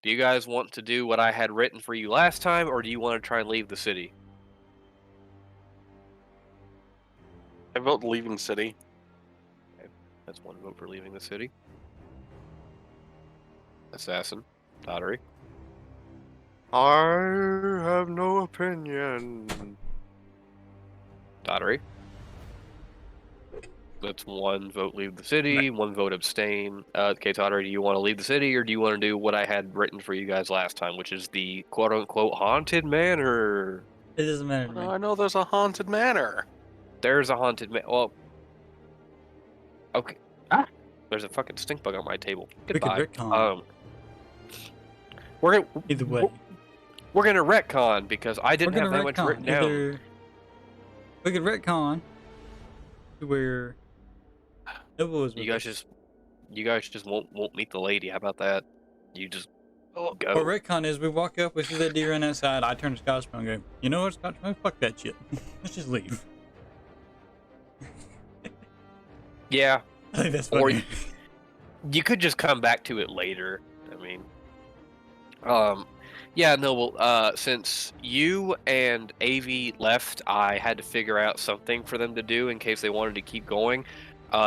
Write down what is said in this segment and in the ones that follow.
Do you guys want to do what I had written for you last time, or do you want to try and leave the city? I vote leaving city. Okay. That's one vote for leaving the city. Assassin. Tottery. I have no opinion. Tottery. That's one vote leave the city, one vote abstain. Okay, Tottery, do you want to leave the city, or do you want to do what I had written for you guys last time, which is the quote-unquote haunted manor? It doesn't matter to me. I know there's a haunted manor. There's a haunted manor. Well, okay. Ah, there's a fucking stink bug on my table. We could Goodbye. retcon. We're gonna Either way. we're gonna retcon because I didn't We're have gonna that much retcon. written down. Either we could retcon to where Nova was with You guys us. just won't meet the lady. How about that? You just go. What retcon is, we walk up, we see that deer on that side, I turn to Scotchmo and go, you know what, Scotchmo? Fuck that shit. Let's just leave. Yeah. I think that's Or funny. you could just come back to it later. I mean, yeah, no. Well, since you and Avi left, I had to figure out something for them to do in case they wanted to keep going.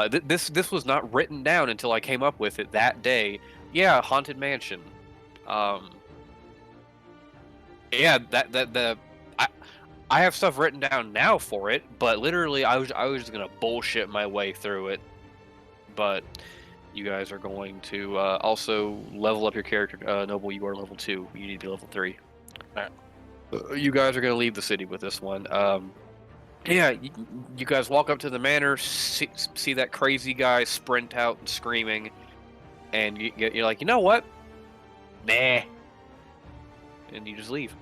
This was not written down until I came up with it that day. Yeah, haunted mansion. Yeah, I have stuff written down now for it, but literally I was just gonna bullshit my way through it. But you guys are going to also level up your character. Noble, you are level 2. You need to be level 3. Alright. You guys are going to leave the city with this one. Yeah, you guys walk up to the manor, see that crazy guy sprint out and screaming, and you're like, you know what? Nah. And you just leave.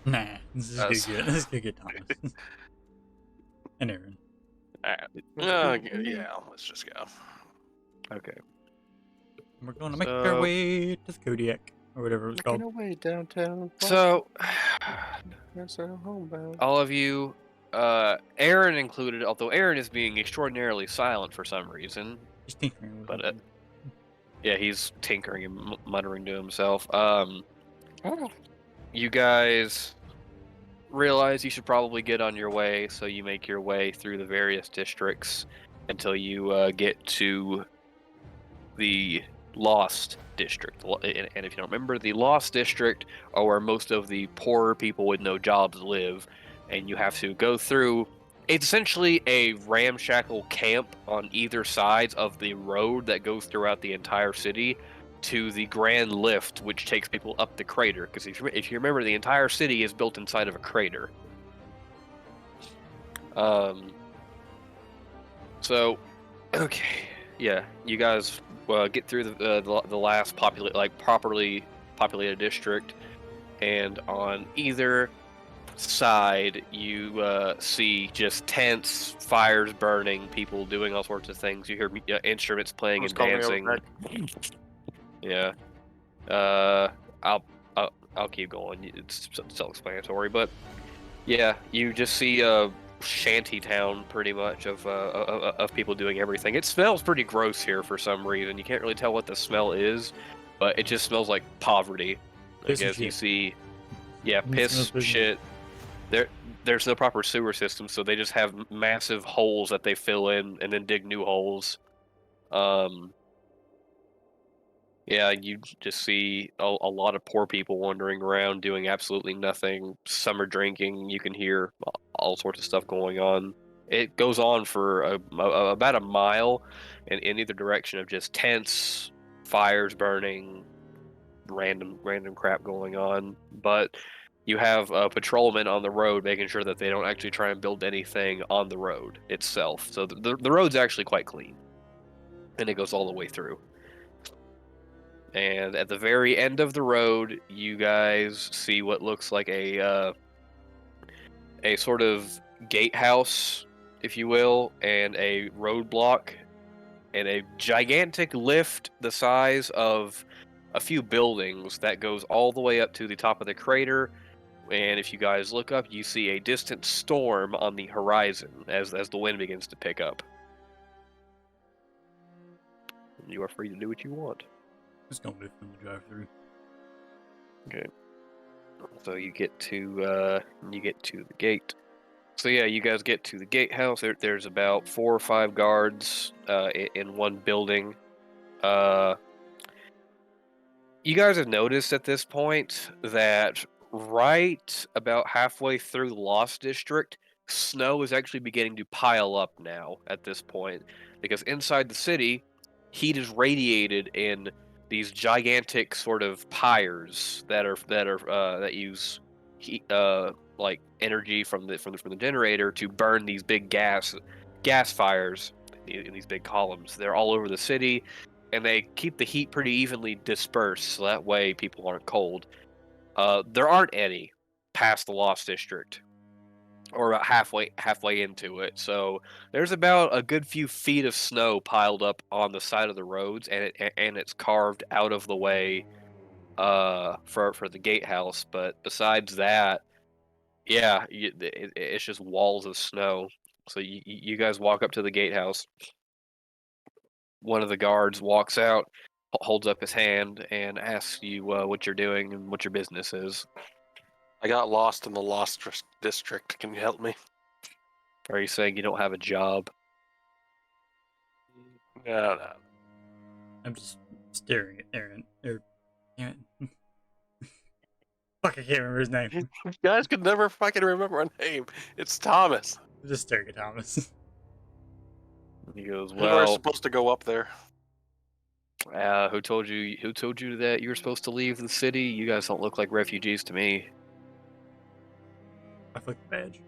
Nah, this is good. This is good, Thomas. And Arron. Yeah, let's just go. Okay. We're going to make our way to the Kodiak, or whatever it was called. away downtown. So, That's our homebound. all of you, Arron included, although Arron is being extraordinarily silent for some reason. Just tinkering with But it. yeah, he's tinkering and muttering to himself. You guys realize you should probably get on your way, so you make your way through the various districts until you get to the Lost District. And if you don't remember, the Lost District are where most of the poorer people with no jobs live, and you have to go through. It's essentially a ramshackle camp on either sides of the road that goes throughout the entire city to the grand lift, which takes people up the crater. Because if you remember, the entire city is built inside of a crater. So, okay, yeah, you guys get through the last properly populated district, and on either side you see just tents, fires burning, people doing all sorts of things. You hear instruments playing and dancing. Yeah. I'll keep going. It's self-explanatory, but yeah, you just see a shanty town pretty much of people doing everything. It smells pretty gross here for some reason. You can't really tell what the smell is, but it just smells like poverty. I guess you see, yeah, piss, shit. There's no proper sewer system, so they just have massive holes that they fill in and then dig new holes. Yeah, you just see a lot of poor people wandering around doing absolutely nothing. Some are drinking. You can hear all sorts of stuff going on. It goes on for about a mile in either direction of just tents, fires burning, random crap going on. But you have patrolmen on the road making sure that they don't actually try and build anything on the road itself. So the road's actually quite clean, and it goes all the way through. And at the very end of the road, you guys see what looks like a sort of gatehouse, if you will, and a roadblock, and a gigantic lift the size of a few buildings that goes all the way up to the top of the crater. And if you guys look up, you see a distant storm on the horizon as the wind begins to pick up. You are free to do what you want. It's gonna be fun to drive through. Okay. So you get to the gate. So yeah, you guys get to the gatehouse. There's about 4 or 5 guards in one building. You guys have noticed at this point that right about halfway through the Lost District, snow is actually beginning to pile up now at this point, because inside the city, heat is radiated in these gigantic sort of pyres that use heat, like energy from the generator to burn these big gas fires in these big columns. They're all over the city, and they keep the heat pretty evenly dispersed, so that way people aren't cold. There aren't any past the Lost District, or about halfway into it. So there's about a good few feet of snow piled up on the side of the roads, and it's carved out of the way for the gatehouse. But besides that, yeah, it's just walls of snow. So you guys walk up to the gatehouse. One of the guards walks out, holds up his hand, and asks you what you're doing and what your business is. I got lost in the District. Can you help me? Are you saying you don't have a job? No, no. I'm just staring at Arron. Damn it. Fuck, I can't remember his name. You guys could never fucking remember a name. It's Thomas. I'm just staring at Thomas. He goes, You are "Well, supposed to go up there. who told you? Who told you that you were supposed to leave the city? You guys don't look like refugees to me." I flicked the badge.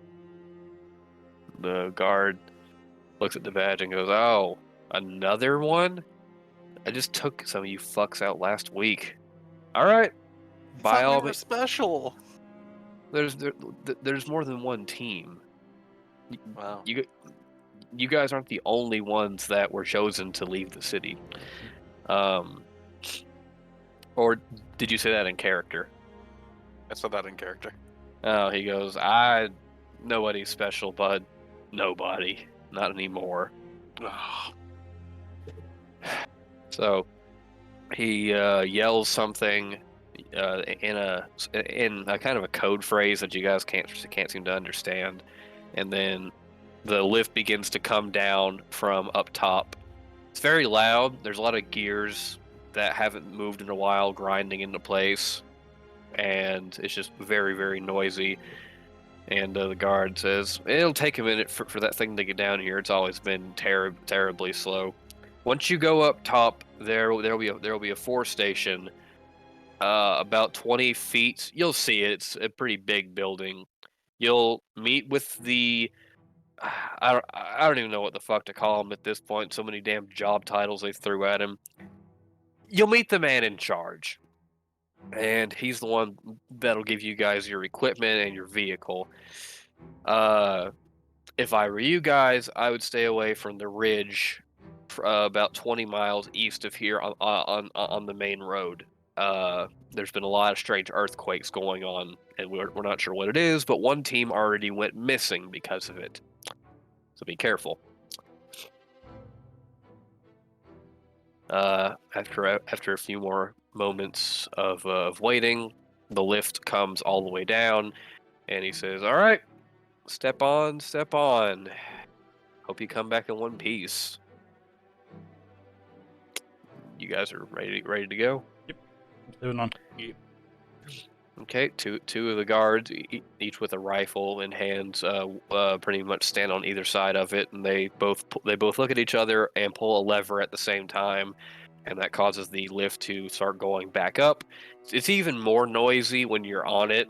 The guard looks at the badge and goes, "Oh, another one? I just took some of you fucks out last week. All right, I by thought we all were means, special. there's more than one team. Wow. You guys aren't the only ones that were chosen to leave the city. Or did you say that in character?" I said that in character. Oh, he goes, nobody's special, bud. Nobody. Not anymore. Ugh. So he yells something in a kind of a code phrase that you guys can't seem to understand, and then the lift begins to come down from up top. It's very loud. There's a lot of gears that haven't moved in a while grinding into place, and it's just very, very noisy. And the guard says, "It'll take a minute for that thing to get down here. It's always been terribly slow. Once you go up top, there'll be a force station, about 20 feet. You'll see it. It's a pretty big building. You'll meet with the I don't even know what the fuck to call him at this point. So many damn job titles they threw at him. You'll meet the man in charge, and he's the one that'll give you guys your equipment and your vehicle. If I were you guys, I would stay away from the ridge, about 20 miles east of here on the main road. There's been a lot of strange earthquakes going on, and we're not sure what it is, but one team already went missing because of it. So be careful." After a few more moments of waiting, the lift comes all the way down, and he says, "All right, step on, step on. Hope you come back in one piece." You guys are ready to go? What's going on? Okay, two of the guards, each with a rifle in hands, pretty much stand on either side of it, and they both look at each other and pull a lever at the same time, and that causes the lift to start going back up. It's even more noisy when you're on it,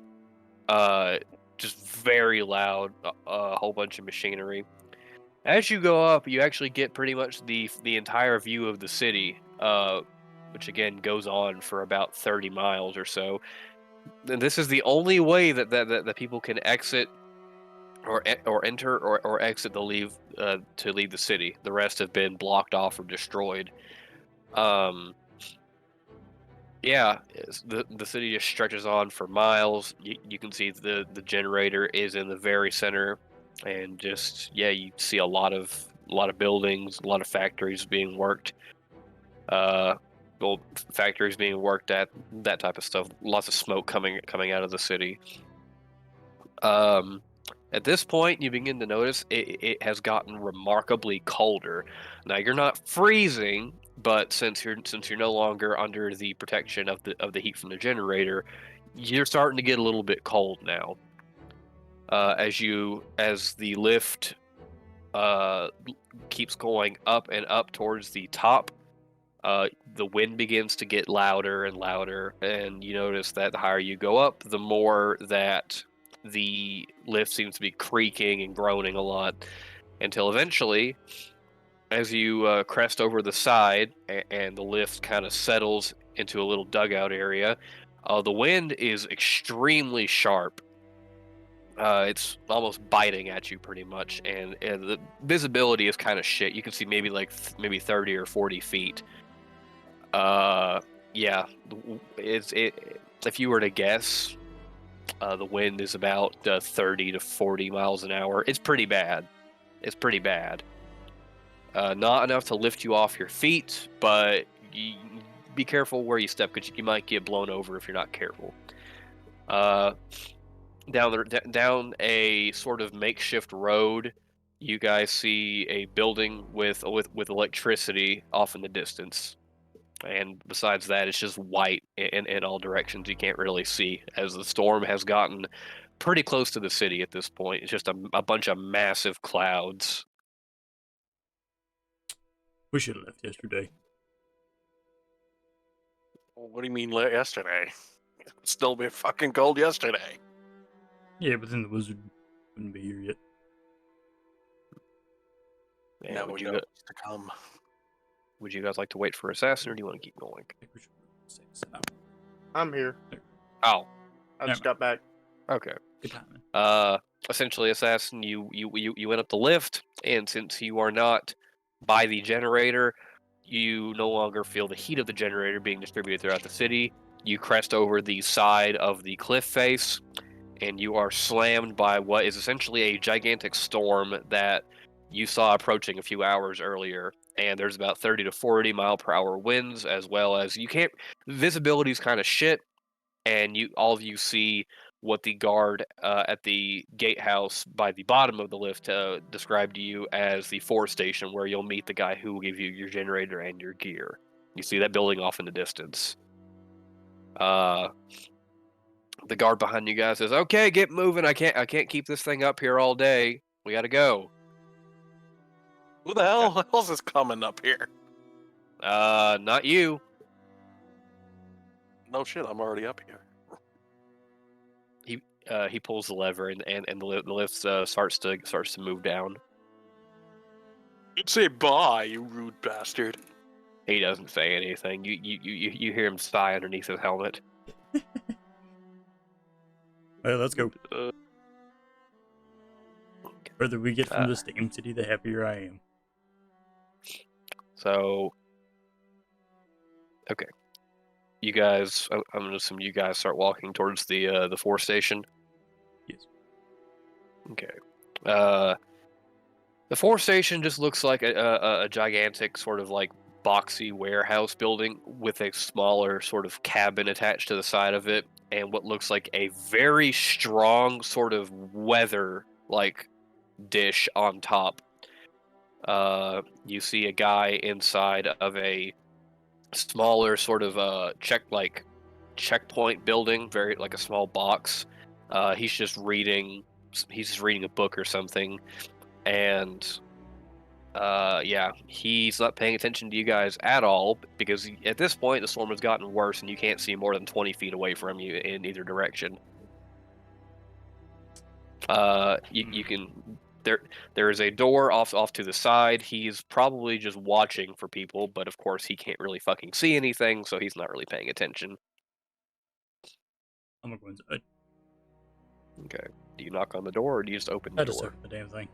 just very loud, a whole bunch of machinery. As you go up, you actually get pretty much the entire view of the city, which again goes on for about 30 miles or so. And this is the only way that people can exit or enter or exit to leave the city. The rest have been blocked off or destroyed. Yeah, the city just stretches on for miles. You can see the generator is in the very center, and just you see a lot of buildings, a lot of factories being worked. well, factories being worked at, that type of stuff. Lots of smoke coming out of the city. At this point, you begin to notice it has gotten remarkably colder. Now you're not freezing, but since you're no longer under the protection of the heat from the generator, you're starting to get a little bit cold now. As the lift keeps going up and up towards the top, the wind begins to get louder and louder, and you notice that the higher you go up, the more that the lift seems to be creaking and groaning a lot, until eventually, as you crest over the side and the lift kind of settles into a little dugout area, the wind is extremely sharp. It's almost biting at you pretty much, and the visibility is kind of shit. You can see maybe 30 or 40 feet. Yeah, if you were to guess, the wind is about 30 to 40 miles an hour. It's pretty bad. It's pretty bad. Not enough to lift you off your feet, but be careful where you step, because you might get blown over if you're not careful. Down a sort of makeshift road, you guys see a building with electricity off in the distance. And besides that, it's just white in all directions. You can't really see, as the storm has gotten pretty close to the city at this point. It's just a bunch of massive clouds. We should have left yesterday. What do you mean yesterday? It's still been fucking cold yesterday. Yeah, but then the wizard wouldn't be here yet. And Now we know what's to come. would you guys like to wait for Assassin, or do you want to keep going? I think we should say so. I'm here. Oh, I just got back. okay. Good timing. Essentially, Assassin, you went up the lift, and since you are not by the generator, you no longer feel the heat of the generator being distributed throughout the city. You crest over the side of the cliff face, and you are slammed by what is essentially a gigantic storm that you saw approaching a few hours earlier. And there's about 30 to 40 mile per hour winds, as well as visibility is kind of shit, and all of you see what the guard at the gatehouse by the bottom of the lift described to you as the force station, where you'll meet the guy who will give you your generator and your gear. You see that building off in the distance. The guard behind you guys says, "Okay, get moving. I can't keep this thing up here all day. We gotta go." Who the hell else is coming up here? Not you. No shit, I'm already up here. He pulls the lever, and the lift starts to move down. You'd say bye, you rude bastard. He doesn't say anything. You hear him sigh underneath his helmet. Well, let's go. The further we get from the Steam City, the happier I am. So, okay, you guys. I'm gonna assume you guys start walking towards the force station. Yes. Okay. The force station just looks like a gigantic sort of like boxy warehouse building with a smaller sort of cabin attached to the side of it, and what looks like a very strong sort of weather like dish on top. You see a guy inside of a smaller sort of checkpoint building, very like a small box. He's just reading a book or something, and yeah, he's not paying attention to you guys at all, because at this point the storm has gotten worse and you can't see more than 20 feet away from you in either direction. You can there is a door off to the side. He's probably just watching for people, but of course he can't really fucking see anything, so he's not really paying attention. I'm gonna go inside. Okay. Do you knock on the door, or do you just open the I just door? opened the damn thing.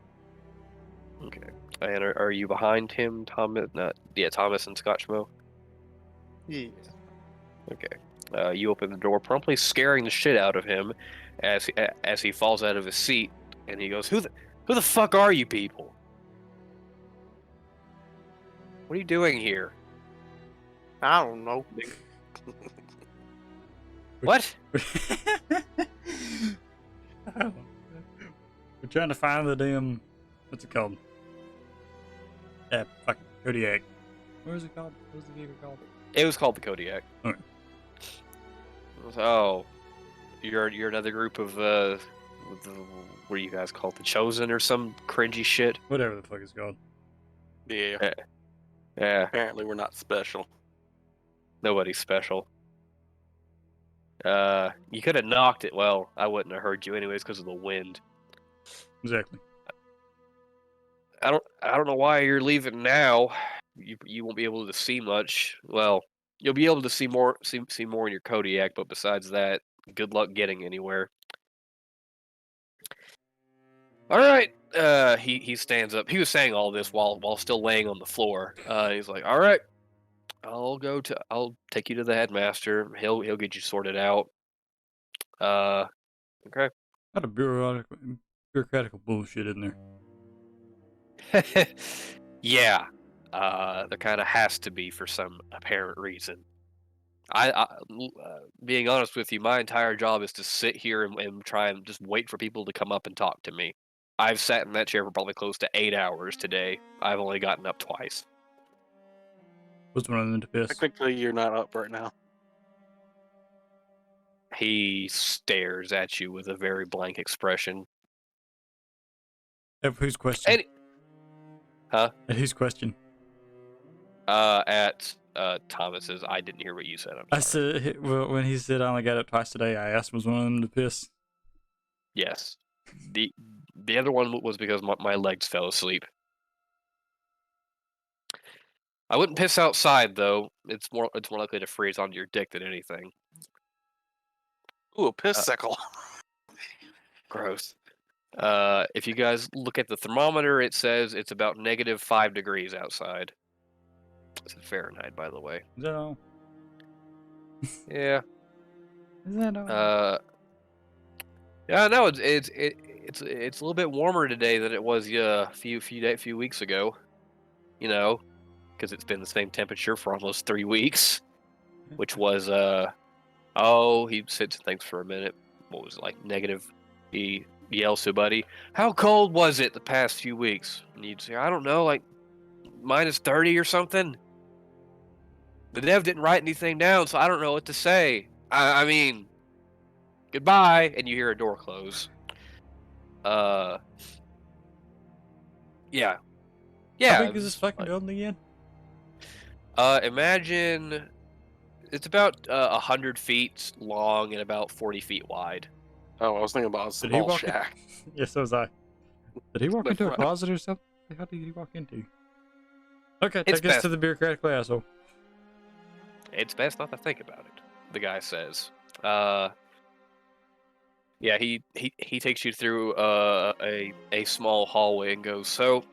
Okay. And are you behind him, Thomas? Thomas and Scotchmo? Yeah. Okay. You open the door, promptly scaring the shit out of him as he falls out of his seat, and he goes, Who the fuck are you people? What are you doing here? I don't know. What? We're trying to find the damn. What's it called? Yeah, fucking Kodiak. What was it called? What was the vehicle called? It was called the Kodiak. Okay. Oh, you're another group of what do you guys call it? The Chosen or some cringy shit? Whatever the fuck it's called. Yeah. Yeah, Apparently, we're not special. nobody's special. You could have knocked it. Well, I wouldn't have heard you anyways because of the wind. Exactly. I don't know why you're leaving now. You won't be able to see much. Well, you'll be able to see more in your Kodiak, but besides that, good luck getting anywhere. All right. He stands up. He was saying all this while still laying on the floor. He's like, "All right, I'll take you to the headmaster. He'll get you sorted out." Okay. A lot of bureaucratic bullshit in there. Yeah. There kind of has to be for some apparent reason. Being honest with you, my entire job is to sit here and try and just wait for people to come up and talk to me. I've sat in that chair for probably close to 8 hours today. I've only gotten up twice. What's one of them to piss? Technically, you're not up right now. He stares at you with a very blank expression. At whose question? And, At whose question? at Thomas's. I didn't hear what you said. I I'm sorry. said, well, when he said I only got up twice today, I asked was one of them to piss. Yes. The other one was because my legs fell asleep. I wouldn't piss outside though. It's more likely to freeze onto your dick than anything. Ooh, a piss sickle. Gross. If you guys look at the thermometer, it says it's about -5 degrees outside. It's in Fahrenheit, by the way. Is that all? Yeah. Is that all? Yeah. No, it's a little bit warmer today than it was a few weeks ago. You know, because it's been the same temperature for almost 3 weeks, which was he sits and thinks for a minute. What was it, like negative? He yells to a buddy, "How cold was it the past few weeks?" And you'd say, "I don't know, like -30 or something." The dev didn't write anything down, so I don't know what to say. I mean, goodbye. And you hear a door close. Yeah. Yeah. How big is this fucking building again? Imagine it's about 100 feet long and about 40 feet wide. Oh, I was thinking about a Did he small walk in? shack. Yes, so was I. Did he walk The into a front. closet or something? How did he walk into? Okay, It's take us best. to the bureaucratic asshole. It's best not to think about it, the guy says. Yeah, he takes you through a small hallway and goes, "So,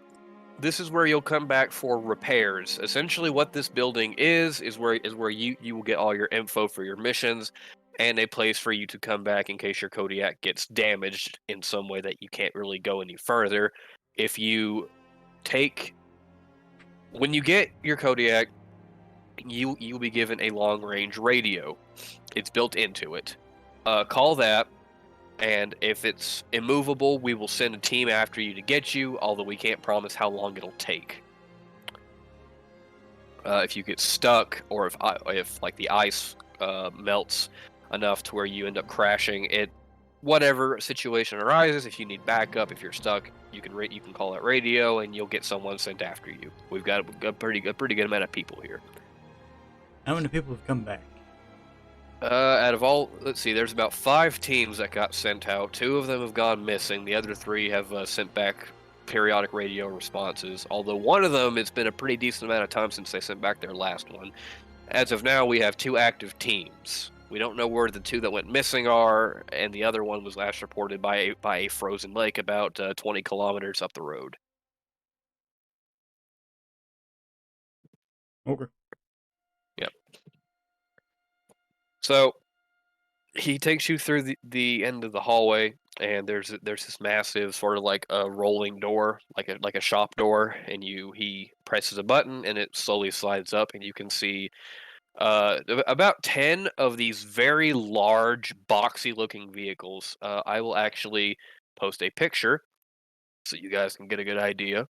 this is where you'll come back for repairs. Essentially, what this building is where you will get all your info for your missions, and a place for you to come back in case your Kodiak gets damaged in some way that you can't really go any further. If you when you get your Kodiak, you'll be given a long range radio. It's built into it. Call that." And if it's immovable, we will send a team after you to get you, although we can't promise how long it'll take. If you get stuck, or if like the ice melts enough to where you end up crashing, whatever situation arises, if you need backup, if you're stuck, you can call that radio, and you'll get someone sent after you. We've got a pretty good amount of people here. How many people have come back? Out of all, let's see, there's about 5 teams that got sent out. 2 of them have gone missing. The other 3 have sent back periodic radio responses. Although one of them, it's been a pretty decent amount of time since they sent back their last one. As of now, we have 2 active teams. We don't know where the 2 that went missing are, and the other one was last reported by a frozen lake about 20 kilometers up the road. Okay. Yep. So he takes you through the end of the hallway, and there's this massive sort of like a rolling door, like a shop door, and he presses a button, and it slowly slides up, and you can see About 10 of these very large, boxy-looking vehicles. I will actually post a picture so you guys can get a good idea.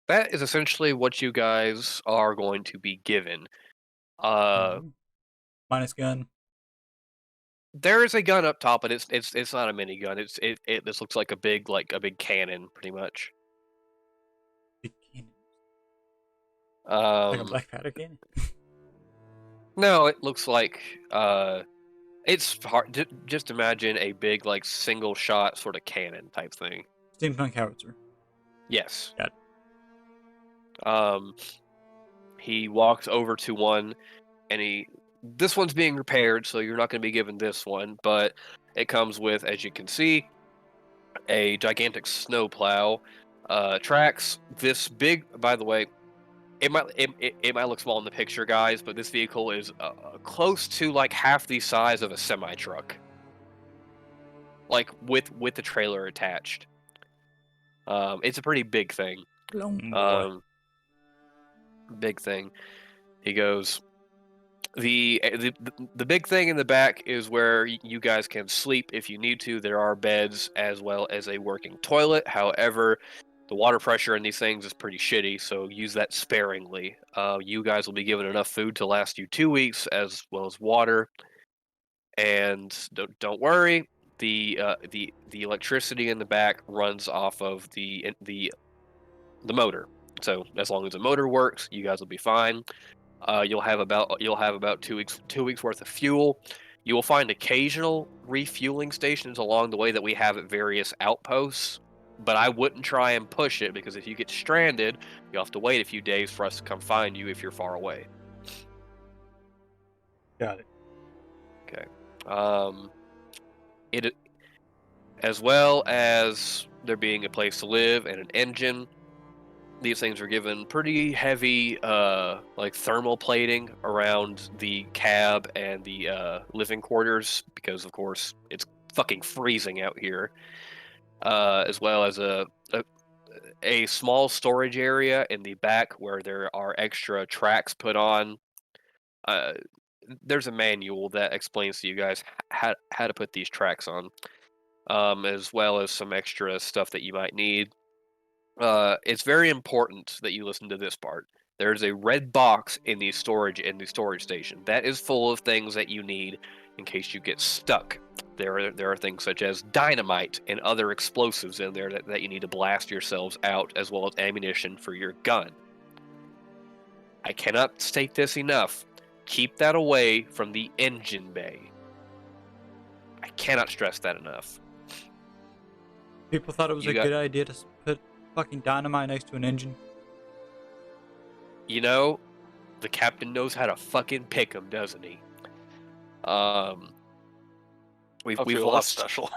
That is essentially what you guys are going to be given. Minus gun. There is a gun up top, but it's not a minigun. This looks like a big cannon, pretty much. Big cannon. Like a Black Panther cannon. No, it looks like it's hard. Just imagine a big single shot sort of cannon type thing. Steampunk howitzer. Yes. Got He walks over to one, and this one's being repaired, so you're not going to be given this one, but it comes with, as you can see, a gigantic snowplow, tracks. This big, by the way, it might look small in the picture, guys, but this vehicle is close to half the size of a semi truck, with the trailer attached. It's a pretty big thing. Big thing. He goes. The big thing in the back is where you guys can sleep if you need to. There are beds as well as a working toilet. However, the water pressure in these things is pretty shitty, so use that sparingly. You guys will be given enough food to last you 2 weeks, as well as water. And don't worry, the electricity in the back runs off of the motor. So as long as the motor works, you guys will be fine. You'll have about 2 weeks worth of fuel. You will find occasional refueling stations along the way that we have at various outposts, but I wouldn't try and push it because if you get stranded, you'll have to wait a few days for us to come find you if you're far away. Got it. Okay. It as well as there being a place to live and an engine. These things are given pretty heavy, thermal plating around the cab and the living quarters because, of course, it's fucking freezing out here. As well as a small storage area in the back where there are extra tracks put on. There's a manual that explains to you guys how to put these tracks on, as well as some extra stuff that you might need. It's very important that you listen to this part. There's a red box in the storage station that is full of things that you need in case you get stuck. There are things such as dynamite and other explosives in there that you need to blast yourselves out, as well as ammunition for your gun. I cannot state this enough. Keep that away from the engine bay. I cannot stress that enough. People thought it was a good idea to put fucking dynamite next to an engine. You know, the captain knows how to fucking pick 'em, doesn't he? We've lost special.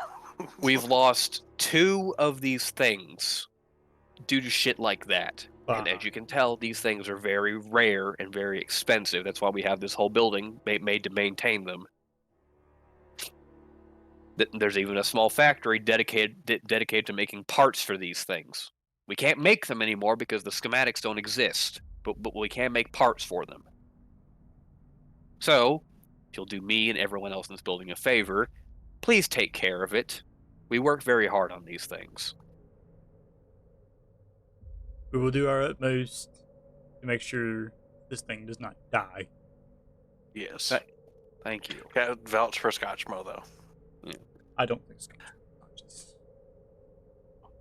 We've lost 2 of these things due to shit like that. And as you can tell, these things are very rare and very expensive. That's why we have this whole building made to maintain them. There's even a small factory dedicated to making parts for these things. We can't make them anymore because the schematics don't exist, but we can make parts for them. So, if you'll do me and everyone else in this building a favor, please take care of it. We work very hard on these things. We will do our utmost to make sure this thing does not die. Yes. Thank you. Can't vouch for Scotchmo though. I don't think Scotchmo is conscious.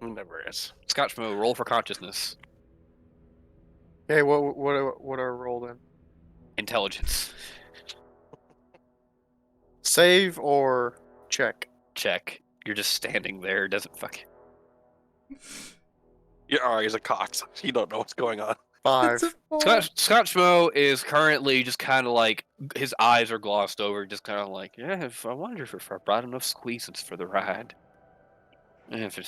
Never is. Scotchmo, roll for consciousness. Hey, what are roll then? Intelligence. Save or check? Check. You're just standing there. Doesn't fucking. Yeah, he's a cox. You don't know what's going on. 5. Scotchmo is currently just kind of his eyes are glossed over, just kind of I wonder if I brought enough squeezes for the ride. Here's a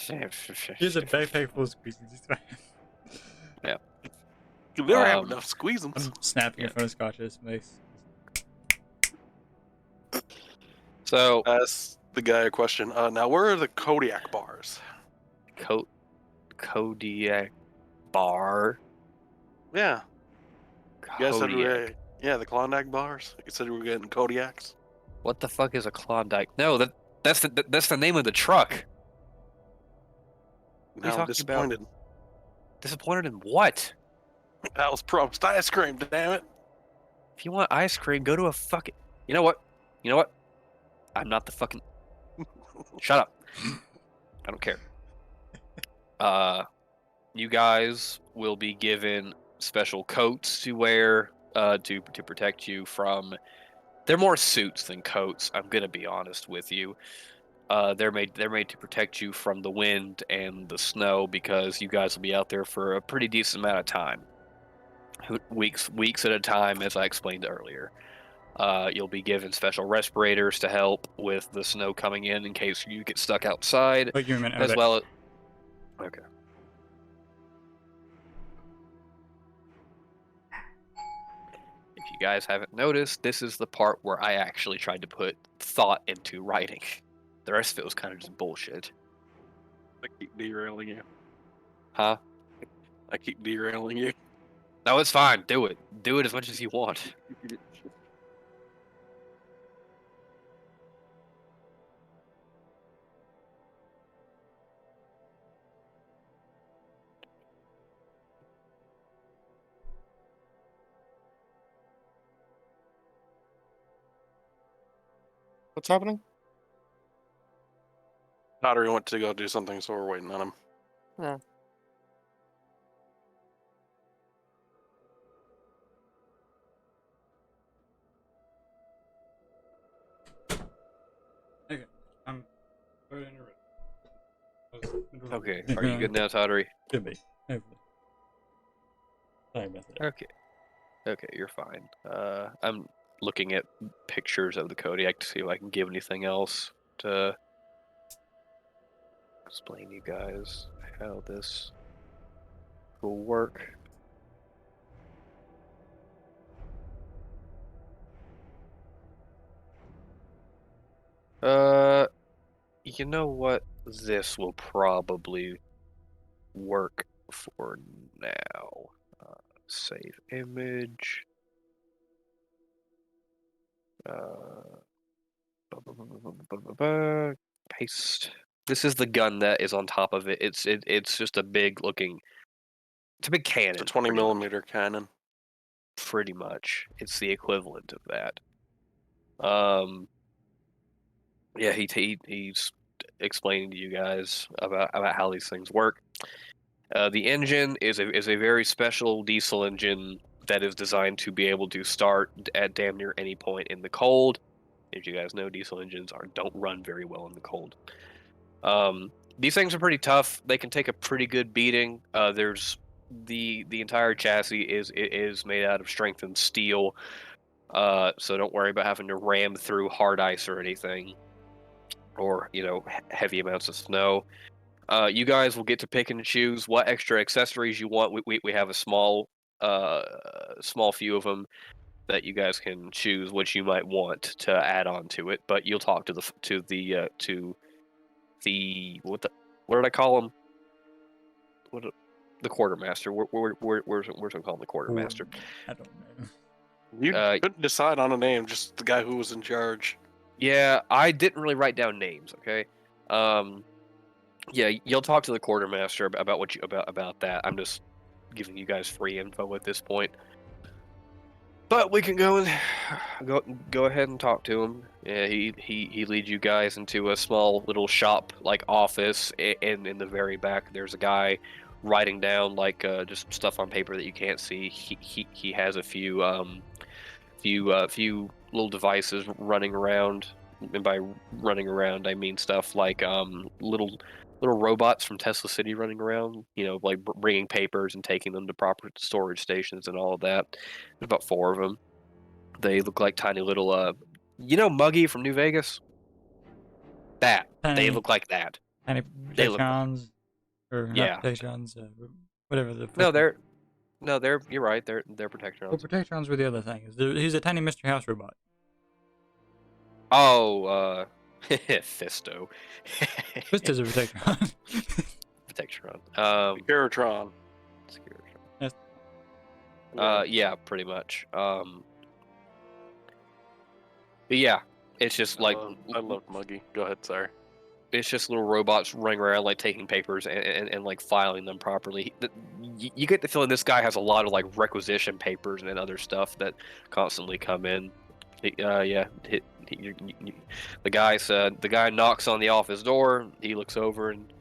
backpack full of squeezes. Yeah. You never have enough squeezing. I'm snapping in front of Scotch's face. So ask the guy a question. Now, where are the Kodiak bars? Kodiak bar. Yeah. You guys said Yeah, the Klondike bars. You said we were getting Kodiaks. What the fuck is a Klondike? No, that's the name of the truck. What are you Now I'm talking disappointed. about? Disappointed in what? That was promised ice cream, damn it. If you want ice cream, go to a fucking. You know what? You know what? I'm not the fucking. Shut up. I don't care. You guys will be given special coats to wear to protect you from. They're more suits than coats. I'm gonna be honest with you. They're made to protect you from the wind and the snow because you guys will be out there for a pretty decent amount of time. Weeks at a time, as I explained earlier. You'll be given special respirators to help with the snow coming in case you get stuck outside, Wait, give me a minute. as Okay. well as. Okay. If you guys haven't noticed, this is the part where I actually tried to put thought into writing. The rest of it was kind of just bullshit. I keep derailing you. Huh? I keep derailing you. No, it's fine. Do it. Do it as much as you want. What's happening? Tottery went to go do something, so we're waiting on him. Yeah. Okay. I'm putting it Okay. Are you good now, Tottery? Could be. Hopefully. Sorry about that. Okay. Okay, you're fine. I'm looking at pictures of the Kodiak to see if I can give anything else to explain to you guys how this will work. You know what? This will probably work for now. Save image. Paste. This is the gun that is on top of it. It's just a big looking. It's a big cannon. It's a 20 pretty much. millimeter cannon. Pretty much, it's the equivalent of that. Yeah, he's explaining to you guys about how these things work. The engine is a very special diesel engine that is designed to be able to start at damn near any point in the cold. As you guys know, diesel engines don't run very well in the cold. These things are pretty tough. They can take a pretty good beating. There's the entire chassis is made out of strengthened steel. So don't worry about having to ram through hard ice or anything, or heavy amounts of snow. You guys will get to pick and choose what extra accessories you want. We have a small few of them that you guys can choose what you might want to add on to it. But you'll talk to the what did I call him? The quartermaster. Where's we call him the quartermaster? I don't know. You couldn't decide on a name, just the guy who was in charge. Yeah, I didn't really write down names. Okay. Yeah, you'll talk to the quartermaster about about that. I'm just giving you guys free info at this point. But we can go ahead and talk to him. Yeah, he leads you guys into a small little shop like office, and in the very back there's a guy writing down like just stuff on paper that you can't see. He has a few little devices running around, and by running around I mean stuff like little robots from Tesla City running around, like bringing papers and taking them to proper storage stations and all of that. There's about 4 of them. They look like tiny little, Muggy from New Vegas? They look like that. Tiny They look like- protectrons, or not Yeah. protectrons, whatever the. You're right. They're Well, protectrons. protectrons were the other thing. He's a tiny Mr. House robot. Oh, Fisto. This is a protectron. Protectron. Garatron. Yeah, pretty much. But yeah, it's just like I loved Muggy. Go ahead, sorry. it's just little robots running around like taking papers and like filing them properly. You get the feeling this guy has a lot of like requisition papers and other stuff that constantly come in. The guy knocks on the office door. He looks over and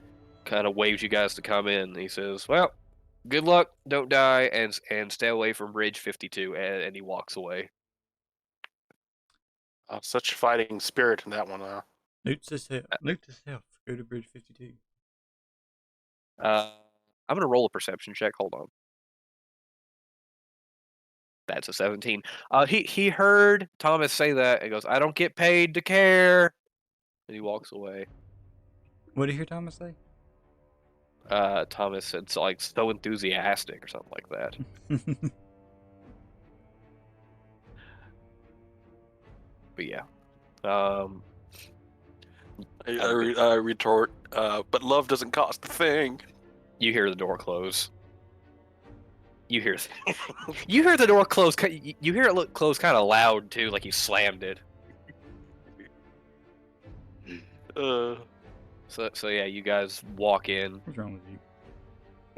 kind of waves you guys to come in. He says, "Well, good luck, don't die, and stay away from Bridge 52." And he walks away. Such fighting spirit in that one. Note to self. Note to self. Go to Bridge 52. I'm gonna roll a perception check. Hold on. That's a 17. He heard Thomas say that and goes, "I don't get paid to care," and he walks away. What did you hear Thomas say? Thomas said, like so enthusiastic or something like that. But yeah, I retort, but love doesn't cost a thing. you hear the door close. You hear the door close. You hear it close kind of loud too, like you slammed it. So yeah, you guys walk in. What's wrong with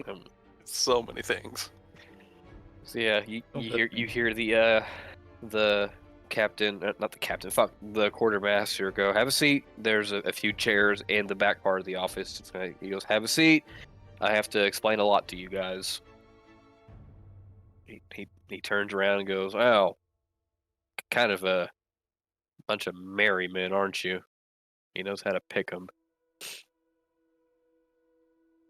you? So many things. So yeah, you hear the captain, not the captain, fuck, the quartermaster go, "Have a seat." There's a few chairs in the back part of the office. He goes, "Have a seat. I have to explain a lot to you guys." He turns around and goes, "Oh, kind of a bunch of merry men, aren't you?" He knows how to pick them.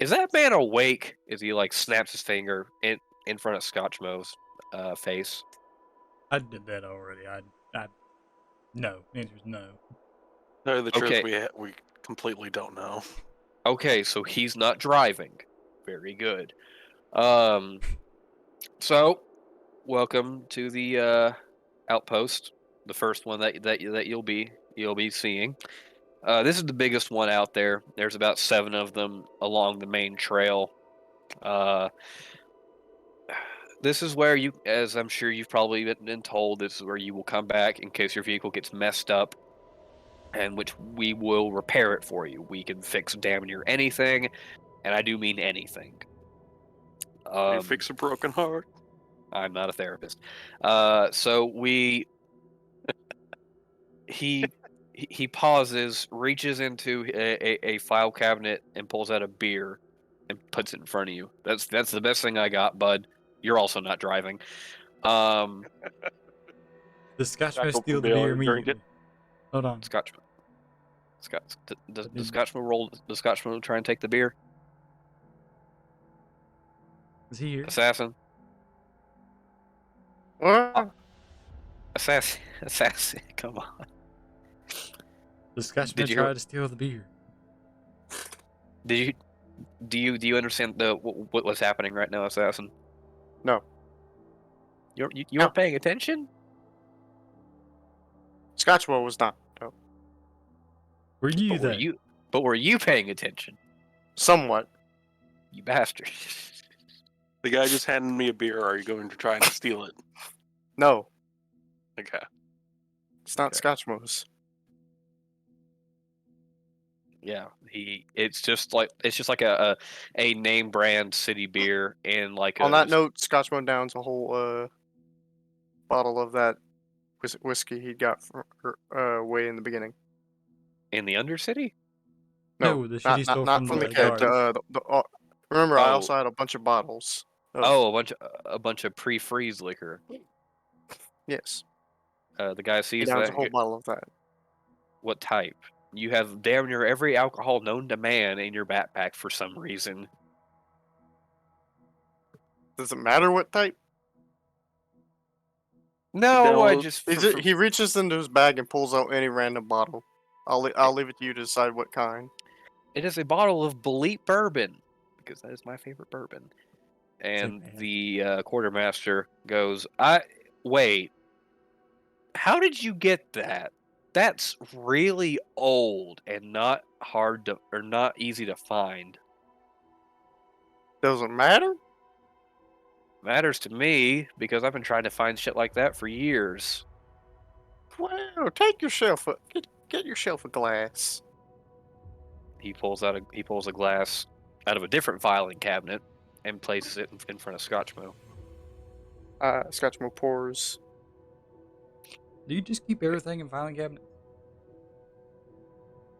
Is that man awake? As he like snaps his finger in front of Scotchmo's face. I did that already. No. The answer is no. Tell you the Okay. truth, we completely don't know. Okay, so he's not driving. Very good. So welcome to the outpost, the first one that you'll be seeing. This is the biggest one out there. There's about 7 of them along the main trail. This is where you, as I'm sure you've probably been told, this is where you will come back in case your vehicle gets messed up, and which we will repair it for you. We can fix damn near anything, and I do mean anything. You fix a broken heart. I'm not a therapist. So he pauses, reaches into a file cabinet, and pulls out a beer and puts it in front of you. That's the best thing I got, bud. You're also not driving. The Scotchman Jackal steal the Bill, beer drink immediately. it. Hold on. Scotchman. Does did- Scotchman roll? Does Scotchman try and take the beer? Is he here? Assassin. What? Assassin. Come on. The Scotchman Did you hear- tried to steal the beer. Do you understand what's happening right now, Assassin? No. You No. weren't paying attention? Scotchmo was not. No. Were you But were you paying attention? Somewhat. You bastard. The guy just handed me a beer. Are you going to try and steal it? No. Okay. It's not Okay. Scotchmo's. Yeah, it's just like a name brand city beer in like On that note, Scotchmo downs a whole bottle of that whiskey he got from way in the beginning. in the Undercity. No, the shit he stole from from the the keg. guards. Remember, I Oh. also had a bunch of bottles. A bunch of pre-freeze liquor. Yes. The guy He sees downs that. a whole bottle of that. What type? You have damn near every alcohol known to man in your backpack for some reason. Does it matter what type? No, I download- just He reaches into his bag and pulls out any random bottle. I'll leave it to you to decide what kind. It is a bottle of Bleep bourbon because that is my favorite bourbon. And bad. the quartermaster goes, wait. How did you get that? That's really old and not easy to find. Doesn't matter? Matters to me because I've been trying to find shit like that for years. Well, take yourself get yourself a glass. He pulls a glass out of a different filing cabinet and places it in front of Scotchmo. Scotchmo pours. Do you just keep everything in filing cabinets?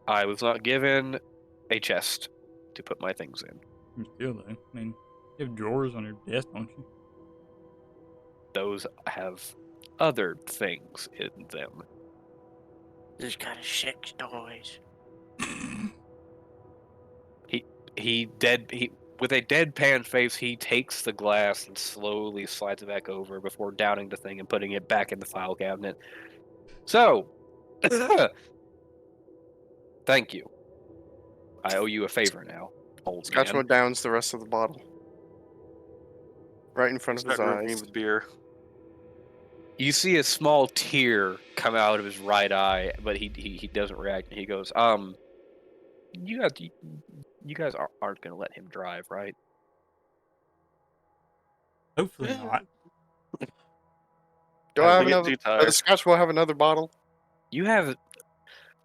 I was not given a chest to put my things in. Still, though. I mean, you have drawers on your desk, don't you? Those have other things in them. He's got his sex toys. He with a deadpan face, he takes the glass and slowly slides it back over before downing the thing and putting it back in the file cabinet. So, thank you. I owe you a favor now, old man. Scotchmo downs the rest of the bottle. Right in front of his Start reviewing eyes. the beer. You see a small tear come out of his right eye, but he doesn't react. He goes, you guys aren't going to let him drive, right? Hopefully not. Do I have think it's another? too tired. Does Scotchmo have another bottle? You have.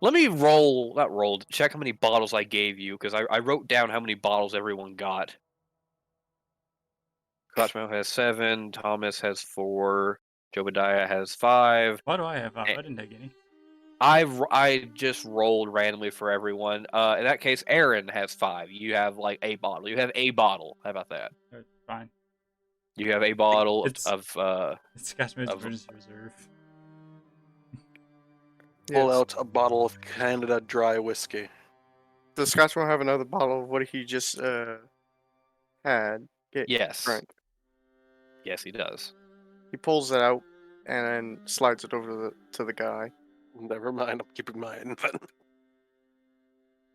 Let me check how many bottles I gave you, because I wrote down how many bottles everyone got. Scotchmo has 7, Thomas has 4, Jobadia has 5. Why do I have 5? I didn't take any. I just rolled randomly for everyone. In that case, Arron has 5. You have like a bottle. You have a bottle. How about that? That's fine. You have a bottle It's Scotchmo's of- emergency reserve. Pull Yes. out a bottle of Canada Dry whiskey. Does Scotchmo have another bottle of what he just had? Yes. Drank. Yes, he does. He pulls it out and then slides it over to the guy. Never mind, I'm keeping mine. But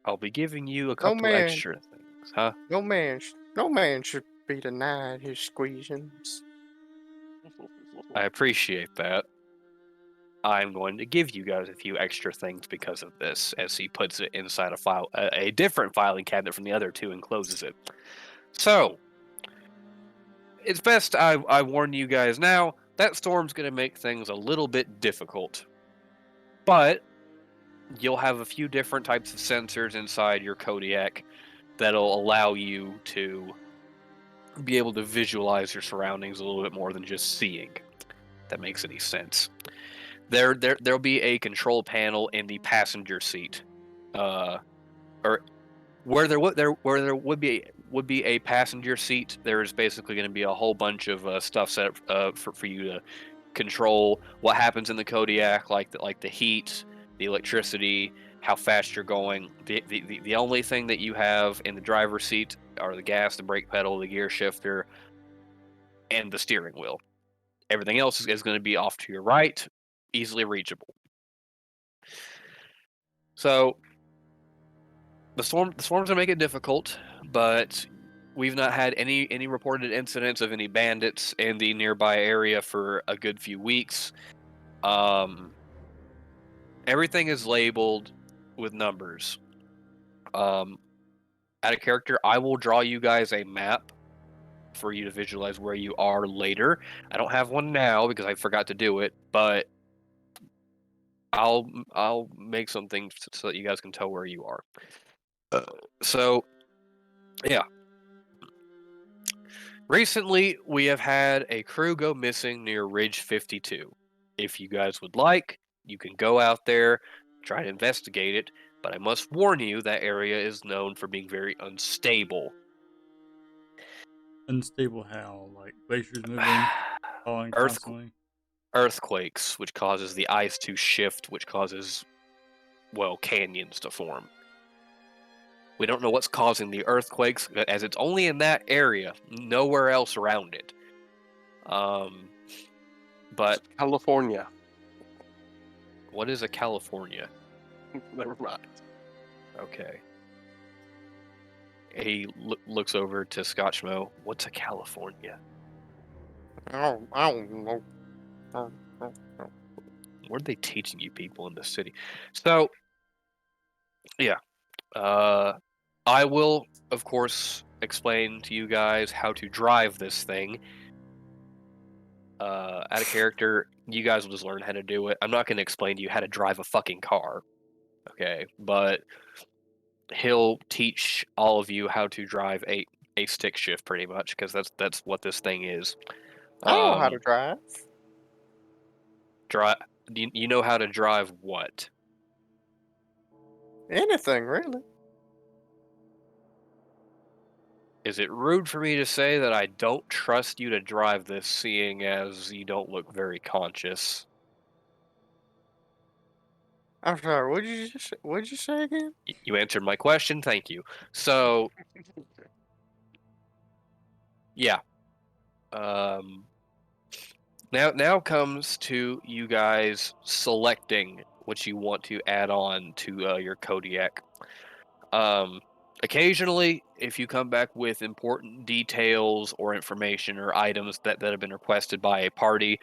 I'll be giving you a couple man. extra things, huh? No man should be denied his squeezings. I appreciate that. I'm going to give you guys a few extra things because of this, as he puts it inside a different filing cabinet from the other two and closes it. So, it's best I warn you guys now, that storm's going to make things a little bit difficult. But, you'll have a few different types of sensors inside your Kodiak that'll allow you to be able to visualize your surroundings a little bit more than just seeing. If that makes any sense. There'll be a control panel in the passenger seat, or where there would be a passenger seat. There is basically going to be a whole bunch of stuff set up for you to control what happens in the Kodiak, like the heat, the electricity, how fast you're going. The only thing that you have in the driver's seat are the gas, the brake pedal, the gear shifter, and the steering wheel. Everything else is going to be off to your right, easily reachable. So the storm's gonna make it difficult, but we've not had any reported incidents of any bandits in the nearby area for a good few weeks. Everything is labeled with numbers. Out of character, I will draw you guys a map for you to visualize where you are later. I don't have one now because I forgot to do it, but I'll make something so that you guys can tell where you are. So, yeah. Recently, we have had a crew go missing near Ridge 52. If you guys would like, you can go out there, try to investigate it, but I must warn you that area is known for being very unstable. Unstable how? Like glaciers moving, falling constantly? Earthquakes, which causes the ice to shift, which causes, well, canyons to form. We don't know what's causing the earthquakes, as it's only in that area, nowhere else around it. But California. what is a California? Never mind. Okay. He looks over to Scotchmo. What's a California? I don't know. What are they teaching you people in the city? So, yeah. I will, of course, explain to you guys how to drive this thing. Out of character, You guys will just learn how to do it. I'm not going to explain to you how to drive a fucking car, okay? But he'll teach all of you how to drive a stick shift, pretty much, because that's what this thing is. I know how to drive. Drive. You know how to drive what? Anything, really. Is it rude for me to say that I don't trust you to drive this, seeing as you don't look very conscious? I'm sorry. What'd you say again? You answered my question. Thank you. So, yeah. Now comes to you guys selecting what you want to add on to your Kodiak. Occasionally, if you come back with important details or information or items that have been requested by a party,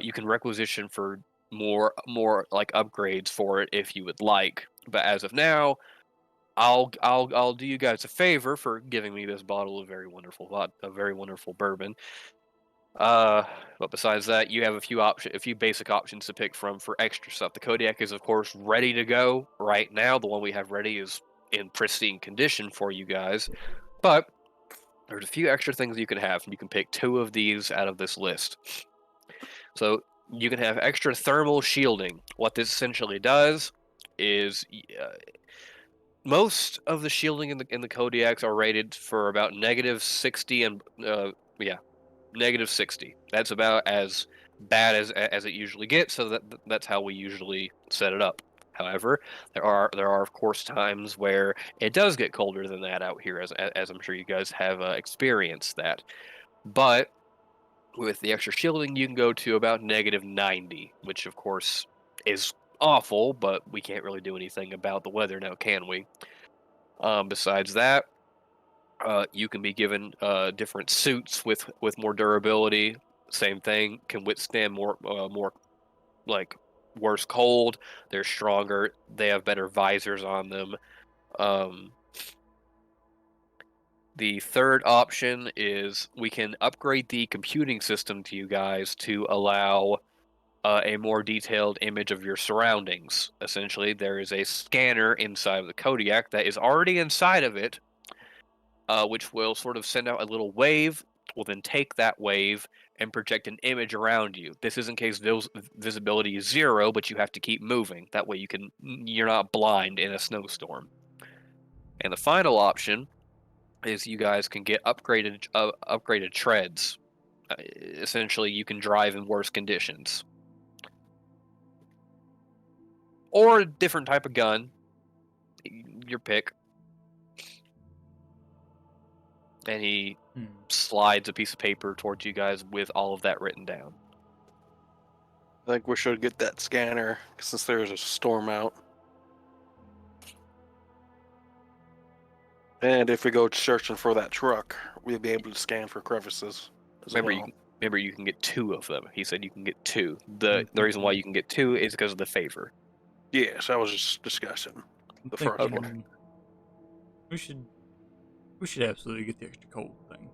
you can requisition for more like upgrades for it if you would like. But as of now, I'll do you guys a favor for giving me this bottle of a very wonderful bourbon. But besides that, you have a few basic options to pick from for extra stuff. The Kodiak is, of course, ready to go right now. The one we have ready is in pristine condition for you guys. But there's a few extra things you can have, and you can pick 2 of these out of this list. So you can have extra thermal shielding. What this essentially does is most of the shielding in the Kodiaks are rated for about -60 and -60. That's about as bad as it usually gets. So that's how we usually set it up. However, there are of course times where it does get colder than that out here, as I'm sure you guys have experienced that. But with the extra shielding, you can go to about -90, which of course is awful, but we can't really do anything about the weather now, can we? Besides that, you can be given different suits with more durability. Same thing, can withstand more like worse cold. They're stronger. They have better visors on them. Um, the third option is we can upgrade the computing system to you guys to allow a more detailed image of your surroundings. Essentially, there is a scanner inside of the Kodiak that is already inside of it, which will sort of send out a little wave. Will then take that wave and project an image around you. This is in case visibility is 0, but you have to keep moving. That way you're not blind in a snowstorm. And the final option is you guys can get upgraded treads. Essentially, you can drive in worse conditions. Or a different type of gun. Your pick. And he slides a piece of paper towards you guys with all of that written down. I think we should get that scanner since there's a storm out. And if we go searching for that truck, we'll be able to scan for crevices as well. Remember, you can get 2 of them. He said you can get 2. The reason why you can get 2 is because of the favor. Yes, I was just discussing the first one. We should absolutely get the extra cold thing.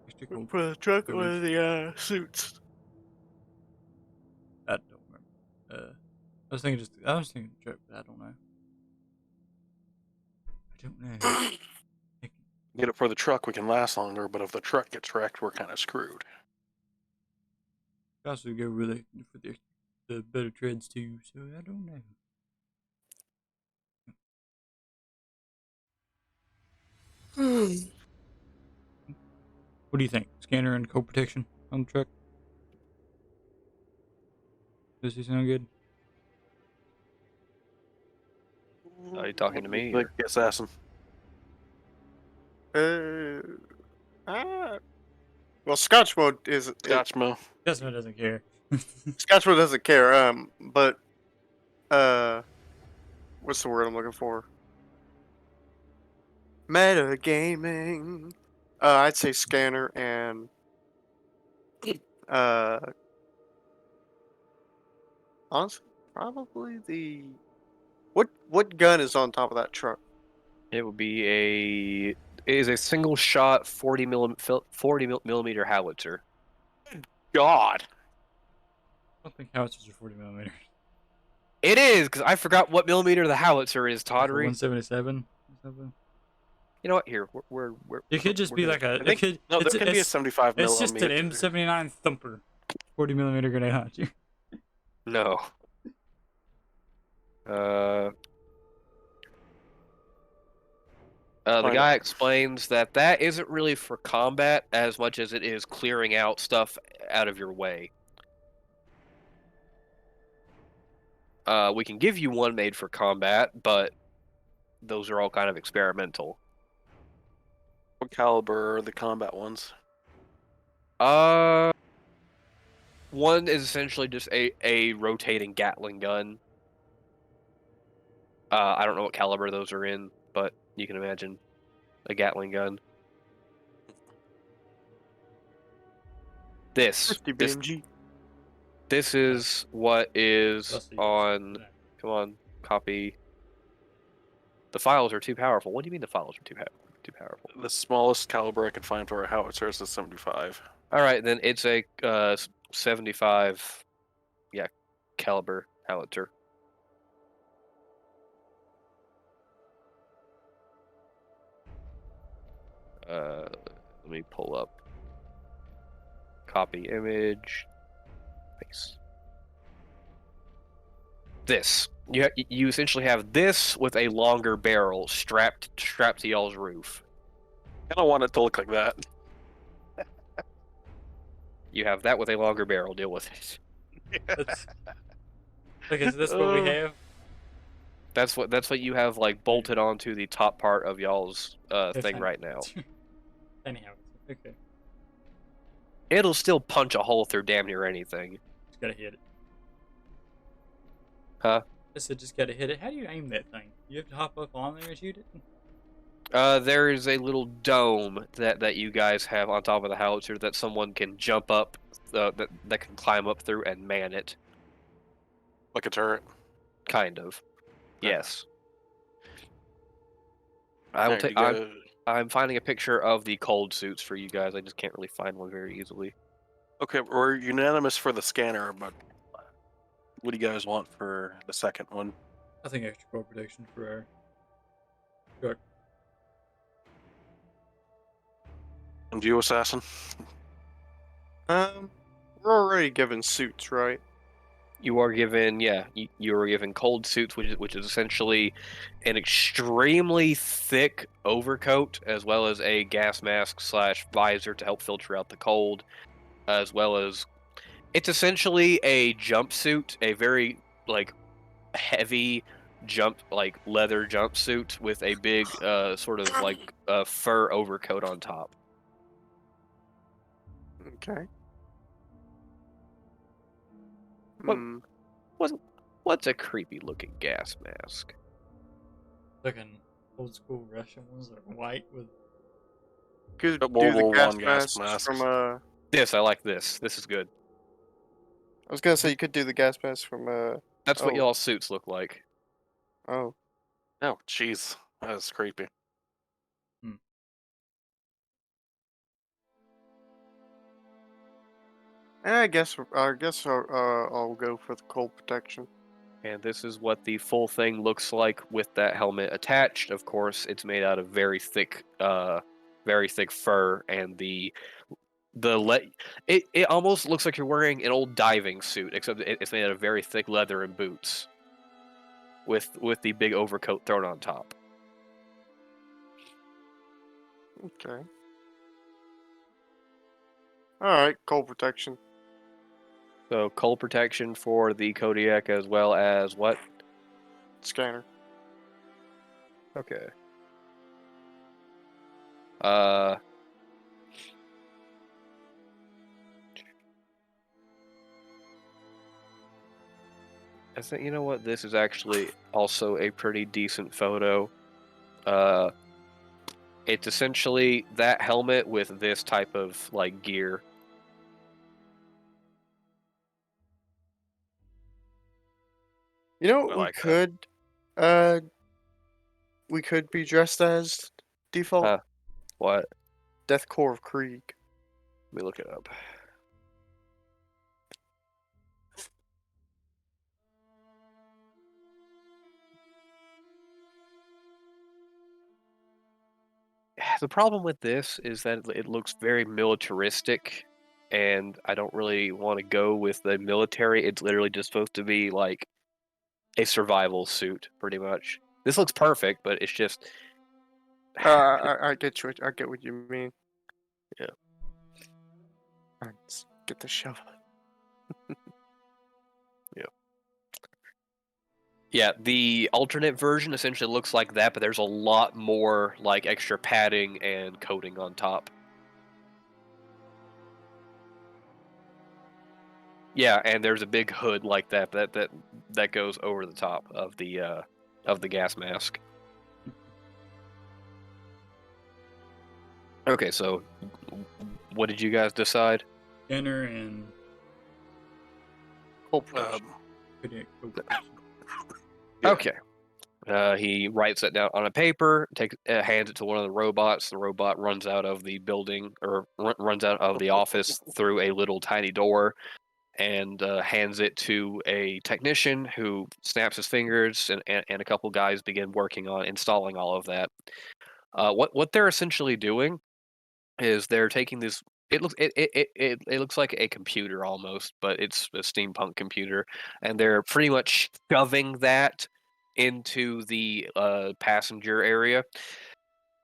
Extra cold. For the truck or the suits. I don't remember. I was thinking the truck, but I don't know. Get it for the truck, we can last longer, but if the truck gets wrecked, we're kind of screwed. Also go really for the better treads too, so I don't know. What do you think? Scanner and cold protection on the truck? Does he sound good? Are you talking to me? Like the assassin. Well, Scotchmo is Scotchmo. Scotchmo doesn't care. Scotchmo doesn't care. But what's the word I'm looking for? Metagaming. I'd say scanner and honestly, probably the what gun is on top of that truck? It would be a single shot 40 millimeter howitzer. God. don't think howitzers are 40 millimeters. It is, because I forgot what millimeter the howitzer is, Tottery. 177 or something. You know what? Here, we're It could just we're be gonna- like a. I think, it could, no, it's, there can be a it's, 75 it's just an millimeter. M79 thumper. 40 millimeter grenade launcher. No. The Find guy out. explains that that isn't really for combat as much as it is clearing out stuff out of your way. We can give you one made for combat, but those are all kind of experimental. What caliber are the combat ones? One is essentially just a rotating Gatling gun. I don't know what caliber those are in, but you can imagine a Gatling gun. This 50 BMG. this is what is Plus the- on. yeah. Come on, copy. The files are too powerful. What do you mean the files are too powerful? The smallest caliber I could find for a howitzer is a 75. All right, then it's a 75, caliber howitzer. Let me pull up. Copy image. Paste. This. You essentially have this with a longer barrel strapped to y'all's roof. I don't want it to look like that. You have that with a longer barrel. Deal with it. That's, like, is this what we have? That's what you have like bolted onto the top part of y'all's Yes, thing I- right now. Anyhow, okay. It'll still punch a hole through damn near anything. Just gotta hit it. Huh? I said just gotta hit it. How do you aim that thing? You have to hop up on there and shoot it? There is a little dome that you guys have on top of the howitzer that someone can jump up, that can climb up through and man it. Like a turret. Kind of. Yeah. Yes. I will Alright, take. you gotta- I'm finding a picture of the cold suits for you guys. I just can't really find one very easily. Okay, we're unanimous for the scanner, but what do you guys want for the second one? I think extra core protection for our truck. And you, Assassin? We're already given suits, right? You are given, you are given cold suits, which is essentially an extremely thick overcoat, as well as a gas mask / visor to help filter out the cold, as well as it's essentially a jumpsuit, a very like heavy leather jumpsuit with a big sort of like fur overcoat on top. Okay. What- Hmm. What's a creepy looking gas mask? Like an old school Russian ones that are white with. Could The do World the War gas I gas masks masks. from This, I like this. This is good. I was gonna say you could do the gas mask from That's what Oh. y'all's suits look like. oh. Oh, jeez. That is creepy. I guess I'll go for the cold protection. And this is what the full thing looks like with that helmet attached. Of course, it's made out of very thick fur, and it almost looks like you're wearing an old diving suit, except it's made out of very thick leather and boots, with the big overcoat thrown on top. Okay. Alright, cold protection. So cold protection for the Kodiak as well as what? Scanner. Okay. I think, you know what, this is actually also a pretty decent photo. It's essentially that helmet with this type of like gear. You know I what like that. we could be dressed as default? Huh. What? Deathcore of Krieg. Let me look it up. The problem with this is that it looks very militaristic, and I don't really want to go with the military. It's literally just supposed to be like a survival suit, pretty much. This looks perfect, but it's just I get you. I get what you mean. Yeah. Let's get the shovel. Yeah, the alternate version essentially looks like that, but there's a lot more like extra padding and coating on top. Yeah, and there's a big hood like that goes over the top of the gas mask. Okay, so what did you guys decide? Kilner and Whole production. Kodiak. Yeah. Okay. He writes it down on a paper, hands it to one of the robots. The robot runs out of the building, or runs out of the office through a little tiny door, and hands it to a technician who snaps his fingers, and a couple guys begin working on installing all of that. What they're essentially doing is they're taking this. It looks like a computer almost, but it's a steampunk computer, and they're pretty much shoving that into the passenger area,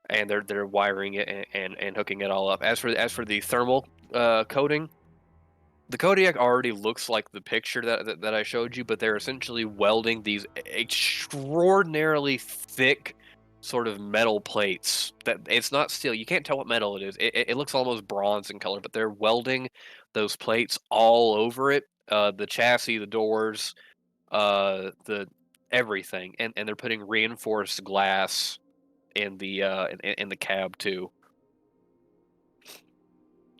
and they're wiring it and hooking it all up. As for the thermal coating, the Kodiak already looks like the picture that I showed you, but they're essentially welding these extraordinarily thick sort of metal plates. That it's not steel. You can't tell what metal it is. It looks almost bronze in color, but they're welding those plates all over it. The chassis, the doors, the everything, and they're putting reinforced glass in the cab too,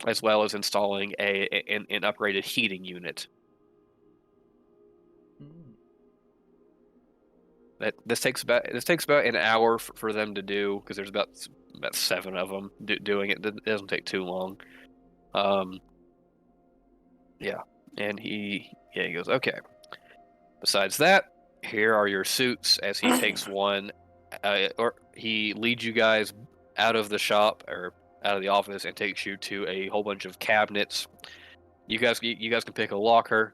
as well as installing an upgraded heating unit. This takes about an hour for them to do, because there's about 7 of them doing it. It doesn't take too long. Yeah, and he goes, okay. Besides that, here are your suits. As he takes one, or he leads you guys out of the shop or out of the office and takes you to a whole bunch of cabinets. You guys can pick a locker.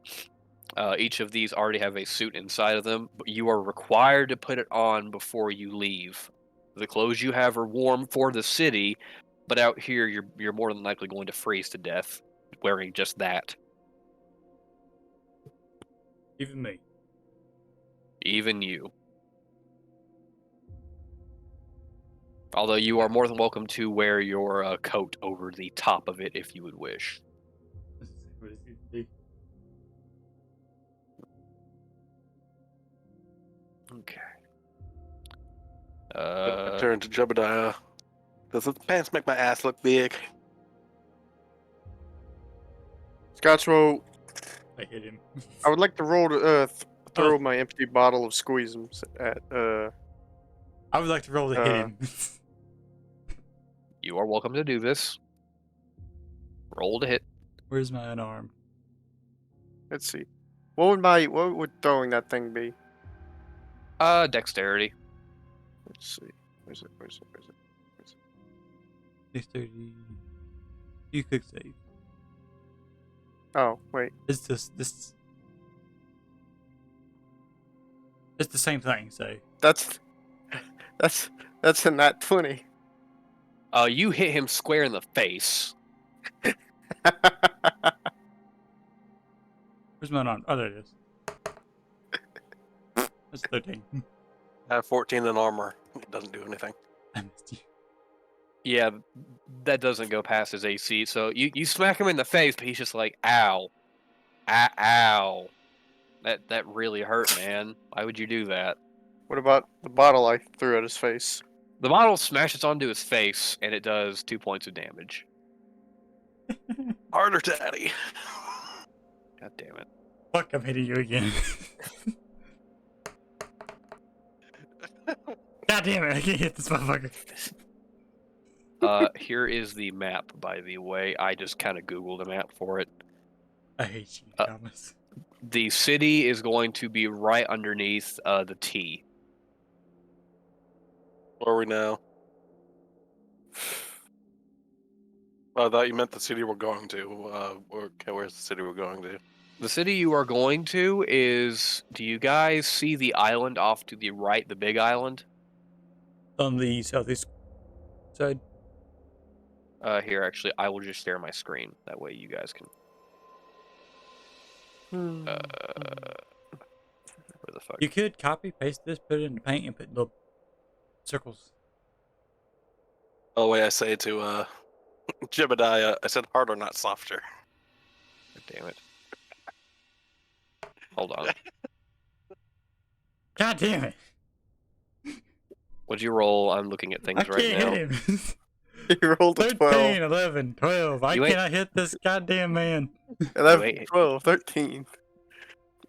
Each of these already have a suit inside of them, but you are required to put it on before you leave. The clothes you have are warm for the city, but out here you're more than likely going to freeze to death wearing just that. Even me. Even you. Although you are more than welcome to wear your coat over the top of it if you would wish. What is it? Okay. I turn to Jobadia. Does the pants make my ass look big? Scotchmo, I hit him. I would like to roll to throw my empty bottle of squeezums at I would like to roll to hit him. You are welcome to do this. Roll to hit. Where's my unarmed? let's see. What would throwing that thing be? Dexterity. Let's see. Where's it? 630. You could save. Oh, wait. It's just this. It's the same thing. So That's a nat 20. You hit him square in the face. where's my unarmed? Oh, there it is. That's 13. I have 14 in armor. It doesn't do anything. I missed you. Yeah, that doesn't go past his AC. So you smack him in the face, but he's just like, ow. Ow. That really hurt, man. Why would you do that? What about the bottle I threw at his face? The bottle smashes onto his face, and it does 2 points of damage. Harder, Daddy. God damn it. Fuck! I'm hitting you again. God damn it! I can't hit this motherfucker. Here is the map, by the way. I just kind of Googled a map for it. I hate you, Thomas. The city is going to be right underneath the T. Where are we now? I thought you meant the city we're going to. Okay, where's the city we're going to? The city you are going to is. Do you guys see the island off to the right, the big island? On the southeast side. Here, actually, I will just share my screen. That way you guys can. Where the fuck? You could copy paste this, put it into paint, and put little circles. Oh, wait, I say to Jobadia, I said harder, not softer. Damn it. Hold on. God damn it! What'd you roll? I'm looking at things I right can't now. hit him. He rolled a 13, 12. 11, 12. I You ain't- cannot hit this goddamn man. 11, Wait. 12, 13.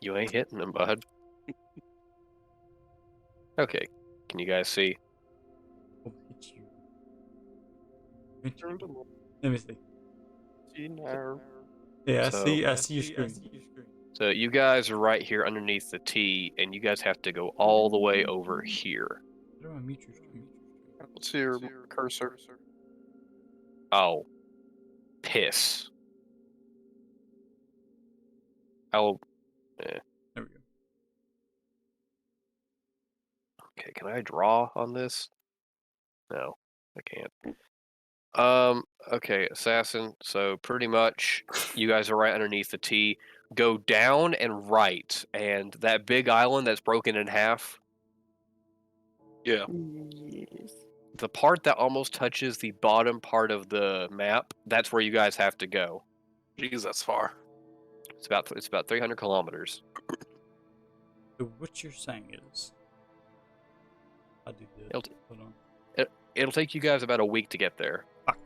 You ain't hitting him, bud. Okay. Can you guys see? I'll hit you. Hit you. Let me see. Yeah, So- I see your screen. So you guys are right here underneath the T, and you guys have to go all the way over here. How do I mute your screen? Let's see your cursor. Oh. Piss. Oh. There we go. Okay, can I draw on this? No, I can't. Okay, Assassin. So pretty much, you guys are right underneath the T. Go down and right, and that big island that's broken in half, Yeah. Yes. the part that almost touches the bottom part of the map, that's where you guys have to go. Jeez, that's far. It's about 300 kilometers. So what you're saying is, I'll do this. It'll- Hold on. It'll take you guys about a week to get there. Fuck.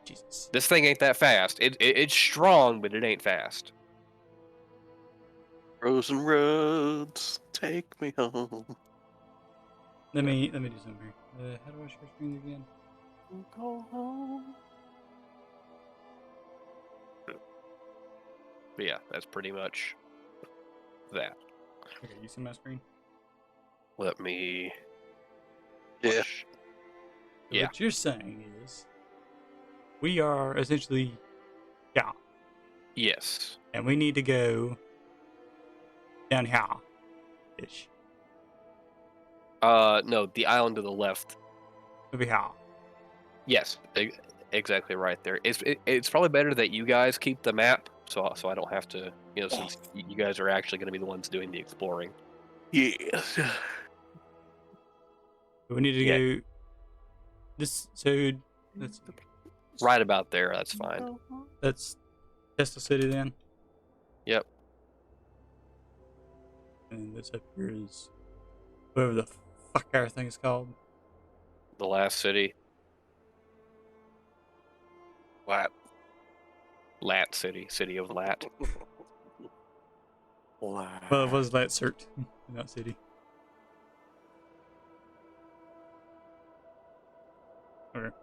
Jesus. This thing ain't that fast. It's strong, but it ain't fast. Frozen roads, take me home. Let me do something here. How do I share screen again? Go home. But yeah, that's pretty much that. Okay, you see my screen? Let me. Yeah. push. Yeah. What you're saying is, we are essentially, Yes. and we need to go down here, ish. No, the island to the left. Over here. Yes, exactly right there. It's probably better that you guys keep the map, so I don't have to, since you guys are actually going to be the ones doing the exploring. Yes. We need to Yeah. go. This so let's see. Right about there, that's fine. Let's test the city then. Yep. And this up here is whatever the fuck our thing is called. The last city, What? Lat City, City of Lat. Well, it was Latsert, not city. Okay.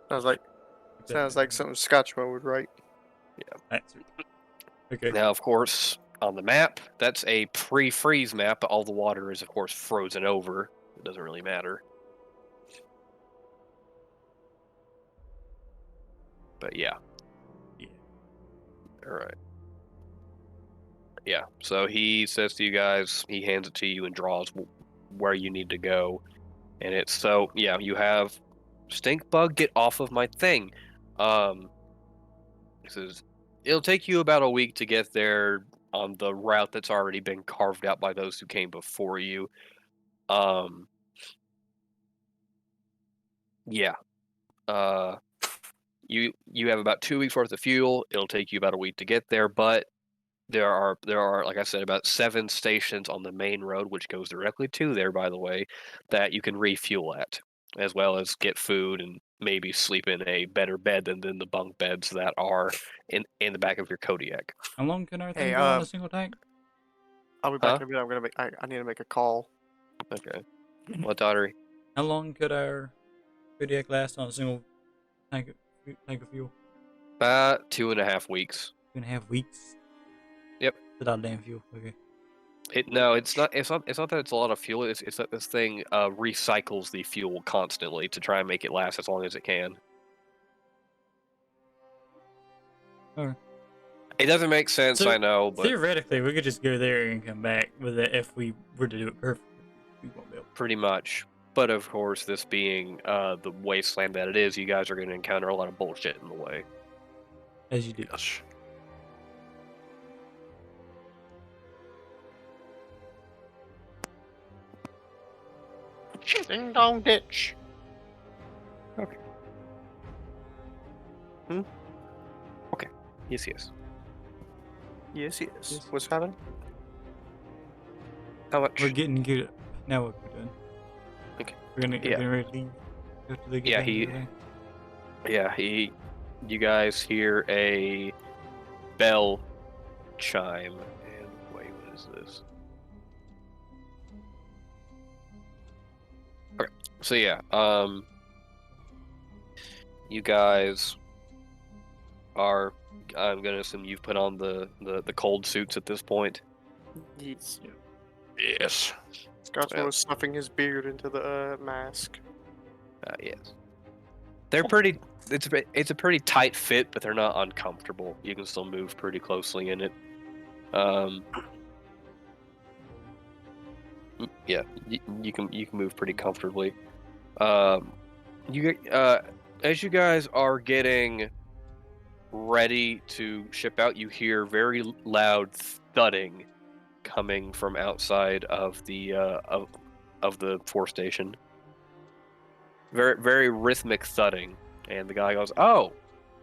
Sounds like something Scotchmo would write. Latsert. Okay. Now, of course, on the map, that's a pre-freeze map, but all the water is, of course, frozen over. It doesn't really matter. But yeah. Yeah. All right. Yeah. So he says to you guys, he hands it to you and draws where you need to go, and it's so yeah. You have stink bug. Get off of my thing. He says it'll take you about a week to get there on the route that's already been carved out by those who came before you. Yeah. You have about 2 weeks worth of fuel. It'll take you about a week to get there, but there are like I said about 7 stations on the main road, which goes directly to there, by the way, that you can refuel at, as well as get food and maybe sleep in a better bed than the bunk beds that are in the back of your Kodiak. How long can our thing Hey, go on a single tank? I'll be back Huh? in a bit. I need to make a call. Okay. What, Tottery? How long could our Kodiak last on a single tank of fuel? About 2.5 weeks. 2.5 weeks. Yep. Without damn fuel. Okay. No, it's not. It's not. It's not that it's a lot of fuel. It's that this thing recycles the fuel constantly to try and make it last as long as it can. Alright. It doesn't make sense, So, I know, but theoretically, we could just go there and come back with it if we were to do it perfectly. We won't be able. pretty much. But of course, this being the wasteland that it is, you guys are going to encounter a lot of bullshit in the way. As you do. Yes. Ding dong ditch. Yes, yes. Yes, yes. Yes. What's happening? How much? We're getting good. Now what we're doing? Okay. We're gonna Yeah. ready to leave after they get Yeah, done he- with everything? Yeah, you guys hear a bell chime, and wait, what is this? Okay, so yeah, you guys are. I'm gonna assume you've put on the cold suits at this point. Yes. Yes. Scotchmo Well. was stuffing his beard into the mask. Yes, they're pretty. It's a pretty tight fit, but they're not uncomfortable. You can still move pretty closely in it. Yeah, you can move pretty comfortably. As you guys are getting ready to ship out, you hear very loud thudding coming from outside of the of the force station. Very rhythmic thudding, and the guy goes, "Oh,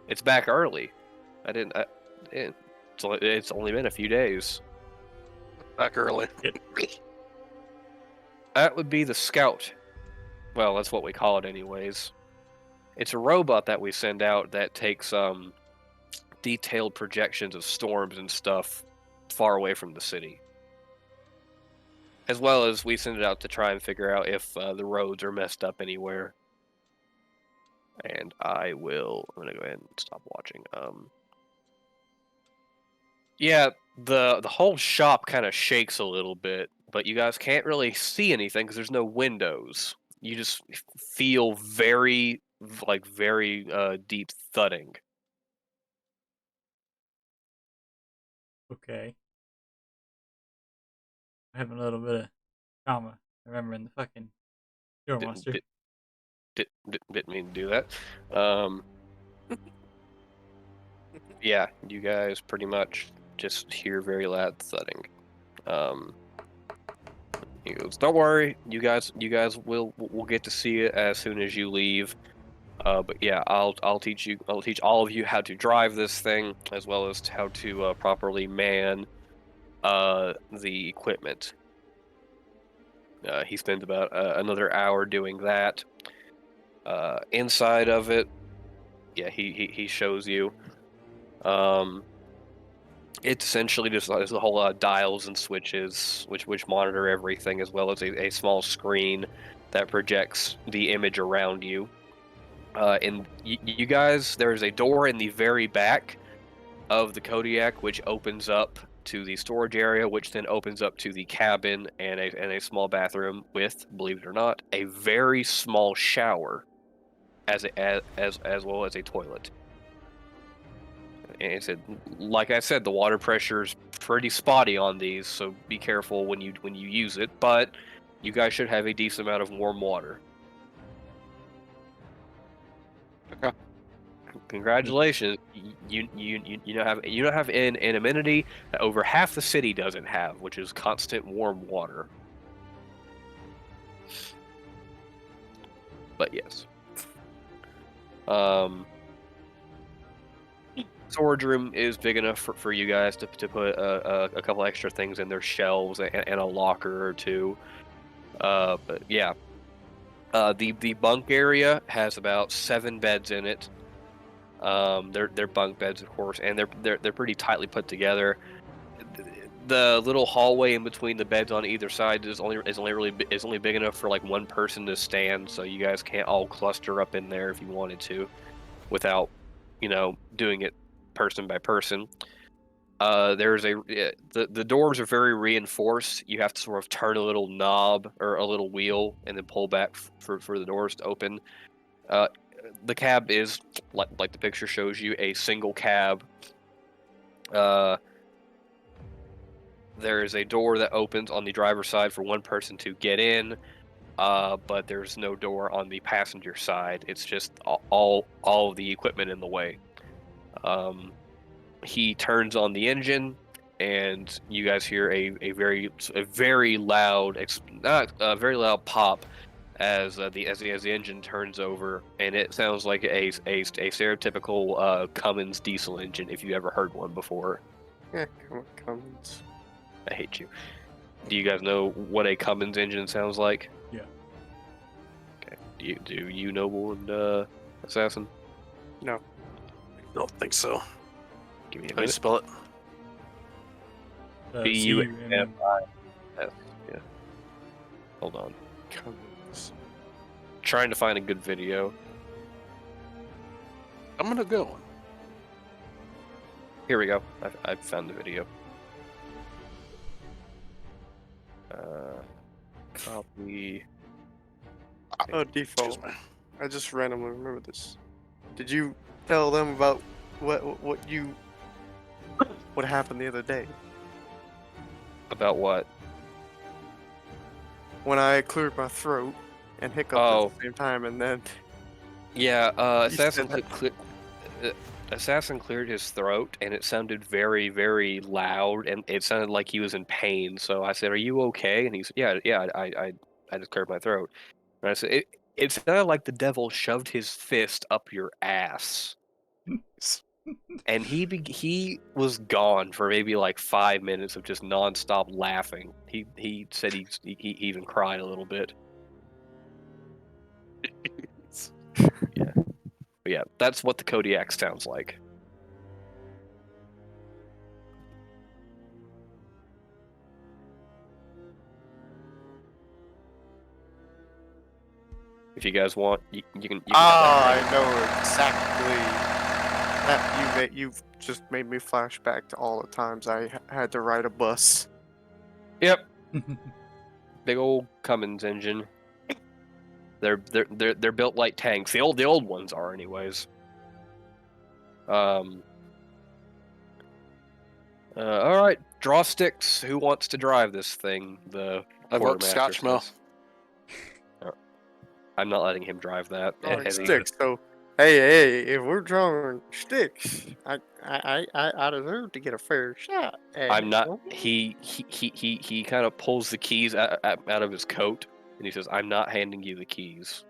it's back early. I didn't. It's only been a few days." Back early. That would be the scout. Well, that's what we call it, anyways. It's a robot that we send out that takes detailed projections of storms and stuff far away from the city. As well as we send it out to try and figure out if the roads are messed up anywhere. And I'm gonna go ahead and stop watching. Yeah, the whole shop kind of shakes a little bit, but you guys can't really see anything because there's no windows. You just feel very deep thudding. Okay. I'm having a little bit of trauma remembering the fucking door Didn't- monster. Didn't mean to do that. Yeah, you guys pretty much just hear very loud thudding. He goes, "Don't worry, you guys will get to see it as soon as you leave. But yeah, I'll teach all of you how to drive this thing, as well as how to properly man the equipment." He spends about another hour doing that. Inside of it, yeah, he shows you. It's essentially just there's a whole lot of dials and switches which monitor everything, as well as a small screen that projects the image around you. And you guys, there's a door in the very back of the Kodiak which opens up to the storage area, which then opens up to the cabin and a small bathroom with, believe it or not, a very small shower, as well as a toilet. And it said, like I said, the water pressure is pretty spotty on these, so be careful when you use it. But you guys should have a decent amount of warm water. Okay. Congratulations, you now have an amenity that over half the city doesn't have, which is constant warm water. But yes. Storage room is big enough for you guys to put a couple extra things in their shelves and a locker or two. But yeah, the bunk area has about 7 beds in it. They're bunk beds, of course, and they're pretty tightly put together. The little hallway in between the beds on either side is only big enough for like one person to stand, so you guys can't all cluster up in there if you wanted to, without doing it person by person. There's the doors are very reinforced. You have to sort of turn a little knob or a little wheel and then pull back for the doors to open. The cab is like the picture shows you, a single cab. There is a door that opens on the driver's side for one person to get in, but there's no door on the passenger side. It's just all of the equipment in the way. He turns on the engine, and you guys hear a very loud very loud pop as the engine turns over, and it sounds like a stereotypical Cummins diesel engine if you ever heard one before. Yeah, Cummins. I hate you. Do you guys know what a Cummins engine sounds like? Yeah. Okay. Do you know one, Assassin? No. Don't think so. Give me a How do you minute. spell it? B-U-M-I-S. Yeah. Hold on. Cummins. Trying to find a good video. I'm gonna go. Here we go. I found the video. Copy. Oh, Excuse default. me. I just randomly remember this. Did you tell them about what happened the other day About what? when I cleared my throat and hiccuped Oh. at the same time, and then Yeah, You said Assassin cleared his throat, and it sounded very, very loud, and it sounded like he was in pain. So I said, "Are you okay?" And he said, "Yeah, I just cleared my throat." And I said, "It sounded like the devil shoved his fist up your ass." And he was gone for maybe like 5 minutes of just nonstop laughing. He said he even cried a little bit. But yeah, that's what the Kodiak sounds like. If you guys want, you can. I know exactly. That you've just made me flash back to all the times I had to ride a bus. Yep, big old Cummins engine. They're built like tanks. The old ones are, anyways. All right, draw sticks. Who wants to drive this thing? The I vote quartermaster Scotchmo. says. I'm not letting him drive that. Drawing As he- sticks. So, hey, if we're drawing sticks, I deserve to get a fair shot. I'm not. He kind of pulls the keys out of his coat, and he says, "I'm not handing you the keys."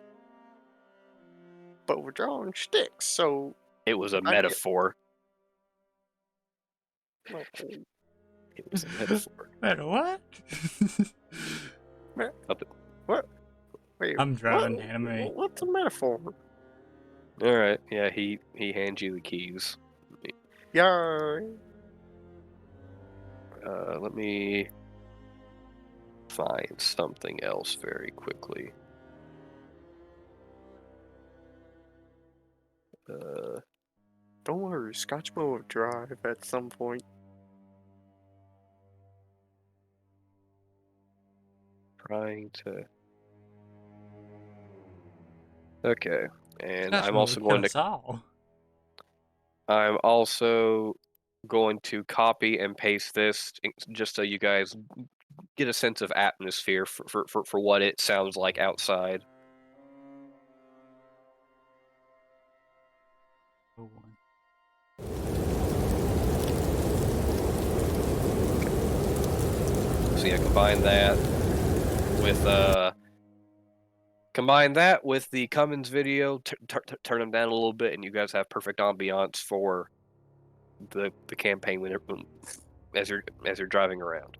But we're drawing sticks, so It was a I get- metaphor. well, It was a metaphor. Wait, what? what? Wait, I'm driving what? anime. What's a metaphor? All right. Yeah, he hands you the keys. Yeah. Let me find something else very quickly. Don't worry, Scotchmo will drive at some point. Trying to. Okay, and I'm Scotchmo also would going kill to. us all. I'm also going to copy and paste this just so you guys get a sense of atmosphere for what it sounds like outside. Oh, one. So yeah, combine that with the Cummins video. Turn them down a little bit, and you guys have perfect ambiance for the campaign as you're driving around.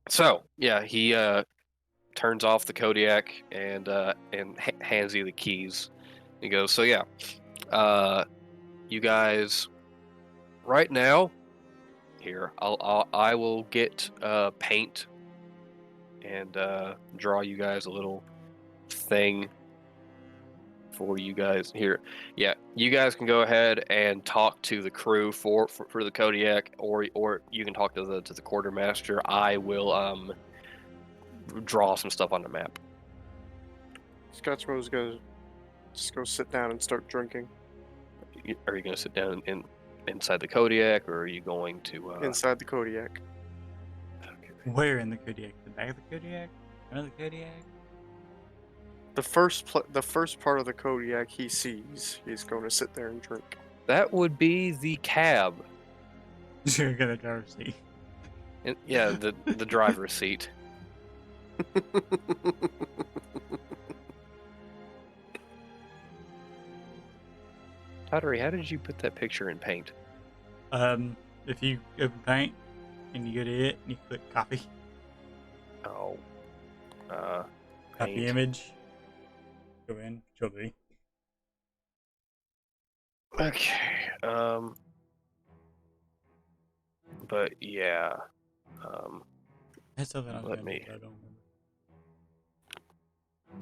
So yeah, he turns off the Kodiak and hands you the keys. He goes, "So yeah, you guys, right now, here I will get paint and draw you guys a little thing for you guys here. Yeah, You guys can go ahead and talk to the crew for the Kodiak, or you can talk to the quartermaster. I will draw some stuff on the map. Scotchmo's gonna just go sit down and start drinking Are you going to sit down inside the Kodiak, or are you going to inside the Kodiak. Where in the Kodiak? The back of the Kodiak? Front of the Kodiak? The first part of the Kodiak he sees, he's going to sit there and drink. That would be the cab. You're gonna driver's seat. Yeah, the driver's seat. Tottery, how did you put that picture in paint? If you open paint and you go to it and you click copy, Oh, copy paint. image, go in, Control V. Okay. But yeah. That's something I was Let gonna me- do, but I don't remember.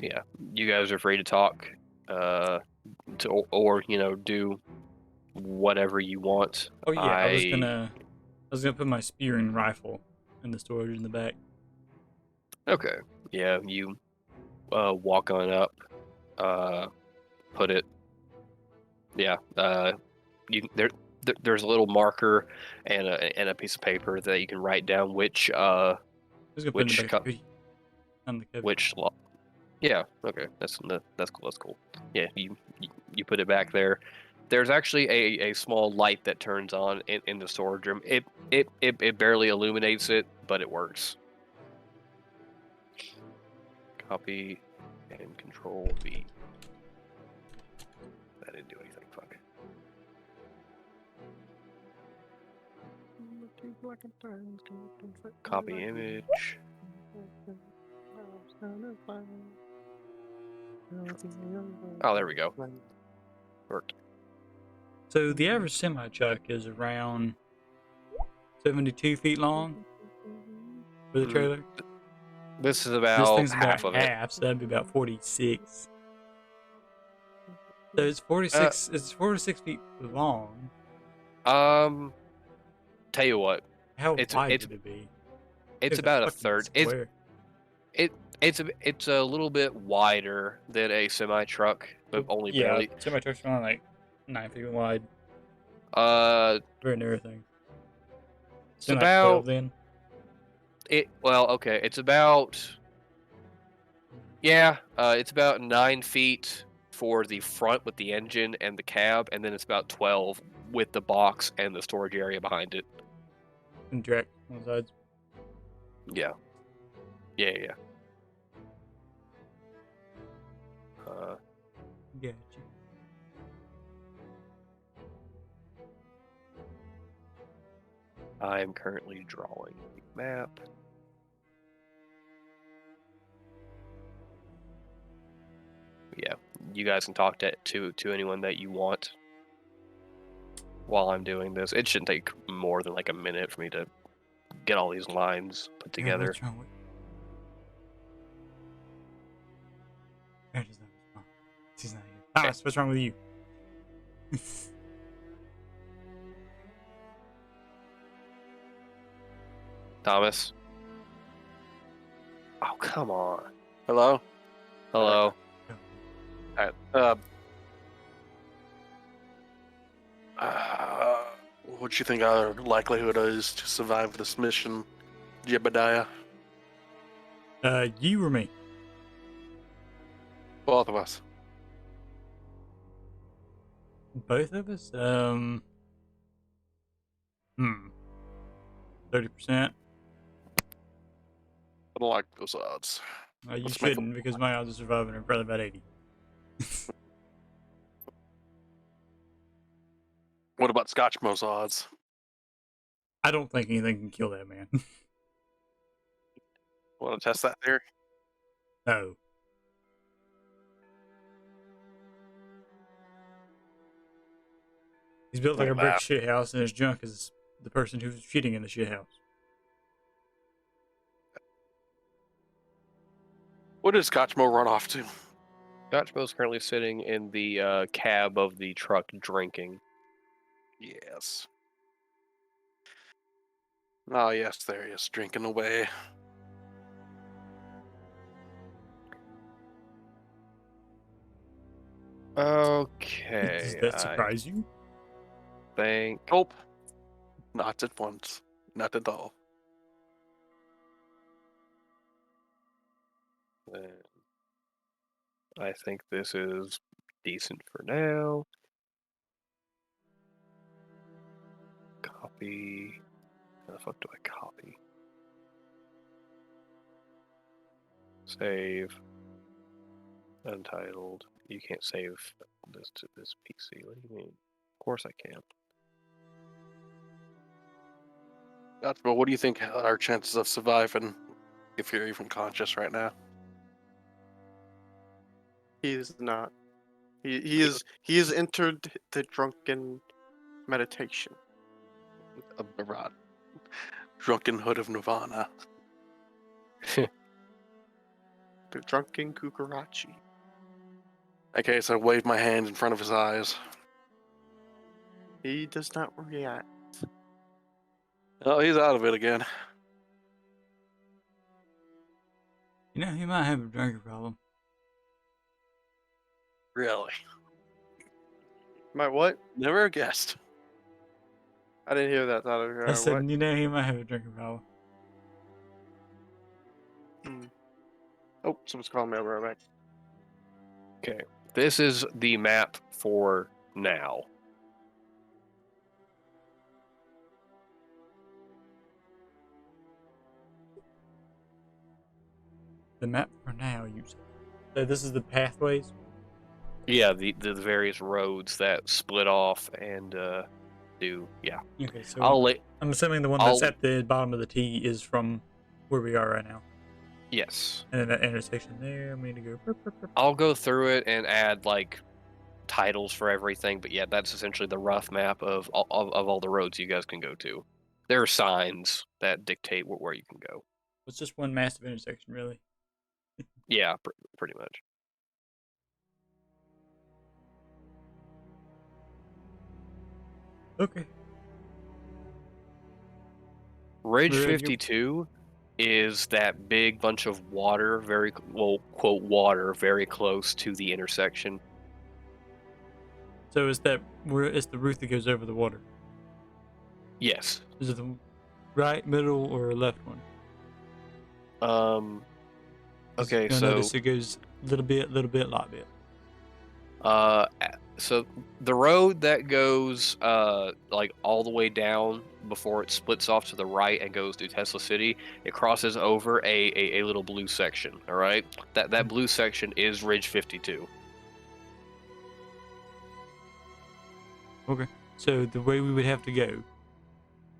Yeah, you guys are free to talk, or do whatever you want. Oh yeah, I was gonna put my spear and rifle in the storage in the back. Okay. Yeah, you walk on up, put it. Yeah. There's a little marker and a piece of paper that you can write down which I was gonna put it in Which the back co- of the hoodie. On the cover. which lo- Yeah. Okay. That's cool. That's cool. Yeah. You put it back there. There's actually a small light that turns on in the storage room. It barely illuminates it, but it works. Copy and Control V. That didn't do anything. Fuck. Copy image. Oh, there we go. Worked. So the average semi truck is around 72 feet long for the Mhm. trailer. This is This about thing's about half of it. half, so that'd be about 46. So it's 46. It's 46 feet long. Tell you what, How It's- wide it's- would it be? it's a about a fucking third. Square. It's a little bit wider than a semi truck, but only barely. Semi truck's around like 9 feet wide. Very narrow thing. It's Then, like, about 12 then. okay. It's about it's about 9 feet for the front with the engine and the cab, and then it's about 12 with the box and the storage area behind it. And track on the sides. Yeah. Yeah. Gotcha. I am currently drawing the map. Yeah, you guys can talk to anyone that you want while I'm doing this. It shouldn't take more than like a minute for me to get all these lines put Yeah, together. what's wrong with... He's not responding. He's not here. Thomas, what's wrong with you? Thomas? Oh, come on. Hello. Hello? All right. What do you think our likelihood is to survive this mission, Jobadia? You or me? Both of us. Both of us? 30%? I don't like those odds. You Let's make 'em- shouldn't, because my odds of surviving are probably about 80. What about Scotchmo's odds? I don't think anything can kill that man. Want to test that theory? No. He's built like a brick Wow. shit house, and his junk is the person who's shitting in the shit house. What did Scotchmo run off to? Scotchmo's currently sitting in the cab of the truck drinking. Yes. Oh, yes, there he is, drinking away. Okay. Does that I surprise you? think. Nope. Not at once. Not at all. I think this is decent for now. Copy. How the fuck do I copy? Save. Untitled. You can't save this to this PC. What do you mean? Of course I can. But what do you think are our chances of surviving if you're even conscious right now? He is not. He is entered the drunken meditation. A rod. Drunkenhood of Nirvana. The drunken Kukarachi. Okay, so I wave my hand in front of his eyes. He does not react. Oh, he's out of it again. You know, he might have a drinking problem. Really? My what? Never guessed. I didn't hear that. I said, What? you know, he might have a drinking problem. Oh, someone's calling me. I'll be right back. Okay. This is the map for now. The map for now, you say. So this is the pathways? Yeah, the various roads that split off and do. Yeah. Okay, so I'll let. I'm assuming the one that's at the bottom of the T is from where we are right now. Yes. And then that intersection there, I'm going to go. I'll go through it and add like titles for everything, but yeah, that's essentially the rough map of all the roads you guys can go to. There are signs that dictate where you can go. It's just one massive intersection, really. Yeah, pretty much. Okay. Ridge Where are you- 52 is that big bunch of water, quote water, very close to the intersection. So is that where it's the route that goes over the water? Yes. Is it the right, middle, or left one? 'Cause Okay, you'll so notice it goes little bit, lot bit. so the road that goes like all the way down before it splits off to the right and goes to Tesla City, it crosses over a little blue section. All right, that blue section is Ridge 52. Okay. So the way we would have to go.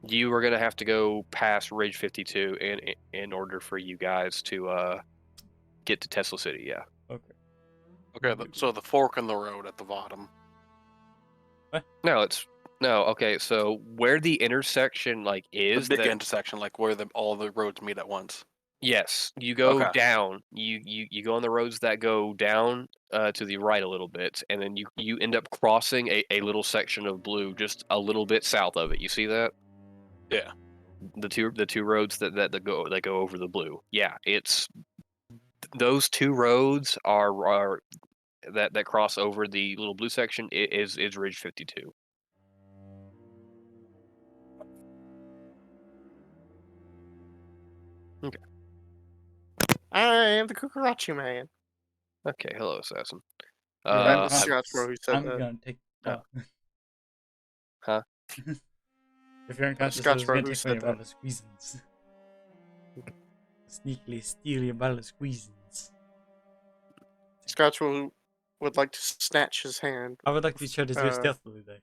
You are gonna have to go past Ridge 52 in order for you guys to get to Tesla City. Yeah. Okay. Okay, so the fork in the road at the bottom. No, okay. So where the intersection like The is big that? intersection, like where all the roads meet at once. Yes, you go Okay. down. You go on the roads that go down to the right a little bit, and then you end up crossing a little section of blue just a little bit south of it. You see that? Yeah. The two roads that go over the blue. Yeah, it's those two roads are that cross over the little blue section is Ridge 52. Okay. I am the Kukarachi man. Okay. Hello, assassin. That was I'm- Scotchmo who said I'm that. gonna take. Oh. Huh? If you're unconscious, I was Scotchmo gonna who take said one that. bottle of squeezins. Sneakily steal your bottle of squeezins. Scotchmo would like to snatch his hand. I would like to try to do it Uh, stealthily though.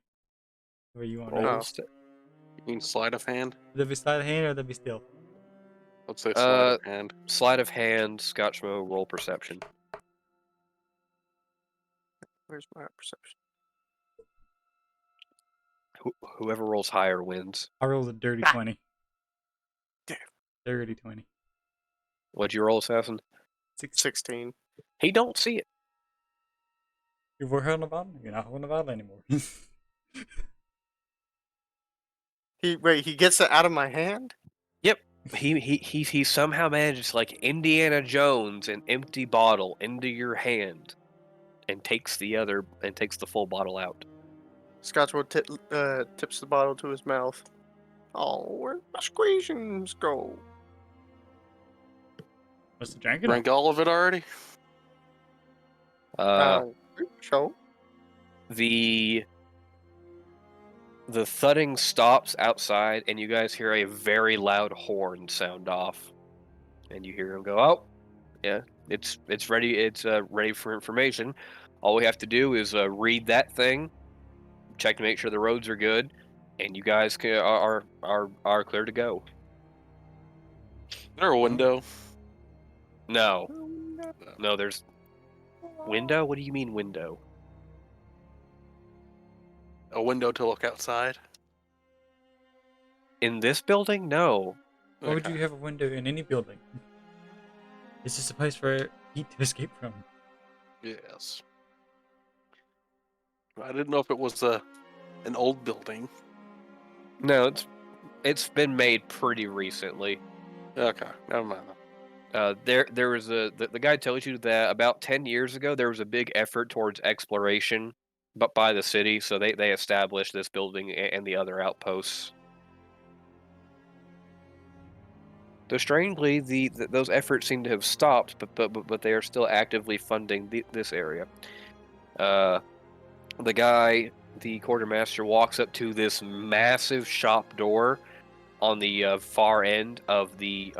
Where you want? Roll Oh. instead. You mean sleight of hand? Would that be sleight of hand or would that be stealth? Let's say sleight of hand. Sleight of hand, Scotchmo, roll perception. Where's my perception? Whoever rolls higher wins. I rolled a dirty 20. Damn. Dirty 20. What'd you roll, assassin? 16. He don't see it. You were holding a bottle? You're not holding a bottle anymore. He gets it out of my hand? Yep. He somehow manages, like Indiana Jones, an empty bottle into your hand, and takes the full bottle out. Scotchmo tips the bottle to his mouth. Oh, where'd my squeezings go? What's the drinking? Drank all of it already? Show. The thudding stops outside, and you guys hear a very loud horn sound off, and you hear him go, "Oh, yeah, it's ready. It's ready for information. All we have to do is read that thing, check to make sure the roads are good, and you guys are clear to go." Is there a window? No, there's window. What do you mean window? A window to look outside? In this building? No. Why would you have a window in any building? It's just a place for heat to escape from. Yes. I didn't know if it was an old building. No, it's been made pretty recently. Okay, never mind. There was the guy tells you that about 10 years ago there was a big effort towards exploration, but by the city, so they established this building and the other outposts. Though strangely, those efforts seem to have stopped, but they are still actively funding this area. The quartermaster walks up to this massive shop door on the far end of the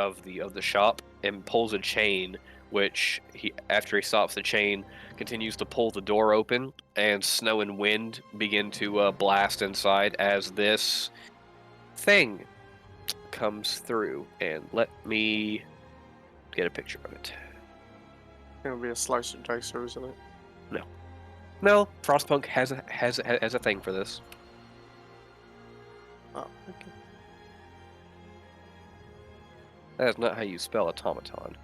shop and pulls a chain, which after he stops the chain, continues to pull the door open, and snow and wind begin to blast inside as this thing comes through. And let me get a picture of it. It's gonna be a slicer dicer, isn't it? No, Frostpunk has a thing for this. Oh, okay. That is not how you spell automaton.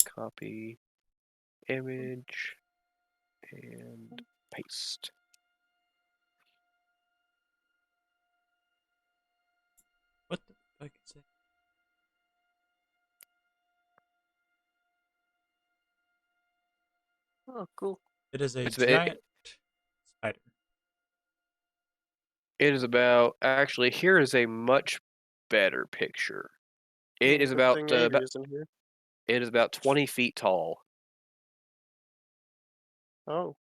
Copy, image, and paste. What the fuck is it? Oh, cool. It is a It's giant spider. It is about, actually, here is a much better picture. It is Good about, thing Navy isn't here. it is about 20 feet tall. Oh,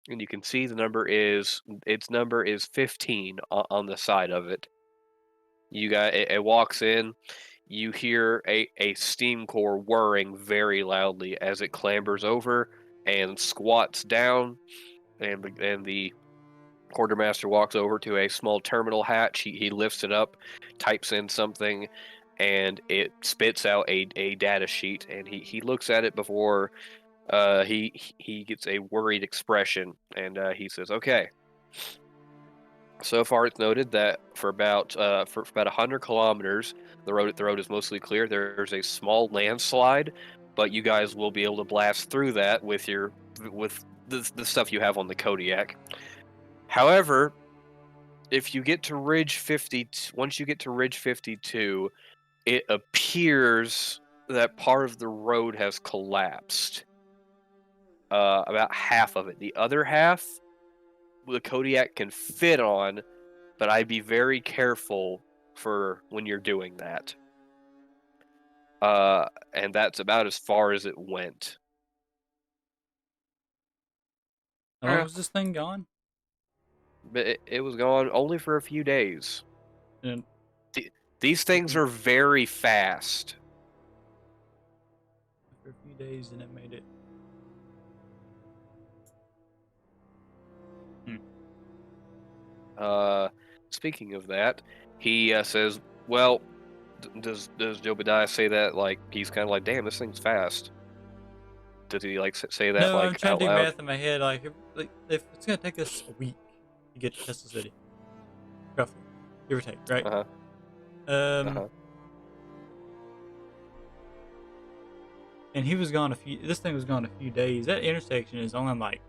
And you can see its number is 15 on the side of it. It walks in, you hear a steam core whirring very loudly as it clambers over and squats down, and the quartermaster walks over to a small terminal hatch. He lifts it up, types in something, and it spits out a data sheet, and he looks at it before he gets a worried expression, and he says, "Okay. So far, it's noted that for about 100 kilometers, the road is mostly clear. There's a small landslide, but you guys will be able to blast through that with the stuff you have on the Kodiak. However, if you get to Ridge 50, once you get to Ridge 52, it appears that part of the road has collapsed. About half of it. The other half, the Kodiak can fit on, but I'd be very careful for when you're doing that. And that's about as far as it went. How long was this thing gone? But it was gone only for a few days. And These things are very fast. after a few days, and it made it. Speaking of that, he says, "Well, does Jobadia say that like he's kind of like, damn, this thing's fast? Does he like say that No, like I'm trying out to do loud?" math in my head. Like like if it's gonna take us a week to get to Pistol City, roughly, give or take, right? Uh-huh. Uh-huh. And he was gone this thing was gone a few days. That intersection is only like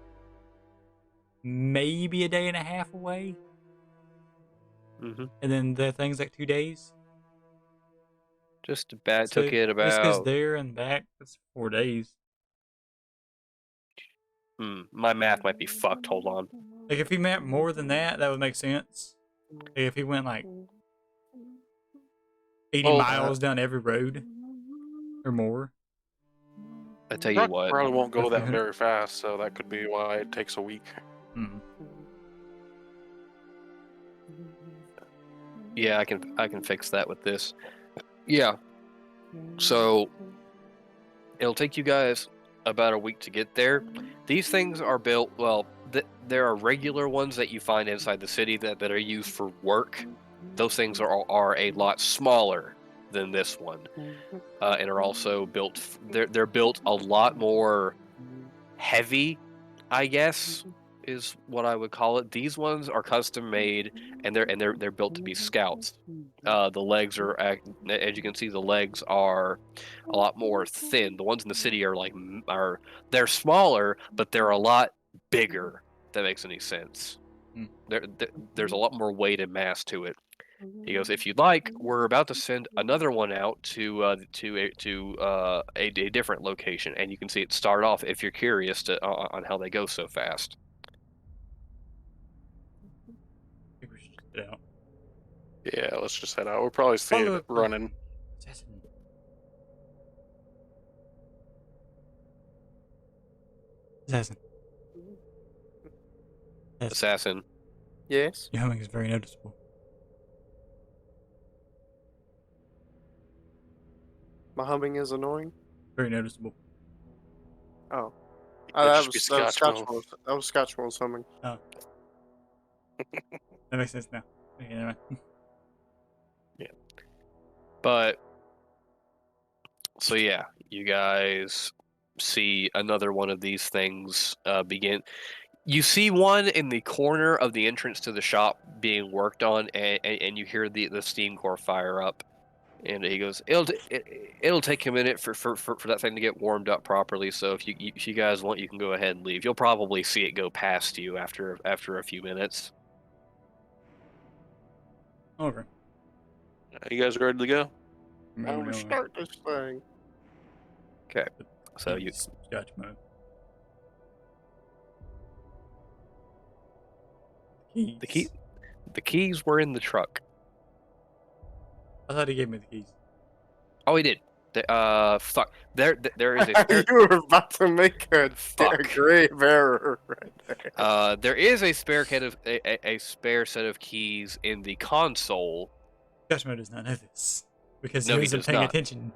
maybe a day and a half away. Mm-hmm. And then the thing's like 2 days. Just about So took it just because about. there and back, that's 4 days. My math might be fucked. Hold on. Like if he meant more than that, that would make sense. Like if he went like 80 Well, miles down every road or more. I tell you Truck what. probably won't go If you that had- very fast, so that could be why it takes a week. Hmm. Yeah, I can fix that with this. Yeah. So it'll take you guys about a week to get there. These things are built well. There are regular ones that you find inside the city that are used for work. Those things are a lot smaller than this one, and are also built. They're built a lot more heavy, I guess, is what I would call it. These ones are custom made, and they're built to be scouts. The legs are, as you can see, the legs are a lot more thin. The ones in the city they're smaller, but they're a lot bigger. If that makes any sense. Hmm. There's a lot more weight and mass to it. He goes, if you'd like, we're about to send another one out to a different location, and you can see it start off if you're curious on how they go so fast. I think we should just get out. Yeah, let's just head out. We'll probably see Follow it up, running. Assassin. Assassin. Assassin. Yes. Your humming is very noticeable. My humming is annoying. Very noticeable. Oh. Could That just was be Scotchmo. That was Scotchmo's humming. Oh. That makes sense now. Okay, never mind. But so yeah, you guys see another one of these things begin. You see one in the corner of the entrance to the shop being worked on, and you hear the steam core fire up. And he goes, it'll take a minute for that thing to get warmed up properly. So if you guys want, you can go ahead and leave. You'll probably see it go past you after a few minutes. Over. You guys ready to go? How we start this thing? Okay. So you Scotchmo. Keys. the keys were in the truck. I thought he gave me the keys. Oh, he did. Fuck. There is a spare. You were about to make a Fuck. grave error right there. There is a spare a spare set of keys in the console. Scotchmo does not know this because No, he he wasn't does paying not. attention.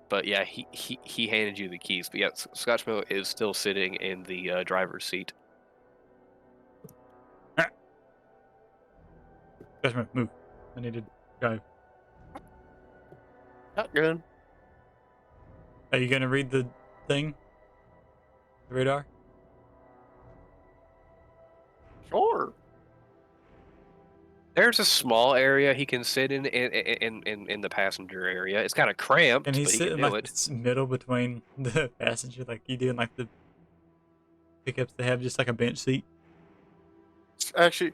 But yeah, he handed you the keys. But yeah, Scotchmo is still sitting in the driver's seat. Scotchmo, move. I need to drive. Shotgun. Are you gonna read the thing? The radar? Sure. There's a small area he can sit in the passenger area. It's kind of cramped, And but he's he can sitting do like it. this middle between the passenger, like you do in like the pickups. They have just like a bench seat. Actually,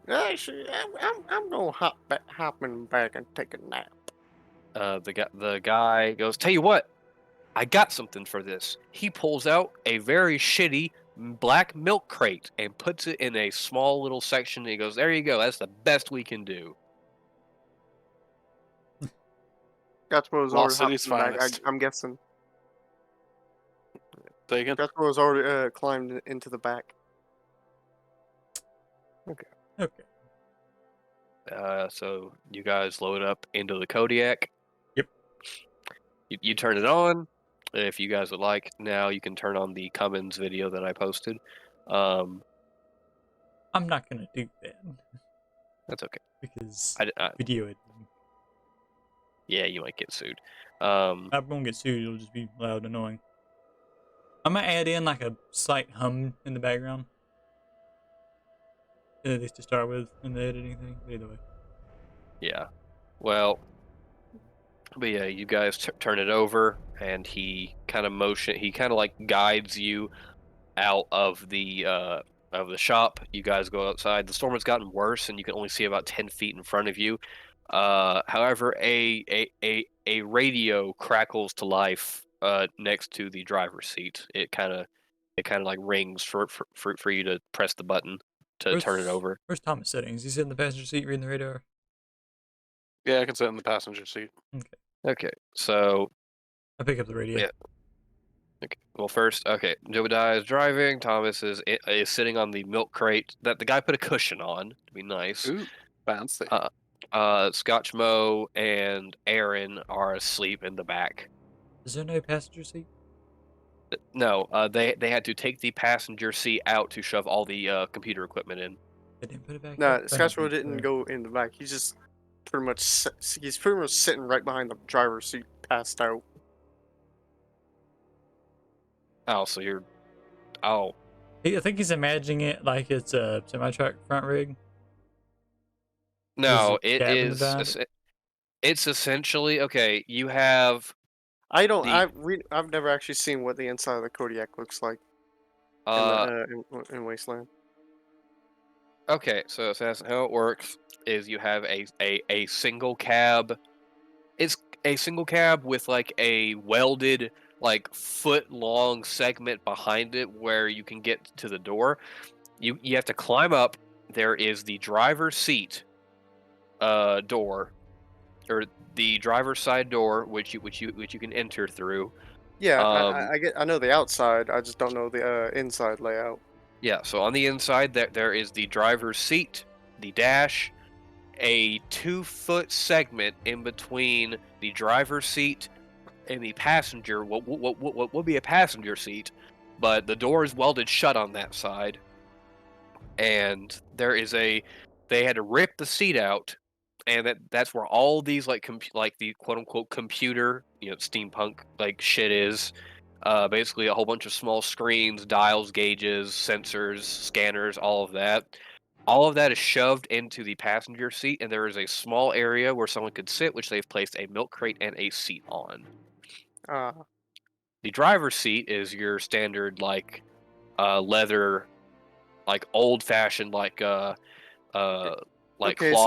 I'm gonna hop in back and take a nap. The guy goes, "Tell you what, I got something for this." He pulls out a very shitty black milk crate and puts it in a small little section. And he goes, "There you go. That's the best we can do." Scotchmo's Lost already City's hopped in back. finest. I'm guessing. Say again? Scotchmo's already climbed into the back. Okay. So you guys load up into the Kodiak. Yep. You turn it on. If you guys would like, now you can turn on the Cummins video that I posted. I'm not gonna do that That's okay. because I, video editing. yeah, you might get sued. I won't get sued. It'll just be loud and annoying. I'm gonna add in like a slight hum in the background. At least to start with in the editing thing. Either way. Yeah. Well, but yeah, you guys turn it over, and he kind of he kind of like guides you out of the shop. You guys go outside. The storm has gotten worse, and you can only see about 10 feet in front of you. However, a radio crackles to life next to the driver's seat. It kind of like rings for you to press the button to turn it over. Where's Thomas sitting? Is he sitting in the passenger seat reading the radar? Yeah, I can sit in the passenger seat. Okay. Okay, so I pick up the radio. Yeah. okay. Well, first, okay, Jobadia is driving. Thomas is sitting on the milk crate that the guy put a cushion on to be nice. Ooh, fancy. Scotchmo and Arron are asleep in the back. Is there no passenger seat? No, they had to take the passenger seat out to shove all the computer equipment in. They didn't put it back. Nah, in? Scotchmo didn't go in the back. He's just pretty much he's pretty much sitting right behind the driver's seat, passed out. Oh, so you're. Oh, I think he's imagining it like it's a semi-truck front rig. no, There's a it cab in the is. back. It's essentially okay. You have I don't. the I've never actually seen what the inside of the Kodiak looks like uh. in Wasteland. Okay, so that's how it works. Is you have a single cab. It's a single cab with like a welded like foot long segment behind it where you can get to the door. You have to climb up. There is the driver's seat door, or the driver's side door, which you can enter through. Yeah, Um, I know the outside. I just don't know the inside layout. yeah. So on the inside, there is the driver's seat, the dash, a 2-foot segment in between the driver's seat and the passenger. What would be a passenger seat, but the door is welded shut on that side, and they had to rip the seat out, and that's where all these like the quote unquote computer, steampunk like shit is. Basically a whole bunch of small screens, dials, gauges, sensors, scanners, all of that. All of that is shoved into the passenger seat, and there is a small area where someone could sit, which they've placed a milk crate and a seat on. Uh, The driver's seat is your standard leather, like old fashioned like okay, so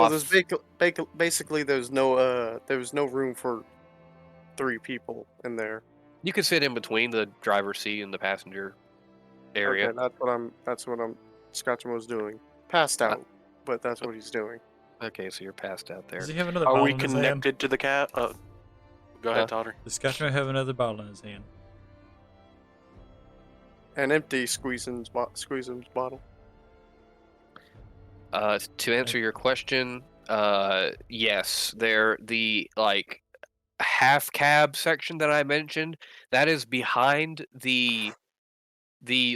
there's cloth. basically there's no room for 3 people in there. You can sit in between the driver's seat and the passenger area. Okay, that's what I'm Scotchmo's doing. Passed Uh, out, but that's what he's doing. Okay, so you're passed out there. Does he have another Are bottle we in his hand? connected to the cat? Go ahead, Totter. Does Scotchmo have another bottle in his hand? An empty squeezing's bottle. To answer your question, yes, the like half cab section that I mentioned, that is behind the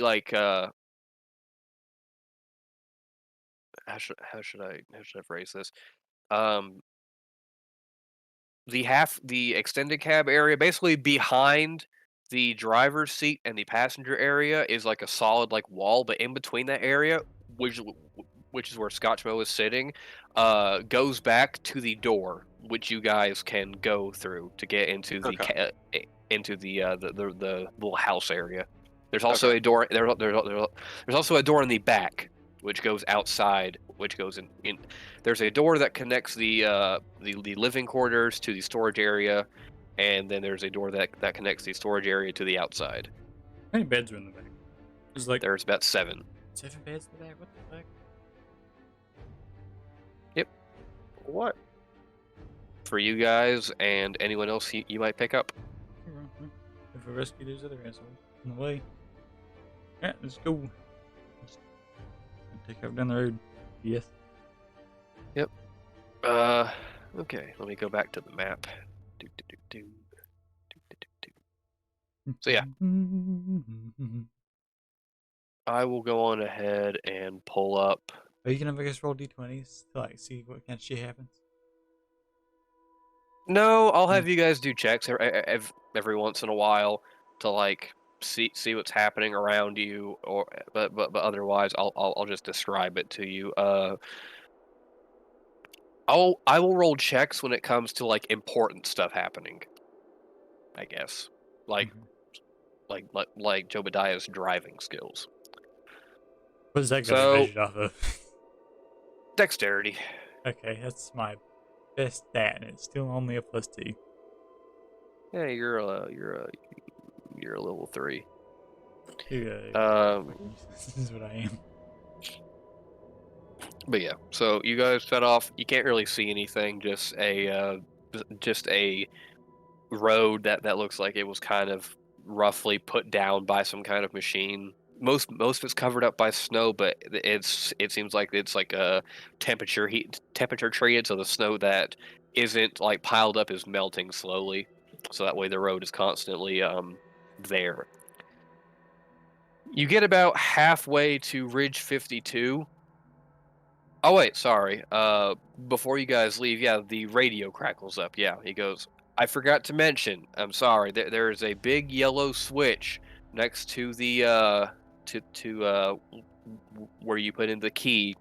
like how should I phrase this? Um, the extended cab area, basically behind the driver's seat and the passenger area, is like a solid like wall, but in between that area, which is where Scotchmo is sitting, goes back to the door, which you guys can go through to get into the Okay. into the little house area. There's also Okay. a door. There's also a door in the back, which goes outside, which goes in. There's a door that connects the living quarters to the storage area, and then there's a door that connects the storage area to the outside. How many beds are in the back? There's like There's about 7. 7 beds in the back. What the fuck? What? For you guys and anyone else you might pick up. If we rescue those other assholes on the way. Alright, let's go. Let's take off down the road. Yes. Okay, let me go back to the map. Do, do, do, do. Do, do, do, do. So yeah, I will go on ahead and pull up. Are you gonna make us roll d20s to like see what kind of shit happens? No, I'll have you guys do checks every once in a while to like see what's happening around you, or but otherwise, I'll just describe it to you. I will roll checks when it comes to like important stuff happening. I guess, like like Jobadiah's driving skills. What is that going to be So measured off of? dexterity. Okay, that's my best stat, and it's still only a +2. Yeah, you're a level 3. Yeah, this is what I am. But yeah, so you guys set off. You can't really see anything. Just a road that looks like it was kind of roughly put down by some kind of machine. Most of it's covered up by snow, but it seems like it's like a temperature treated, so the snow that isn't like piled up is melting slowly, so that way the road is constantly there. You get about halfway to Ridge 52. Oh wait, sorry. Before you guys leave, yeah, the radio crackles up. Yeah, he goes, I forgot to mention. I'm sorry. There is a big yellow switch next to the where you put in the key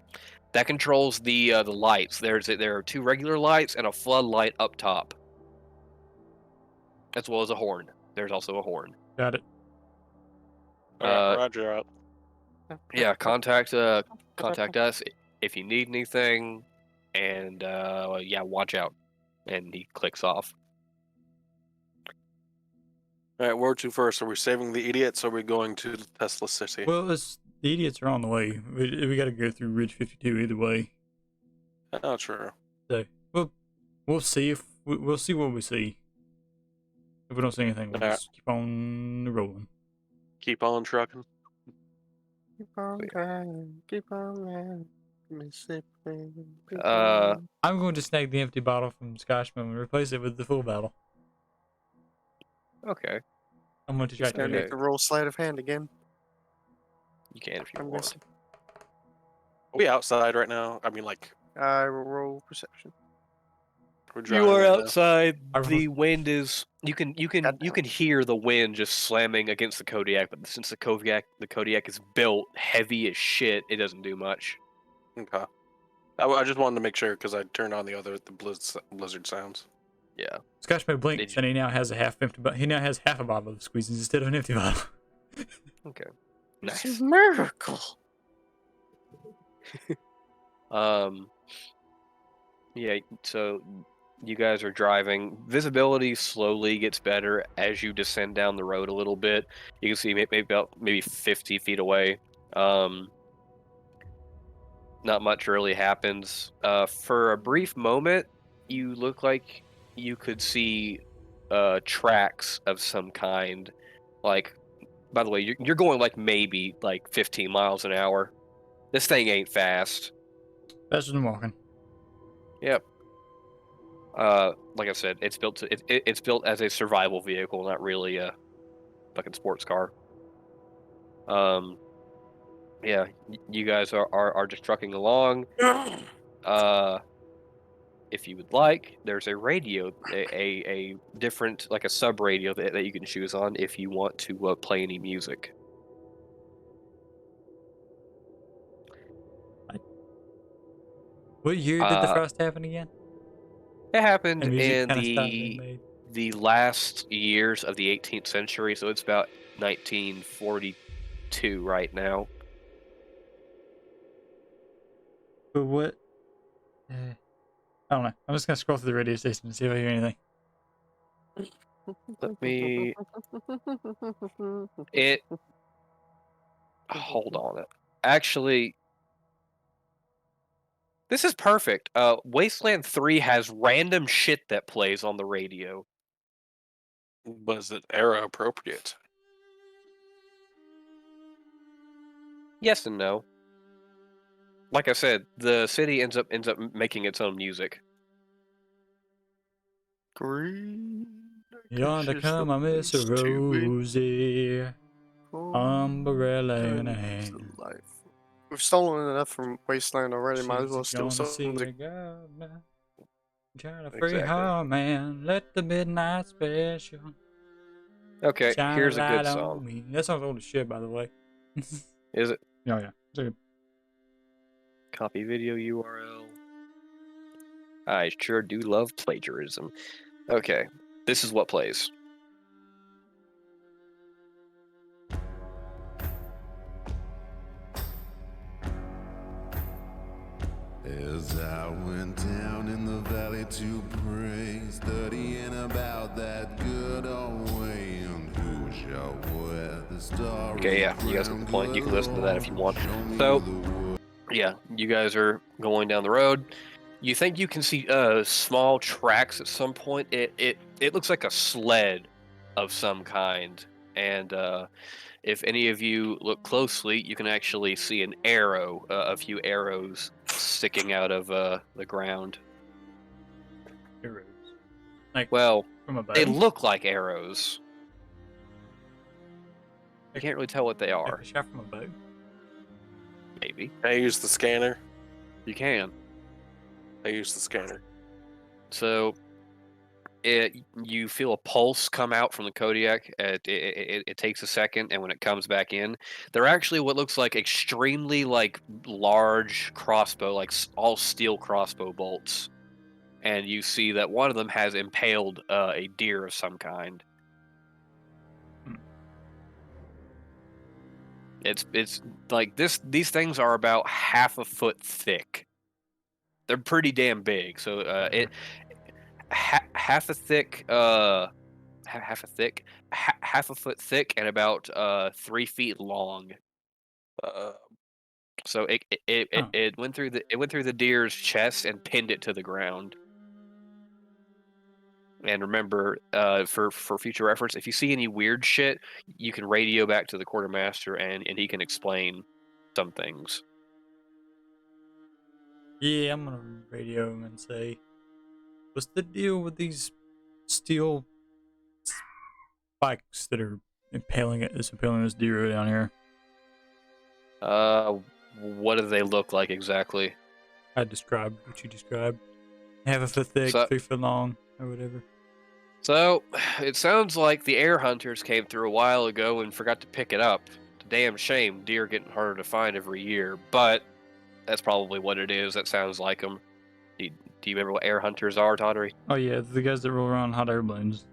that controls the lights. There are 2 regular lights and a floodlight up top, as well as a horn. There's also a horn. Got it. Uh, Roger out. yeah, contact us if you need anything, and yeah, watch out. And he clicks off. All right, where to first? Are we saving the idiots or are we going to the Tesla City? Well, the idiots are on the way. We got to go through Ridge 52 either way. Oh, true. So we'll see if we'll see what we see. If we don't see anything, we'll just keep on rolling. Keep on trucking. Keep on going, keep on running, Mississippi. keep Uh, on. I'm going to snag the empty bottle from Scotchmo and replace it with the full bottle. Okay, I'm going to try Just gonna to. need to roll sleight of hand again. you can if you I'm want. guessing. Are we outside right now? I mean, like, I will roll perception. we're You driving are right now. outside. I The wind is. You can Goddamn. hear the wind just slamming against the Kodiak, but since the Kodiak is built heavy as shit, it doesn't do much. Okay. I just wanted to make sure because I turned on the blizzard sounds. Yeah. Scotchmo blinks, Did and he now has he now has half a bottle of squeezes instead of an empty bottle. Okay. It's Nice. a miracle. Yeah. So you guys are driving. Visibility slowly gets better as you descend down the road a little bit. You can see maybe 50 feet away. Not much really happens. For a brief moment, you look like you could see tracks of some kind. Like, by the way, you're going like maybe like 15 miles an hour. This thing ain't fast. Faster than walking. Yep. Like I said, it's built it's built as a survival vehicle, not really a fucking sports car. Yeah, you guys are just trucking along. If you would like, there's a radio, a different, like a sub radio that you can choose on if you want to play any music. What year did the Uh, frost happen again? It happened And music in kind of stopped being made. the last years of the 18th century, so it's about 1942 right now. But what? I don't know. I'm just gonna scroll through the radio station and see if I hear anything. Let me. Hold on. Actually, this is perfect. Wasteland 3 has random shit that plays on the radio. Was it era appropriate? Yes and no. Like I said, the city ends up making its own music. Green. Yonder Just come the a Miss place to be. Rosie, umbrella in Comes hand. to life. We've stolen enough from Wasteland already. Might as well She's steal gonna some see music. the girl now. Trying to free Exactly. her man. Let the midnight special. Okay, Shine here's a light good on song. me. That song's old as shit, by the way. Is it? Oh yeah. It's a- Copy video URL. I sure do love plagiarism. Okay, this is what plays. As I went down in the valley to pray, studying about that good old way, and who shall wear the starry Okay, yeah, you guys get the point. You can listen to that if you want. So, yeah, you guys are going down the road. You think you can see small tracks at some point. It looks like a sled of some kind, and if any of you look closely, you can actually see an arrow, a few arrows sticking out of the ground. Arrows. Like Well, from a bow. they look like arrows. You can't really tell what they Like are. a shot from a bow. Maybe Can I use the scanner? you can. I use the scanner. So you feel a pulse come out from the Kodiak. It takes a second, and when it comes back in, they're actually what looks like extremely like large crossbow, like all steel crossbow bolts. And you see that one of them has impaled a deer of some kind. It's like this. These things are about half a foot thick. They're pretty damn big. So half a thick half a foot thick and about 3 feet long. Uh, So it went through the deer's chest and pinned it to the ground. And remember, for future reference, if you see any weird shit, you can radio back to the quartermaster and he can explain some things. Yeah, I'm gonna radio him and say, "What's the deal with these steel spikes that are impaling this deer down here?" What do they look like exactly? I described what you described. Half a foot thick, So- 3 foot long, or whatever. So, it sounds like the air hunters came through a while ago and forgot to pick it up. It's a damn shame. Deer getting harder to find every year, but that's probably what it is. That sounds like them. Do you remember what air hunters are, Tottery? Oh yeah, the guys that roll around hot air balloons.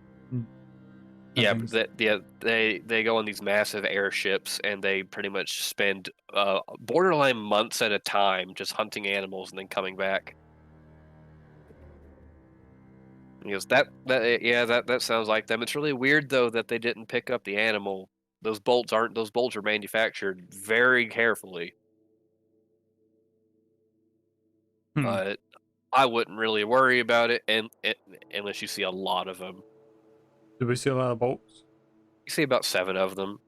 Yeah, Things. but they go on these massive airships and they pretty much spend borderline months at a time just hunting animals and then coming back. He goes, that sounds like them. It's really weird though that they didn't pick up the animal. Those bolts are manufactured very carefully. Hmm. But I wouldn't really worry about it unless you see a lot of them. Did we see a lot of bolts? You see about 7 of them.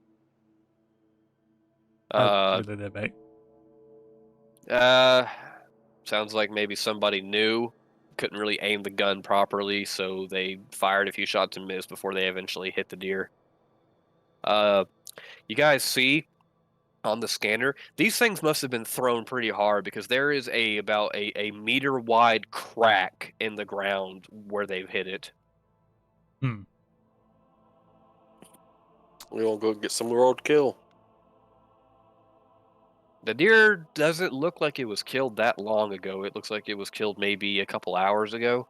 I relay that back. Sounds like maybe somebody new couldn't really aim the gun properly, so they fired a few shots and missed before they eventually hit the deer. You guys see on the scanner, these things must have been thrown pretty hard because there is about a meter wide crack in the ground where they've hit it. Hmm. we won't go get some roadkill. The deer doesn't look like it was killed that long ago. It looks like it was killed maybe a couple hours ago.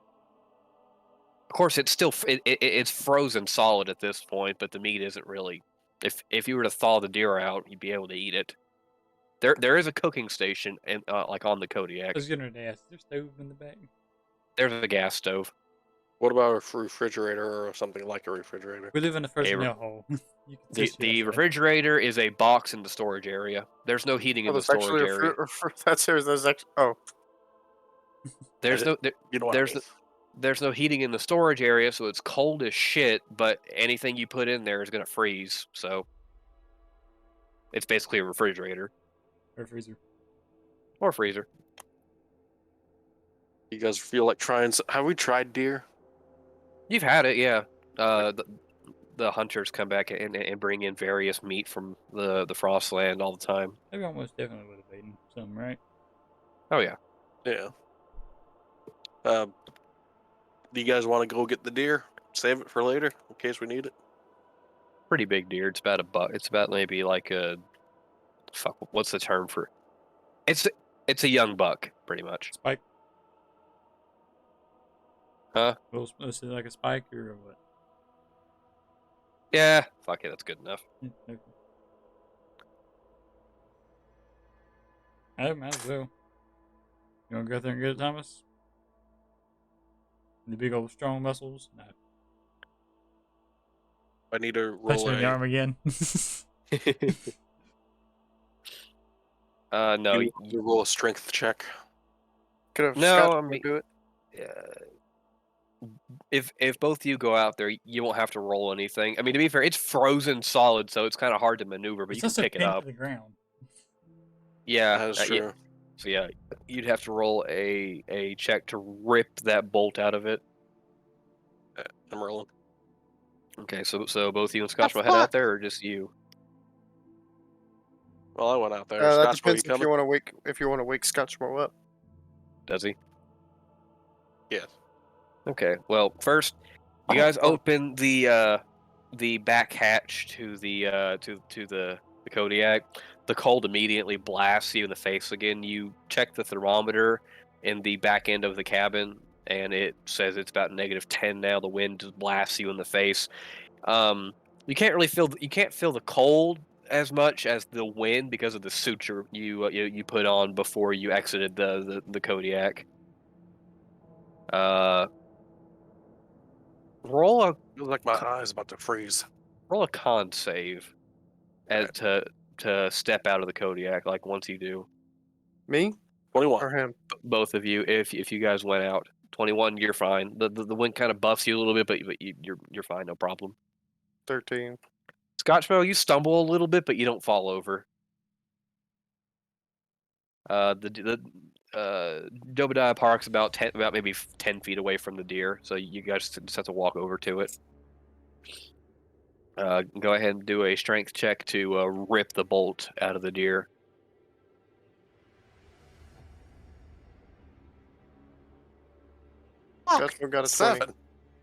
Of course, it's still it's frozen solid at this point, but the meat isn't really. If you were to thaw the deer out, you'd be able to eat it. There is a cooking station and like on the I Kodiak. was gonna ask. There's stove in the back. There's a gas stove. What about a refrigerator or something like a refrigerator? We live in a re- personnel hall. You can The test the outside. refrigerator is a box in the storage area. There's no heating Oh, in the there's actually storage area. There's actually. Oh, There's no You know what there's I mean. there's no heating in the storage area, so it's cold as shit. But anything you put in there is gonna freeze. So it's basically a refrigerator Or freezer. or freezer. You guys feel like trying? Have we tried deer? You've had it, yeah. The hunters come back and bring in various meat from the Frostland all the time. Maybe almost definitely would have eaten some, right? Oh yeah. Yeah. Do you guys want to go get the deer? Save it for later in case we need it. Pretty big deer. It's about a buck. It's about maybe like a fuck. What's the term for? It's a young buck, pretty much. Spike? Huh? Well, is it like a spike or what? Yeah. Fuck it. That's good enough. Yeah, okay. I might as well. You want to go out there and get it, Thomas? The big old strong muscles? No. I need to Punch roll you in the a. arm again. No. You need to roll a strength check. Could have No, Scotch I mean- do it. If both of you go out there, you won't have to roll anything. I mean, to be fair, it's frozen solid, so it's kind of hard to maneuver, but It's you can also pick it pinned up. to the ground. Yeah. That is yeah. true. So yeah, you'd have to roll a check to rip that bolt out of it. I'm rolling. Okay, so both you and Scotchmo head fuck? out there, or just you? Well, I went out there. That Scotchmo, you depends if coming? you want to wake Scotchmo up. Does he? Yes. Okay. Well, first, you guys open the back hatch to the the Kodiak. The cold immediately blasts you in the face again. You check the thermometer in the back end of the cabin, and it says it's about -10 now. The wind just blasts you in the face. You can't really feel the cold as much as the wind because of the suture you put on before you exited the Kodiak. Roll a Feels like my eye's about to freeze. con save as to step out of the Kodiak. Like once you do, Me 21. or him? both of you, if you guys went out, 21, you're fine. The wind kind of buffs you a little bit, but you're fine, no problem. 13. Scotchmo, you stumble a little bit, but you don't fall over. The Jobadia Park's about maybe 10 feet away from the deer, so you guys just have to walk over to it. Go ahead and do a strength check to rip the bolt out of the deer. Scotchmo got a 20.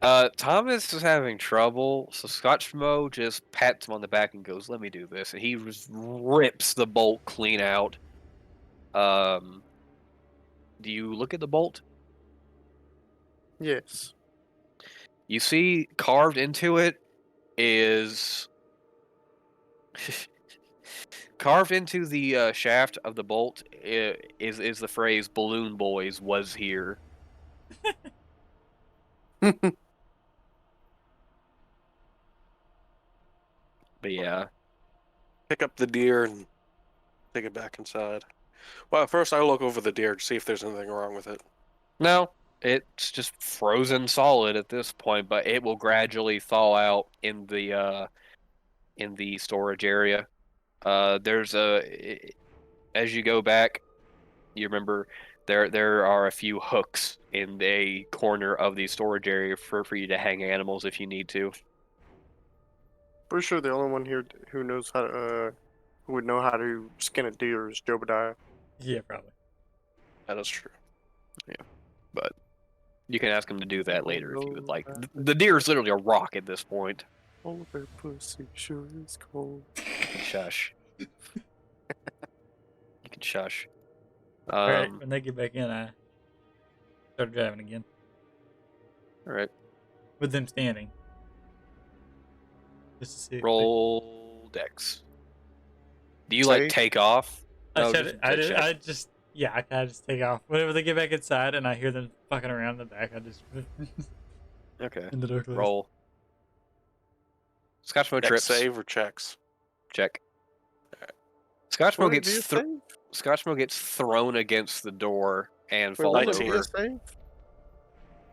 7. Thomas is having trouble, so Scotchmo just pats him on the back and goes, "Let me do this," and he just rips the bolt clean out. Do you look at the bolt? Yes. You see carved into it is carved into the shaft of the bolt is the phrase "Balloon Boys was here." But yeah, Pick up the deer and take it back inside. Well, first I look over the deer to see if there's anything wrong with it. no, it's just frozen solid at this point, but it will gradually thaw out in the storage area. There's as you go back, you remember there are a few hooks in a corner of the storage area for you to hang animals if you need to. Pretty sure the only one here who knows how to, who would know how to skin a deer is Jobadia. Yeah, probably. That is true. But you can ask him to do that later if you would like. The deer is literally a rock at this point. Oh, their pussy sure is cold. Shush. You can shush. Alright, when they get back in, I start driving again. All right. With them standing. Just to see if they- Roll dex. Do you Save? like take off? I No, said just it. I check. just yeah, I kind of just take off. Whenever they get back inside and I hear them fucking around in the back, I just Okay. in the door closed. Roll. Scotchmo Dex trips. save or checks? Check. Scotchmo Would it be a gets save? Scotchmo gets thrown against the door and Wait, falls wouldn't it be over. a save?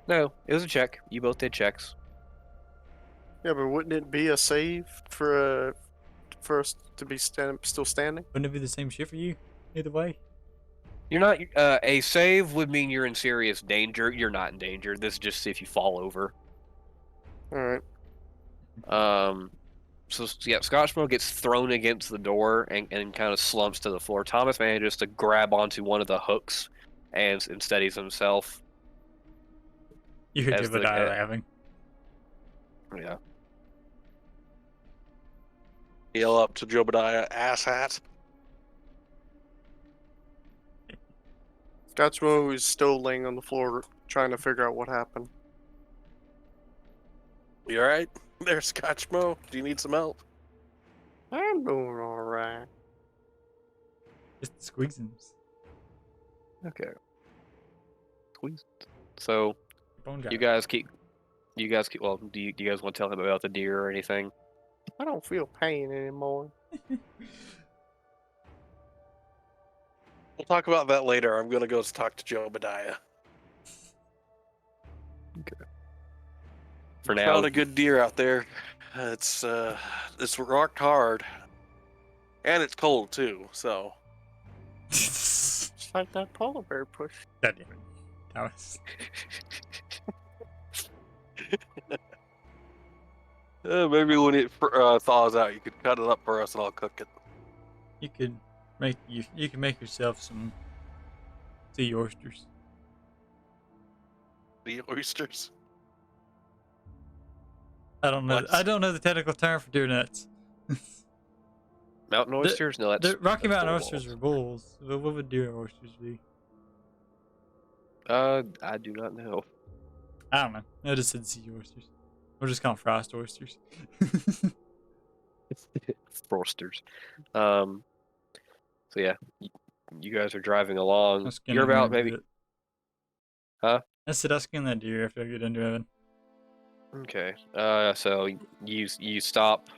No, it was a check. You both did checks. Yeah, but wouldn't it be a save for us to be still standing? Wouldn't it be the same shit for you? Either way. You're not. A save would mean you're in serious danger. You're not in danger. This is just if you fall over. All right. So yeah, Scotchmo gets thrown against the door and kind of slumps to the floor. Thomas manages to grab onto one of the hooks and steadies himself. You hear As the- Jobadia laughing. Yeah. Yell up to Jobadia, asshat. Scotchmo is still laying on the floor trying to figure out what happened. You alright? There, Scotchmo. Do you need some help? I'm doing alright. Just the squeezins. Okay. Squeeze. So Bone guy. you guys keep. Well, do you guys want to tell him about the deer or anything? I don't feel pain anymore. We'll talk about that later. I'm gonna go talk to Jobadia. For now, Found a good deer out there. It's rocked hard, and it's cold too. So Just like that polar bear push. God damn it. That was... maybe when it thaws out, you could cut it up for us, and I'll cook it. You can make yourself some sea oysters. The oysters. I don't know. What? I don't know the technical term for deer nuts. mountain oysters? No, that's The Rocky that's Mountain bull oysters balls. are bulls. What would deer oysters be? I do not know. I don't know. I just said sea oysters. We'll just call them frost oysters. Frosters. So yeah, you guys are driving along. I'll skin You're that deer about in a maybe. bit. Huh? I said I'll skin that deer after I get into heaven. Okay. So you stop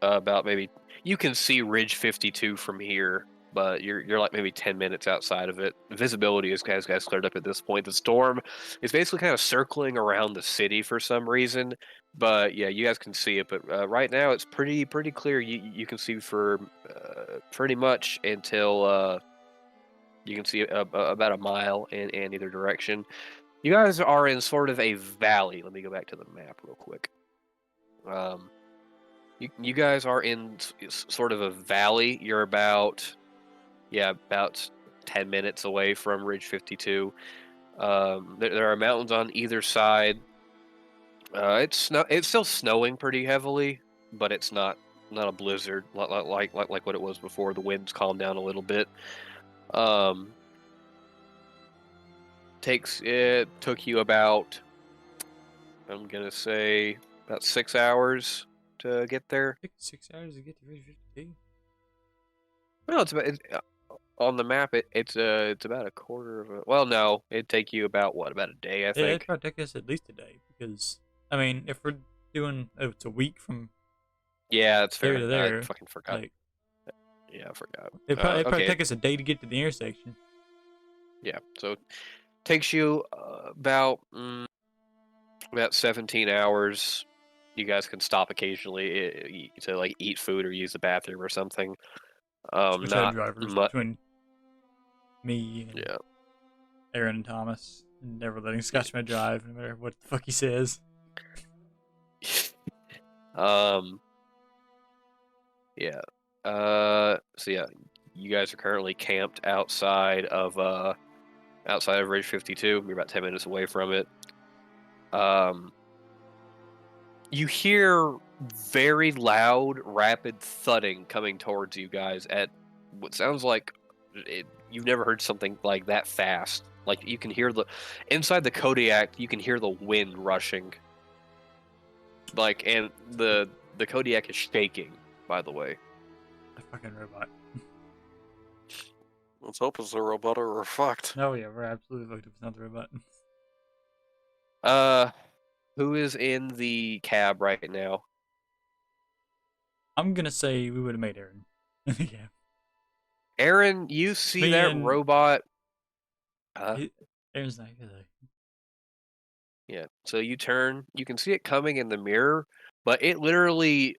about maybe you can see Ridge 52 from here, but you're like maybe 10 minutes outside of it. Visibility has cleared up at this point. The storm is basically kind of circling around the city for some reason, but yeah, you guys can see it. But right now it's pretty clear. You can see for pretty much until you can see about a mile in either direction. You guys are in sort of a valley. Let me go back to the map real quick. You guys are in sort of a valley. You're about 10 minutes away from Ridge 52. There are mountains on either side. It's still snowing pretty heavily, but it's not a blizzard like what it was before. The winds calmed down a little bit. It took you about, I'm gonna say, about 6 hours to get there. 6 hours to get to Ridge 52. No, it's about on the map. It's about a quarter of a. Well, no, it'd take you about about a day, I Yeah, think. it'd probably take us at least a day because I mean, if we're doing it's a week from Yeah, it's fair. there to there, I fucking forgot. like Yeah, I forgot. it'd probably Okay, take us a day to get to the intersection. yeah. So, takes you about 17 hours. You guys can stop occasionally to like eat food or use the bathroom or something. Switch head Not drivers much. between me and Yeah. Arron and Thomas, and never letting Scotchman drive, no matter what the fuck he says. Yeah. So yeah, you guys are currently camped outside of Ridge 52. You're about 10 minutes away from it. You hear very loud, rapid thudding coming towards you guys at what sounds like you've never heard something like that fast. Like you can hear inside the Kodiak, you can hear the wind rushing. Like, and the Kodiak is shaking, by the way. The fucking robot. Let's hope it's a robot or we're fucked. Oh yeah, we're absolutely fucked if it's not the robot. Who is in the cab right now? I'm gonna say we would have made Arron. Yeah. Arron, you see Me that and- robot? Aaron's not here though. Yeah. So you turn, you can see it coming in the mirror, but it literally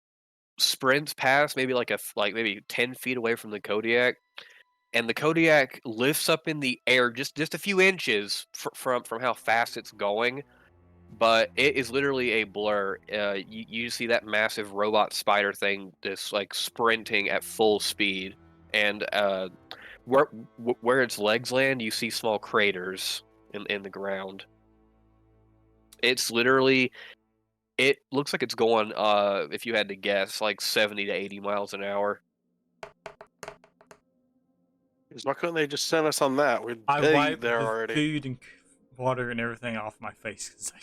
sprints past maybe maybe 10 feet away from the Kodiak, and the Kodiak lifts up in the air just a few inches from how fast it's going, but it is literally a blur. You see that massive robot spider thing just like sprinting at full speed, and where its legs land, you see small craters in the ground. It's literally It looks like it's going, if you had to guess, like 70 to 80 miles an hour. Why couldn't they just send us on that? We'd I be wiped there the already. food and water and everything off my face because I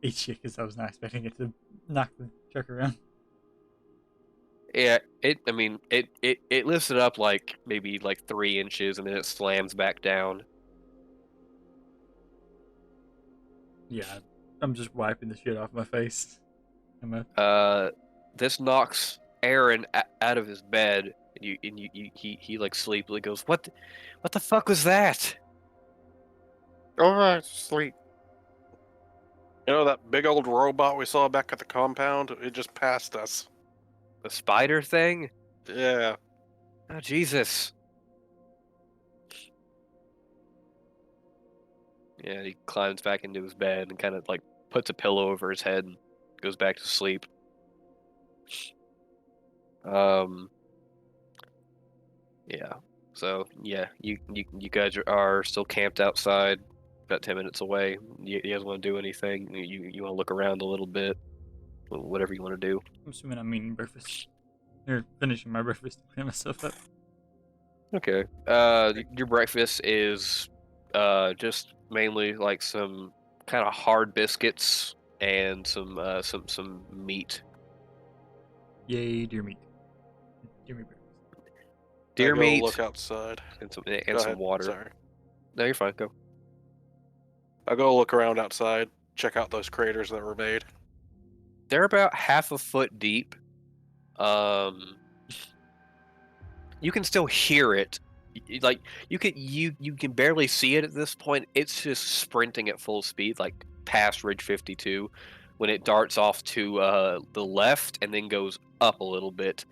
ate shit because I was not expecting it to knock the truck around. Yeah, I mean, it lifts it up like maybe like 3 inches and then it slams back down. Yeah, I'm just wiping the shit off my face. And my, This knocks Arron out of his bed, and he like sleepily goes, what the fuck was that? Alright, sleep. You know that big old robot we saw back at the compound? It just passed us. The spider thing? Yeah. Oh, Jesus. Yeah, he climbs back into his bed and kind of like puts a pillow over his head and goes back to sleep. Yeah. So yeah, you guys are still camped outside, about 10 minutes away. You guys want to do anything? You want to look around a little bit, whatever you want to do. I'm assuming I'm eating breakfast. Or finishing my breakfast to clean myself up. Okay. Your breakfast is just mainly like some kind of hard biscuits and some meat. Yay, deer meat. Deer meat breakfast. Deer I go meat look outside. and Go some ahead. water. Sorry. No, you're fine. Go. I go look around outside, check out those craters that were made. They're about half a foot deep. You can still hear it. Like you can barely see it at this point. It's just sprinting at full speed, like past Ridge 52, when it darts off to the left and then goes up a little bit.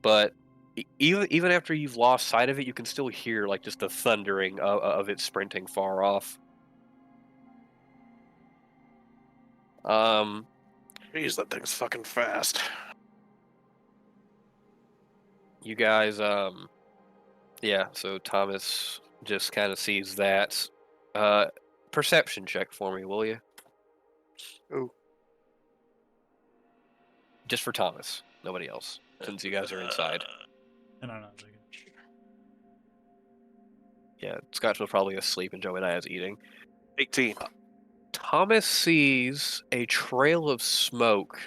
But even after you've lost sight of it, you can still hear like just the thundering of it sprinting far off. Jeez, that thing's fucking fast. You guys, yeah. So Thomas just kind of sees that. Perception check for me, will you? Ooh. Just for Thomas, nobody else, since you guys are inside. I don't know. Yeah, Scotchmo's probably asleep and Jobadiah's eating. 18. Thomas sees a trail of smoke,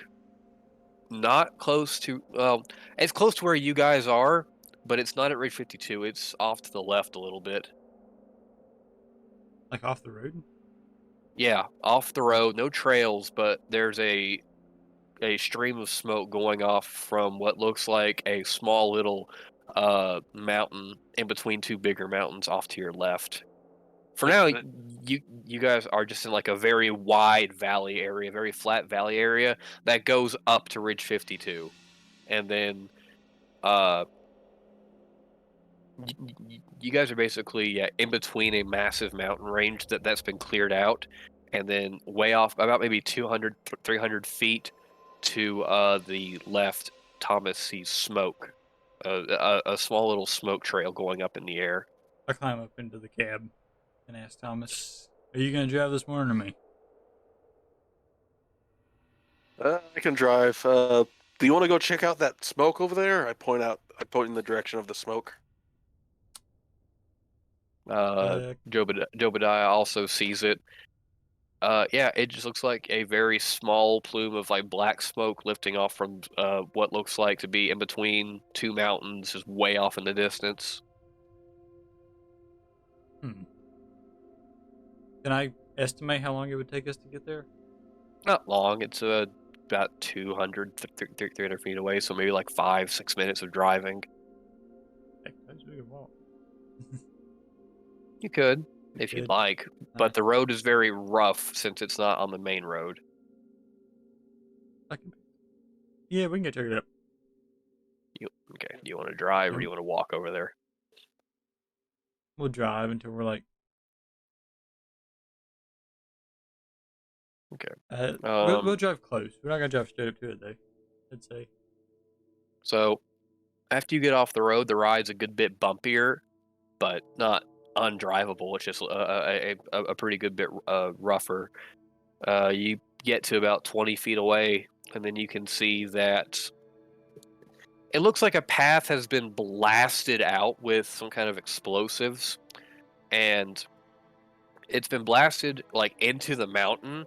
not close to, well, it's close to where you guys are, but it's not at Ridge 52. It's off to the left a little bit. Like off the road? Yeah, off the road, no trails, but there's a stream of smoke going off from what looks like a small little mountain in between 2 bigger mountains off to your left. For now, you guys are just in like a very wide valley area, very flat valley area that goes up to Ridge 52, and then you guys are basically in between a massive mountain range that's been cleared out, and then way off, about maybe 200, 300 feet to the left, Thomas sees smoke, a small little smoke trail going up in the air. I climb up into the cab and ask Thomas, "Are you gonna drive this morning or me?" I can drive. Do you want to go check out that smoke over there? I point in the direction of the smoke. Jobadiah also sees it. Yeah, it just looks like a very small plume of like black smoke lifting off from what looks like to be in between 2 mountains, just way off in the distance. Can I estimate how long it would take us to get there? Not long. It's about 200, 300 feet away, so maybe like 5-6 minutes of driving. Heck, that's a good walk. You could, if you'd Good. like, but the road is very rough since it's not on the main road. Yeah, we can go check it out. Okay, do you want to drive or do you want to walk over there? We'll drive until we're like. Okay. We'll drive close. We're not gonna drive straight up to it though. I'd say. So, after you get off the road, the ride's a good bit bumpier, but not undrivable. It's just a pretty good bit rougher. You get to about 20 feet away, and then you can see that it looks like a path has been blasted out with some kind of explosives, and it's been blasted like into the mountain,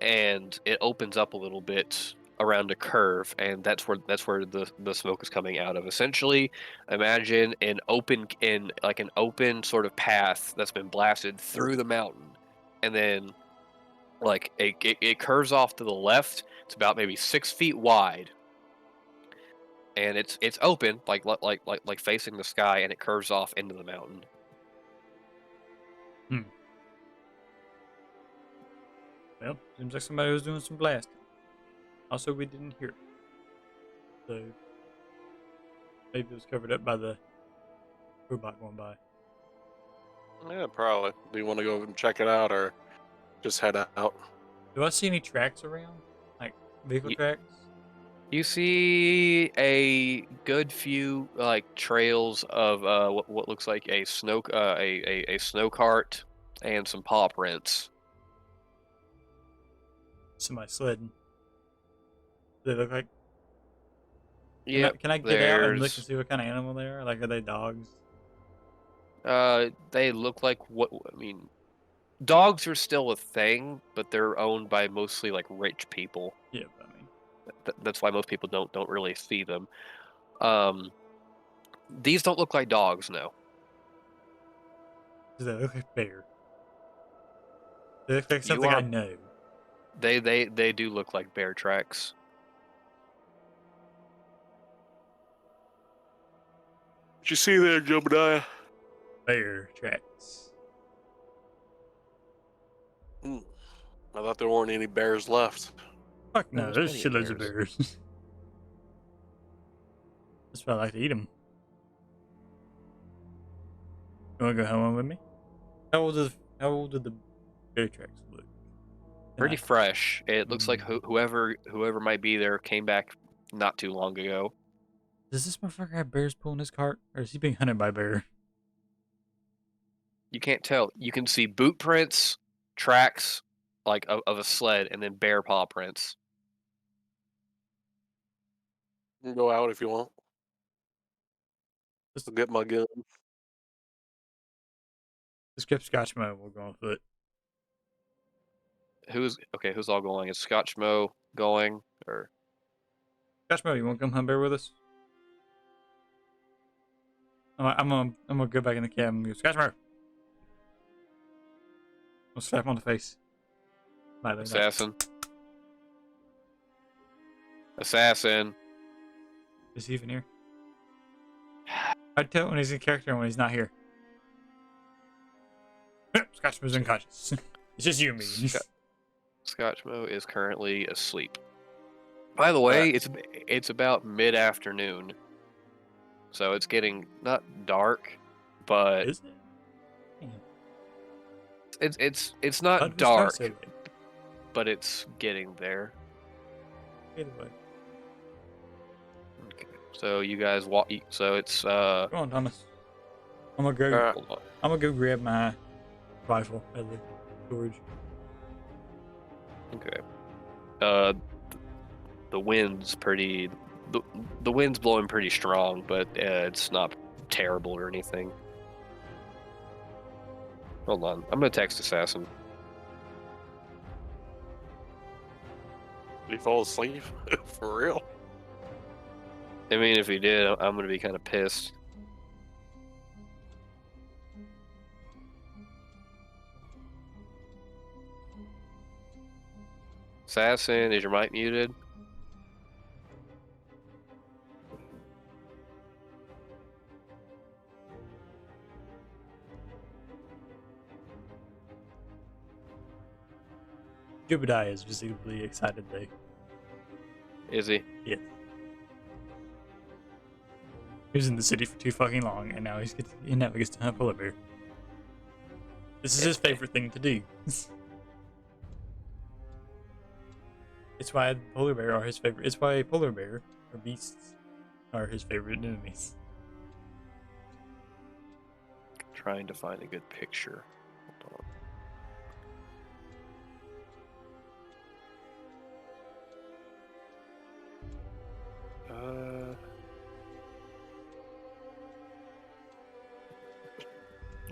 and it opens up a little bit around a curve, and that's where the smoke is coming out of. Essentially, imagine an open sort of path that's been blasted through the mountain, and then like it curves off to the left. It's about maybe 6 feet wide, and it's open like facing the sky, and it curves off into the mountain. Well, seems like somebody was doing some blasting. Also, we didn't hear it. So, maybe it was covered up by the robot going by. Yeah, probably. Do you want to go and check it out, or just head out? Do I see any tracks around? Like, vehicle tracks? You see a good few like trails of what looks like a snow a snow cart and some paw prints. Somebody sledding. Do they look like... Yeah, Can I get out and look there's and see what kind of animal they are? Like, are they dogs? they look like dogs are still a thing, but they're owned by mostly like rich people. Yeah, I mean... That's why most people don't really see them. These don't look like dogs, no. Do they look like bear? They look like You something are- I know. They do look like bear tracks. What you see there, Jobadia? Bear tracks. I thought there weren't any bears left. Fuck No, no, there's there's plenty of shitloads of bears. That's why I like to eat them. You wanna go home with me? How old did the bear tracks look? Pretty fresh. It looks like Mm. whoever might be there came back not too long ago. Does this motherfucker have bears pulling his cart? Or is he being hunted by bear? You can't tell. You can see boot prints, tracks like of a sled, and then bear paw prints. You can go out if you want. Let's I'll get my gun. skip Scotchmo, we'll go on foot. Who's all going? Is Scotchmo going or Scotchmo, you wanna come hunt bear with us? I'm gonna go back in the cab and go, Scotchmo! I'll slap him on the face. Lightly, like, assassin? Assassin. is he even here? I'd tell when he's in character and when he's not here. Scotchmo's unconscious. It's just you and me. Scotchmo is currently asleep. By the way, it's about mid-afternoon, so it's getting not dark, but Is it? Damn. it's Why not did we start dark, so late? but it's getting there. Either way. Okay. So you guys walk. So it's Go on, Thomas. I'm gonna go. hold on. I'm gonna go grab my rifle at the storage. Okay. The wind's pretty. The wind's blowing pretty strong, but it's not terrible or anything. Hold on. I'm gonna text Assassin. Did he fall asleep? For real? I mean, if he did, I'm gonna be kind of pissed. Assassin, is your mic muted? Jobadia is visibly excited though. Is he? Yeah. He was in the city for too fucking long, and now he never gets to hunt polar bear. This is his favorite thing to do. It's why polar bear are his favorite. It's why polar bear or beasts are his favorite enemies. Trying to find a good picture. Hold on.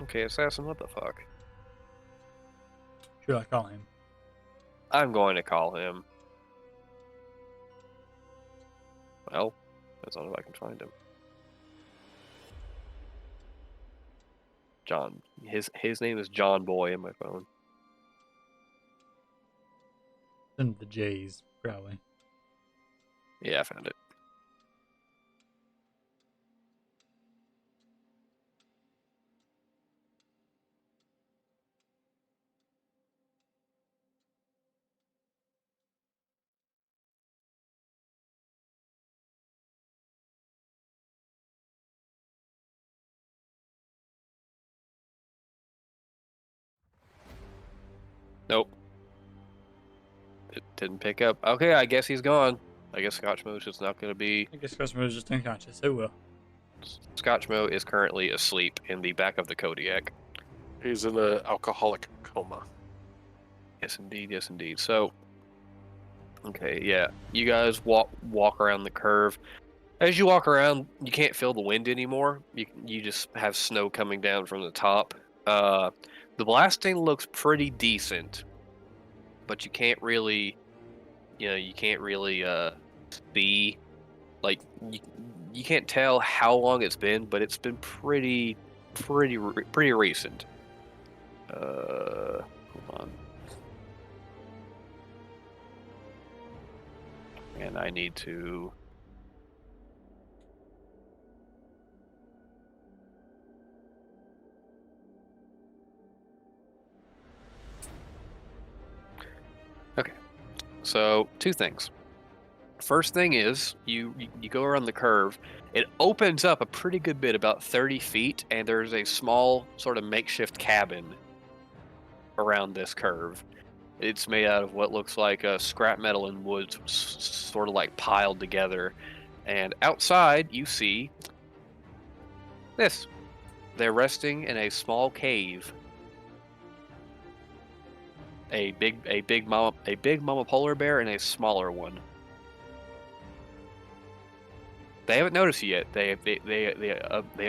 Okay, Assassin, what the fuck? Should I call him? I'm going to call him. Well, as long as I can find him. John. His name is John Boy in my phone. Send the J's, probably. Yeah, I found it. Nope. It didn't pick up. Okay, I guess he's gone. I guess Scotchmo's just not going to be... I guess customer is just unconscious. Oh well. Scotchmo is currently asleep in the back of the Kodiak. He's in an alcoholic coma. Yes, indeed. Yes, indeed. So, okay, yeah. You guys walk around the curve. As you walk around, you can't feel the wind anymore. You just have snow coming down from the top. The blasting looks pretty decent, but you can't really, you can't really see. Like you can't tell how long it's been, but it's been pretty recent. Hold on. And I need to. Okay. So, two things. First thing is, you go around the curve. It opens up a pretty good bit, about 30 feet, and there's a small sort of makeshift cabin around this curve. It's made out of what looks like scrap metal and wood, sort of like piled together. And outside, you see this. They're resting in a small cave. A big mama polar bear and a smaller one. They haven't noticed you yet. They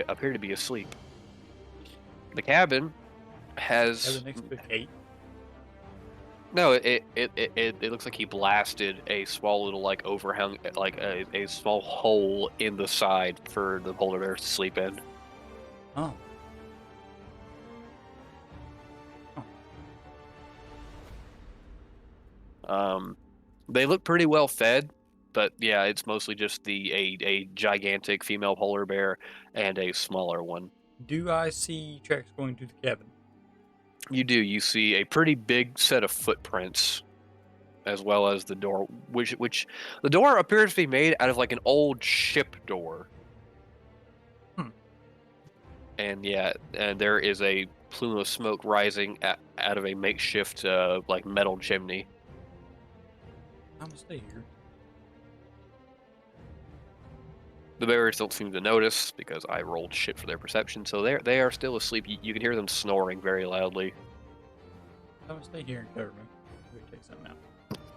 appear to be asleep. The cabin has Next to the gate. no. It looks like he blasted a small little like overhang, like a small hole in the side for the polar bear to sleep in. Oh. They look pretty well fed, but yeah, it's mostly just a gigantic female polar bear and a smaller one. Do I see tracks going to the cabin? You do. You see a pretty big set of footprints, as well as the door, which the door appears to be made out of like an old ship door. And yeah, and there is a plume of smoke rising out of a makeshift like metal chimney. I'm gonna stay here. The bears don't seem to notice because I rolled shit for their perception, so they are still asleep. You can hear them snoring very loudly. I'm gonna stay here and cover me. We're gonna take something out.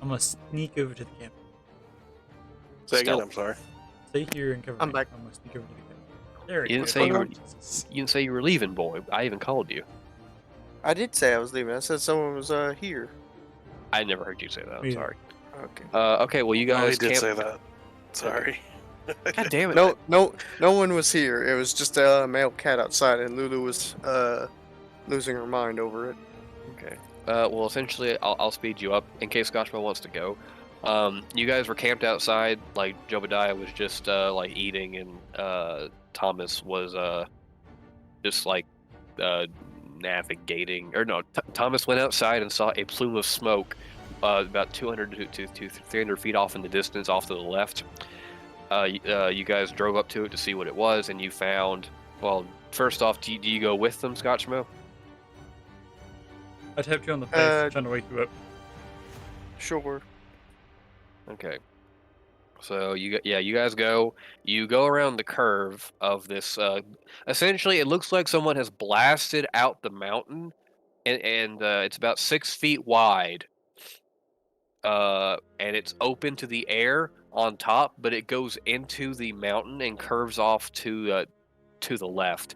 I'm gonna sneak over to the cabin. Say again, Stealth. I'm sorry. Stay here and cover I'm me. back. I'm gonna sneak over to the cabin. There You didn't say you were. You didn't say you were leaving, boy. I even called you. I did say I was leaving. I said someone was here. I never heard you say that. I'm Me sorry. Okay. Okay, well you No, he guys did can't. say that. Sorry. God damn it! No one was here. It was just a male cat outside, and Lulu was losing her mind over it. Okay. Well, essentially, I'll speed you up in case Scotchmo wants to go. You guys were camped outside. Like Jobadia was just like eating, and Thomas was just like navigating. Or no, Thomas went outside and saw a plume of smoke about 200 to 300 feet off in the distance, off to the left. You guys drove up to it to see what it was, and you found. Well, first off, do you go with them, Scotchmo? I tapped you on the face, trying to wake you up. Sure. Okay. So you guys go. You go around the curve of this. Essentially, it looks like someone has blasted out the mountain, and it's about 6 feet wide. And it's open to the air, on top, but it goes into the mountain and curves off to the left.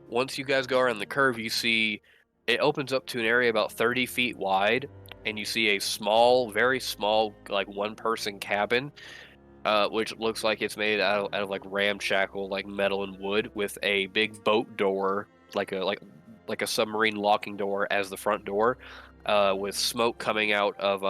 Once you guys go around the curve, you see it opens up to an area about 30 feet wide, and you see a small, very small, like one-person cabin, which looks like it's made out of like ramshackle, like metal and wood, with a big boat door, like a submarine locking door as the front door, with smoke coming out of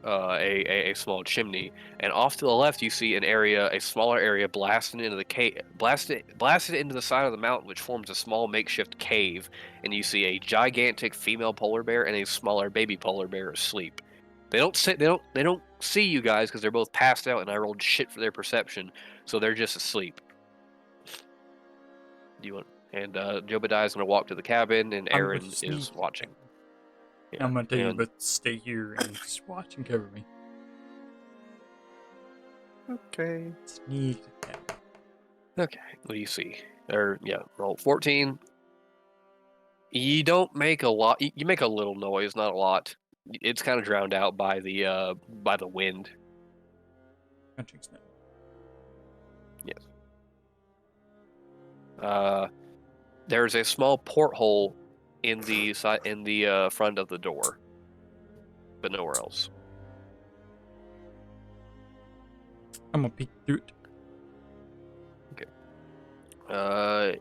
a small chimney, and off to the left you see a smaller area blasted into the cave, blasted into the side of the mountain, which forms a small makeshift cave, and you see a gigantic female polar bear and a smaller baby polar bear asleep. They don't see you guys because they're both passed out, and I rolled shit for their perception, so they're just asleep. Jobadia is gonna walk to the cabin, and I'm Arron gonna is sneak. watching. Yeah, I'm gonna tell you and- both to stay here and just watch and cover me. Okay. Sneak. Okay, what do you see? Roll 14. You don't make a lot. You make a little noise, not a lot. It's kind of drowned out by the wind. Crunching snow. Yes. There's a small porthole in the front of the door, but nowhere else. I'm gonna peek through it.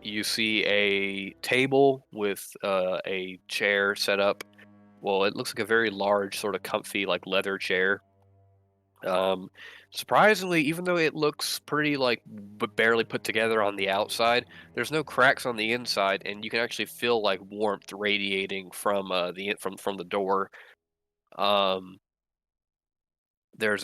You see a table with a chair set up. Well, it looks like a very large, sort of comfy, like leather chair. Surprisingly, even though it looks pretty like barely put together on the outside, there's no cracks on the inside, and you can actually feel like warmth radiating from from the door. There's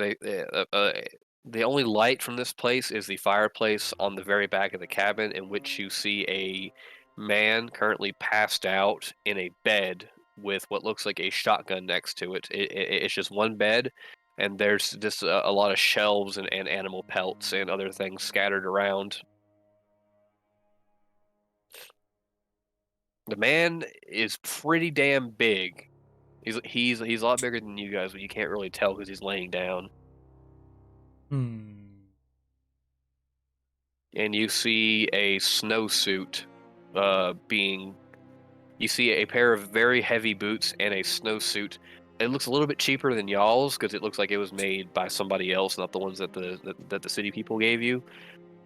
the only light from this place is the fireplace on the very back of the cabin, in which you see a man currently passed out in a bed with what looks like a shotgun next to it. It's just one bed, and there's just a lot of shelves and animal pelts and other things scattered around. The man is pretty damn big. He's a lot bigger than you guys, but you can't really tell because he's laying down. And you see a snowsuit you see a pair of very heavy boots and a snowsuit. It looks a little bit cheaper than y'all's because it looks like it was made by somebody else, not the ones that the city people gave you.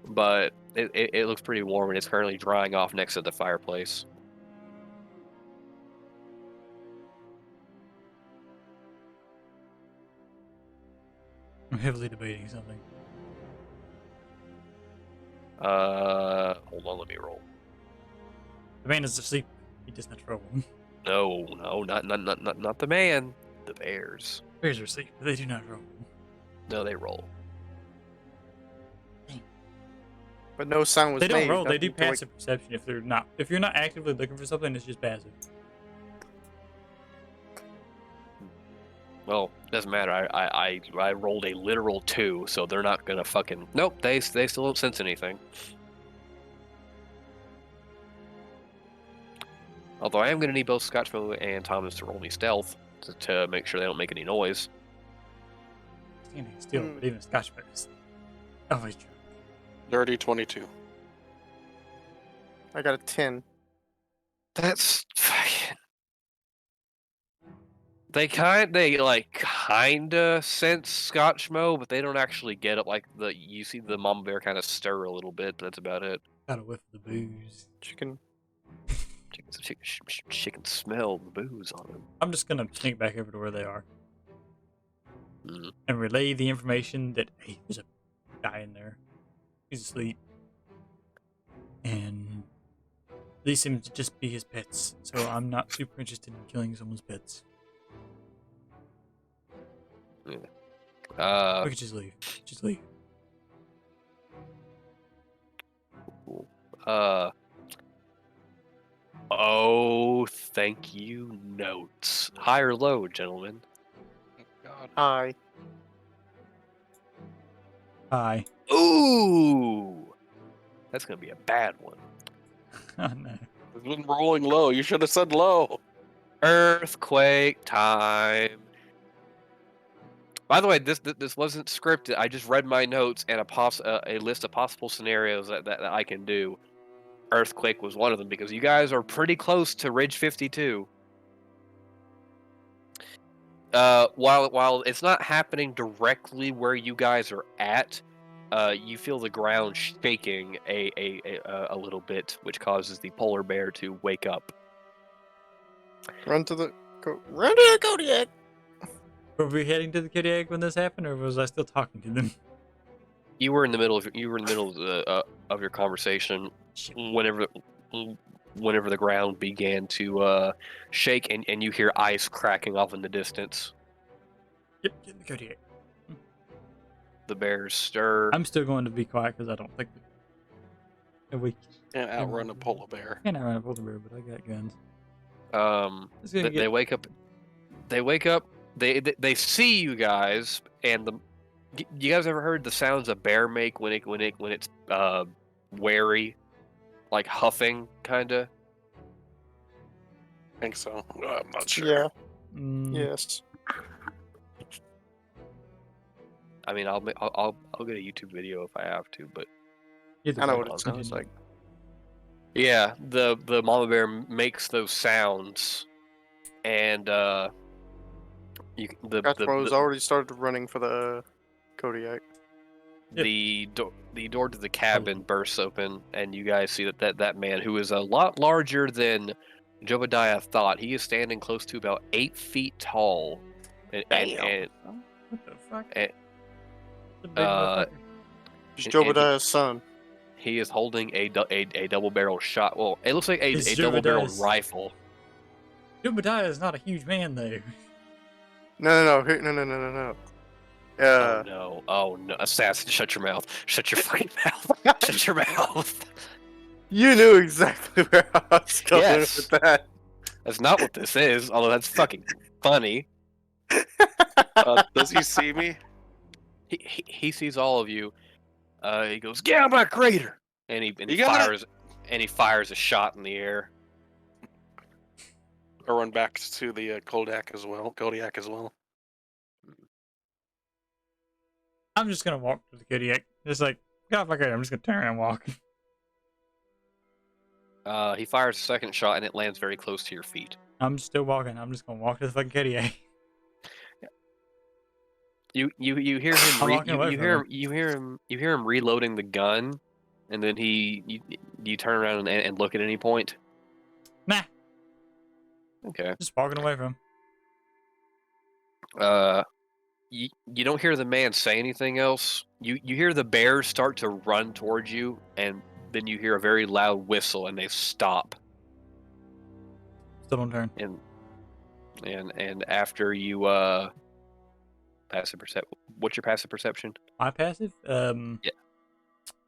But it looks pretty warm, and it's currently drying off next to the fireplace. I'm heavily debating something. Hold on, let me roll. The man is asleep. He does not trouble. No, not the man. The bears. Bears are asleep, but they do not roll. No, they roll. But no sound was They don't made. roll. They do nothing to passive perception if they're not. If you're not actively looking for something, it's just passive. Well, doesn't matter. I rolled a literal 2, so they're not gonna fucking. Nope, they still don't sense anything. Although I am gonna need both Scotchmo and Thomas to roll me stealth to make sure they don't make any noise. Standing still, but even Scotchmo is always drunk. Dirty 22. I got a 10. That's fucking. They kinda sense Scotchmo, but they don't actually get it. Like you see the mama bear kind of stir a little bit, but that's about it. Got a whiff of the booze. Chicken. She can smell the booze on him. I'm just gonna sneak back over to where they are Mm. and relay the information that hey, there's a guy in there. He's asleep, and these seem to just be his pets. So I'm not super interested in killing someone's pets. We could just leave. Just leave. Oh, thank you, notes. High or low, gentlemen? God. Hi. Hi. Ooh! That's gonna be a bad one. Oh no. It's been rolling low. You should have said low. Earthquake time. By the way, this wasn't scripted. I just read my notes and a list of possible scenarios that I can do. Earthquake was one of them because you guys are pretty close to Ridge 52. While it's not happening directly where you guys are at, you feel the ground shaking a little bit, which causes the polar bear to wake up. Run to the Kodiak. Were we heading to the Kodiak when this happened, or was I still talking to them? You were in the middle of your conversation whenever the ground began to shake and you hear ice cracking off in the distance. Yep, get in the Kodiak. The bears stir. I'm still going to be quiet because I don't think we And outrun a polar bear. can't outrun a polar bear, but I got guns. It's gonna They wake up. They wake up. They see you guys, and you guys ever heard the sounds a bear make when it's wary, like huffing, kinda? I think so. I'm not sure. Yeah. Mm, Yes. I mean, I'll get a YouTube video if I have to, but either I know way, what it sounds continue. like. yeah, the mama bear makes those sounds, and Scotchmo's already started running for the Kodiak. the door to the cabin bursts open, and you guys see that man, who is a lot larger than Jobadia thought. He is standing close to about 8 feet tall, and What the fuck? Eh, The big motherfucker. He's And- Jobadiah's son. he is holding a double-barreled shot. Well, it looks like It's a double-barreled Jobadiah's- rifle. Jobadiah is not a huge man, though. No. Oh no, Assassin, shut your mouth. Shut your fucking mouth. Shut your mouth. You knew exactly where I was going Yes. with that. That's not what this is, although that's fucking funny. Does he see me? He sees all of you. He goes, "Get out of my crater!" And he You gotta- fires a shot in the air. I run back to the Kodiak as well. I'm just gonna walk to the Kodiak. Just like, get off my Kodiak. I'm just gonna turn around and walk. He fires a second shot, and it lands very close to your feet. I'm still walking. I'm just gonna walk to the fucking Kodiak. You hear him I'm walking away from you hear him reloading the gun, and then you turn around and look at any point. Nah, Okay. just walking away from him. You don't hear the man say anything else. You hear the bears start to run towards you, and then you hear a very loud whistle, and they stop. Still don't turn. And after you passive percep, what's your passive perception? My passive? Yeah.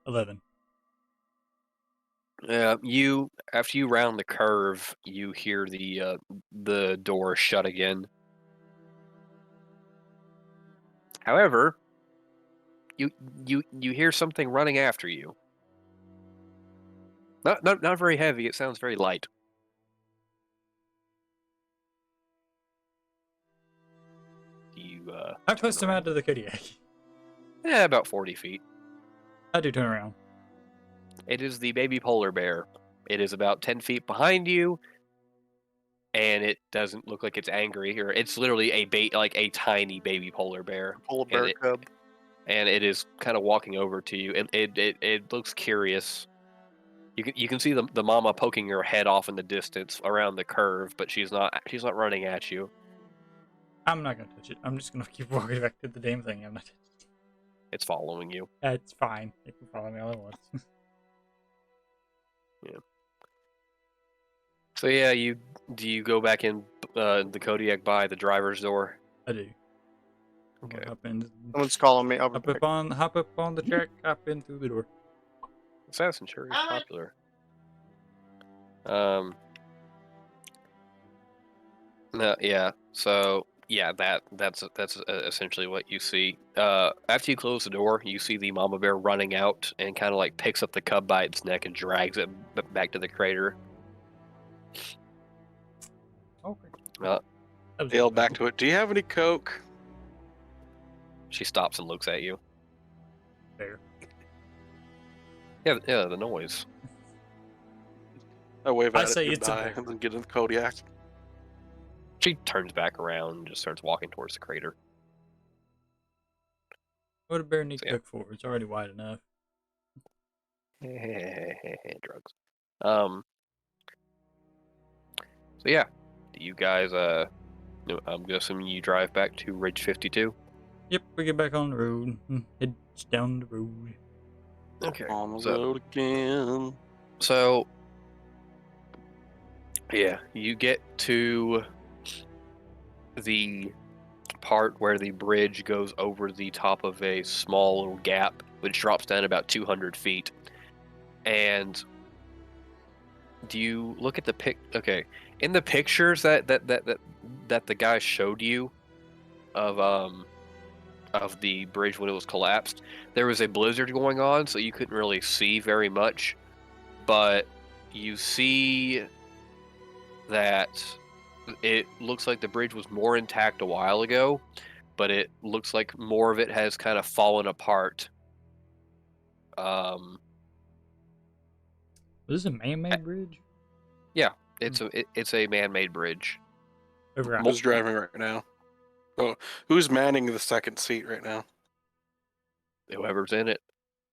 11. After you round the curve, you hear the door shut again. However, you hear something running after you. Not very heavy. It sounds very light. How close am I to the Kodiak? Yeah, about 40 feet. I do turn around. It is the baby polar bear. It is about 10 feet behind you, and it doesn't look like it's angry. Or it's literally a tiny baby polar bear, Polar bear cub. and it is kind of walking over to you. It looks curious. You can see the mama poking her head off in the distance around the curve, but she's not running at you. I'm not gonna touch it. I'm just gonna keep walking back to the damn thing. I'm not touching it. It's following you. It's fine. It can follow me all it wants. So yeah, do you go back in the Kodiak by the driver's door? I do. I'm gonna Okay. Hop in. Someone's calling me. I'll be back. Hop up on the track. Hop in through the door. Assassin sure is popular. No, yeah. So yeah, that's essentially what you see. After you close the door, you see the mama bear running out and kind of like picks up the cub by its neck and drags it back to the crater. Okay. Uh, That was Yell good. back to it. Do you have any Coke? She stops and looks at you. Fair. Yeah, the noise. I wave I at say it it's a goodbye bear. and then get in the Kodiak. She turns back around and just starts walking towards the crater. What a bear need So, to yeah. cook for? It's already wide enough. Drugs. So yeah, you guys. I'm guessing you drive back to Ridge 52. Yep, we get back on the road. Head down the road. Okay. On the So, road again. so yeah, you get to the part where the bridge goes over the top of a small little gap, which drops down about 200 feet. And do you look at the Okay, in the pictures that the guy showed you of the bridge when it was collapsed, there was a blizzard going on, so you couldn't really see very much. But you see that it looks like the bridge was more intact a while ago, but it looks like more of it has kind of fallen apart. Is this a man-made bridge? Yeah, it's a man-made bridge. Over Who's driving right now? Oh, who's manning the second seat right now? Whoever's in it,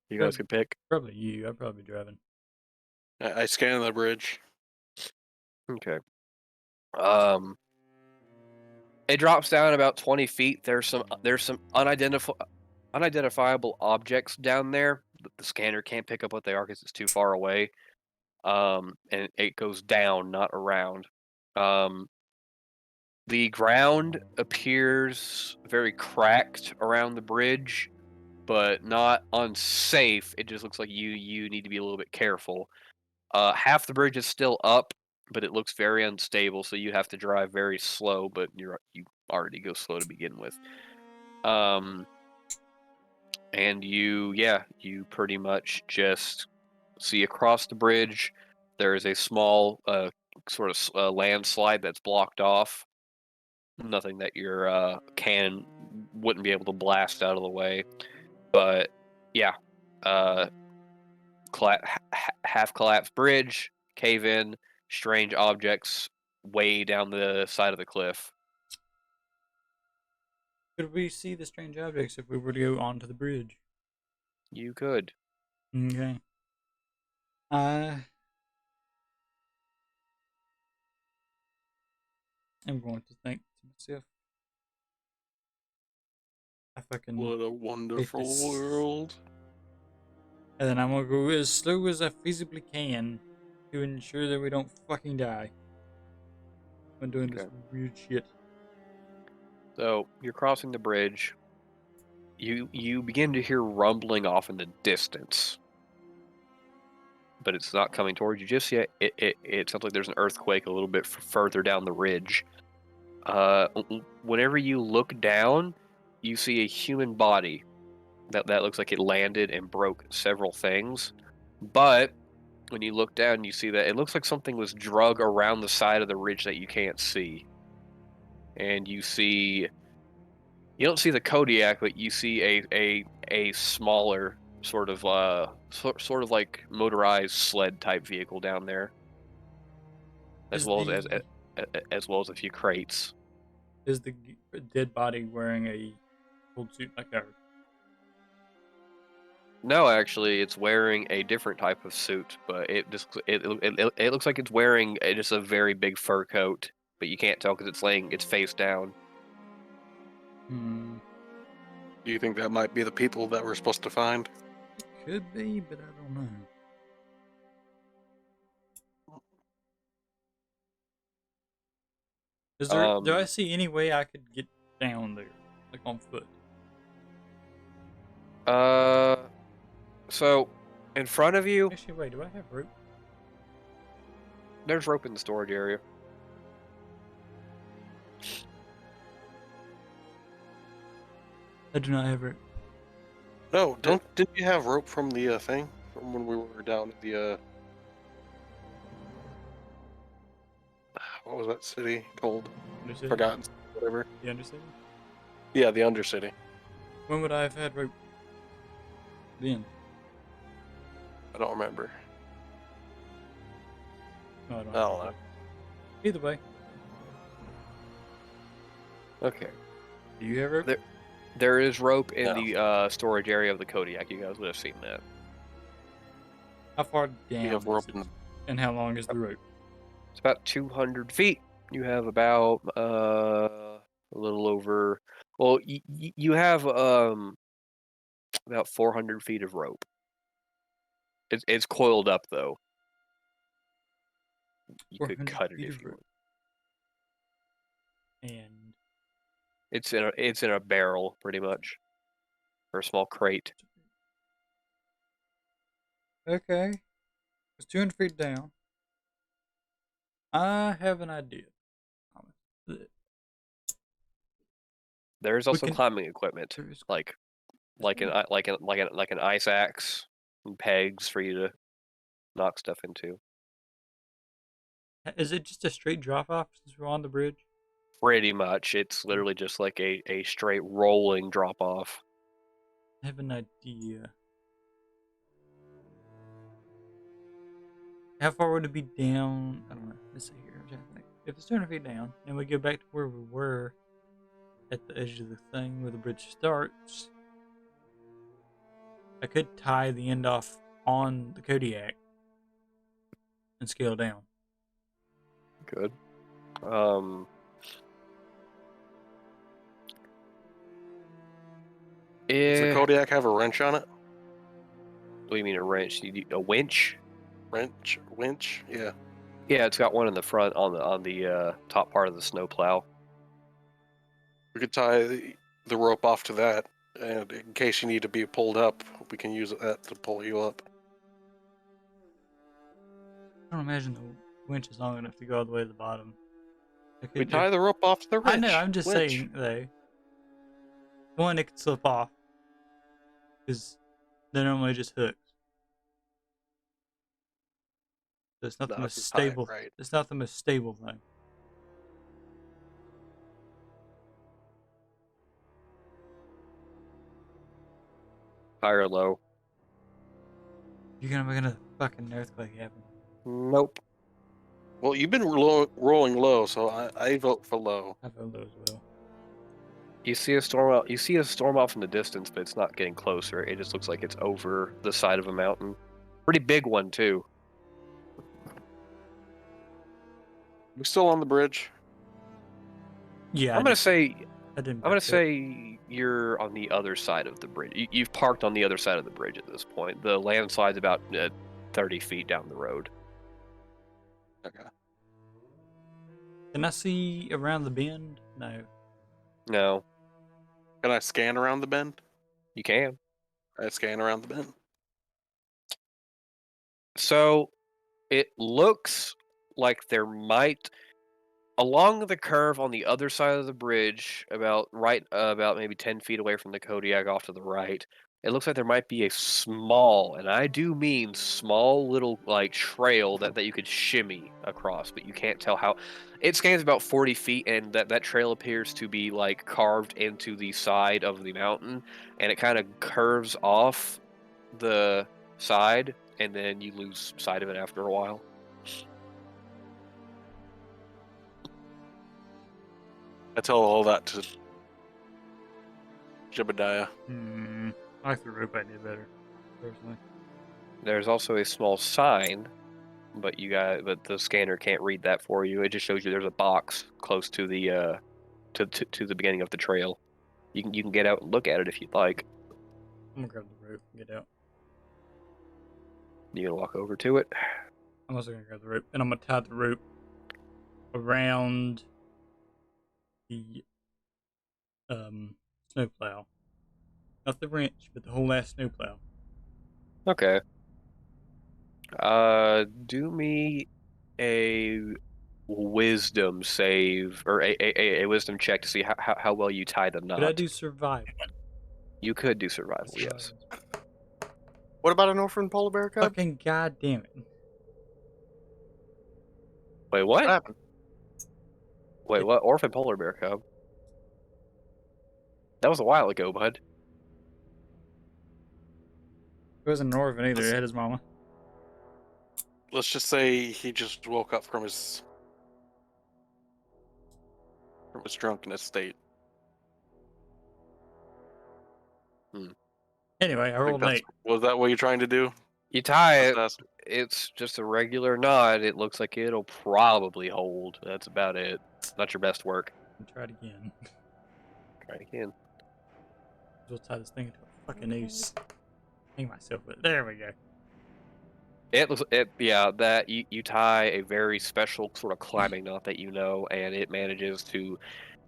you guys can pick. Probably you. I'd probably be driving. I scan the bridge. Okay. It drops down about 20 feet. There's some unidentifiable objects down there. The scanner can't pick up what they are because it's too far away. And it goes down, not around. The ground appears very cracked around the bridge, but not unsafe. It just looks like you need to be a little bit careful. Half the bridge is still up, but it looks very unstable, so you have to drive very slow. But you already go slow to begin with. And you pretty much just see across the bridge. There is a small sort of landslide that's blocked off. Nothing that your cannon wouldn't be able to blast out of the way. But yeah, half collapsed bridge, cave in, strange objects way down the side of the cliff. Could we see the strange objects if we were to go onto the bridge? You could. Okay. I'm going to think to myself. I fucking What a wonderful this. world. And then I'm gonna go as slow as I feasibly can to ensure that we don't fucking die when doing this Okay. weird shit. So you're crossing the bridge. You begin to hear rumbling off in the distance, but it's not coming towards you just yet. It sounds like there's an earthquake a little bit further down the ridge. Whenever you look down, you see a human body that looks like it landed and broke several things. But when you look down, you see that it looks like something was drug around the side of the ridge that you can't see. And you don't see the Kodiak, but you see a smaller sort of like motorized sled type vehicle down there, as Is well the as well as a few crates. is the dead body wearing a cold suit like ours? No, actually, it's wearing a different type of suit, but it looks like it's wearing just a very big fur coat, but you can't tell because it's face down. Hmm. Do you think that might be the people that we're supposed to find? It could be, but I don't know. Is there? Do I see any way I could get down there, like on foot? So in front of you, Actually, wait. Do I have rope? there's rope in the storage area. I do not have rope. No, didn't you have rope from the thing from when we were down at the what was that city called? Undercity? Forgotten, whatever. The Undercity? Yeah, the Undercity. When would I have had rope? Then. I don't remember. No, I I don't don't know. know. Either way, Okay. do you have rope? There is rope in No. the storage area of the Kodiak. You guys would have seen that. How far down have is rope it? in- And how long is the rope? It's about 200 feet. You have about a little over. Well, you have about 400 feet of rope. It's coiled up though. You could 400 cut it feet if of you rope. want. And It's in a barrel pretty much, or a small crate. okay, it's 200 feet down. I have an idea. There's We also can- climbing equipment, There is- like an ice axe and pegs for you to knock stuff into. Is it just a straight drop off since we're on the bridge? Pretty much, it's literally just like a straight rolling drop off. I have an idea. How far would it be down? I don't know. Let's see here. I'm trying to think. If it's 200 feet down, and we go back to where we were at the edge of the thing where the bridge starts, I could tie the end off on the Kodiak and scale down. Good. Does the Eh, Kodiak have a wrench on it? what do you mean a wrench? You need a winch? Winch? Yeah. Yeah, it's got one in the front on the top part of the snowplow. We could tie the rope off to that, and in case you need to be pulled up, we can use that to pull you up. I don't imagine the winch is long enough to go all the way to the bottom. I We could, tie the rope off to the wrench. I know, I'm just winch. saying, though. One, it could slip off. Because they're normally just hooks. So it's not No, the most if we tie it stable. right. It's not the most stable thing. High or low? You're gonna make a fucking earthquake happen. Nope. Well, you've been rolling low, so I vote for low. I feel low as well. You see a storm out. You see a storm off in the distance, but it's not getting closer. It just looks like it's over the side of a mountain. Pretty big one too. We still on the bridge? Yeah, I'm gonna say I didn't. I'm gonna back up. say you're on the other side of the bridge. You've parked on the other side of the bridge at this point. The landslide's about 30 feet down the road. Okay. Can I see around the bend? No. No, Can I scan around the bend? you can. I scan around the bend. So it looks like there might, along the curve on the other side of the bridge, about maybe 10 feet away from the Kodiak off to the right. It looks like there might be a small, and I do mean small little like trail that you could shimmy across, but you can't tell how. It scans about 40 feet, and that trail appears to be like carved into the side of the mountain, and it kind of curves off the side, and then you lose sight of it after a while. I tell all that to Jobadia. I like the rope idea better, personally. There's also a small sign, but the scanner can't read that for you. It just shows you there's a box close to the to the beginning of the trail. You can get out and look at it if you'd like. I'm gonna grab the rope and get out. You can walk over to it. I'm also gonna grab the rope, and I'm gonna tie the rope around the snowplow. Not the wrench, but the whole ass snowplow. Okay. Do me a wisdom save or a wisdom check to see how well you tie the knot. Could I do survival? You could do survival, yes. What about an orphan polar bear cub? Fucking goddamn it! Wait, What what? happened? Wait, what? Orphan polar bear cub? That was a while ago, bud. He wasn't an orphan either. He had his mama. Let's just say he just woke up from his drunkenness state. Anyway, I rolled an 8. Was that what you're trying to do? You tie it. Assassin? It's just a regular knot. It looks like it'll probably hold. That's about it. Not your best work. And try it again. Try it again. We'll tie this thing into a fucking noose. Hang myself with it. There we go. That you tie a very special sort of climbing knot that you know, and it manages to.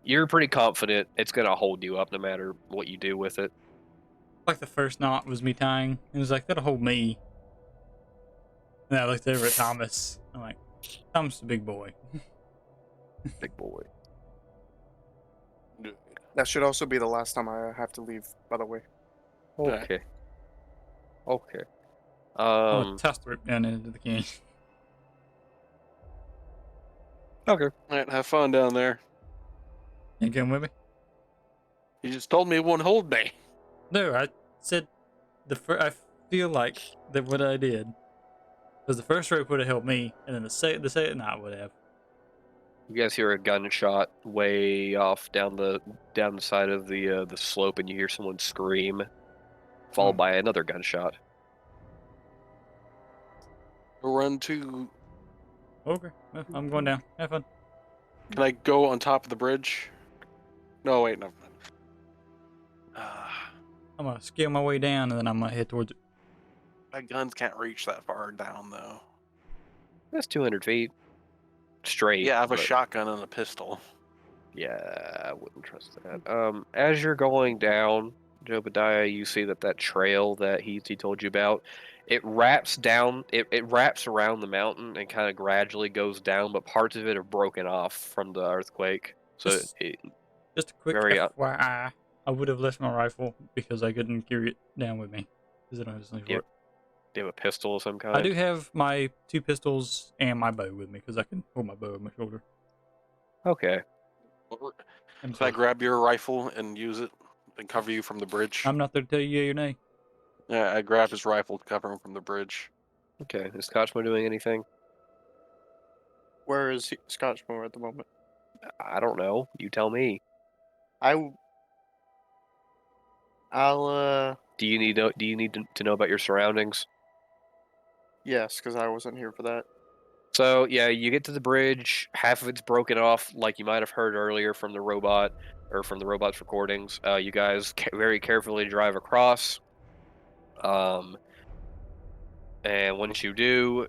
You're pretty confident it's gonna hold you up no matter what you do with it. Like the first knot was me tying. It was like, that'll hold me. And I looked over at Thomas. I'm like, Thomas the big boy. Big boy. That should also be the last time I have to leave, by the way. Okay. Okay. I'm gonna toss the rip down into the can. Okay. All right, have fun down there. You come with me? You just told me it wouldn't hold me. No, I said I feel like that what I did was the first rope would have helped me, and then the second knot would have. You guys hear a gunshot way off down the side of the slope, and you hear someone scream, followed by another gunshot. Run to. Okay, well, I'm going down. Have fun. Can I go on top of the bridge? No, wait, no. I'm gonna scale my way down, and then I'm gonna head towards it. My guns can't reach that far down, though. That's 200 feet. Straight. Yeah, I have a but- shotgun and a pistol. Yeah, I wouldn't trust that. As you're going down, Jobadia, you see that trail that he told you about, it wraps down, it wraps around the mountain and kind of gradually goes down, but parts of it are broken off from the earthquake. So Just a quick very, FYI, I would have left my rifle because I couldn't carry it down with me because I don't have the slings for Yep. it. do you have a pistol of some kind? I do have my 2 pistols and my bow with me because I can hold my bow on my shoulder. Okay. And Can I grab your rifle and use it and cover you from the bridge? I'm not there to tell you yay or nay. Yeah, I grab his rifle to cover him from the bridge. Okay. Is Scotchmo doing anything? Where is Scotchmo at the moment? I don't know. You tell me. I'll Do you need to know about your surroundings? yes, because I wasn't here for that. So yeah, you get to the bridge. Half of it's broken off, like you might have heard earlier from the robot or from the robot's recordings. You guys very carefully drive across. And once you do,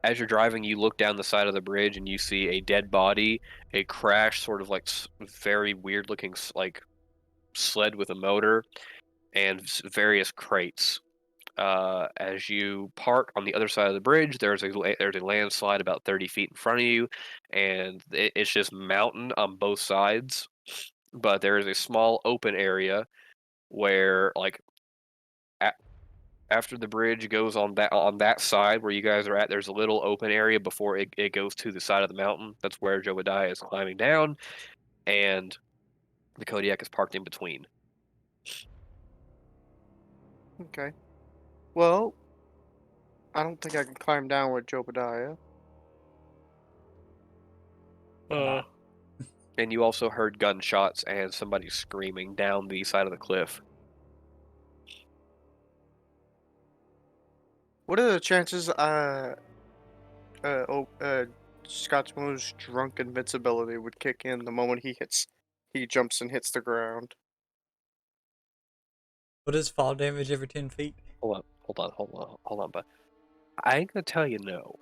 as you're driving, you look down the side of the bridge and you see a dead body, a crashed sort of like very weird looking like sled with a motor, and various crates. As you park on the other side of the bridge, there's a landslide about 30 feet in front of you, and it's just mountain on both sides. But there is a small open area where, like, after the bridge goes on that side where you guys are at, there's a little open area before it goes to the side of the mountain. That's where Jobadia is climbing down, and the Kodiak is parked in between. Okay. Well, I don't think I can climb down with Jobadia. And you also heard gunshots and somebody screaming down the side of the cliff. What are the chances Scotchmo's drunk invincibility would kick in the moment he jumps and hits the ground? What is fall damage every 10 feet? Hold on, but I ain't gonna tell you no.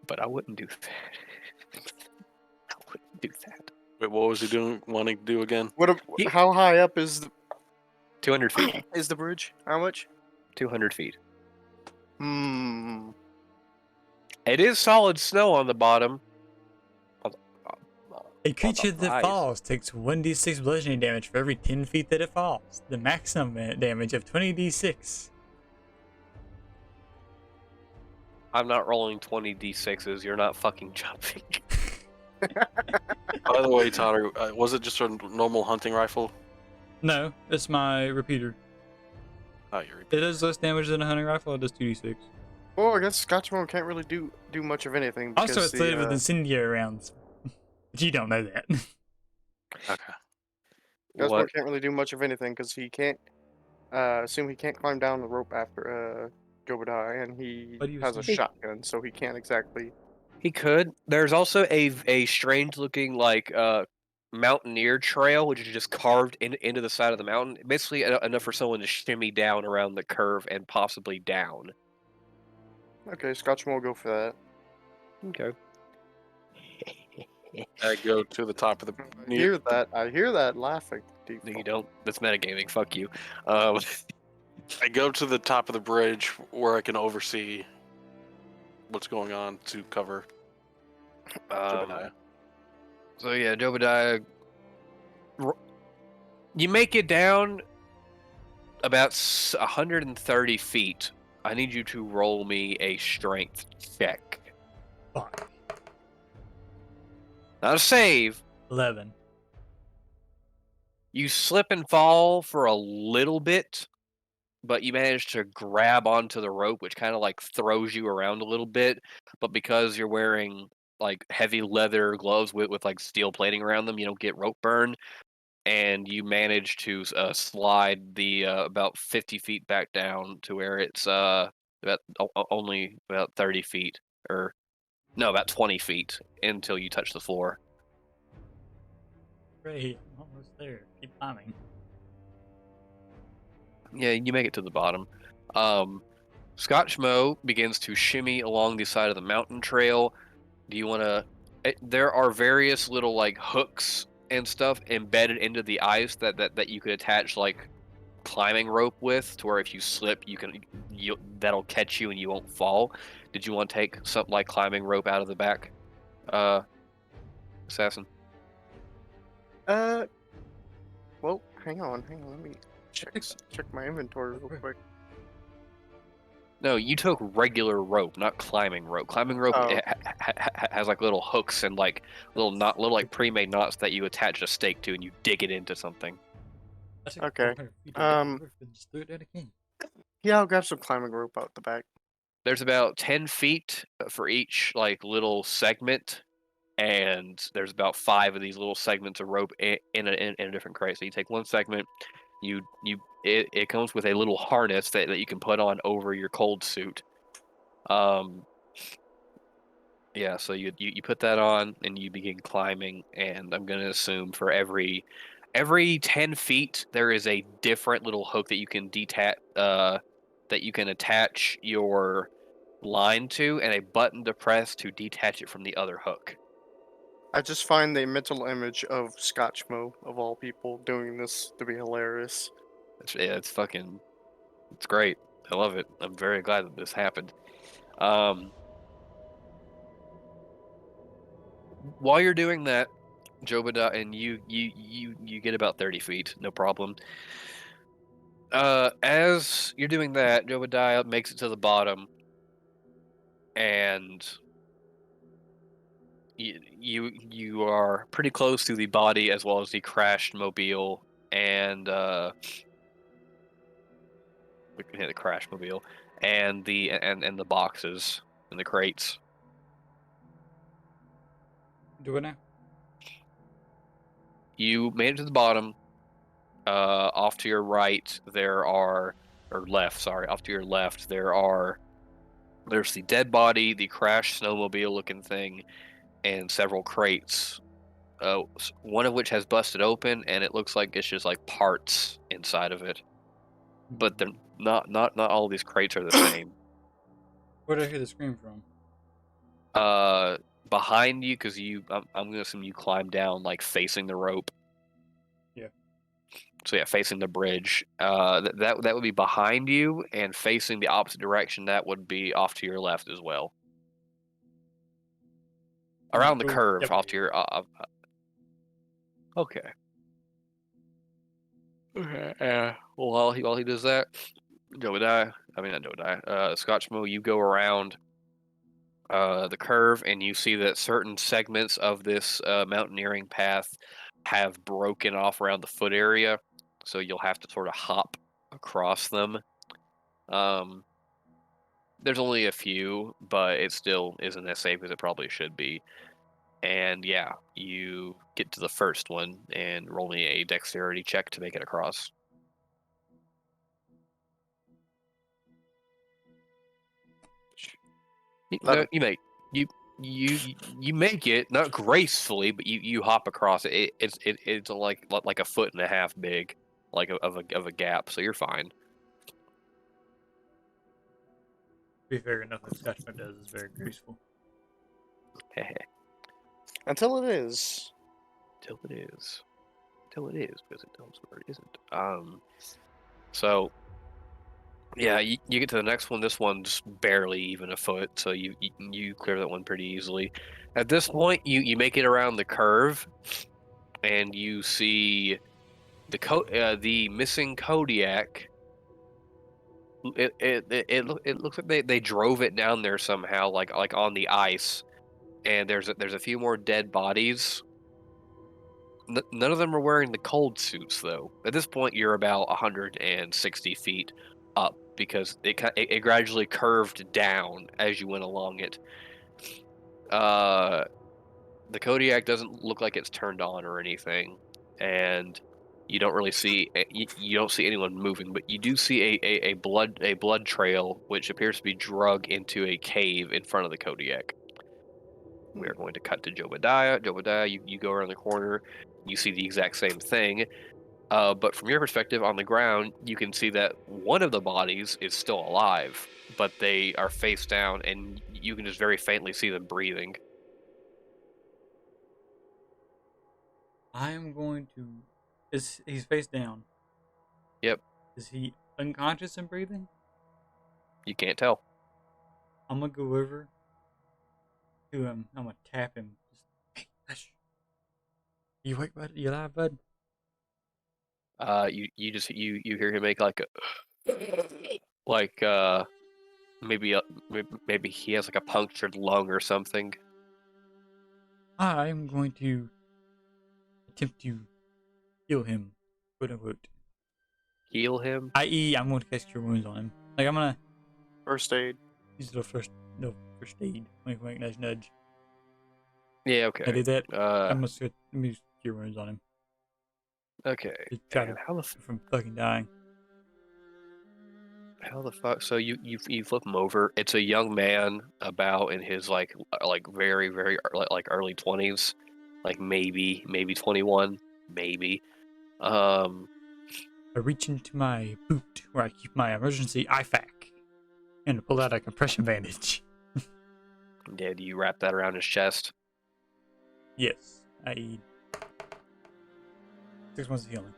But I wouldn't do that. I wouldn't do that. Wait, what was he wanting to do again? How high up is 200 feet. the bridge? How much? 200 feet. Hmm. It is solid snow on the bottom. A creature that rise. falls takes 1d6 bludgeoning damage for every 10 feet that it falls. The maximum damage of 20d6. I'm not rolling 20 d6s. You're not fucking jumping. By the way, Tottery, was it just a normal hunting rifle? No, it's my repeater. Oh, you're It does less damage than a hunting rifle. It does 2d6. Well, I guess Scotchmo can't really do much of anything because Also, it's loaded with incendiary rounds. But you don't know that. okay. Scotchmo What? can't really do much of anything because he can't. Assume he can't climb down the rope after Jobadia, and he What do you has a assume? shotgun, so he can't exactly. He could. There's also a strange looking like mountaineer trail, which is just carved into the side of the mountain. Basically enough for someone to shimmy down around the curve and possibly down. Okay, Scotchmo will go for that. Okay. I go to the top of the. I hear that laughing. No, you don't. That's metagaming. Fuck you. Um, I go to the top of the bridge where I can oversee what's going on to cover Jobadia. So yeah, Jobadia. You make it down about 130 feet. I need you to roll me a strength check. Fuck. Not a save. 11. You slip and fall for a little bit, but you manage to grab onto the rope, which kind of like throws you around a little bit. But because you're wearing like heavy leather gloves with like steel plating around them, you don't get rope burn, and you manage to slide the about 50 feet back down to where it's only about 30 feet, or no, about 20 feet until you touch the floor. Great. I'm almost there. Keep climbing. Yeah, you make it to the bottom. Scotchmo begins to shimmy along the side of the mountain trail. Do you want to? There are various little like hooks and stuff embedded into the ice that you could attach like climbing rope with, to where if you slip, that'll catch you and you won't fall. Did you want to take something like climbing rope out of the back, assassin? Well, hang on. Let me check my inventory real quick. No, you took regular rope, not climbing rope. Climbing rope Oh. has like little hooks and like little like pre-made knots that you attach a stake to, and you dig it into something. Okay. Just do it again. Yeah, I'll grab some climbing rope out the back. There's about 10 feet for each like little segment, and there's about 5 of these little segments of rope in a different crate. So you take one segment, it comes with a little harness that you can put on over your cold suit. Yeah, so you put that on and you begin climbing, and I'm gonna assume for every 10 feet there is a different little hook that you can that you can attach your line to, and a button to press to detach it from the other hook. I just find the mental image of Scotchmo, of all people, doing this to be hilarious. It's great. I love it. I'm very glad that this happened. While you're doing that, Jobadia, and you get about 30 feet, no problem. As you're doing that, Jobadia makes it to the bottom, and you are pretty close to the body as well as the crashed mobile, and the crashed mobile, and the boxes and the crates. Do it now. You made it to the bottom. Off to your right, or left, sorry, off to your left, there's the dead body, the crashed snowmobile-looking thing, and several crates. One of which has busted open, and it looks like it's just like parts inside of it. But they're not all of these crates are the same. Where did I hear the scream from? Behind you, because I'm gonna assume you climbed down like facing the rope. Yeah. So yeah, facing the bridge. That would be behind you, and facing the opposite direction, that would be off to your left as well. Around the Cool. curve, Yep. off to your. Okay. Okay. Well, while he does that, Scotchmo, you go around the curve, and you see that certain segments of this mountaineering path have broken off around the foot area, so you'll have to sort of hop across them There's only a few, but it still isn't as safe as it probably should be. And yeah, you get to the first one and roll me a dexterity check to make it across. No, you make it, not gracefully, but you hop across it. It's like a foot and a half big, like of a gap. So you're fine. To be fair, enough that Scotchmo does is very graceful. Until it is. Till it is, because it tells where it isn't. So yeah, you get to the next one. This one's barely even a foot, so you clear that one pretty easily. At this point, you make it around the curve, and you see the missing Kodiak. It looks like they drove it down there somehow, like on the ice. And there's a few more dead bodies. None of them are wearing the cold suits, though. At this point, you're about 160 feet up because it gradually curved down as you went along it. The Kodiak doesn't look like it's turned on or anything, and you don't really see you don't see anyone moving, but you do see a blood trail which appears to be drug into a cave in front of the Kodiak. We are going to cut to Jobadia. Jobadia, you go around the corner, you see the exact same thing. But from your perspective on the ground, you can see that one of the bodies is still alive, but they are face down, and you can just very faintly see them breathing. I am going to. He's face down? Yep, Is he unconscious and breathing? you can't tell. I'm gonna go over to him. I'm gonna tap him. Just, hey, hush. You awake, bud? You alive, bud? You hear him make like maybe maybe he has like a punctured lung or something. I am going to attempt to heal him, quote unquote. Heal him. I.e., I'm going to cast Cure Wounds on him. Like I'm gonna First aid. use the first aid. Wink, nudge, nudge. Yeah, I okay. did that. I'm gonna let me use Cure Wounds on him. Okay. To try And to how the from fucking dying. fuck? So you flip him over. It's a young man about in his like very like early 20s, like maybe 21, maybe. Um, I reach into my boot where I keep my emergency IFAK and pull out a compression bandage. do you wrap that around his chest? Yes, I 6 months of healing.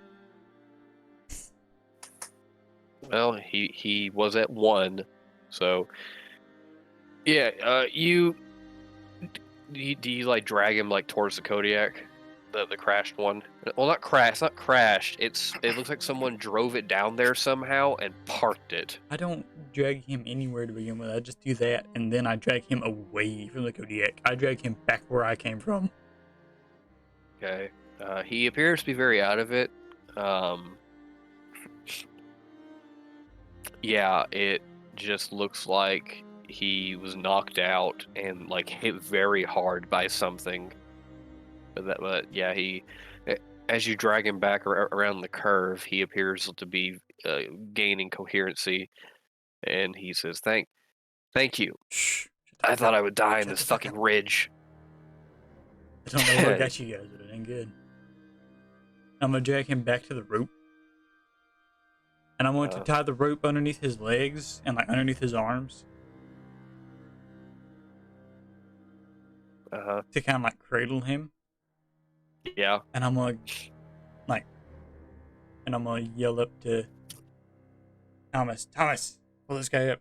Well, he was at 1, so yeah. Do you like drag him like towards the Kodiak, the crashed one? Well, not crashed. It looks like someone drove it down there somehow and parked it. I don't drag him anywhere to begin with. I just do that, and then I drag him away from the Kodiak. I drag him back where I came from. Okay. He appears to be very out of it. Yeah, it just looks like he was knocked out and like hit very hard by something. But yeah, as you drag him back around the curve, he appears to be gaining coherency, and he says, "Thank you. Shh. I thought I would die in Shut this the fuck fucking up. ridge." I don't know what got you guys, but it ain't good. I'm gonna drag him back to the rope. And I'm going to tie the rope underneath his legs and like underneath his arms. To kind of like cradle him. Yeah. And I'm gonna yell up to Thomas, pull this guy up.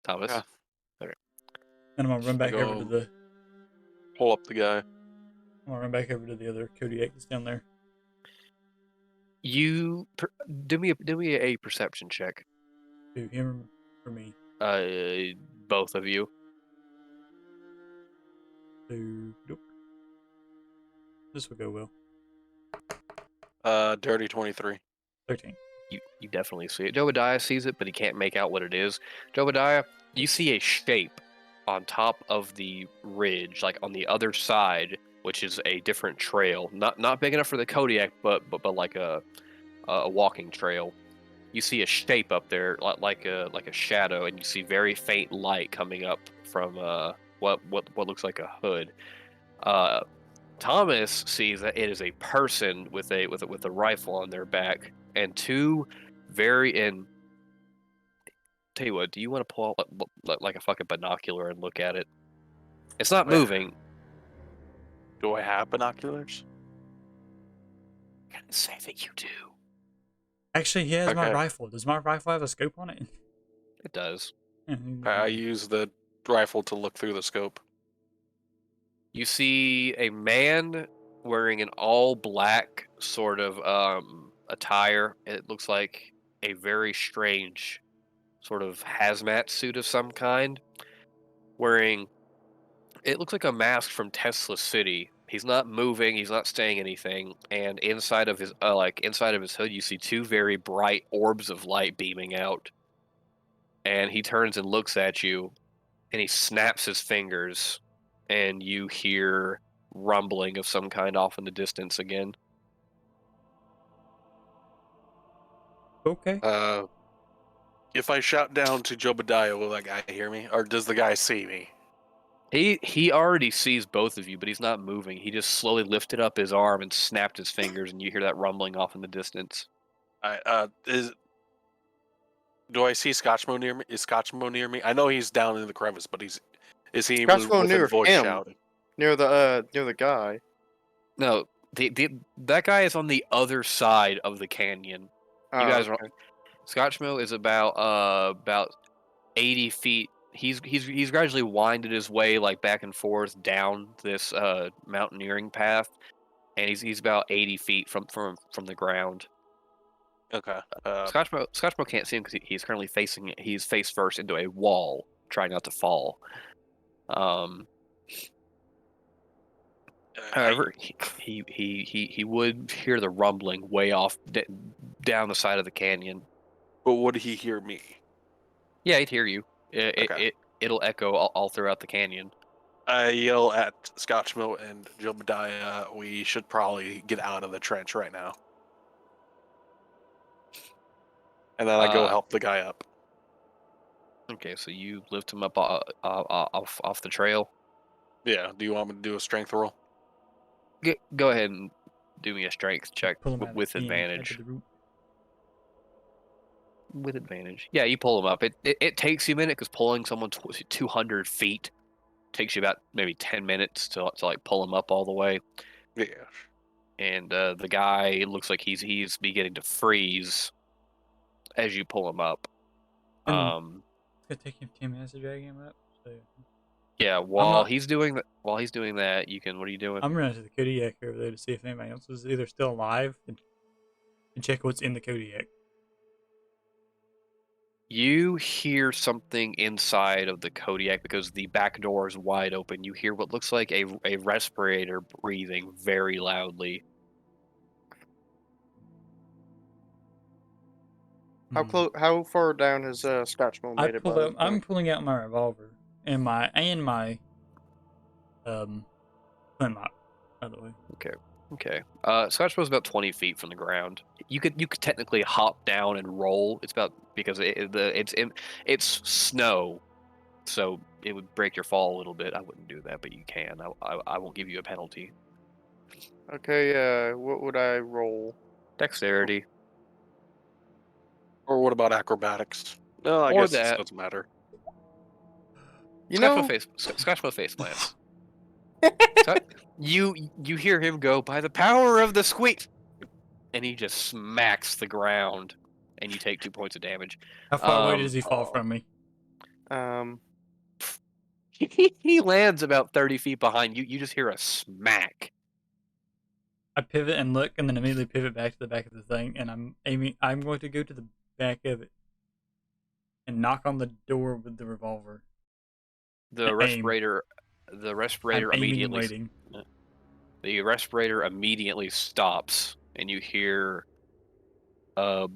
Thomas. Yeah. Okay. And I'm gonna run back over to the. Pull up the guy. I'm gonna run back over to the other Kodiak that's down there. You do me a perception check. To him or me? Both of you. Nope. This will go well. Dirty 23. 13. You definitely see it. Jobadia sees it, but he can't make out what it is. Jobadia, you see a shape on top of the ridge, like on the other side, which is a different trail. Not big enough for the Kodiak, but like a walking trail. You see a shape up there, like a shadow, and you see very faint light coming up from what looks like a hood. Thomas sees that it is a person with a rifle on their back and two very in. Tell you what, do you want to pull out like a fucking binocular and look at it? It's not Where? moving. Do I have binoculars? I can't say that you do. Actually, he has my Okay. rifle. Does my rifle have a scope on it? It does. I use the rifle to look through the scope. You see a man wearing an all black sort of attire. It looks like a very strange sort of hazmat suit of some kind. Wearing, it looks like a mask from Tesla City. He's not moving. He's not saying anything. And inside of his inside of his hood, you see two very bright orbs of light beaming out. And he turns and looks at you, and he snaps his fingers, and you hear rumbling of some kind off in the distance again. Okay. If I shout down to Jobadia, will that guy hear me, or does the guy see me? He already sees both of you, but he's not moving. He just slowly lifted up his arm and snapped his fingers, and you hear that rumbling off in the distance. Do I see Scotchmo near me? Is Scotchmo near me? I know he's down in the crevice, but is he Scotchmo within near voice him. shouting? Near the guy. No, that guy is on the other side of the canyon. You guys are. Scotchmo is about 80 feet. He's gradually winded his way like back and forth down this mountaineering path, and he's about 80 feet from the ground. Okay. Scotchmo can't see him because he's currently he's face first into a wall, trying not to fall. However, he would hear the rumbling way off down the side of the canyon. But would he hear me? Yeah, he'd hear you. Okay. It'll echo all throughout the canyon. I yell at Scotchmo and Jobadia, we should probably get out of the trench right now. And then I go help the guy up. Okay, so you lift him up off the trail. Yeah. Do you want me to do a strength roll? Go ahead and do me a strength check Pull him out of with the canyon, advantage. out of the root. With advantage. Yeah, you pull him up. It takes you a minute because pulling someone 200 feet takes you about maybe 10 minutes to like pull him up all the way. Yeah. And the guy looks like he's beginning to freeze as you pull him up. It's gonna take him 10 minutes to drag him up. So yeah, while he's doing that, you can. What are you doing? I'm running to the Kodiak over there to see if anybody else is either still alive and check what's in the Kodiak. You hear something inside of the Kodiak because the back door is wide open. You hear what looks like a respirator breathing very loudly. How far down has Scotchmo made it? I'm pulling out my revolver and my flintlock, by the way. Okay. Scotchmo's about 20 feet from the ground. You could technically hop down and roll. It's about because it's snow, so it would break your fall a little bit. I wouldn't do that, but you can. I won't give you a penalty. Okay. What would I roll? Dexterity. Or what about acrobatics? No, I Or guess that. it doesn't matter. Scotchmo face plants. You hear him go, by the power of the squeak, and he just smacks the ground, and you take 2 points of damage. How far away does he fall from me? He lands about 30 feet behind you. You just hear a smack. I pivot and look, and then immediately pivot back to the back of the thing, and I'm going to go to the back of it and knock on the door with the revolver. The respirator immediately. The respirator immediately stops, and you hear You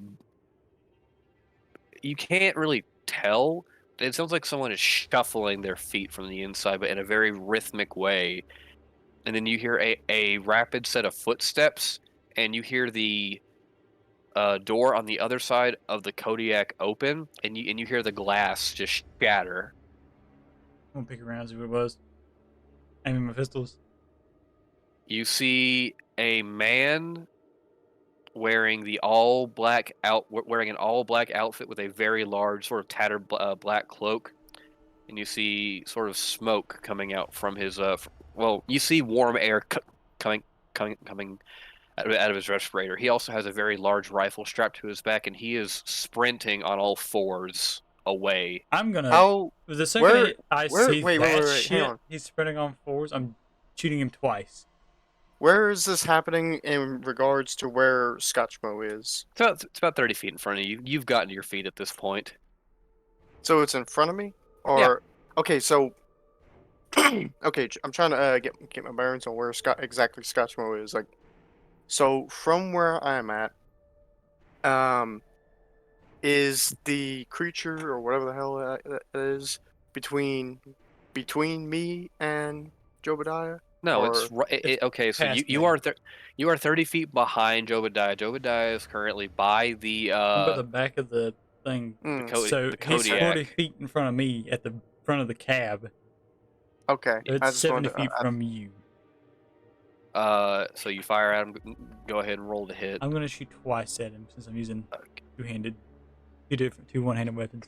can't really tell. It sounds like someone is shuffling their feet from the inside, but in a very rhythmic way. And then you hear a rapid set of footsteps, and you hear the door on the other side of the Kodiak open, and you hear the glass just shatter. I'm gonna pick around, see what it was. Aiming my pistols. You see a man wearing the all black wearing an all black outfit with a very large sort of tattered black cloak, and you see sort of smoke coming out from his well, you see warm air coming out of his respirator. He also has a very large rifle strapped to his back, and he is sprinting on all fours away. I'm gonna. How? The second Where? I Where? see Wait, that wait, hang shit, on. he's sprinting on fours. I'm shooting him twice. Where is this happening in regards to where Scotchmo is? It's about 30 feet in front of you. You've gotten to your feet at this point. So it's in front of me, or okay? So okay, I'm trying to get my bearings on where exactly Scotchmo is. Like, so from where I'm at, um, is the creature or whatever the hell that is between me and Jobadia? No, Or okay. So Past you me. are you are 30 feet behind Jobadia. Jobadia is currently by the I'm by the back of the thing. mm, So the he's 40 Kodiak. feet in front of me at the front of the cab. okay, So I it's just 70 wanted feet from you. So you fire at him. Go ahead and roll the hit. I'm gonna shoot twice at him since I'm using two-handed, two one-handed weapons.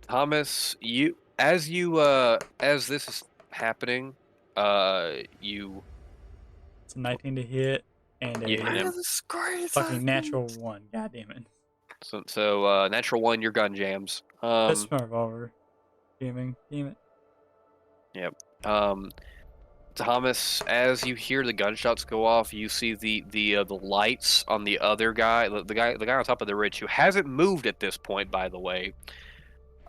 Thomas, as this is happening, you It's a 19 to hit and you hit a him. fucking natural 1. God damn it. So natural 1, your gun jams. That's my revolver. Damn it. Thomas, as you hear the gunshots go off, you see the lights on the other guy, the guy on top of the ridge, who hasn't moved at this point, by the way.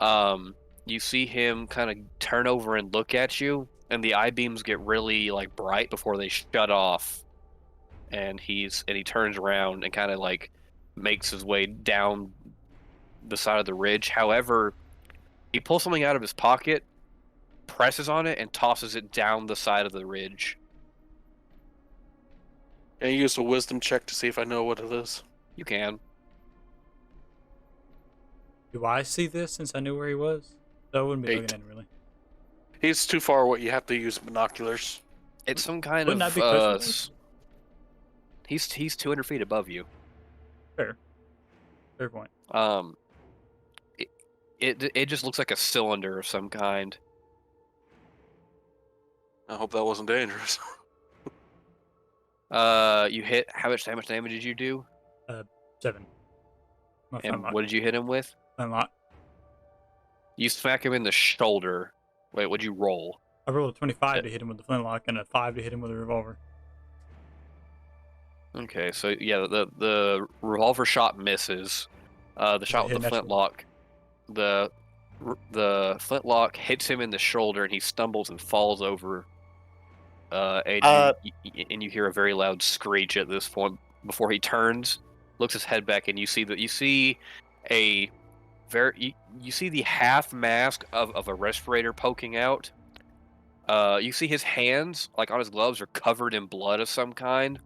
You see him kind of turn over and look at you, and the eye beams get really like bright before they shut off. And he turns around and kind of like makes his way down the side of the ridge. However, he pulls something out of his pocket, presses on it, and tosses it down the side of the ridge. And use a wisdom check to see if I know what it is. You can. Do I see this since I knew where he was? So I wouldn't be 8. looking at him really. He's too far away. You have to use binoculars. It's some kind Wouldn't I of be close to he's 200 feet above you. Fair point. It just looks like a cylinder of some kind. I hope that wasn't dangerous. You hit how much damage did you do? 7. My And flintlock. what did you hit him with? Flintlock. You smack him in the shoulder. Wait, what'd you roll? I rolled a 25 to hit him with the flintlock and a 5 to hit him with a revolver. Okay, so yeah, the revolver shot misses. The shot with the flintlock, the flintlock hits him in the shoulder, and he stumbles and falls over. And you hear a very loud screech at this point before he turns, looks his head back, and you see the half mask of a respirator poking out. You see his hands, like on his gloves, are covered in blood of some kind.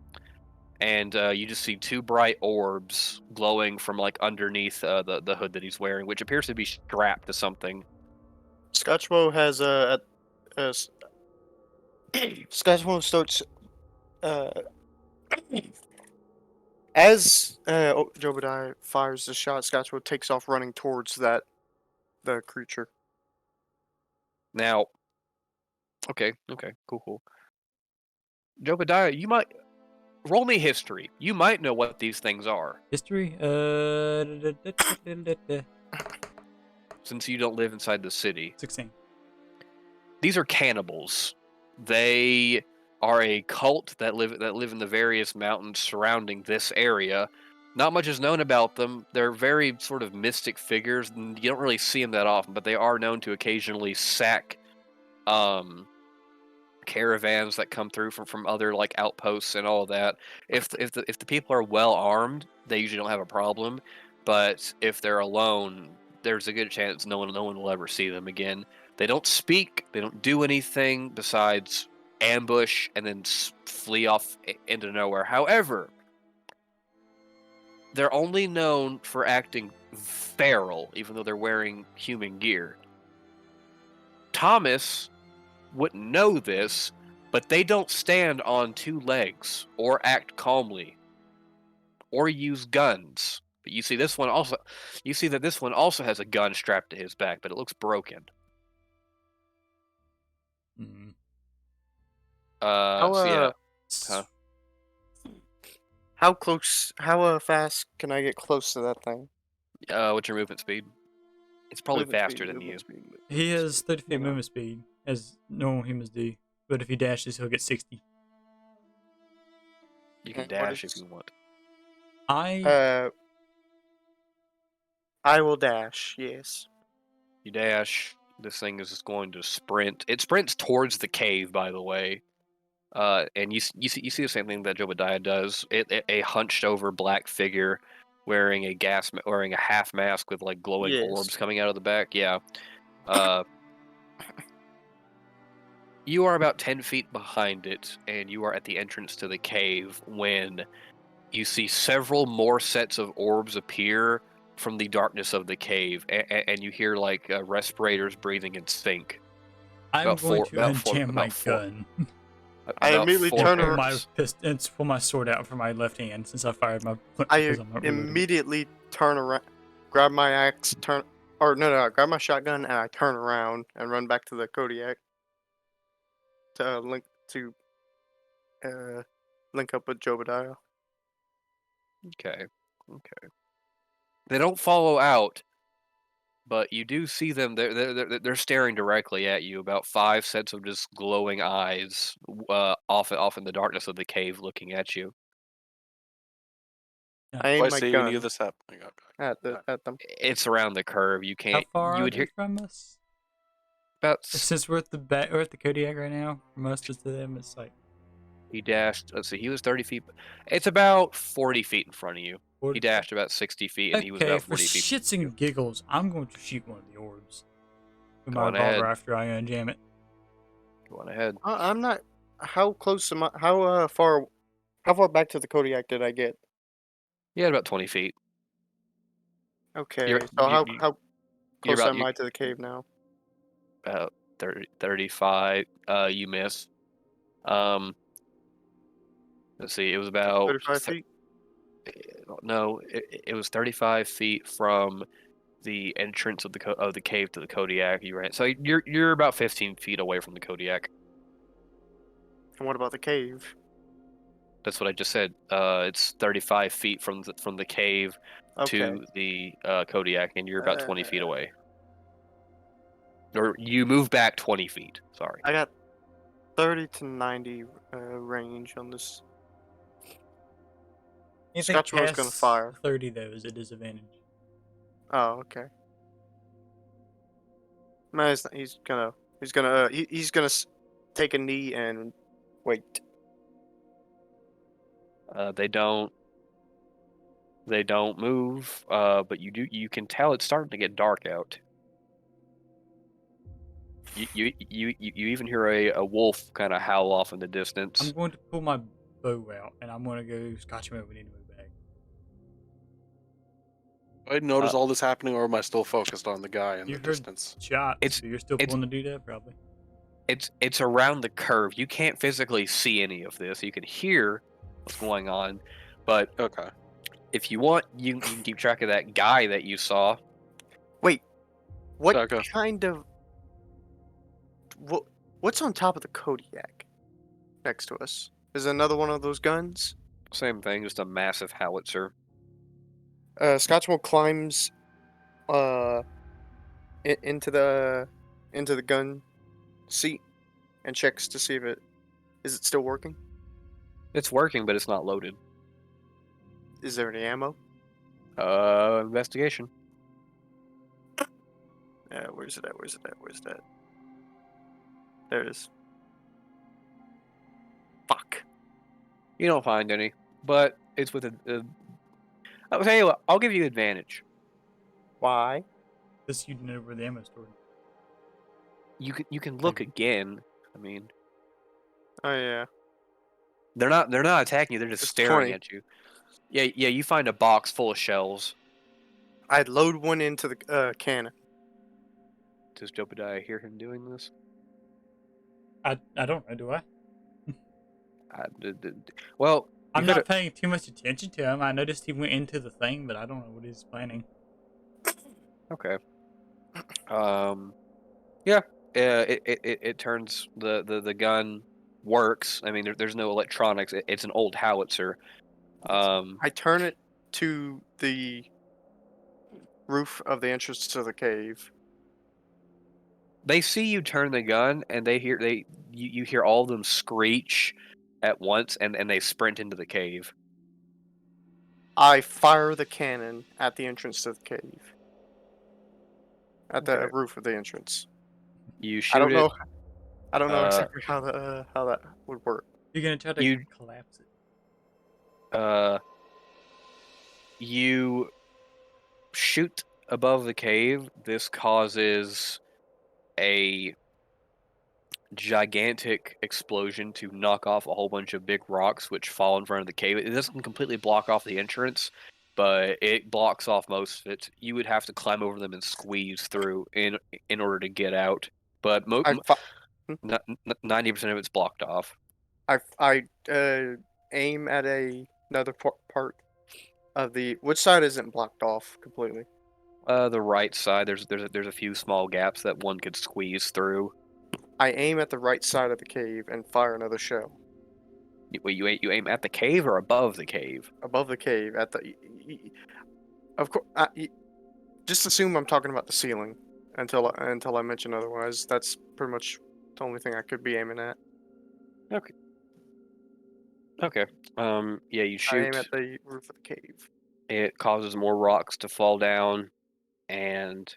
And you just see 2 bright orbs glowing from like underneath the hood that he's wearing, which appears to be strapped to something. Scotchmo has Scotchmo starts as Jobadia fires the shot. Scotchmo takes off running towards the creature. Now, okay, cool. Jobadia, you might roll me history. You might know what these things are. History? Since you don't live inside the city. 16. These are cannibals. They are a cult that live in the various mountains surrounding this area. Not much is known about them. They're very sort of mystic figures, and you don't really see them that often, but they are known to occasionally sack caravans that come through from other like outposts and all of that. If the people are well armed, they usually don't have a problem. But if they're alone, there's a good chance no one will ever see them again. They don't speak. They don't do anything besides ambush and then flee off into nowhere. However, they're only known for acting feral, even though they're wearing human gear. Thomas wouldn't know this, but they don't stand on two legs or act calmly or use guns. But you see that this one also has a gun strapped to his back, but it looks broken. Mm-hmm. How So yeah. Huh? How fast can I get close to that thing? What's your movement speed? It's probably Movement faster speed, than movement you. speed, movement He has speed. 30 feet You know. movement speed, as normal humans do. But if he dashes, he'll get 60. You can And what dash if is- you want. I will dash. Yes. You dash. This thing is just going to sprint. It sprints towards the cave, by the way. And you see the same thing that Jobadia does. A hunched over black figure wearing a half mask with like glowing Yes. orbs coming out of the back. Yeah. You are about 10 feet behind it, and you are at the entrance to the cave when you see several more sets of orbs appear from the darkness of the cave, and you hear like respirators breathing in sync. I'm going to unjam my four. gun. I About immediately four turn Pull around. my pull my sword out from my left hand since I fired my. I because I'm not reloading. immediately turn around, grab my axe, grab my shotgun, and I turn around and run back to the Kodiak to link up with Jobadia. Okay. They don't follow out, but you do see them. They're staring directly at you. About 5 sets of just glowing eyes, off in the darkness of the cave, looking at you. I Do aim I my see gun any of this happening? Okay. at them. It's around the curve. You How can't. far You are would they hear from us? about. Since we're at the Kodiak right now, for most of them, it's like He dashed. Let's see. He was 30 feet. It's about 40 feet in front of you. 40 He dashed about 60 feet, and he was Okay, about for 40 feet. shits and giggles, I'm going to shoot one of the orbs with Go my on revolver ahead. after I unjam it. Go on ahead. I'm not. How close am I? How far back to the Kodiak did I get? You had about 20 feet. Okay, You're so you, how you, how you're close about am I to the cave now? 35. You miss. Let's see. It was about 35 feet. no. It was 35 feet from the entrance of the cave to the Kodiak. You ran. So you're about 15 feet away from the Kodiak. And what about the cave? That's what I just said. It's 35 feet from the cave Okay. to the Kodiak, and you're about 20 feet Uh, away. Or you move back 20 feet. Sorry. I got 30 to 90 range on this. Anything Scotchmo's gonna past fire. 30 though is a disadvantage. Oh, okay. No, he's gonna take a knee and wait. They don't move. But you can tell it's starting to get dark out. You even hear a wolf kind of howl off in the distance. I'm going to pull my bow out and I'm going to go Scotchmo. We need to move back. I notice all this happening, or am I still focused on the guy in You the heard distance? shots, so you're still pulling to do that probably. It's around the curve. You can't physically see any of this. You can hear what's going on, but Okay. if you want, you can keep track of that guy that you saw. Wait, what Okay. kind of what's on top of the Kodiak next to us? Is it another one of those guns? Same thing, just a massive howitzer. Scotchmo climbs into the gun seat and checks to see if it still working. It's working, but it's not loaded. Is there any ammo? Investigation. Where's it at? There it is. Fuck. You don't find any, but it's with I'll tell you what. I'll give you advantage. Why? This you know where the ammo stored. You can look Maybe. again. I mean, Oh yeah. they're not attacking you. They're just It's staring 20. at you. Yeah. You find a box full of shells. I'd load one into the cannon. Does Jobadia hear him doing this? I don't know, do I? Well, I'm you not coulda- paying too much attention to him. I noticed he went into the thing, but I don't know what he's planning. Okay. Yeah. It turns the gun works. I mean, there's no electronics. It's an old howitzer. I turn it to the roof of the entrance to the cave. They see you turn the gun, and you hear all of them screech at once, and they sprint into the cave. I fire the cannon at the entrance to the cave. At the Okay. roof of the entrance. You I shoot don't it. know. I don't know Uh, exactly how that would work. You're gonna try to You- collapse it. You shoot above the cave. This causes a gigantic explosion to knock off a whole bunch of big rocks which fall in front of the cave. It doesn't completely block off the entrance, but it blocks off most of it. You would have to climb over them and squeeze through in order to get out. But I fi- 90% of it's blocked off. I aim at another part of the. Which side isn't blocked off completely? The right side, there's a few small gaps that one could squeeze through. I aim at the right side of the cave and fire another shell Wait, you aim at the cave or above the cave? above the cave at the. Of course, just assume I'm talking about the ceiling until I mention otherwise. That's pretty much the only thing I could be aiming at. Okay. Yeah, you I aim shoot. at the roof of the cave. It causes more rocks to fall down, and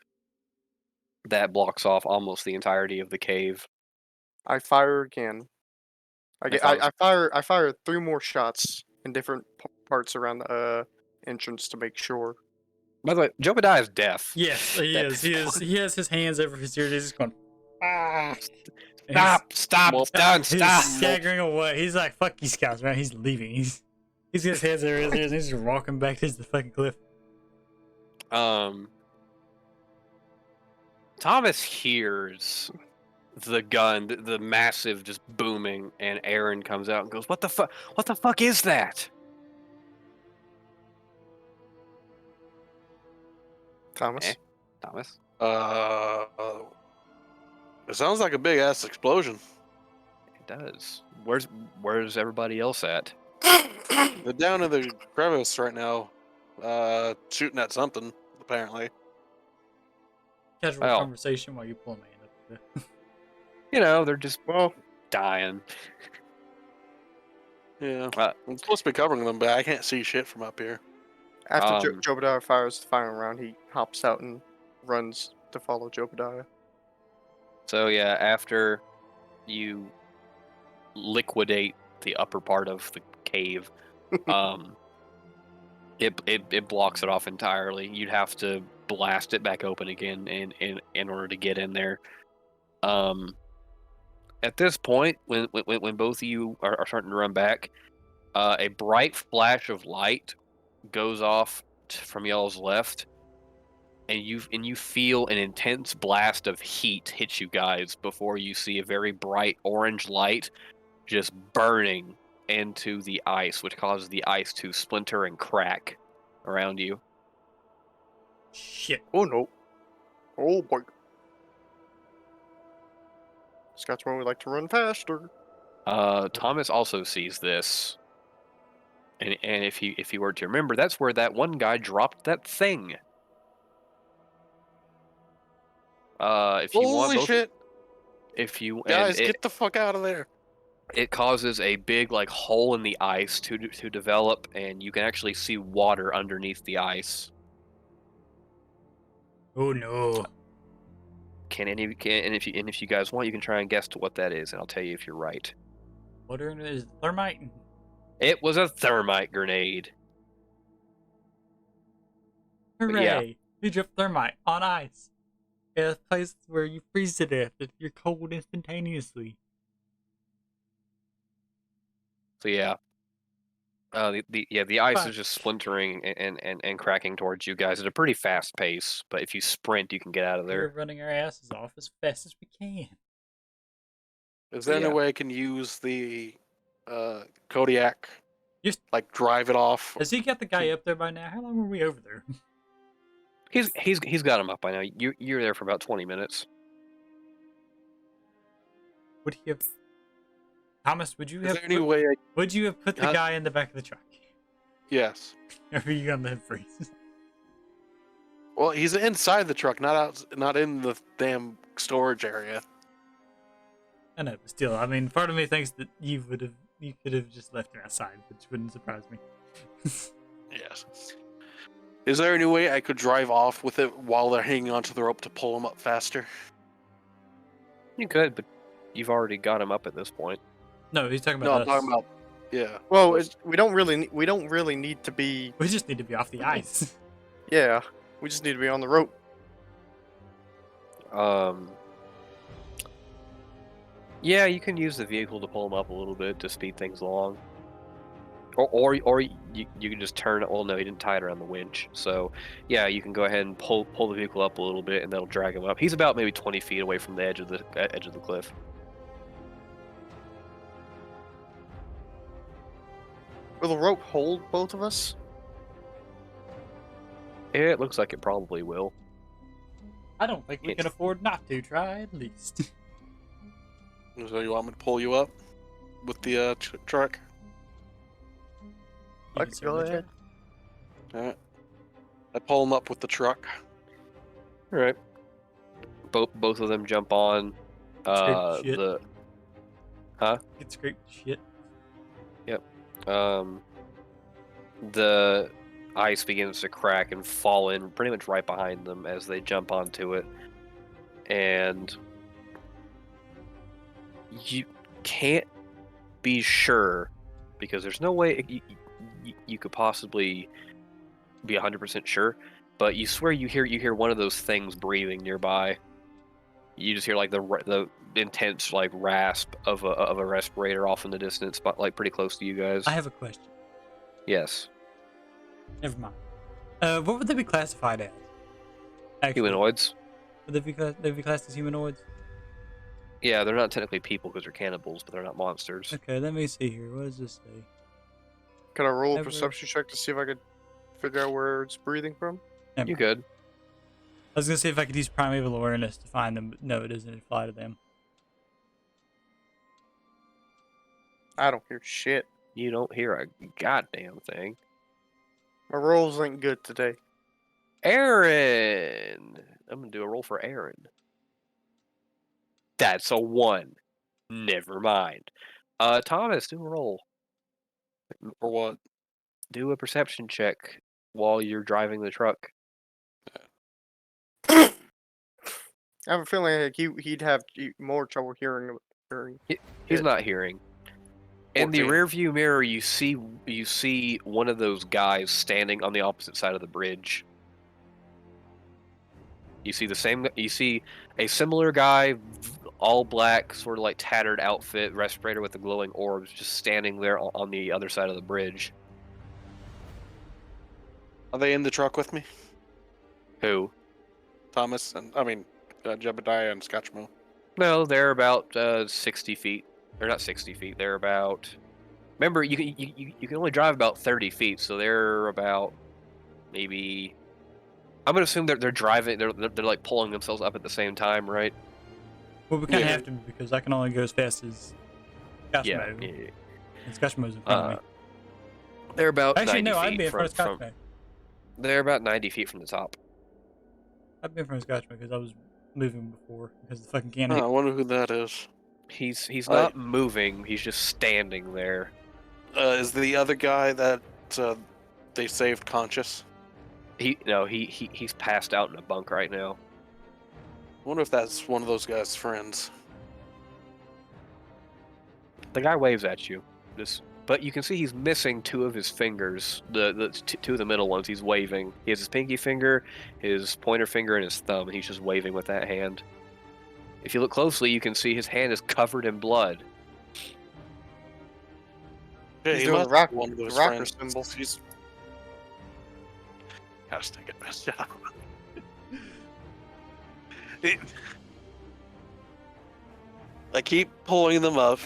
that blocks off almost the entirety of the cave. I fire again. I thought it was, I fire 3 more shots in different parts around the entrance to make sure. by the way, Jobadiah is deaf. Yes, he At is. this He is. point. He has his hands over his ears. He's just going. Ah. And Stop! Well, It's done! He's Stop! staggering away. He's like, "Fuck you, scouts, man." He's leaving. He's got his hands over his ears. And he's just walking back to the fucking cliff. Thomas hears the gun, the massive just booming, and Arron comes out and goes, "What the fuck? What the fuck is that?" Thomas. Eh? Thomas. It sounds like a big ass explosion. It does. Where's everybody else at? They're down in the crevice right now, shooting at something. Apparently, Casual Well. conversation while you pull my hand up. You know, they're just Well, dying. yeah. Uh, I'm supposed to be covering them, but I can't see shit from up here. after Um, Jobadia fires the firing round, he hops out and runs to follow Jobadia. So yeah, after you liquidate the upper part of the cave, it blocks it off entirely. You'd have to blast it back open again in order to get in there. At this point, when both of you are starting to run back, a bright flash of light goes off from y'all's left, and you feel an intense blast of heat hit you guys before you see a very bright orange light just burning into the ice, which causes the ice to splinter and crack around you. Shit. Oh no. Oh boy. Scotchmo would like to run faster. Thomas also sees this, and if he were to remember, that's where that one guy dropped that thing. If you want Holy both, shit! if you and Guys, get the fuck out of there! it causes a big like hole in the ice to develop, and you can actually see water underneath the ice. Oh no. And if you guys want, you can try and guess to what that is, and I'll tell you if you're right. Water is thermite. It was a thermite grenade. Hooray! yeah. You dropped thermite on ice. A place where you freeze to death if you're cold instantaneously. So yeah. The ice Fuck. is just splintering and cracking towards you guys at a pretty fast pace. But if you sprint, you can get out of We're there. running our asses off as fast as we can. Is there any Yeah. way I can use the Kodiak? Just like drive it off? has he got the guy up there by now? How long were we over there? He's got him up by now. You're there for about 20 minutes. Would he have? Thomas, would you Is have? there any way I... Would you have put the Huh? guy in the back of the truck? Yes. Or are you gonna let him freeze? Well, he's inside the truck, not in the damn storage area. I know, but still, I mean, part of me thinks that you could have just left him outside, which wouldn't surprise me. Yes. Is there any way I could drive off with it while they're hanging onto the rope to pull him up faster? You could, but you've already got him up at this point. No, he's talking No, about I'm us. talking about... Yeah. Well, us. we don't really need to be. We just need to be off the ice. Yeah, we just need to be on the rope. Yeah, you can use the vehicle to pull him up a little bit to speed things along. Or you can just turn it. Well, no, he didn't tie it around the winch. So, yeah, you can go ahead and pull the vehicle up a little bit, and that'll drag him up. He's about maybe 20 feet away from the edge of the cliff. Will the rope hold both of us? It looks like it probably will. I don't think we can afford not to try at least. So you want me to pull you up with the truck? You I can could go certainly try. ahead. Alright. I pull him up with the truck. All right. Both of them jump on. Scrape shit. The Get scraped shit. the ice begins to crack and fall in pretty much right behind them as they jump onto it, and you can't be sure because there's no way you could possibly be 100% sure, but you swear you hear one of those things breathing nearby. You just hear like the intense like rasp of a respirator off in the distance, but like pretty close to you guys. I have a question. Yes. Never mind. What would they be classified as? Actually, Humanoids. Would they be classed as humanoids? Yeah, they're not technically people because they're cannibals, but they're not monsters. Okay, let me see here. What does this say? Could I roll a Never- perception check to see if I could figure out where it's breathing from? Never You mind. could. I was gonna see if I could use primeval awareness to find them, but no, it doesn't apply to them. I don't hear shit. You don't hear a goddamn thing. My rolls ain't good today. Arron! I'm gonna do a roll for Arron. That's a 1. Never mind. Thomas, do a roll. Or what? Do a perception check while you're driving the truck. I have a feeling like he'd have more trouble hearing. He's Good. not hearing. In the 14. rearview mirror, you see one of those guys standing on the opposite side of the bridge. You see a similar guy, all black, sort of like tattered outfit, respirator with the glowing orbs, just standing there on the other side of the bridge. Are they in the truck with me? Who? Thomas and Jobadia and Scotchmo. No, they're about 60 feet. They're not 60 feet. They're about. Remember, you can only drive about 30 feet, so they're about maybe. I'm gonna assume they're driving. They're like pulling themselves up at the same time, right? Well, we kind of Yeah. have to because I can only go as fast as Scotchmo. Yeah. And Scotchmo's in front of me. They're about. Actually, 90 no, feet I'd be in front of from- Scotchmo. They're about 90 feet from the top. I'd be in front of Scotchmo because I was moving before because the fucking cannon. I wonder who that is. He's not moving. He's just standing there. Is the other guy that they saved conscious? He's passed out in a bunk right now. I wonder if that's one of those guys' friends. The guy waves at you. But you can see he's missing two of his fingers. Two of the middle ones. He's waving. He has his pinky finger, his pointer finger, and his thumb. And he's just waving with that hand. If you look closely, you can see his hand is covered in blood. Yeah, He's he doing must the rock, be one of the those rocker friends. symbol. He's... Gotta stick it, man. Shut up. I keep pulling them up.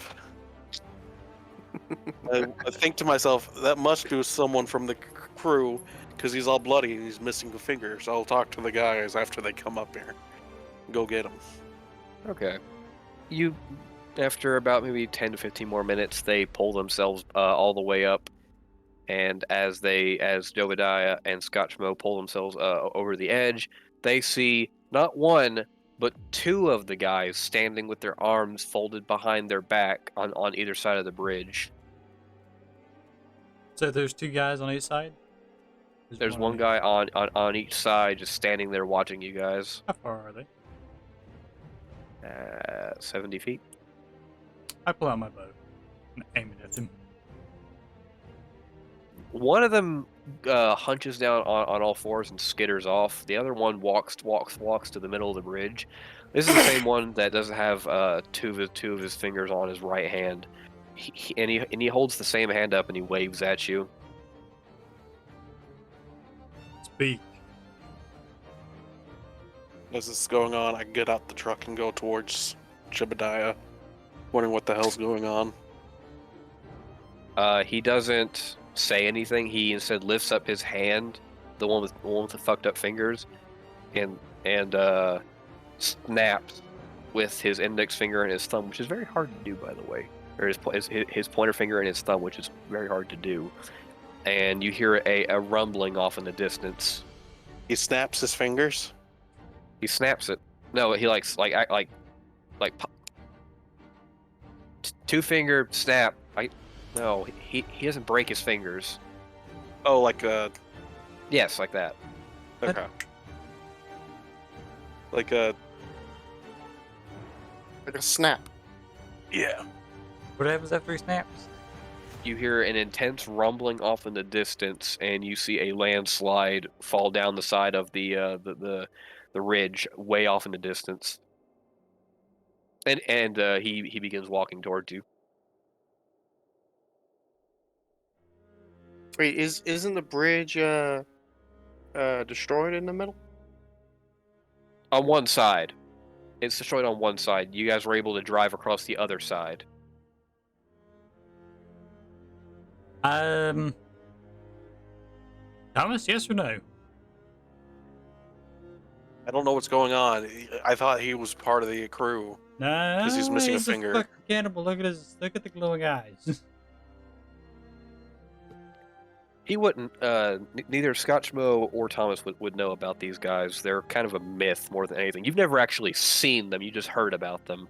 I think to myself, that must be someone from the crew, because he's all bloody and he's missing a finger. So I'll talk to the guys after they come up here. Go get him. Okay. After about maybe 10 to 15 more minutes, they pull themselves all the way up. And as Jobadia and Scotchmo pull themselves over the edge, they see not one, but two of the guys standing with their arms folded behind their back on either side of the bridge. So there's two guys on each side? There's one on each. guy on each side just standing there watching you guys. How far are they? 70 feet. I pull out my bow and aim it at them. One of them hunches down on all fours and skitters off. The other one walks to the middle of the bridge. This is the same one that doesn't have two of his fingers on his right hand. He holds the same hand up and he waves at you. Speak. As this is going on, I get out the truck and go towards Jobadia, wondering what the hell's going on. He doesn't say anything. He instead lifts up his hand, the one with the fucked up fingers, and snaps with his index finger and his thumb, which is very hard to do, by the way. Or his pointer finger and his thumb, which is very hard to do. And you hear a rumbling off in the distance. He snaps his fingers. He snaps it. No, he like two finger snap. No, he doesn't break his fingers. Oh, like Yes, like that. okay. Like a snap. yeah. What happens after he snaps? You hear an intense rumbling off in the distance, and you see a landslide fall down the side of the ridge, way off in the distance. And he begins walking towards you. Wait, isn't the bridge destroyed in the middle? On one side, it's destroyed on one side. You guys were able to drive across the other side. Thomas, yes or no? I don't know what's going on. I thought he was part of the crew. No, 'Cause he's missing a finger. A fucking cannibal. Look at the glowing eyes. He wouldn't. Neither Scotchmo or Thomas would know about these guys. They're kind of a myth more than anything. You've never actually seen them. You just heard about them.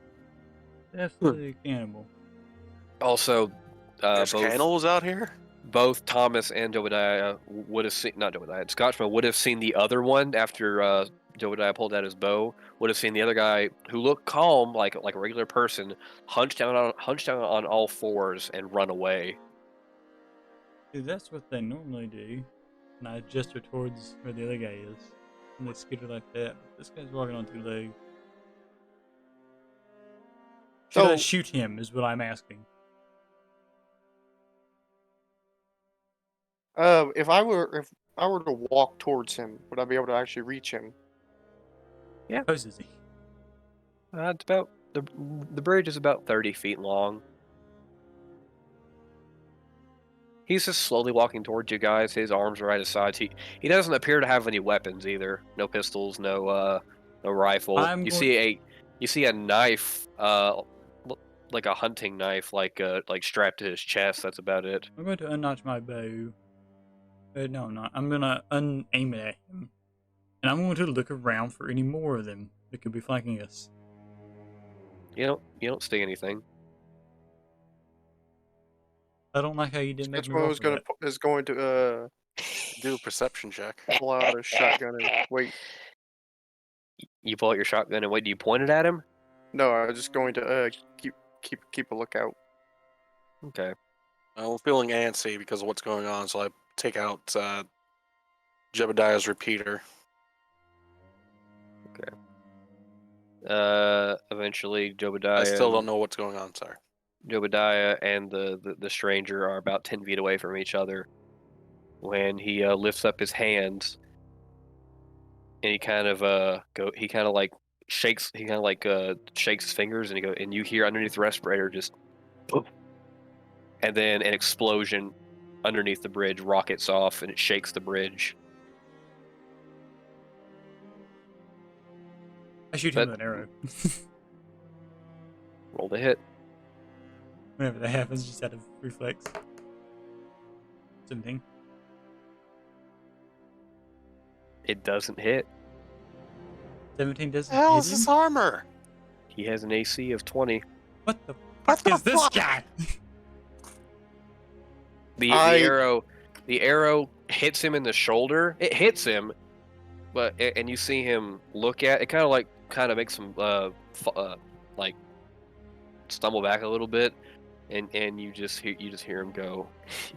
Definitely a cannibal. Also, There's cannibals out here. both Thomas and Jobadia would have seen, not Jobadia, Scotchmo would have seen the other one after Jobadia pulled out his bow. Would have seen the other guy who looked calm, like a regular person, hunched down on all fours and run away. See, that's what they normally do. And I gesture towards where the other guy is. And they skitter like that. This guy's walking on two legs. Should I shoot him, is what I'm asking. If I were to walk towards him, would I be able to actually reach him? Yeah. How close is he? It's about the bridge is about 30 feet long. He's just slowly walking towards you guys. His arms are at his sides. He doesn't appear to have any weapons either. No pistols, no rifle. You see a knife, like a hunting knife, like strapped to his chest. That's about it. I'm going to unnotch my bow. No, I'm not. I'm going to unaim it at him. And I'm going to look around for any more of them that could be flanking us. You don't see anything. I don't like how you didn't make me roll Scotchmo is going to Do a perception check. pull out a shotgun and wait. You pull out your shotgun and wait. Do you point it at him? No, I'm just going to keep a lookout. Okay. I'm feeling antsy because of what's going on, so I take out Jebediah's repeater. Eventually, I still don't know what's going on, sorry. Jobadiah and the stranger are about 10 feet away from each other when he lifts up his hands and he kind of shakes shakes his fingers and you hear underneath the respirator just poof, and then an explosion underneath the bridge rockets off and it shakes the bridge. I shoot him with an arrow. Roll the hit. Whenever that happens, just out of reflex. 17. It doesn't hit. 17 doesn't Hell hit is him? this armor? He has an AC of 20. What the What fuck the is this fuck? guy? The arrow hits him in the shoulder. It hits him, and you see him look at it. Kind of makes him like stumble back a little bit, and you just hear him go.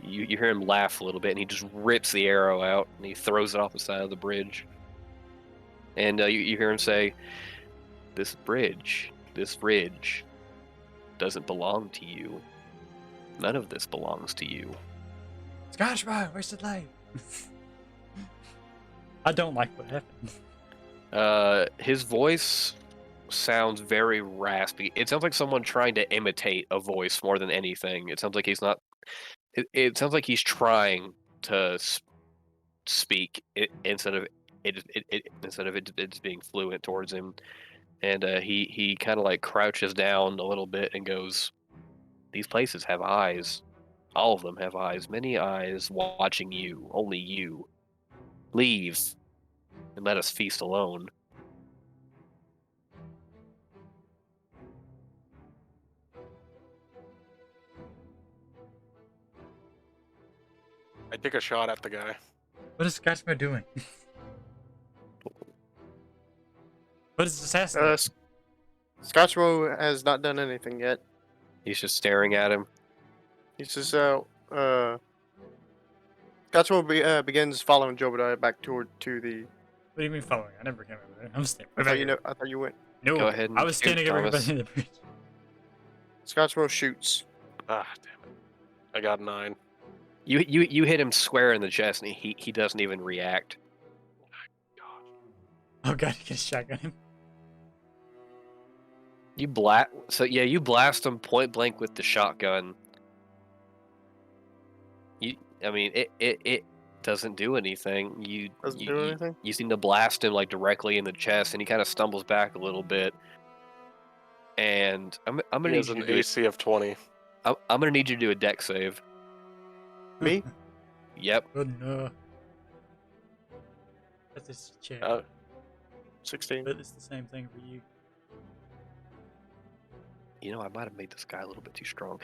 You hear him laugh a little bit, and he just rips the arrow out and he throws it off the side of the bridge. And you hear him say, this bridge doesn't belong to you. None of this belongs to you." Scotchmo, where's the light? I don't like what happened. His voice sounds very raspy. It sounds like someone trying to imitate a voice more than anything. It sounds like he's not. It sounds like he's trying to speak instead of it's being fluent towards him. And he kind of like crouches down a little bit and goes, "These places have eyes. All of them have eyes. Many eyes watching you. Only you. Leave and let us feast alone." I take a shot at the guy. What is Scotchmo doing? What is assassin? Scotchmo has not done anything yet. He's just staring at him. He's just Scotchmo begins following Jobadiah back to the. What do you mean following? I never came over there. I'm standing. I thought you know. I thought you went. No, Go ahead and I was shoot, standing over Thomas. everybody in the bridge. Scotchmo shoots. Ah, damn it. I got 9. You hit him square in the chest, and he doesn't even react. Oh god, you can shotgun him. You blast him point blank with the shotgun. It doesn't do anything. You seem to blast him like directly in the chest, and he kind of stumbles back a little bit. And I'm gonna He need has you an to do AC of 20. I'm gonna need you to do a deck save. Me? Yep. Oh no. That's just a check. 16. But it's the same thing for you. You know, I might have made this guy a little bit too strong.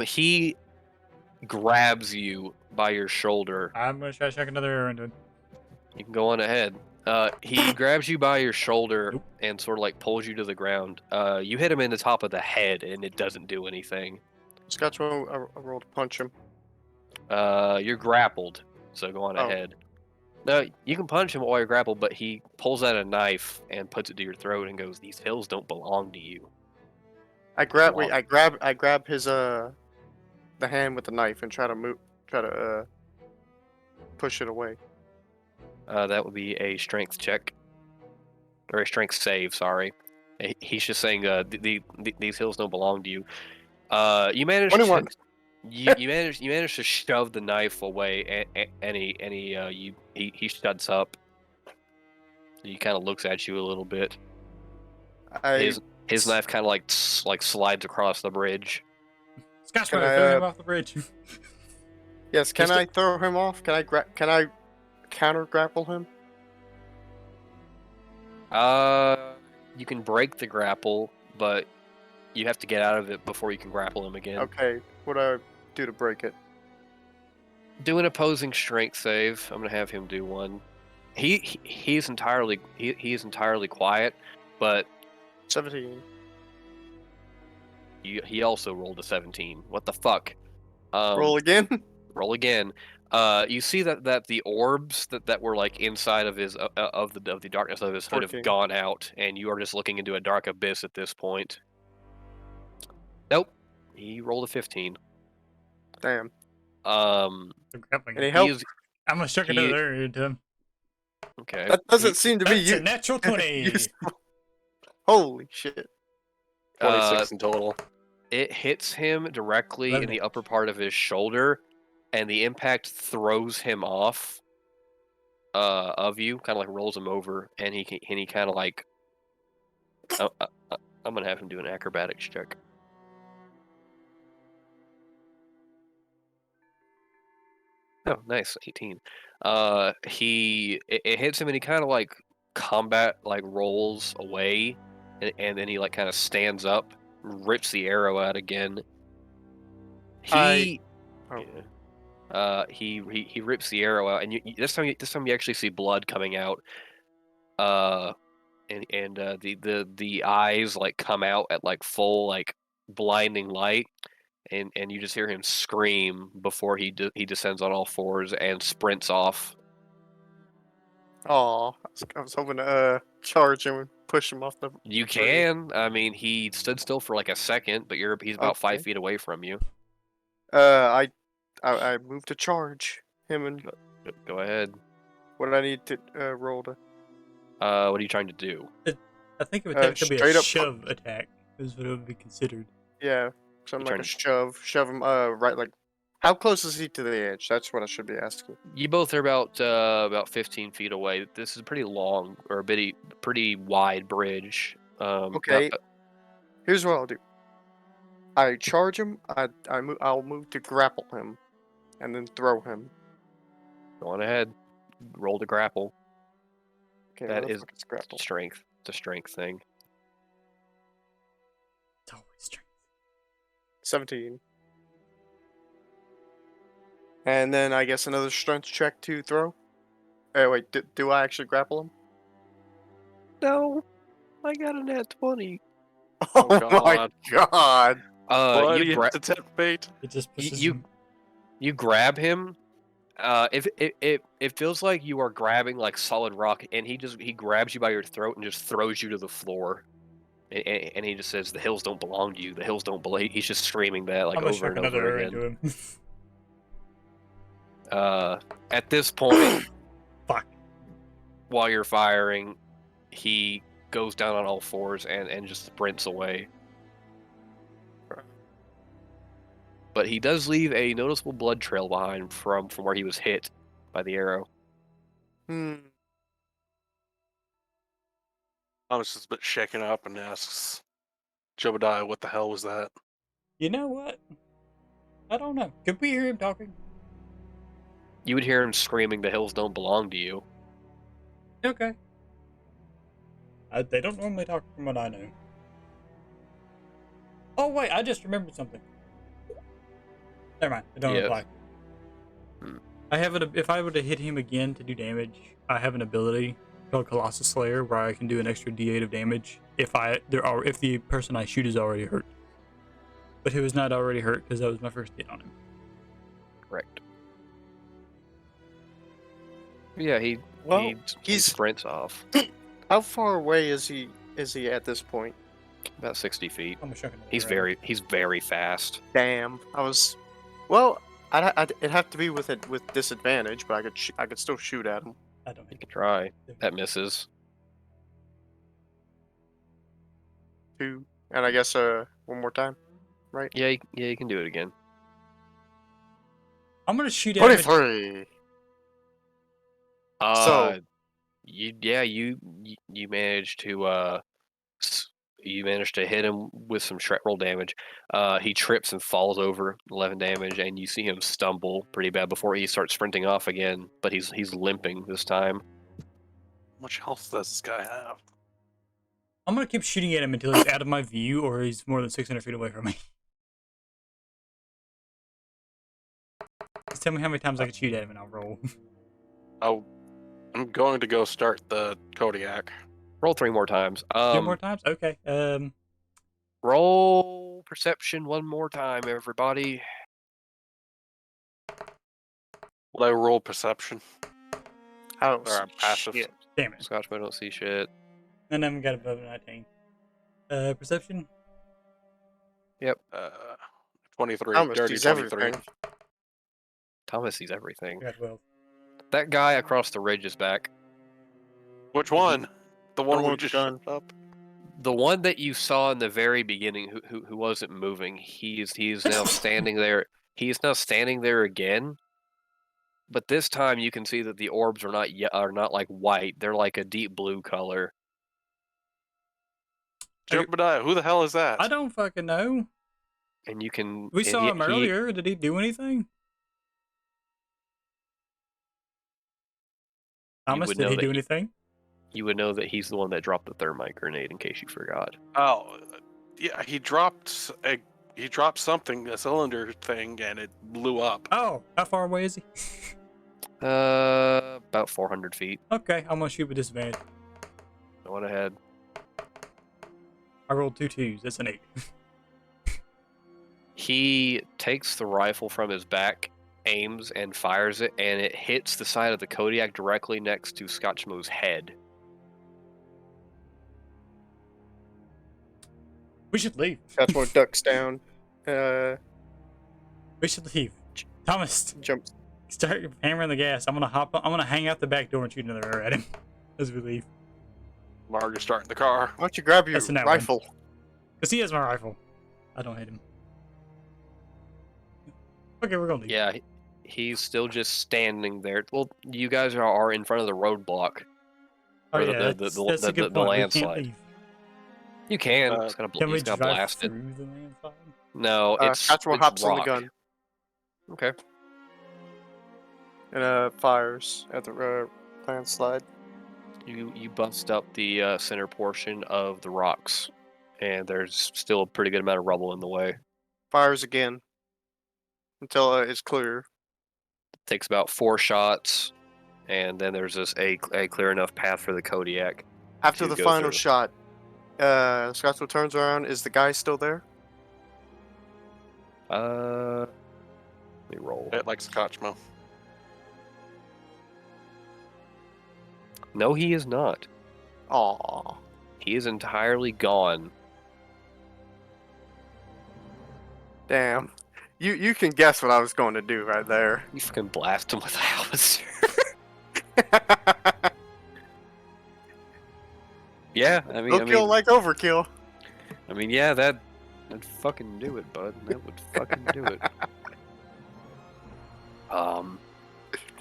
He grabs you by your shoulder. I'm gonna try to check another arrow into it. You can go on ahead. He grabs you by your shoulder Nope. and sort of like pulls you to the ground. You hit him in the top of the head, and it doesn't do anything. Scotchmo, I rolled to punch him. You're grappled, so go on Oh. ahead. No, you can punch him while you're grappled, but he pulls out a knife and puts it to your throat and goes, "These hills don't belong to you." I grab his the hand with the knife and try to push it away. That would be a strength check. Or a strength save, sorry. He's just saying, these hills don't belong to you. You managed 21. to... You managed to shove the knife away, and he shuts up. He kind of looks at you a little bit. His knife kind of like slides across the bridge. Scotchmo, Can I, throw him off the bridge. Yes, can I throw him off? Can I counter grapple him? You can break the grapple, but you have to get out of it before you can grapple him again. Okay, what do I do to break it? Do an opposing strength save. I'm gonna have him do one. He's entirely quiet, but 17. He also rolled a 17. What the fuck? Roll again. Roll again. You see that the orbs that were like inside of his of the darkness of his hood 14. have gone out, and you are just looking into a dark abyss at this point. Nope. He rolled a 15. Damn. The grappling. Any He help? is I'm gonna chuck he- another into him. okay. That doesn't seem to be That's a you. natural 20. Holy shit. 26 in total. It hits him directly Love in the it. upper part of his shoulder, and the impact throws him off of you, kind of like rolls him over, and he kind of like. I'm gonna have him do an acrobatics check. Oh, nice, 18. It hits him, and he kind of like combat like rolls away, and then he like kind of stands up, rips the arrow out again. He. Oh. Yeah. He rips the arrow out, and this time you actually see blood coming out. And the eyes like come out at like full like blinding light, and you just hear him scream before he descends on all fours and sprints off. Aw, I was hoping to charge him and push him off the. You can. I mean, he stood still for like a second, but he's about 5 Okay. feet away from you. I moved to charge him, and Go ahead. what did I need to roll to? What are you trying to do? I think it would technically be straight a up- shove attack. Is what it would be considered. Yeah, something You're like a trying shove him right like. How close is he to the edge? That's what I should be asking. You both are about 15 feet away. This is a pretty long or pretty wide bridge. Okay. Here's what I'll do. I charge him. I'll move to grapple him, and then throw him. Go on ahead. Roll to grapple. Okay, That where the is fuck is grapple. Strength. It's a strength thing. It's always strength. 17. And then I guess another strength check to throw. Wait, do I actually grapple him? No, I got a nat 20. Oh, my God. god! Bloody You into temp fate. It just pushes you him. you grab him. If it feels like you are grabbing like solid rock, and he grabs you by your throat and just throws you to the floor. And he just says, "The hills don't belong to you. The hills don't belong." He's just screaming that like I'm gonna over chuck and another over arrow again. into him. At this point, Fuck. while you're firing, he goes down on all fours and just sprints away. But he does leave a noticeable blood trail behind from where he was hit by the arrow. Thomas is a bit shaken up and asks Jobadia, what the hell was that? You know what? I don't know. Could we hear him talking? You would hear him screaming, "The hills don't belong to you." Okay. They don't normally talk from what I know. Oh wait, I just remembered something. Never mind. I don't Yeah. reply. I have it. If I were to hit him again to do damage, I have an ability called Colossus Slayer where I can do an extra D8 of damage if the person I shoot is already hurt. But he was not already hurt because that was my first hit on him. Correct. Yeah, he he's- sprints off How far away is he at this point? about 60 feet. I'm gonna chuck another He's arrow. very fast. Damn, Well, it'd have to be with disadvantage, but I could still shoot at him. I don't You think. can try. That misses. 2, and I guess one more time, right? Yeah, you can do it again. I'm gonna shoot at him. 23. You managed to you managed to hit him with some roll damage. He trips and falls over, 11 damage, and you see him stumble pretty bad before he starts sprinting off again. But he's limping this time. How much health does this guy have? I'm gonna keep shooting at him until he's out of my view or he's more than 600 feet away from me. Just tell me how many times I can shoot at him and I'll roll. I'm going to go start the Kodiak. Roll 3 more times. 2 more times? Okay. Roll perception one more time, everybody. Will I roll perception? How Or I'm passive. shit. Damn it. Scotchmo don't see shit. None of them got above 19. Perception? Uh, 23. Thomas Dirty sees 23. everything. Thomas sees everything. I got 12. That guy across the ridge is back. Which one? The one we with the just gun. shut up? The one that you saw in the very beginning, who wasn't moving, he's now standing there. He's now standing there again. But this time you can see that the orbs are not like white. They're like a deep blue color. Jobadia, who the hell is that? I don't fucking know. And you can. We and saw him earlier. Did he do anything? Thomas, would did know he that do he- anything? You would know that he's the one that dropped the thermite grenade, in case you forgot. Oh, yeah, he dropped something, a cylinder thing, and it blew up. Oh, how far away is he? About 400 feet. Okay, I'm gonna shoot with disadvantage. Go on ahead. I rolled 2 2s. That's an 8. He takes the rifle from his back, aims, and fires it, and it hits the side of the Kodiak directly next to Scotchmo's head. We should leave. That's what ducks down. We should leave. Thomas, Jumps. start hammering the gas. I'm gonna hang out the back door and shoot another arrow at him as we leave. Margaret's starting the car. Why don't you grab your That's a net one. rifle? Cause he has my rifle. I don't hit him. Okay, we're gonna leave. Yeah, he's still just standing there. Well, you guys are in front of the roadblock. Oh Or yeah, the that's a good point. We can't landslide. leave. You can. Uh, It's gonna, Can we he's gonna drive blast it. through the landslide? No, it's Scotchmo it's hops on the rock. gun Okay. and fires at the landslide. You bust up the center portion of the rocks, and there's still a pretty good amount of rubble in the way. Fires again until it's clear. Takes about 4 shots, and then there's just a clear enough path for the Kodiak. After to the go final through. shot, Scotchmo turns around. Is the guy still there? Let me roll. It like Scotchmo. No, he is not. Aw. He is entirely gone. Damn. You can guess what I was going to do right there. You fucking blast him with a howitzer. Yeah, I mean, No kill like overkill. yeah, that'd fucking do it, bud. That would fucking do it.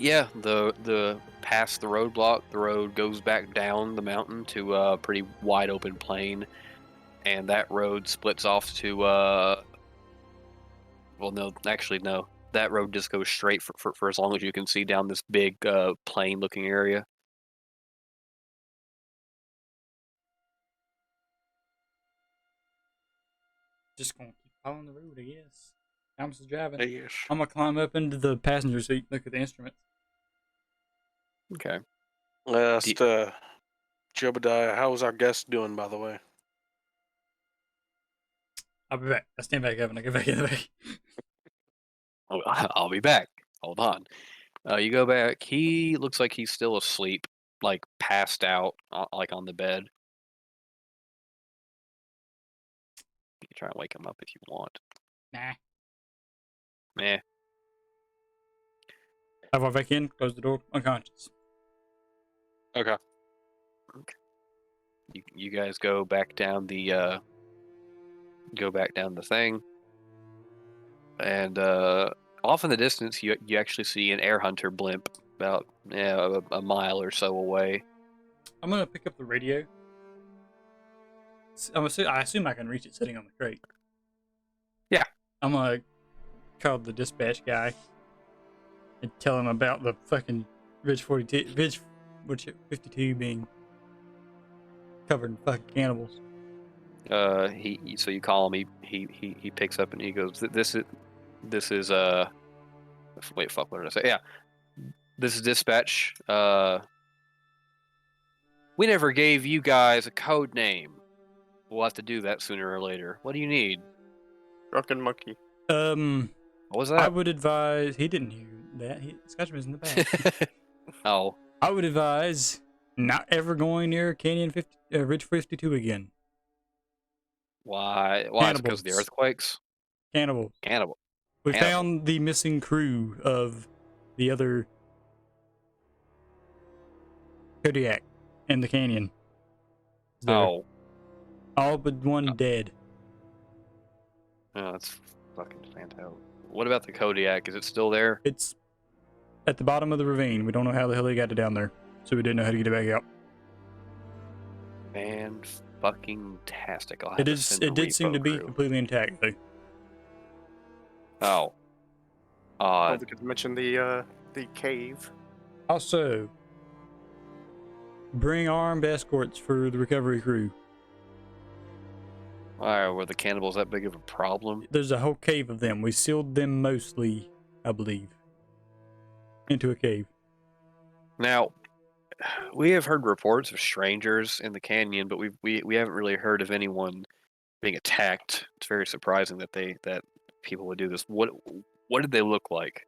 Yeah, the past the roadblock, the road goes back down the mountain to a pretty wide open plain, and that road splits off to well, no, actually no, that road just goes straight for as long as you can see down this big plain looking area. Just gonna keep following the road, I guess. Thomas is driving. Yes. I'm gonna climb up into the passenger seat, look at the instruments. Okay. Last, Jobadia, how's our guest doing, by the way? I'll be back. I stand back up and I go back in the bay. Oh, I'll be back. Hold on. You go back. He looks like he's still asleep, like passed out, like on the bed. You can try and wake him up if you want. Nah. Meh. I walk back in, close the door, unconscious. Okay. You guys go back down the thing, and off in the distance, you actually see an air hunter blimp about a mile or so away. I'm gonna pick up the radio. I assume I can reach it sitting on the crate. Yeah. I'm gonna call the dispatch guy and tell him about the fucking Ridge 52 being covered in fucking cannibals. So you call him. He picks up and he goes, This is wait, fuck, what did I say? Yeah, this is dispatch. We never gave you guys a code name. We'll have to do that sooner or later. What do you need? Drunken monkey. What was I that? would advise. He didn't hear that. Scotchman's in the back. Oh, I would advise not ever going near Ridge 52 again. why? Why? Is it because of the Cannibals. earthquakes? Cannibal. Cannibal. We Cannibal. found the missing crew of the other Kodiak in the canyon. There. Oh, All but one dead. oh, that's fucking fantastic. What about the Kodiak? Is it still there? It's at the bottom of the ravine. We don't know how the hell they got it down there, so we didn't know how to get it back out. Man, fucking tastic. I'll have It to is. send It a did seem repo to be crew. completely intact, though. Oh. Don't forget to mention the cave. Also, bring armed escorts for the recovery crew. Why were the cannibals that big of a problem? There's a whole cave of them. We sealed them mostly, I believe, into a cave. Now, we have heard reports of strangers in the canyon, but we haven't really heard of anyone being attacked. It's very surprising that people would do this. What did they look like?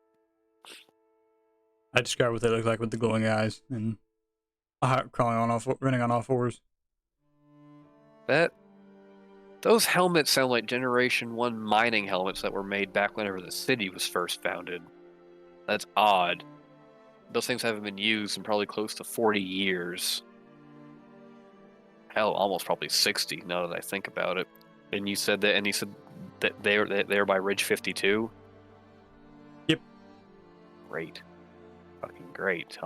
I described what they look like with the glowing eyes and running on all fours. Those helmets sound like Generation 1 mining helmets that were made back whenever the city was first founded. That's odd. Those things haven't been used in probably close to 40 years. Hell, almost probably 60 now that I think about it. And you said that they're by Ridge 52? Yep. Great. Fucking great.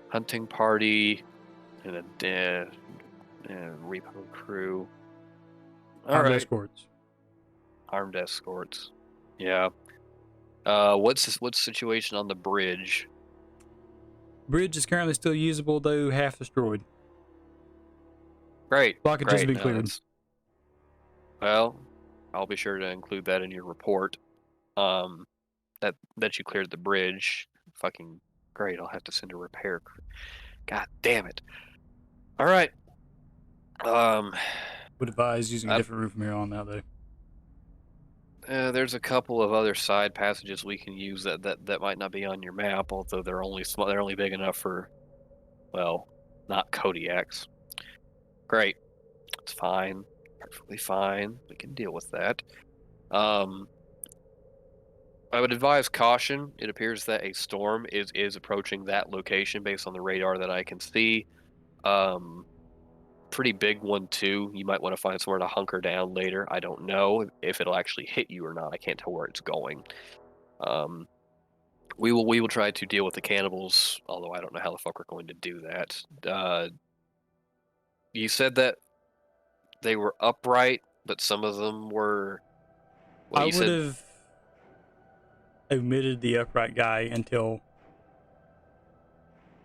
Hunting party and a repo crew. Armed Alright. escorts. Armed escorts. Yeah. What's the situation on the bridge? Bridge is currently still usable, though half destroyed. Great. Blockage great. hasn't been No, cleared. Well, I'll be sure to include that in your report. That you cleared the bridge. Fucking great. I'll have to send a repair crew. God damn it. All right. Would advise using a different route from here on now, though. There's a couple of other side passages we can use that might not be on your map, although they're only small. They're only big enough for, well, not Kodiaks. Great. It's fine. Perfectly fine. We can deal with that. I would advise caution. It appears that a storm is approaching that location based on the radar that I can see. Pretty big one too. You might want to find somewhere to hunker down later. I don't know if it'll actually hit you or not. I can't tell where it's going. We will try to deal with the cannibals, although I don't know how the fuck we're going to do that. You said that they were upright, but some of them were. Well, I you would said have omitted the upright guy until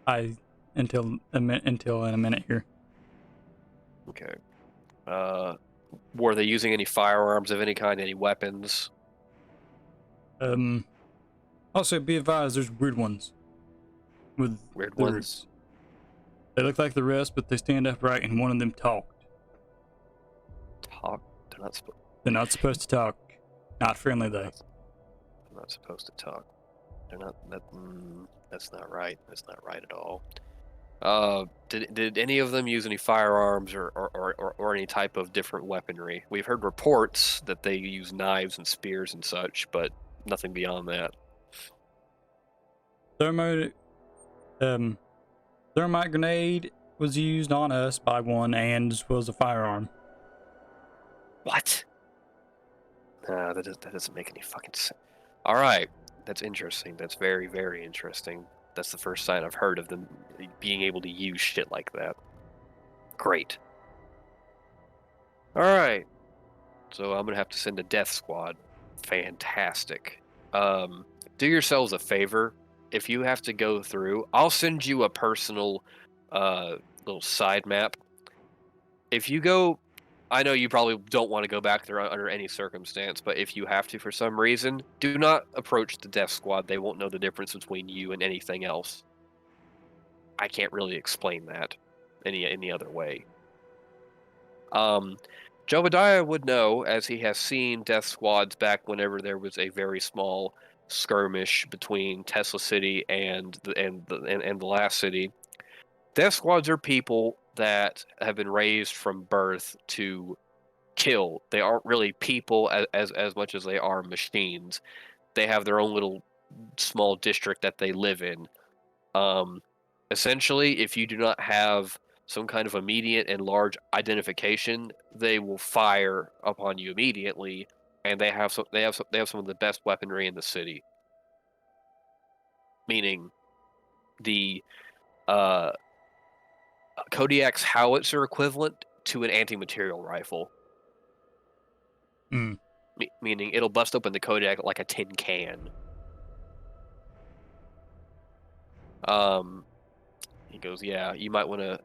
in a minute here. okay. Were they using any firearms of any kind, any weapons? Also, be advised, there's weird ones. With Weird the ones? roots. They look like the rest, but they stand upright, and one of them talked. Talk? They're not supposed. They're not supposed to talk. Not friendly, though. They're not supposed to talk. They're not. That's not right. That's not right at all. Did any of them use any firearms or any type of different weaponry? We've heard reports that they use knives and spears and such, but nothing beyond that. Thermite grenade was used on us by one and was a firearm. What? That doesn't make any fucking sense. All right, that's interesting. That's very, very interesting. That's the first sign I've heard of them being able to use shit like that. Great. All right. So I'm gonna have to send a death squad. Fantastic. Do yourselves a favor. If you have to go through, I'll send you a personal little side map. If you go, I know you probably don't want to go back there under any circumstance, but if you have to for some reason, do not approach the death squad. They won't know the difference between you and anything else. I can't really explain that any other way. Jobadia would know, as he has seen death squads back whenever there was a very small skirmish between Tesla City and the last city. Death squads are people that have been raised from birth to kill. They aren't really people as much as they are machines. They have their own little small district that they live in. Essentially, if you do not have some kind of immediate and large identification, they will fire upon you immediately, and they have some of the best weaponry in the city. Meaning, the Kodiak's howitzer equivalent to an anti-material rifle. Hmm. Meaning, it'll bust open the Kodiak like a tin can. He goes, yeah, you might want to.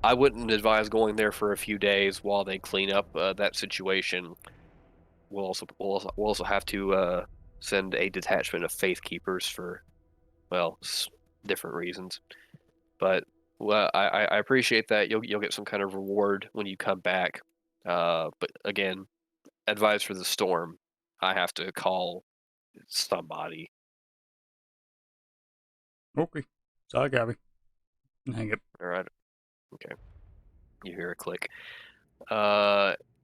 I wouldn't advise going there for a few days while they clean up that situation. We'll also have to send a detachment of faith keepers for, well, different reasons. But well, I appreciate that. You'll get some kind of reward when you come back. But again, advice for the storm. I have to call somebody. Okay. Sorry, Gabby. Hang it. All right. Okay. You hear a click.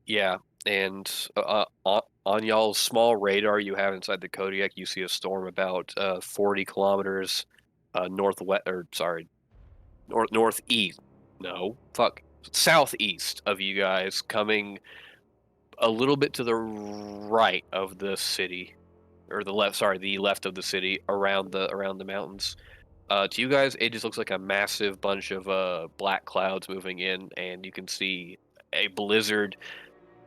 Yeah, and on y'all's small radar you have inside the Kodiak, you see a storm about 40 kilometers northwest, or sorry, northeast. No, fuck, southeast of you guys, coming a little bit to the right of the city, or the left. Sorry, the left of the city, around the mountains. To you guys, it just looks like a massive bunch of black clouds moving in, and you can see a blizzard,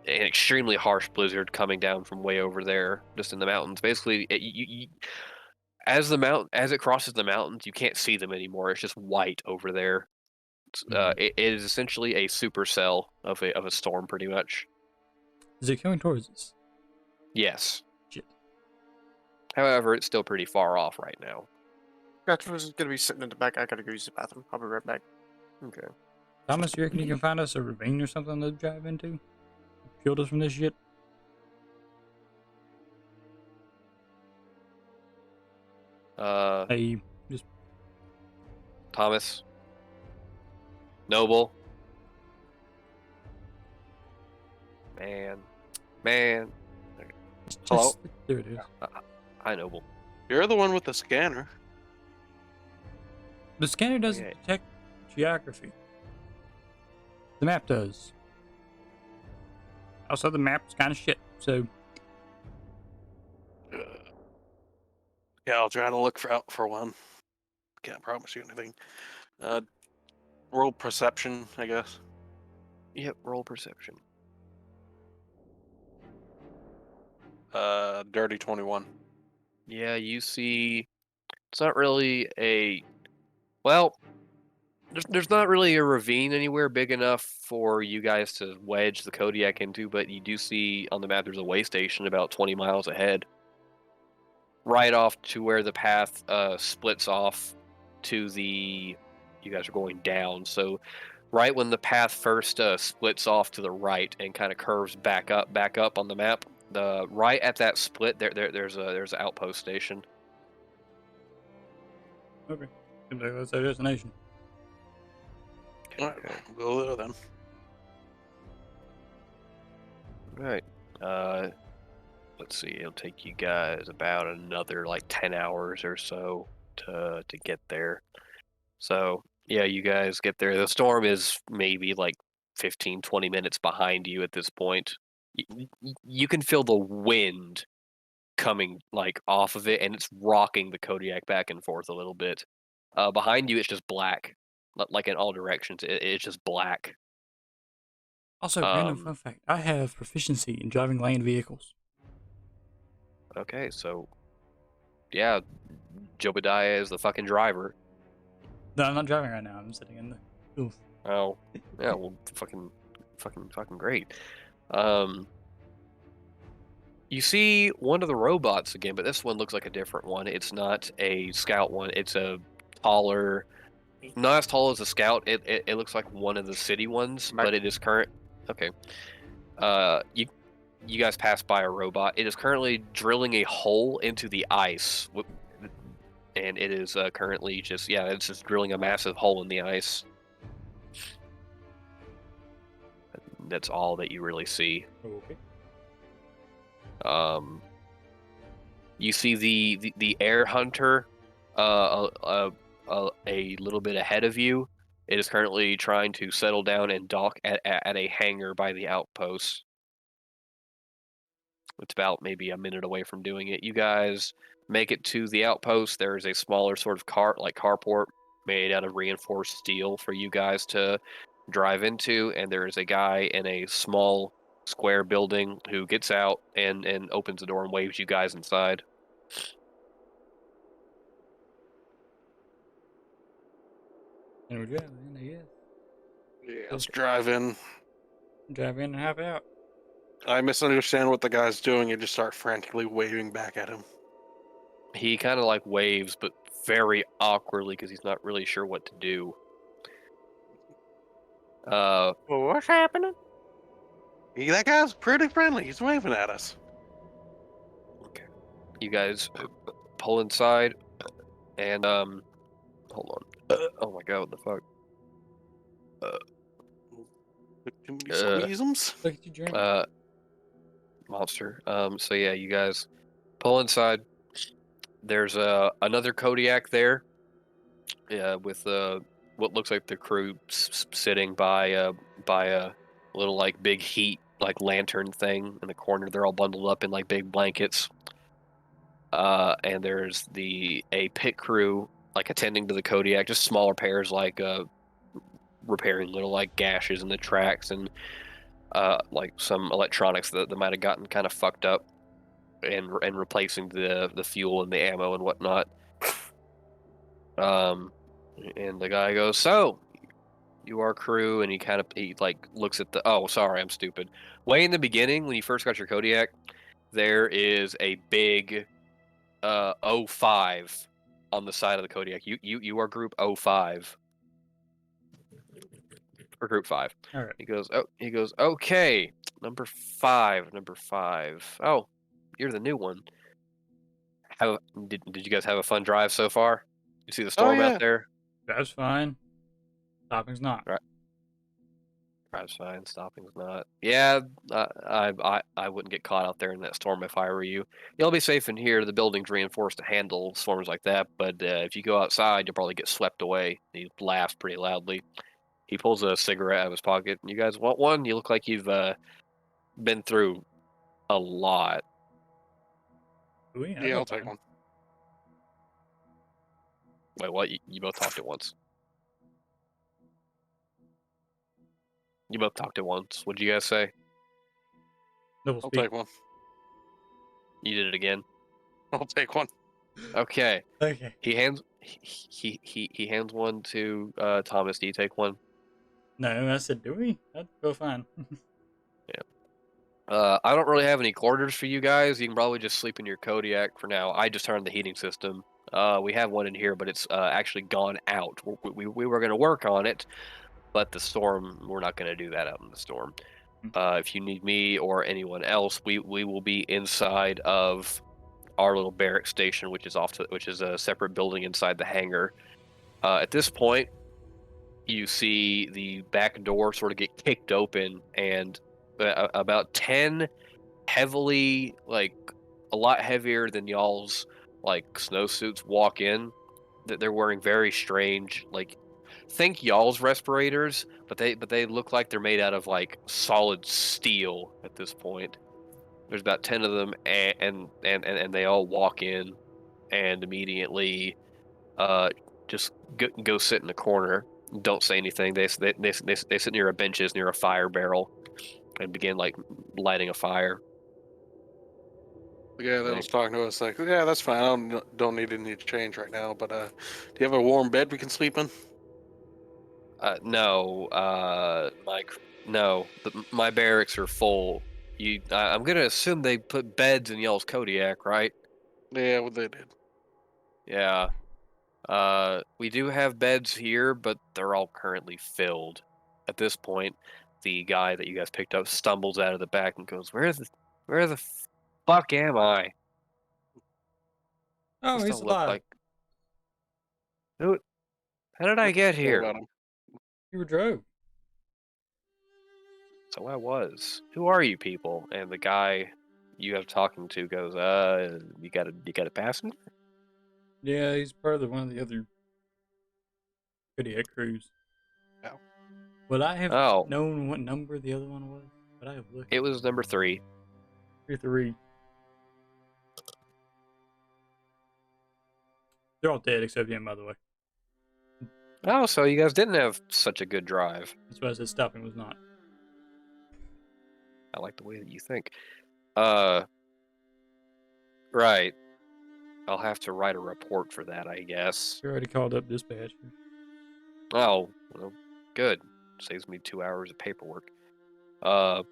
an extremely harsh blizzard coming down from way over there, just in the mountains. Basically, as it crosses the mountains, you can't see them anymore. It's just white over there. It is essentially a supercell of a storm, pretty much. Is it coming towards us? Yes. Shit. However, it's still pretty far off right now. Scotchmo's gonna be sitting in the back. I gotta go use the bathroom. I'll be right back. Okay. Thomas, you reckon you can find us a ravine or something to drive into? Shield us from this shit? Hey, just Thomas. Noble. Man. Hello? there it is. Hi, Noble. You're the one with the scanner. The scanner doesn't Okay. detect geography. The map does. Also, the map's kind of shit, so Yeah, I'll try to look out for one. Can't promise you anything. Roll perception, I guess. Yep, roll perception. Dirty 21. Yeah, you see, it's not really well, there's not really a ravine anywhere big enough for you guys to wedge the Kodiak into, but you do see on the map there's a way station about 20 miles ahead. Right off to where the path splits off to you guys are going down, so right when the path first splits off to the right and kind of curves back up on the map, the right at that split there's an outpost station. okay. Seems like that's our destination. Alright, we'll go there then. Right. Let's see. It'll take you guys about another like 10 hours or so to get there. So yeah, you guys get there. The storm is maybe like 15, 20 minutes behind you at this point. You can feel the wind coming like off of it, and it's rocking the Kodiak back and forth a little bit. Behind you, it's just black, like in all directions. It's just black. Also, random fun fact: I have proficiency in driving land vehicles. Okay, so yeah, Jobadia is the fucking driver. No, I'm not driving right now. I'm sitting in the. Oof. Oh, yeah, well, fucking great. You see one of the robots again, but this one looks like a different one. It's not a scout one. It's a taller, not as tall as a scout. It looks like one of the city ones, but it is current. Okay. you guys pass by a robot. It is currently drilling a hole into the ice, and it is currently it's just drilling a massive hole in the ice. That's all that you really see. Okay. You see the air hunter, a little bit ahead of you. It is currently trying to settle down and dock at a hangar by the outpost. It's about maybe a minute away from doing it. You guys make it to the outpost. There is a smaller sort of carport made out of reinforced steel for you guys to drive into, and there is a guy in a small square building who gets out and opens the door and waves you guys inside. And we're driving, I guess. Yeah, let's drive in. Drive in and hop out. I misunderstand what the guy's doing and just start frantically waving back at him. He kind of like waves, but very awkwardly because he's not really sure what to do. Well, what's happening? That guy's pretty friendly. He's waving at us. Okay. You guys pull inside, and hold on. Oh my god, what the fuck? Too many squeezums? Look at you drink. Monster. So yeah, you guys pull inside. There's another Kodiak there, with what looks like the crew sitting by a little like big heat like lantern thing in the corner. They're all bundled up in like big blankets. And there's a pit crew like attending to the Kodiak, just smaller pairs like repairing little like gashes in the tracks and like some electronics that might have gotten kind of fucked up, and replacing the fuel and the ammo and whatnot. And the guy goes, "So, you are crew," and he like looks at the. Oh, sorry, I'm stupid. Way in the beginning, when you first got your Kodiak, there is a big O5 on the side of the Kodiak. You are group O5 or group 5. All right. He goes, okay, number 5. Oh, you're the new one. Did you guys have a fun drive so far? You see the storm yeah. out there? That's fine. Stopping's not. Right. Drive's fine. Stopping's not. Yeah, I wouldn't get caught out there in that storm if I were you. You'll be safe in here. The building's reinforced to handle storms like that. But if you go outside, you'll probably get swept away. He laughs pretty loudly. He pulls a cigarette out of his pocket. You guys want one? You look like you've been through a lot. Ooh, Yeah, I'll take one. Wait, what? You both talked at once. You both talked at once. What'd you guys say? Double I'll speak. take one. You did it again. I'll take one. Okay. Okay. He hands one to Thomas. Do you take one? No, I said, do we? That'd go fine. I don't really have any quarters for you guys. You can probably just sleep in your Kodiak for now. I just turned the heating system. We have one in here, but it's actually gone out. We were going to work on it, but the storm, we're not going to do that out in the storm. If you need me or anyone else, we will be inside of our little barrack station, which is a separate building inside the hangar. At this point, you see the back door sort of get kicked open, and about 10 heavily, like a lot heavier than y'all's like snowsuits walk in. That they're wearing very strange, like, think y'all's respirators, but they look like they're made out of like solid steel at this point. There's about 10 of them, and they all walk in and immediately just go sit in the corner. Don't say anything. They sit near a benches near a fire barrel and begin like lighting a fire. The guy that was talking to us like, yeah, that's fine. I don't need any change right now. But do you have a warm bed we can sleep in? No, no. My barracks are full. I'm gonna assume they put beds in y'all's Kodiak, right? Yeah, well, they did. Yeah. We do have beds here, but they're all currently filled. At this point, the guy that you guys picked up stumbles out of the back and goes, "Where the fuck am I?" Oh, This he's don't look alive. like. Who? How did I get What here? about him? You were drove. So I was. Who are you people? And the guy you have talking to goes, you got a passenger? Yeah, he's part of one of the other Kodiak crews. Oh. Would I have Oh, known what number the other one was? Would I have looked? it was number 3. 3. They're all dead except him, by the way. Oh, so you guys didn't have such a good drive. That's why I said stopping was not. I like the way that you think. Right. I'll have to write a report for that, I guess. You already called up dispatch. Oh, well, good. Saves me 2 hours of paperwork. Well,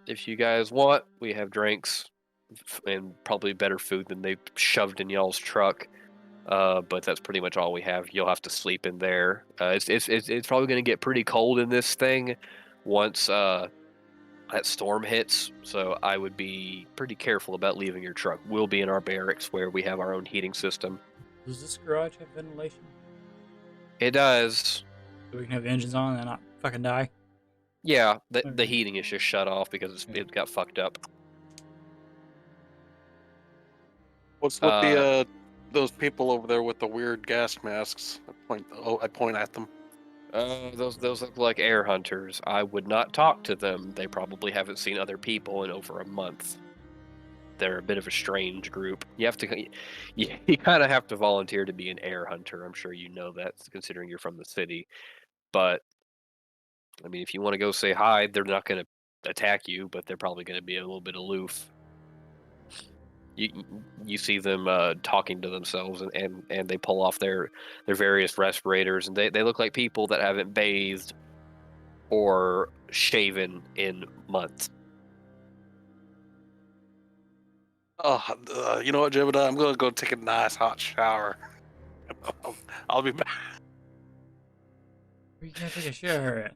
if you guys want, we have drinks and probably better food than they shoved in y'all's truck. But that's pretty much all we have. You'll have to sleep in there. It's probably going to get pretty cold in this thing once that storm hits. So I would be pretty careful about leaving your truck. We'll be in our barracks where we have our own heating system. Does this garage have ventilation? It does. So we can have engines on and not fucking die? Yeah, the Okay. heating is just shut off because Yeah. it got fucked up. What's with the those people over there with the weird gas masks? I point at them. Those look like air hunters. I would not talk to them. They probably haven't seen other people in over a month. They're a bit of a strange group. You kind of have to volunteer to be an air hunter. I'm sure you know that, considering you're from the city. But I mean, if you want to go say hi, they're not going to attack you, but they're probably going to be a little bit aloof. You see them talking to themselves, and they pull off their various respirators, and they look like people that haven't bathed or shaven in months. You know what, Jobadia? I'm gonna go take a nice hot shower. I'll be back. Where you gonna take a shower at?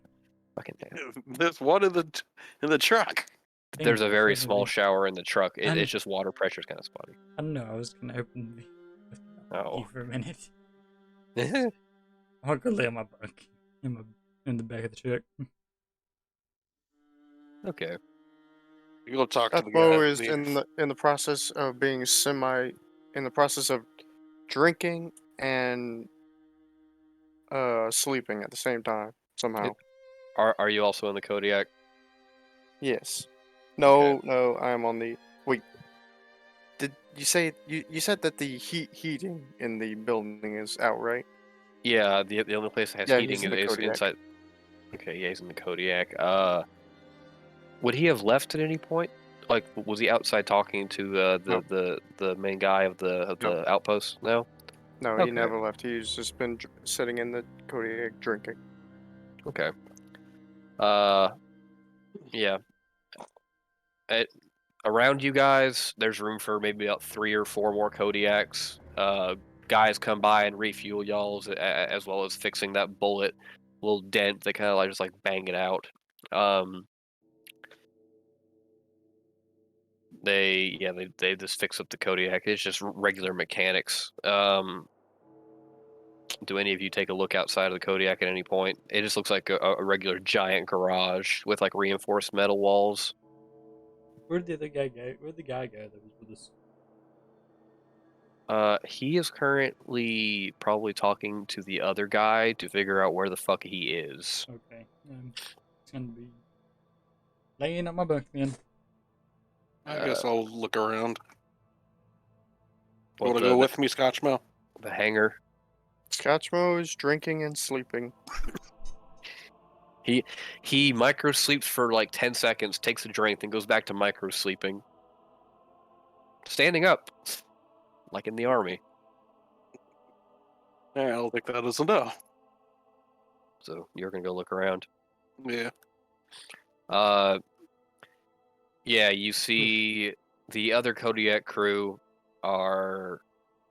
Fucking hell. There's one in the truck. There's a Damn, very shouldn't small be. shower in the truck. And- It's just water pressure's kind of spotty. I don't know. I was gonna open the Oh. key for a minute. I'll go lay on my bunk in the back of the truck. Okay. You go talk to the Scotchmo guy. is in the process of being in the process of drinking and sleeping at the same time somehow. Are you also in the Kodiak? Yes. No, no, I'm on the wait. Did you say you said that the heating in the building is out, right? Yeah, the only place that has Yeah, heating he's in the is Kodiak. inside. Okay, yeah, he's in the Kodiak. Would he have left at any point? Like, was he outside talking to No. the main guy of the outpost? No. No, Okay. he never left. He's just been sitting in the Kodiak drinking. Okay. Yeah. Around you guys, there's room for maybe about 3 or 4 more Kodiaks. Guys come by and refuel y'all's, as well as fixing that bullet little dent. They kind of just bang it out. They just fix up the Kodiak. It's just regular mechanics. Do any of you take a look outside of the Kodiak at any point? It just looks like a regular giant garage with reinforced metal walls. Where'd the other guy go? Where'd the guy go that was with us? He is currently probably talking to the other guy to figure out where the fuck he is. Okay. It's gonna be laying on my bunk then. I guess I'll look around. You What, want to go with me, Scotchmo? the hangar? Scotchmo is drinking and sleeping. He micro sleeps for 10 seconds, takes a drink, then goes back to micro sleeping. Standing up, like in the army. Yeah, I'll take that as a no. So you're gonna go look around. Yeah. Yeah, you see the other Kodiak crew are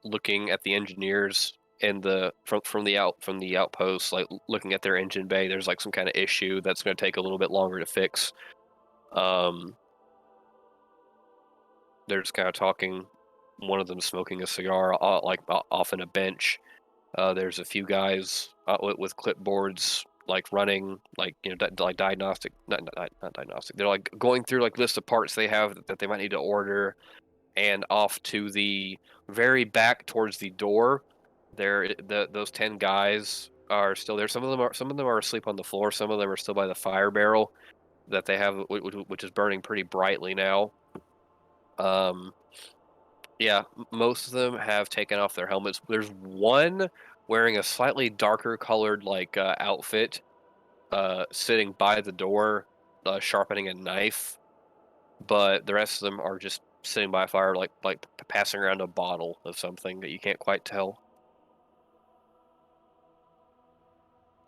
looking at the engineers in the from the outpost, like looking at their engine bay. There's like some kind of issue that's going to take a little bit longer to fix. They're just kind of talking. One of them smoking a cigar, like off in a bench. There's a few guys with clipboards, like running, like like diagnostic, not diagnostic. They're like going through like list of parts they have that they might need to order, and off to the very back towards the door. Those 10 guys are still there. Some of them are asleep on the floor. Some of them are still by the fire barrel that they have, which is burning pretty brightly now. Yeah, most of them have taken off their helmets. There's one wearing a slightly darker colored like outfit, sitting by the door, sharpening a knife. But the rest of them are just sitting by a fire, like passing around a bottle of something that you can't quite tell.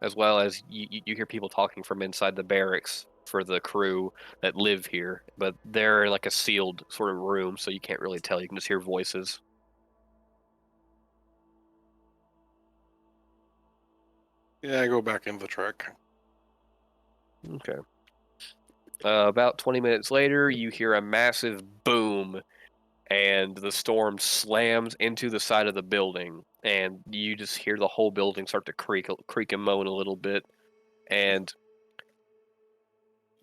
As well as you hear people talking from inside the barracks for the crew that live here, but they're in like a sealed sort of room, so you can't really tell. You can just hear voices. Yeah, I go back in the truck. Okay. About 20 minutes later, you hear a massive boom, and the storm slams into the side of the building, and you just hear the whole building start to creak and moan a little bit, and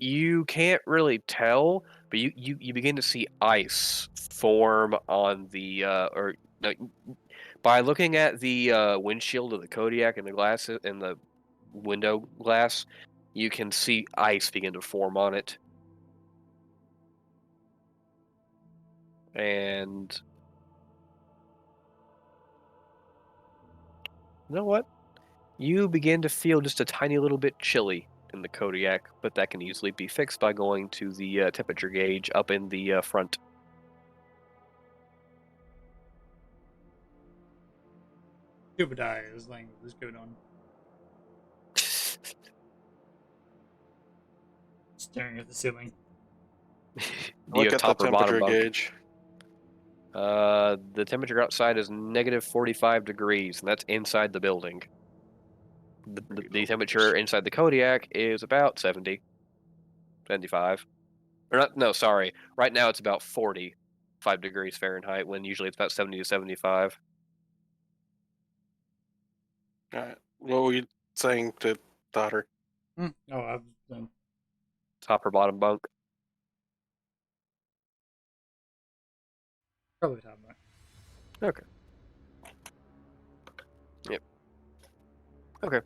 you can't really tell, but you begin to see ice form on the or no, by looking at the windshield of the Kodiak and the glass and the window glass, you can see ice begin to form on it. And you know what? You begin to feel just a tiny little bit chilly in the Kodiak, but that can easily be fixed by going to the temperature gauge up in the front. Jobadia is laying with his coat on, staring at the ceiling. Do Look you have at the top or bottom temperature bunk? gauge. The temperature outside is negative 45 degrees, and that's inside the building. The temperature inside the Kodiak is about 70, 75. Or not, no, sorry. Right now it's about 45 degrees Fahrenheit, when usually it's about 70 to 75. Alright. What were you saying to Tottery? Oh, I've done. Top or bottom bunk? Probably top right. Okay. Yep. Okay.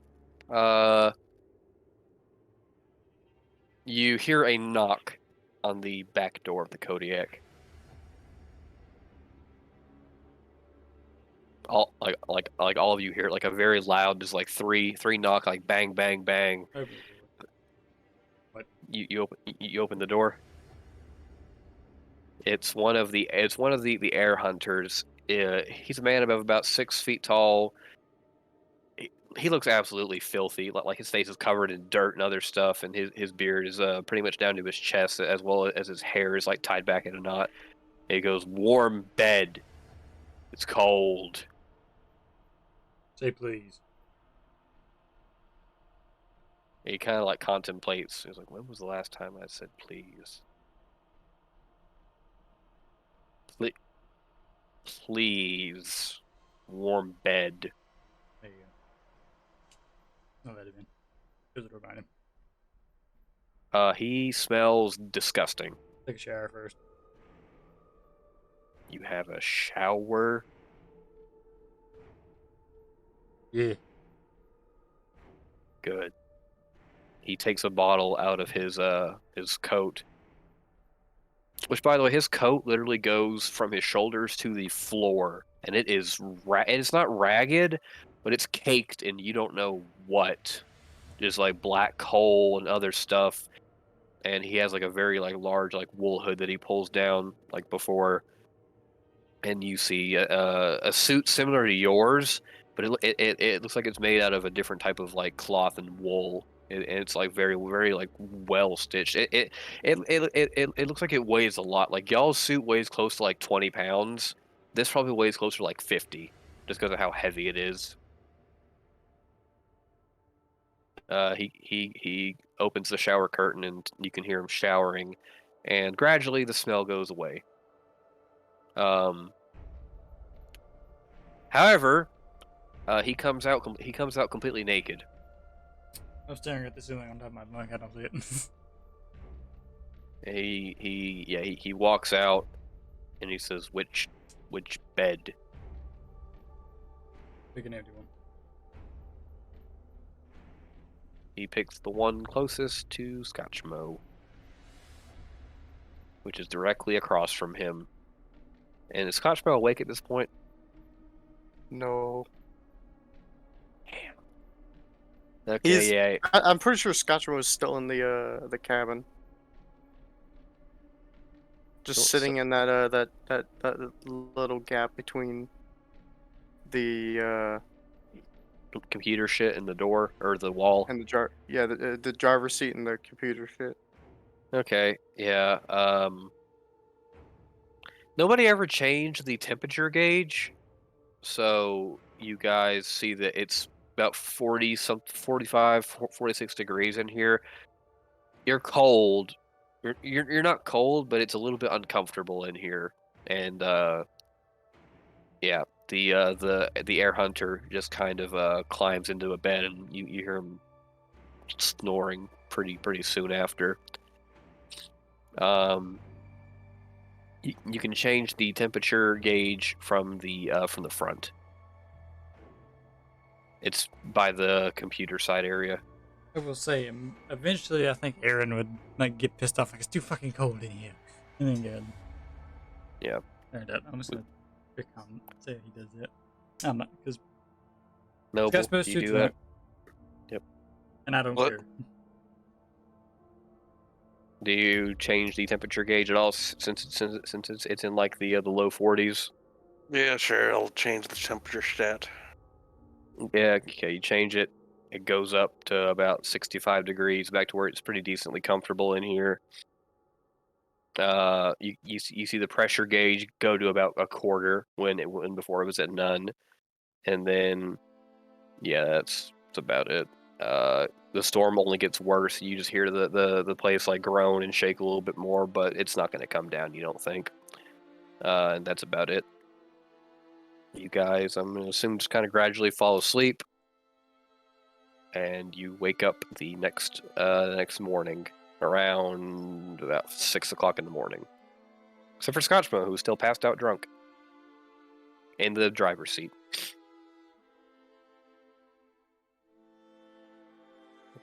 You hear a knock on the back door of the Kodiak. All all of you hear like a very loud, just like three knock, like bang bang bang. Open the door. What? You open the door. It's one of the air hunters. He's a man of about 6 feet tall. He looks absolutely filthy. Like his face is covered in dirt and other stuff, and his beard is pretty much down to his chest, as well as his hair is like tied back in a knot. And he goes, "Warm bed. It's cold." Say please. He kind of like contemplates. He's like, "When was the last time I said please? Please, warm bed." There you go. I'll let him in. Close the door behind him. He smells disgusting. Take a shower first. You have a shower? Yeah. Good. He takes a bottle out of his coat. Which, by the way, his coat literally goes from his shoulders to the floor, and it is it's not ragged, but it's caked in you don't know what, just like black coal and other stuff. And he has like a very like large like wool hood that he pulls down like before, and you see a suit similar to yours, but it looks like it's made out of a different type of like cloth and wool. And it's like very like well stitched. It looks like it weighs a lot. Like y'all's suit weighs close to like 20 pounds. This probably weighs closer to like 50. just because of how heavy it is. He opens the shower curtain and you can hear him showering, and gradually the smell goes away. However, he comes out completely naked. I'm staring at the ceiling on top of my mic. I don't see it. He walks out and he says, which bed? Pick an empty one. He picks the one closest to Scotchmo, which is directly across from him. And is Scotchmo awake at this point? No. Okay, yeah. I'm pretty sure Scotchmo is still in the cabin. Just sitting in that little gap between the Computer shit in the door or the wall. and the driver's seat and the computer shit. Okay, yeah. Nobody ever changed the temperature gauge, so you guys see that it's about 45, 46 degrees in here. You're cold. You're not cold, but it's a little bit uncomfortable in here. And yeah, the air hunter just kind of climbs into a bed, and you hear him snoring pretty soon after. You can change the temperature gauge from the front. It's by the computer side area. I will say, eventually, I think Arron would like get pissed off. Like, it's too fucking cold in here, and then go. Yeah. I'm just gonna pick on say he does that. I'm not because Noble, supposed you to do that. Yep. And I don't What? care. Do you change the temperature gauge at all since it's in like the low 40s? Yeah, sure. I'll change the temperature stat. Yeah, okay, you change it. It goes up to about 65 degrees, back to where it's pretty decently comfortable in here. You see the pressure gauge go to about a quarter when before it was at none, and then yeah, that's about it. The storm only gets worse. You just hear the place like groan and shake a little bit more, but it's not going to come down, you don't think. And that's about it. You guys, I'm going to assume, just kind of gradually fall asleep, and you wake up the next morning around about 6 o'clock in the morning. Except for Scotchmo, who's still passed out drunk in the driver's seat.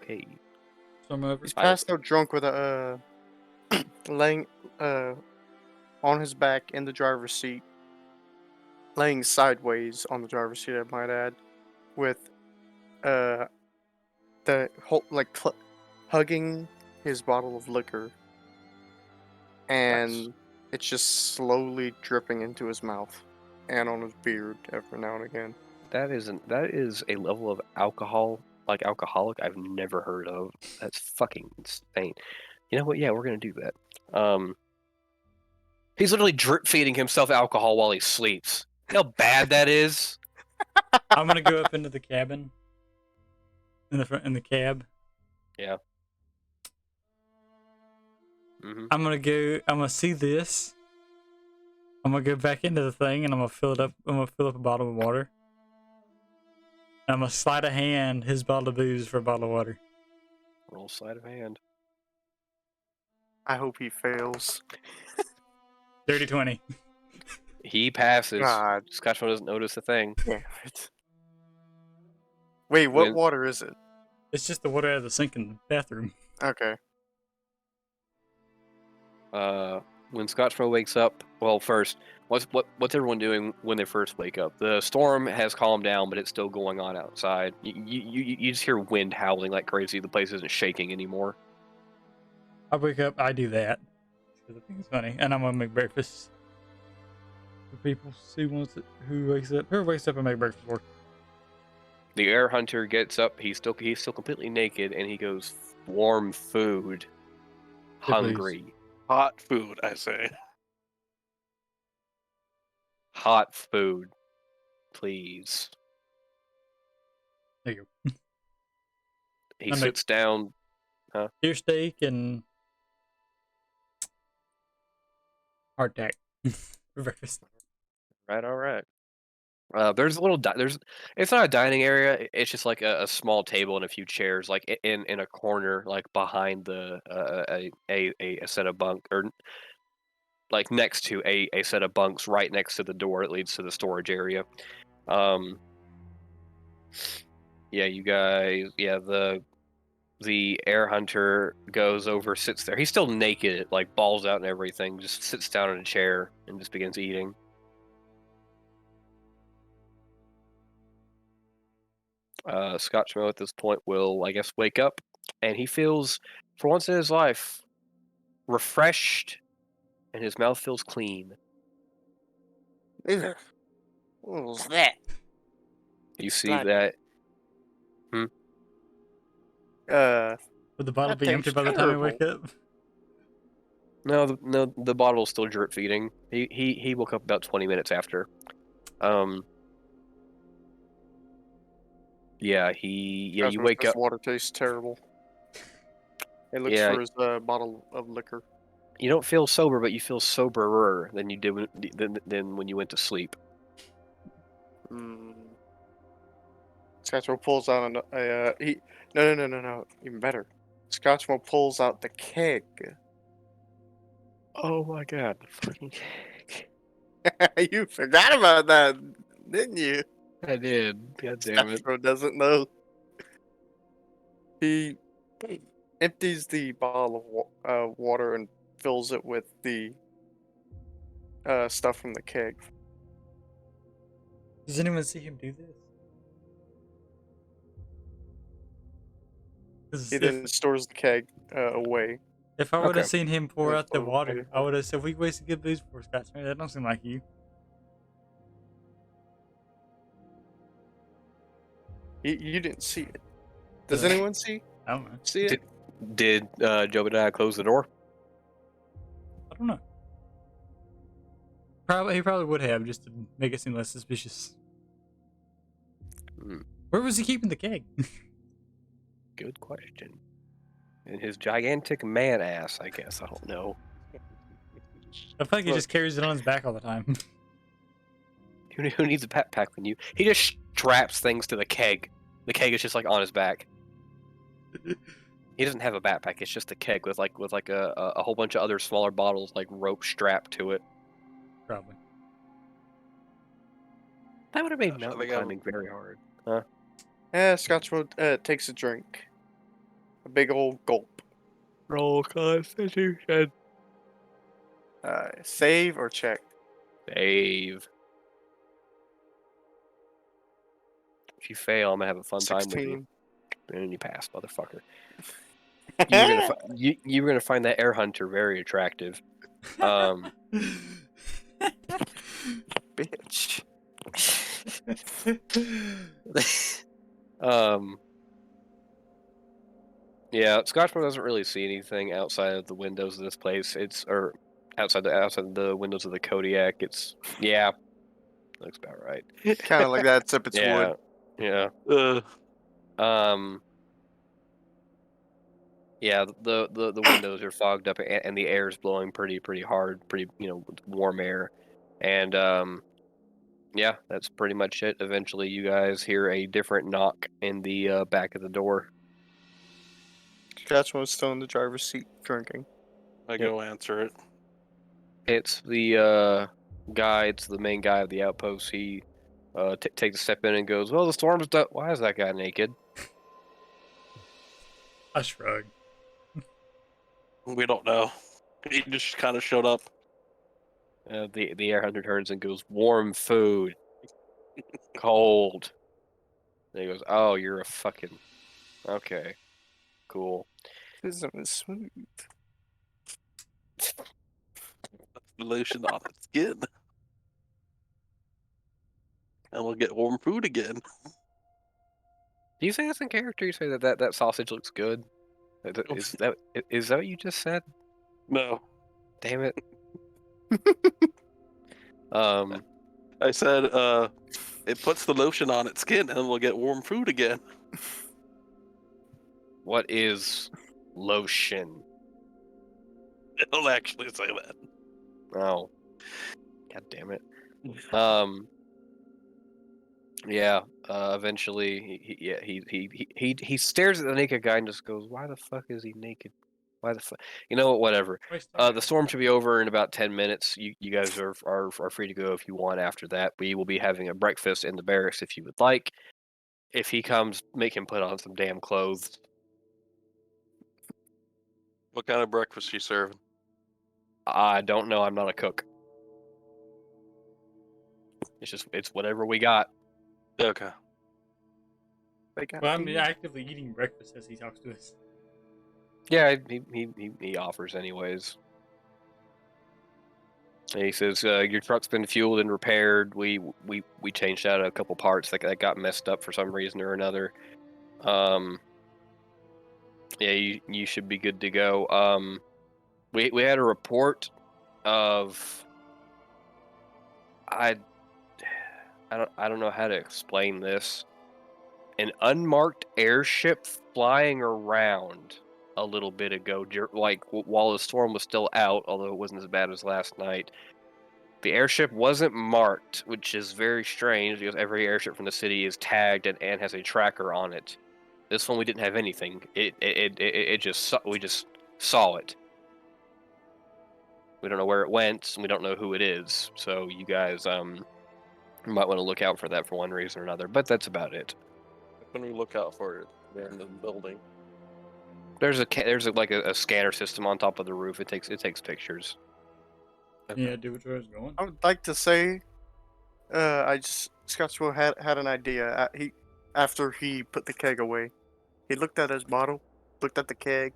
Okay. So I'm over. He's passed out drunk with a laying on his back in the driver's seat, laying sideways on the driver's seat, I might add, with the whole hugging his bottle of liquor, and Nice. it's just slowly dripping into his mouth and on his beard every now and again. That is a level of alcoholic I've never heard of. That's fucking insane. You know what? Yeah, we're gonna do that. He's literally drip feeding himself alcohol while he sleeps. You know how bad that is? I'm gonna go up into the cabin. In the cab. Yeah. Mm-hmm. I'm gonna see this. I'm gonna go back into the thing and I'm gonna fill it up. I'm gonna fill up a bottle of water. And I'm gonna slide a hand his bottle of booze for a bottle of water. Roll sleight of hand. I hope he fails. Dirty 20. He passes. God Scotchmo doesn't notice a thing. damn it. Wait, what When- water is it? It's just the water out of the sink in the bathroom. Okay. When Scotchmo wakes up, well, first, what's everyone doing when they first wake up? The storm has calmed down, but it's still going on outside. You just hear wind howling like crazy. The place isn't shaking anymore. I wake up, I do that. Because I think it's funny. And I'm gonna make breakfast. For people who wakes up. Whoever wakes up and make breakfast for. The air hunter gets up. He's still completely naked, and he goes, "Warm food, hungry, Hot food, I say. hot food." please. There you go. He I make- sits down. Deer steak and hardtack for breakfast. Right, all right. There's a little it's not a dining area. It's just like a small table and a few chairs, like in a corner, like behind the a set of bunk, or like next to a set of bunks, right next to the door that leads to the storage area. Yeah, you guys. Yeah, the air hunter goes over, sits there. He's still naked, like balls out and everything. Just sits down in a chair and just begins eating. Scotchmo at this point will, I guess, wake up, and he feels, for once in his life, refreshed, and his mouth feels clean. Ugh. What was that? You see Blood. that? Would the bottle That be empty tastes by the time you wake up? No, the bottle's still drip feeding. He woke up about 20 minutes after. Yeah, you Cosmo wake says up. water tastes terrible. He looks Yeah. for his bottle of liquor. You don't feel sober, but you feel soberer than you did than when you went to sleep. Scotchmo pulls out no. Even better. Scotchmo pulls out the keg. Oh my god. Fucking You forgot about that, didn't you? I did. God damn it. Scotchmo doesn't know. He empties the bottle of water and fills it with the stuff from the keg. Does anyone see him do this? 'Cause He then stores the keg away. if I would have Okay. seen him pour out the Oh, water, okay. I would have said, "We wasted good booze for Scotchman. That don't seem like you." You didn't see it. Does Yeah. anyone see I don't know. it? Did Jobadia close the door? I don't know. He probably would have, just to make it seem less suspicious. Hmm. Where was he keeping the keg? Good question. In his gigantic man ass, I guess. I don't know. I feel like he Look. just carries it on his back all the time. Who needs a backpack when you? He just straps things to the keg. The keg is just like on his back. He doesn't have a backpack. It's just a keg with a whole bunch of other smaller bottles, like rope strapped to it. Probably. That would have made Gosh, I mountain think I- climbing very hard. Yeah, Scotchmo takes a drink. A big old gulp. Roll Constitution. Save or check? Save. If you fail, I'm gonna have a fun time with you. 16. And you pass, motherfucker. You were gonna find that air hunter very attractive. Bitch. Yeah, Scotchmo doesn't really see anything outside of the windows of this place. Or outside the windows of the Kodiak. Looks about right. Kind of like that, except it's Yeah, wood. yeah. Yeah, the windows are fogged up and the air is blowing pretty hard, warm air, and yeah, that's pretty much it. Eventually, you guys hear a different knock in the back of the door. Scotchmo's still in the driver's seat drinking. I go answer it. It's the guy. It's the main guy of the outpost. He takes a step in and goes, "Well, the storm's done. Why is that guy naked?" I shrug. We don't know. He just kind of showed up. The air hunter turns and goes, "Warm food, cold." And he goes, "Oh, you're a fucking okay, cool." This is smooth. Lotion on his skin. And we'll get warm food again. Do you say this in character? You say that sausage looks good? Is that what you just said? No. Damn it. I said, it puts the lotion on its skin and it'll get warm food again. What is lotion? It'll actually say that. Oh, god damn it. Yeah. Eventually, he stares at the naked guy and just goes, "Why the fuck is he naked? Why the fuck? You know what? Whatever. The storm should be over in about 10 minutes. You guys are free to go if you want. After that, we will be having a breakfast in the barracks if you would like. If he comes, make him put on some damn clothes." What kind of breakfast you serving? I don't know. I'm not a cook. It's whatever we got. Okay. They got Well, I'm beans. actively eating breakfast as he talks to us. Yeah, he offers anyways. And he says, "Your truck's been fueled and repaired. We changed out a couple parts that got messed up for some reason or another. Yeah, you should be good to go. We had a report of I don't know how to explain this. An unmarked airship flying around a little bit ago, like while the storm was still out, although it wasn't as bad as last night. The airship wasn't marked, which is very strange because every airship from the city is tagged and has a tracker on it. This one we didn't have anything. We just saw it. We don't know where it went, and we don't know who it is. So you guys might want to look out for that for one reason or another. But that's about it. When we look out for it, they're in the building. There's a scanner system on top of the roof. It takes pictures. Yeah, do what yours going. I would like to say, Scotchmo had an idea. After he put the keg away, he looked at his bottle, looked at the keg,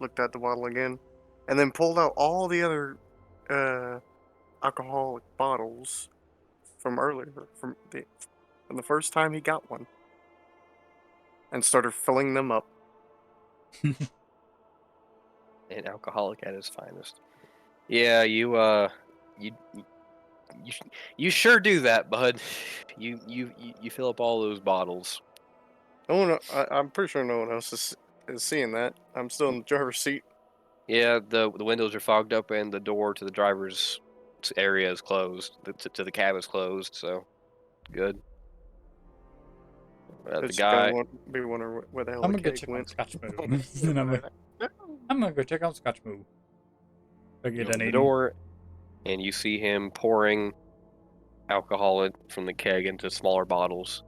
looked at the bottle again, and then pulled out all the other alcoholic bottles from earlier, from the first time he got one, and started filling them up. An alcoholic at his finest. Yeah, you sure do that, bud. You fill up all those bottles. I'm pretty sure no one else is seeing that. I'm still in the driver's seat. Yeah, the windows are fogged up and the door to the driver's area is closed. To the cab is closed, so good. The It's guy. gonna be wondering where the hell I'm the gonna go keg check on went. Scotchmo. And I'm gonna go check on Scotchmo. You open the door, and you see him pouring alcohol from the keg into smaller bottles.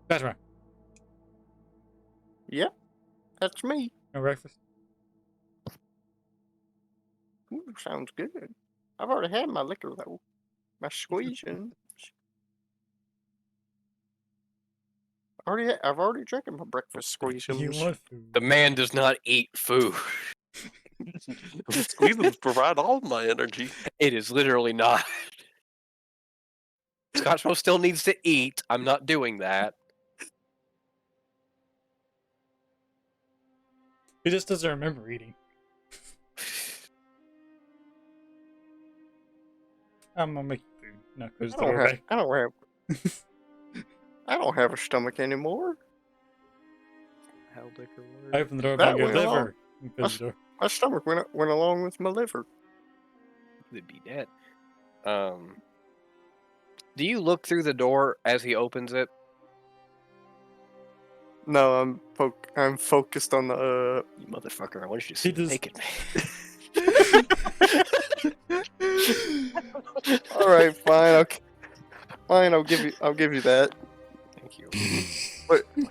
That's right. Yep, that's me. No breakfast. Ooh, sounds good. I've already had my liquor though. My squeezing. I've already drinking my breakfast You squeezings. want food? The man does not eat food. Squeezes provide all my energy. It is literally not. Scotchmo still needs to eat. I'm not doing that. He just doesn't remember eating. I'm gonna make you food. No, close the door back. I don't have a stomach anymore. How liquor I works. open the door That back and go went along. liver. And close the door. My stomach went along with my liver. Could be dead. Do you look through the door as he opens it? No, I'm focused on the You motherfucker! I want you to He see the does- naked man. All right, fine. Okay, fine. I'll give you that. Thank you.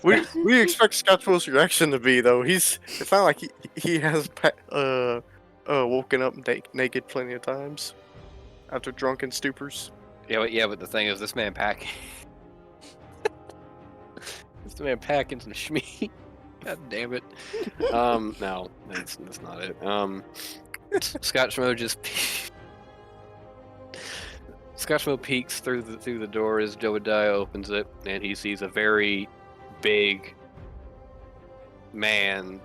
We expect Scotchmo's reaction to be though. It's not like he has woken up naked plenty of times after drunken stupors. Yeah, but the thing is, this man packing. This man packing some shmee. God damn it. No, that's not it. Scotchmo just. Scotchmo peeks through the door as Jobadia opens it, and he sees a very big man,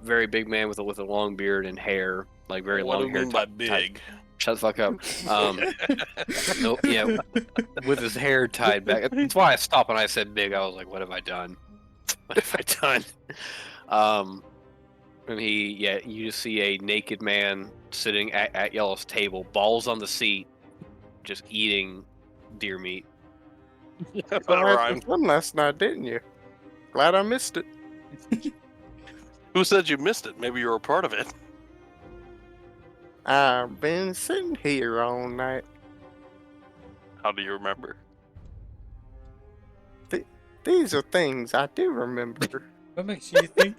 very big man with a long beard and hair, like very What long do you hair. mean by big? Shut the fuck up. No, yeah, with his hair tied back. That's why I stopped when I said big. I was like, what have I done? What have I done? And you just see a naked man sitting at Yellow's table, balls on the seat, just eating deer meat. That You had rhymed. some fun last night, didn't you? Glad I missed it. Who said you missed it? Maybe you were a part of it. I've been sitting here all night. How do you remember? These are things I do remember. What makes you think?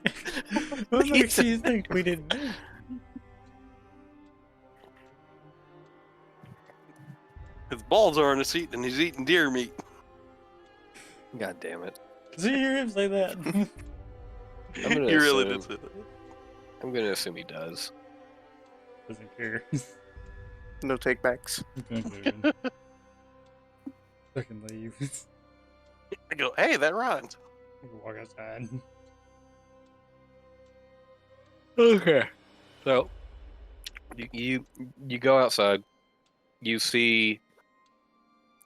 What makes you think we didn't know? His balls are on the seat and he's eating deer meat. God damn it! Did you hear him say that? I'm gonna He really assume- did say that. I'm gonna assume he does. Doesn't care. No takebacks. Fucking leave. I go, hey, that rhymes. Walk outside. Okay. So you go outside. You see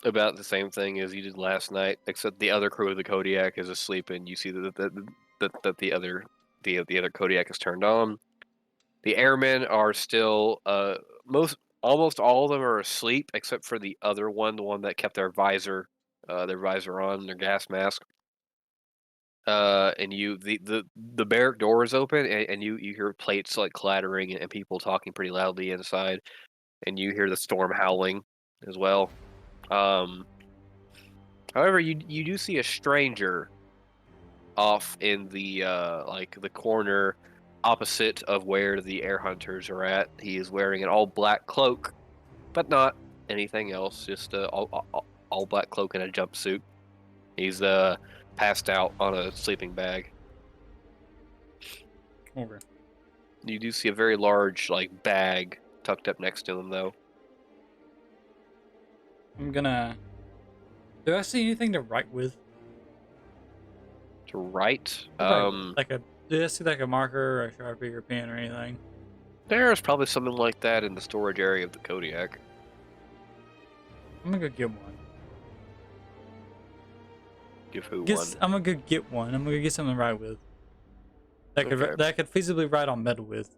about the same thing as you did last night, except the other crew of the Kodiak is asleep, and you see that the other Kodiak is turned on. The airmen are still almost all of them are asleep except for the other one, the one that kept their visor on, their gas mask. And the barrack door is open, and you hear plates like clattering and people talking pretty loudly inside, and you hear the storm howling as well. However, you do see a stranger off in the the corner opposite of where the air hunters are at. He is wearing an all black cloak, but not anything else. Just a all black cloak and a jumpsuit. He's passed out on a sleeping bag. Okay. You do see a very large bag tucked up next to him, though. I'm gonna. Do I see anything to write with? To write, Do I see like a marker or a Sharpie or pen or anything? there's probably something like that in the storage area of the Kodiak. I'm gonna go get one. Give who Guess one? I'm gonna go get one. I'm gonna go get something to write with. Okay. That I could feasibly write on metal with.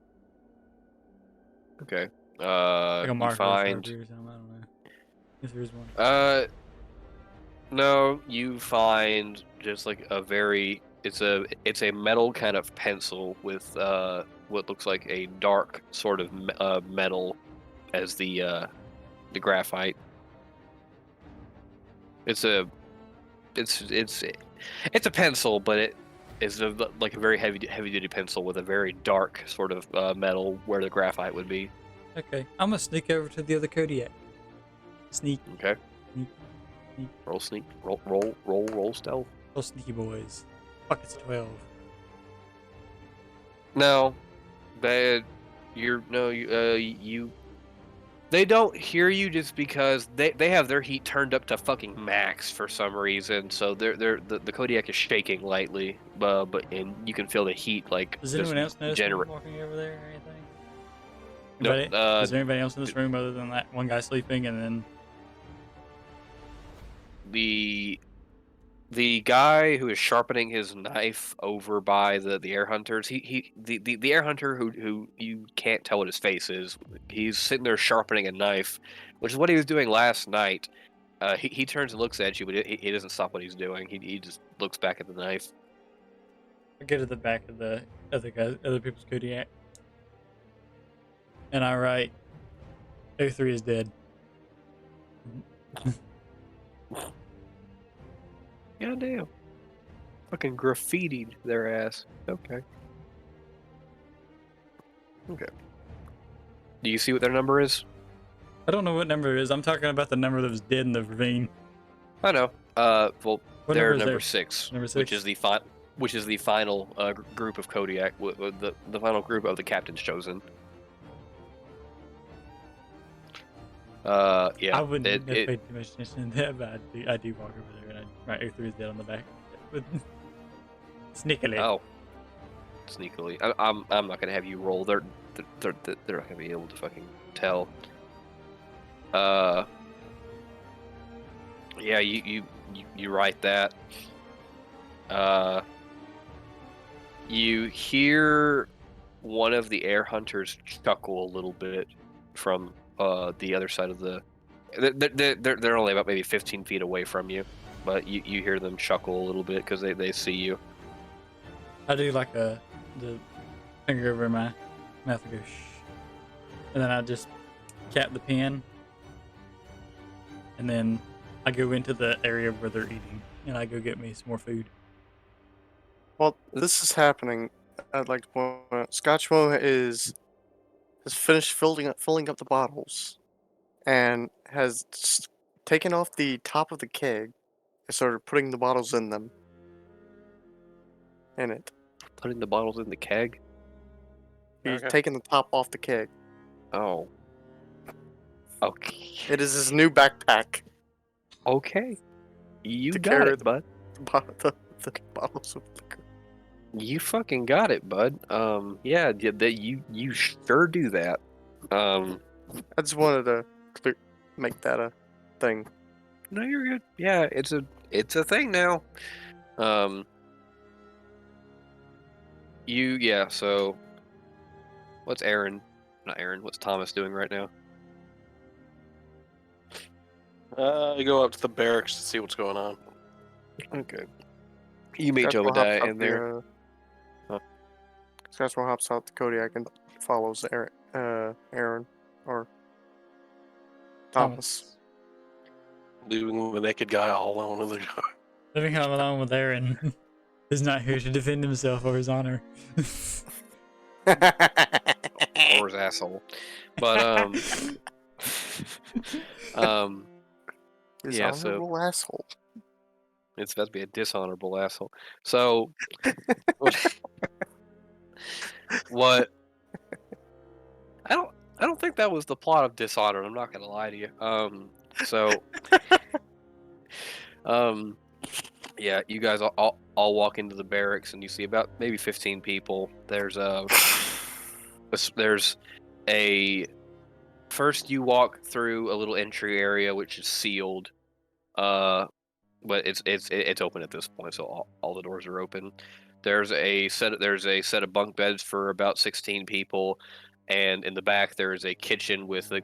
Okay. Like a You marker find. or Sharpie or something. I don't know. If there's one. No, you find just like a very. It's a metal kind of pencil with what looks like a dark sort of metal as the graphite. It's a pencil, but it is like a very heavy duty pencil with a very dark sort of metal where the graphite would be. Okay, I'm gonna sneak over to the other Kodiak. Sneak. Okay. Sneak. Sneak. Roll sneak. Roll stealth. Oh, sneaky boys. Fuck, it's 12. No, bad. You. They don't hear you just because they have their heat turned up to fucking max for some reason. So the Kodiak is shaking lightly, but and you can feel the heat Does anyone else notice me walking over there or anything? No. Is there anybody else in this room other than that one guy sleeping and then? The guy who is sharpening his knife over by the air hunters, the air hunter who you can't tell what his face is, he's sitting there sharpening a knife, which is what he was doing last night. He turns and looks at you, but he doesn't stop what he's doing. He just looks back at the knife. I go to the back of the other people's Kodiak, and I write, "O3 is dead." Goddamn. Fucking graffitied their ass. Okay. Okay. Do you see what their number is? I don't know what number it is. I'm talking about the number that was dead in the ravine. I know. Well, What they're number is number there? 6, Number 6. which is the final group of Kodiak, the final group of the captains chosen. Yeah. I wouldn't have paid too much attention to that, but I do walk over there and I write O3 is dead on the back. Sneakily. Oh. Sneakily. I'm not gonna have you roll. They're not gonna be able to fucking tell. Yeah, you write that. You hear one of the air hunters chuckle a little bit from the other side of the. They're only about maybe 15 feet away from you, but you hear them chuckle a little bit because they see you. I do like the finger over my mouth and go shh, and then I just cap the pen, and then I go into the area where they're eating, and I go get me some more food. Well, this is happening. I'd like to point out, Scotchmo has finished filling up the bottles, and has taken off the top of the keg and started putting the bottles in them. In it, Putting the bottles in the keg. he's Okay. taking the top off the keg. Oh. Okay. It is his new backpack Okay. You to got carry it, bud. the bottles of liquor. You fucking got it, bud. Yeah, that you sure do that. I just wanted to make that a thing. No, you're good. Yeah, it's a thing now. Yeah. So, what's Aaron? Not Aaron. What's Thomas doing right now? I go up to the barracks to see what's going on. Okay. You meet Scotchmo hops Jobadia out in there. Huh. Scotchmo hops out the Kodiak and follows Aaron or Thomas. Leaving the naked guy all alone in the car. Living him alone with Aaron is not here to defend himself or his honor. Or his asshole. But His yeah. So honorable asshole. it's supposed to be a dishonorable asshole. So what? I don't think that was the plot of Dishonored. I'm not gonna lie to you. So yeah, you guys all walk into the barracks and you see about maybe 15 people. There's a first you walk through a little entry area which is sealed, but it's open at this point, so all the doors are open. There's a set of bunk beds for about 16 people, and in the back there is a kitchen with a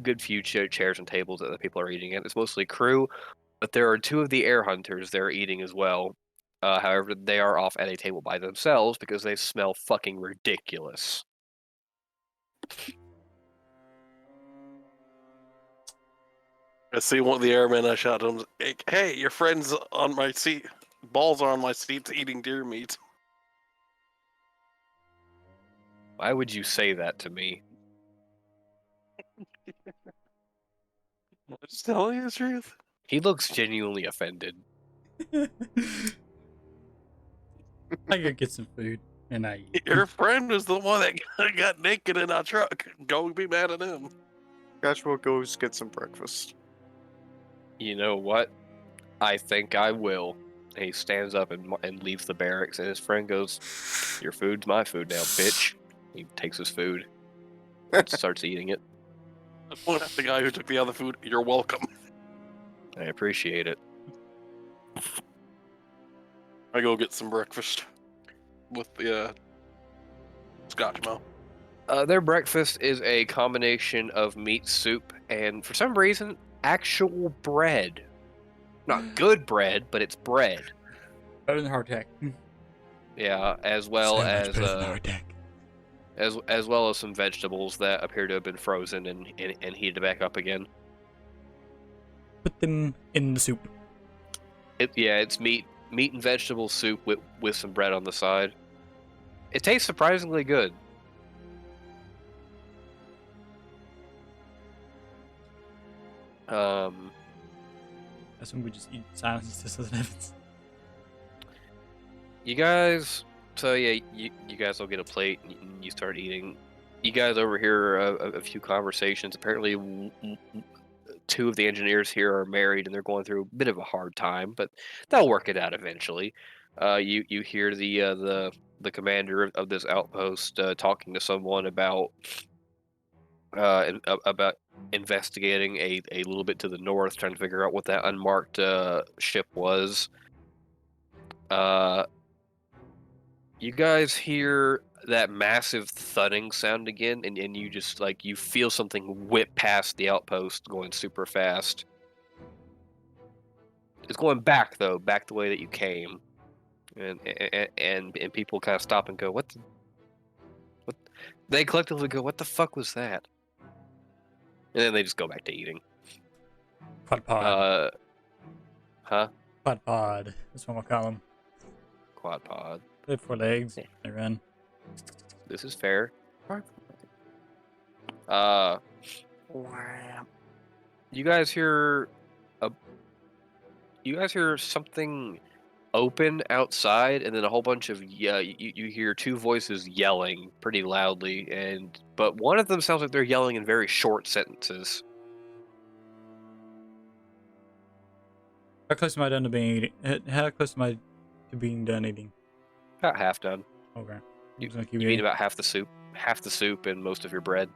good few chairs and tables that the people are eating at. It's mostly crew, but there are two of the air hunters there eating as well. However, they are off at a table by themselves because they smell fucking ridiculous. I see one of the airmen. I shout to him, "Hey, your friend's on my seat. Balls are on my seat eating deer meat." Why would you say that to me? I'm just telling you the truth. He looks genuinely offended. I go get some food and I eat. Your friend was the one that got naked in our truck. Go be mad at him. Scotchmo goes get some breakfast. You know what? I think I will. And he stands up and leaves the barracks, and his friend goes, "Your food's my food now, bitch." He takes his food and starts eating it. I point at the guy who took the other food. You're welcome. I appreciate it. I go get some breakfast with the Scotchmo. Their breakfast is a combination of meat soup and, for some reason, actual bread. Not good bread, but it's bread. Better than hardtack. Yeah, as well So much as better than hardtack. as well as some vegetables that appear to have been frozen and heated back up again. Put them in the soup. It's meat and vegetable soup with some bread on the side. It tastes surprisingly good. That's when we just eat silence just as it happens. You guys, so yeah, you guys will get a plate and you start eating. You guys overhear a few conversations. Apparently, two of the engineers here are married and they're going through a bit of a hard time, but they'll work it out eventually. You hear the commander of this outpost talking to someone about investigating a little bit to the north, trying to figure out what that unmarked ship was. You guys hear that massive thudding sound again, and you just like you feel something whip past the outpost going super fast. It's going back though, back the way that you came, and people kind of stop and go, "What?" What? They collectively go, "What the fuck was that?" And then they just go back to eating. Quad pod. Huh? Quad pod. That's what we'll call them. Quad pod. They have 4 legs. Yeah. They run. This is fair. You guys hear something open outside, and then a whole bunch of you hear 2 voices yelling pretty loudly, but one of them sounds like they're yelling in very short sentences. How close am I done to being eating? How close am I to being done eating? About half done. Okay. I'm You, just gonna keep you eat eating. about half the soup, and most of your bread.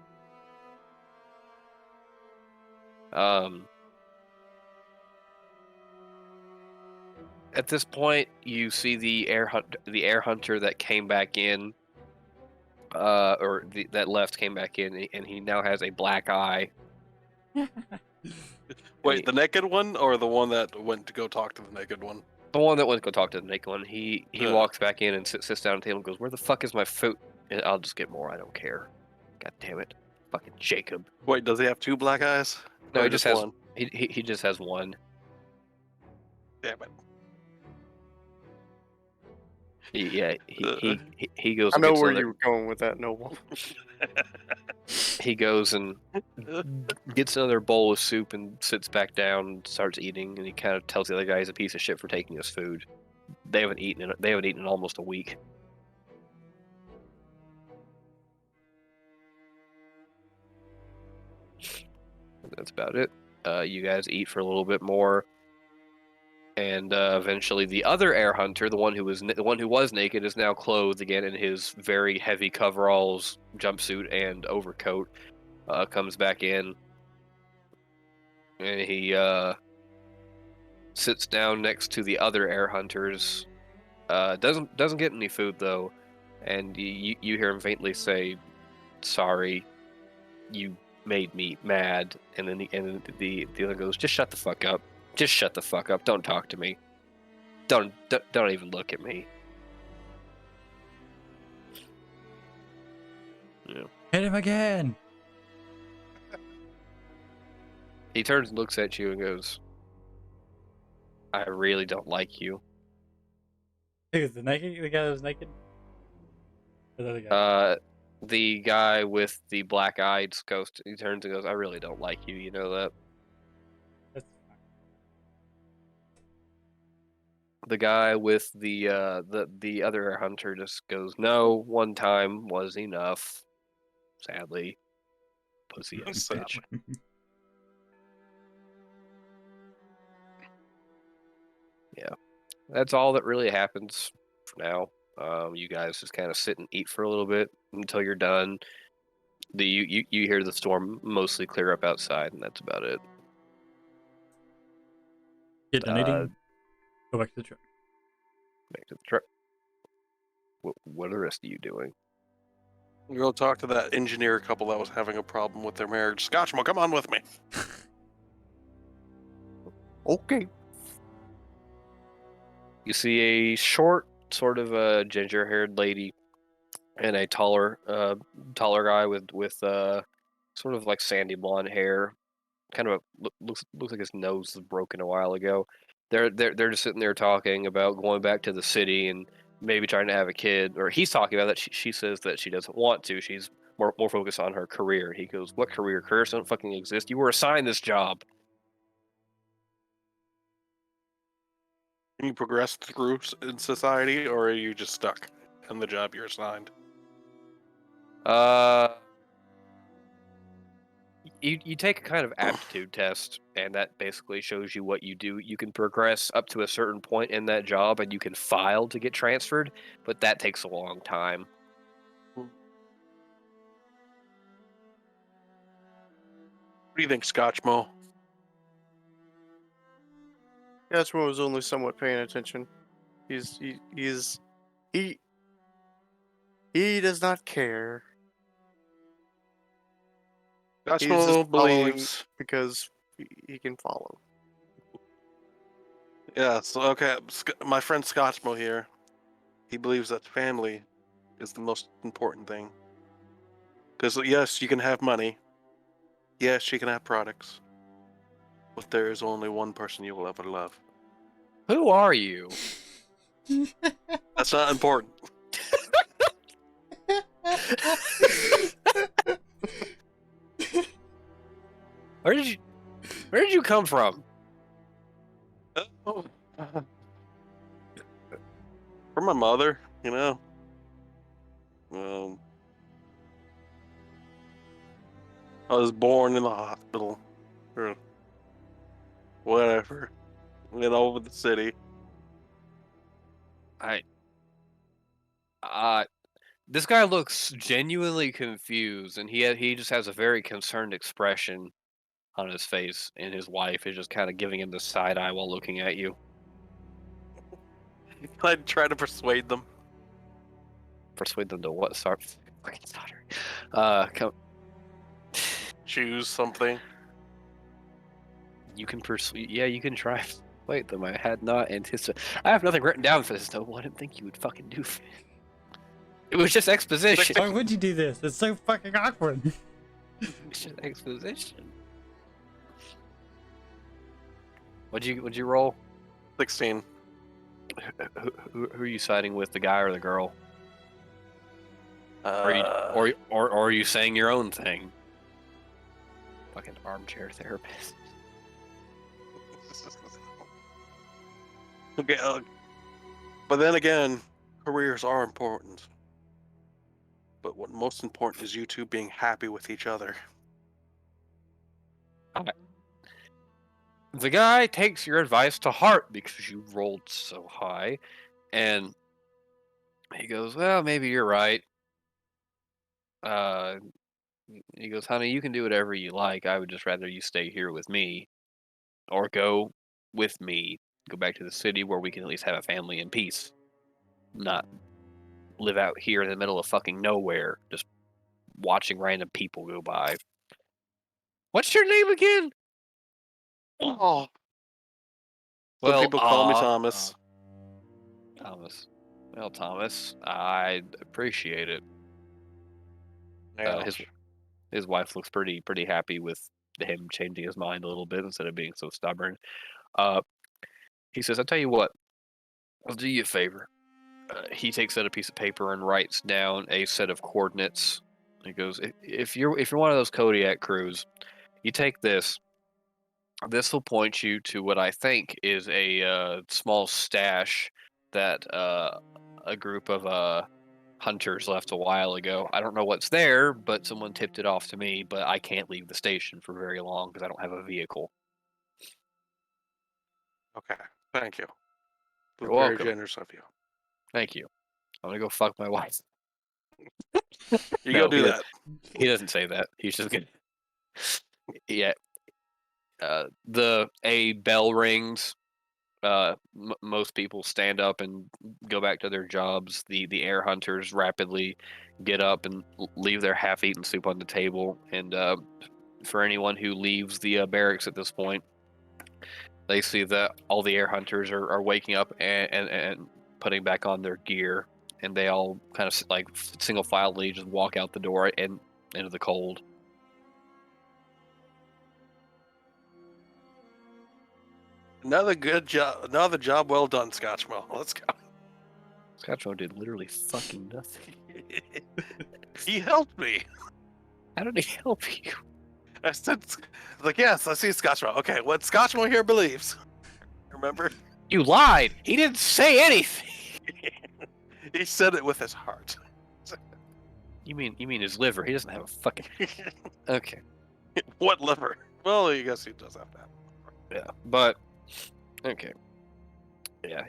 At this point, you see the air hunter that came back in, that left came back in, and he now has a black eye. Wait, the naked one or the one that went to go talk to the naked one? The one that went to go talk to the naked one. He Yeah. walks back in and sits down at the table and goes, "Where the fuck is my food?" And I'll just get more. I don't care. God damn it, fucking Jacob. Wait, does he have 2 black eyes? No, Or he just has one. he just has one. Damn it. He goes. I and know gets where another- you were going with that, Noble. He goes and gets another bowl of soup and sits back down and starts eating, and he kind of tells the other guy he's a piece of shit for taking his food. They haven't eaten in almost a week. That's about it. You guys eat for a little bit more, and eventually the other air hunter, the one who was naked, is now clothed again in his very heavy coveralls, jumpsuit, and overcoat. Comes back in, and he sits down next to the other air hunters. Doesn't get any food though, and you hear him faintly say, "Sorry, you made me mad." And then the other goes, "Just shut the fuck up. Just shut the fuck up. Don't talk to me. Don't even look at me." Yeah. Hit him again. He turns and looks at you and goes, "I really don't like you." Is the guy that was naked? Or the other guy? The guy with the black-eyed ghost, he turns and goes, "I really don't like you. You know that." That's fine. The guy with the other hunter just goes, "No, one time was enough. Sadly, pussy ass bitch." Yeah, that's all that really happens for now. You guys just kind of sit and eat for a little bit until you're done. You hear the storm mostly clear up outside, and that's about it. Get done eating. Go back to the truck. Back to the truck. What are the rest of you doing? Go talk to that engineer couple that was having a problem with their marriage. Scotchmo, come on with me. Okay. You see a short, sort of a ginger-haired lady, and a taller guy with sort of like sandy blonde hair. Kind of looks like his nose was broken a while ago. They're just sitting there talking about going back to the city and maybe trying to have a kid. Or he's talking about that she says that she doesn't want to. She's more focused on her career. He goes, "What career? Careers don't fucking exist. You were assigned this job." Can you progress through in society, or are you just stuck in the job you're assigned? You take a kind of aptitude test, and that basically shows you what you do. You can progress up to a certain point in that job, and you can file to get transferred, but that takes a long time. What do you think, Scotchmo? Scotchmo was only somewhat paying attention. He does not care. He's just Scotchmo following believes. because he can follow. Yeah, so okay, my friend Scotchmo here, he believes that family is the most important thing. Because yes, you can have money. Yes, you can have products. But there is only one person you will ever love. Who are you? That's not important. Where did you come from? Oh. From my mother, you know. I was born in the hospital, or whatever, over the city. This guy looks genuinely confused, and he just has a very concerned expression on his face, and his wife is just kind of giving him the side eye while looking at you. I'd try to persuade them. Persuade them to what? Start fucking Tottery. Choose something. You can persuade. Yeah, you can try. Wait, them. I had not anticipated. I have nothing written down for this, Noble. I didn't think you would fucking do it. It was just exposition. Why would you do this? It's so fucking awkward. It's just exposition. What'd you roll? 16. Who are you siding with, the guy or the girl? Or are you saying your own thing? Fucking armchair therapist. Okay, but then again, careers are important. But what most important is you two being happy with each other. The guy takes your advice to heart because you rolled so high, and he goes, "Well, maybe you're right." He goes, "Honey, you can do whatever you like. I would just rather you stay here with me, or go with me, go back to the city where we can at least have a family in peace, not live out here in the middle of fucking nowhere, just watching random people go by." What's your name again? Oh. Some Well, people call me Thomas. Thomas. Well, Thomas, I appreciate it. Yeah. His wife looks pretty happy with him changing his mind a little bit instead of being so stubborn. He says, "I'll tell you what. I'll do you a favor." He takes out a piece of paper and writes down a set of coordinates. He goes, if you're one of those Kodiak crews, you take this. This will point you to what I think is a small stash that a group of hunters left a while ago. I don't know what's there, but someone tipped it off to me, but I can't leave the station for very long because I don't have a vehicle. Okay. Thank you. You're Very welcome. generous of you. Thank you. I'm going to go fuck my wife. You No, go do that. He doesn't say that. He's just going to... Yeah. A bell rings. Most people stand up and go back to their jobs. The air hunters rapidly get up and leave their half-eaten soup on the table. And for anyone who leaves the barracks at this point, they see that all the air hunters are waking up and putting back on their gear, and they all kind of like single filely just walk out the door and into the cold. Another good job. Another job well done, Scotchmo. Let's go. Scotchmo did literally fucking nothing. He helped me. How did he help you? I said, like, yes, I see Scotchmo. Okay, what Scotchmo here believes. Remember? You lied. He didn't say anything. He said it with his heart. You mean his liver? He doesn't have a fucking. Okay. What liver? Well, I guess he does have that. Yeah, but okay. Yeah,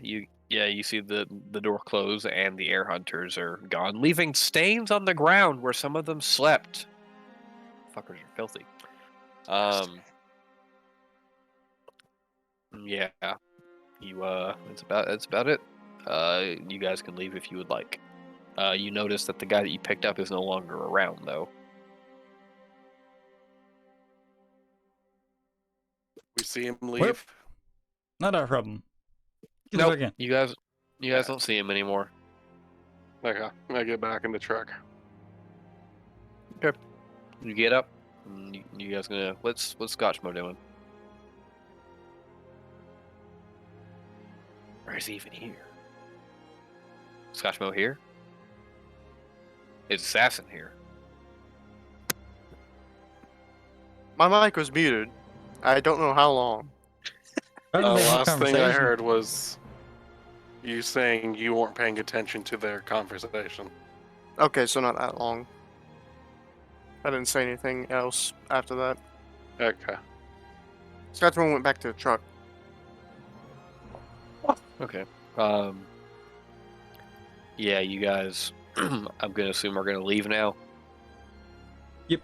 you see the door close and the air hunters are gone, leaving stains on the ground where some of them slept. Fuckers are filthy. Yeah. That's about it. You guys can leave if you would like. You notice that the guy that you picked up is no longer around, though. We see him Well, leave. not our problem. Get Nope. back in. You guys don't see him anymore. Okay, I get back in the truck. You get up. And you guys gonna what's Scotchmo doing? Or is he even here? Scotchmo here? Is Assassin here? My mic was muted. I don't know how long. Rather The than have last thing I conversation. heard was you saying you weren't paying attention to their conversation. Okay, so not that long. I didn't say anything else after that. Okay. Scotchman went back to the truck. Okay. Yeah, you guys I'm gonna assume are gonna leave now. Okay.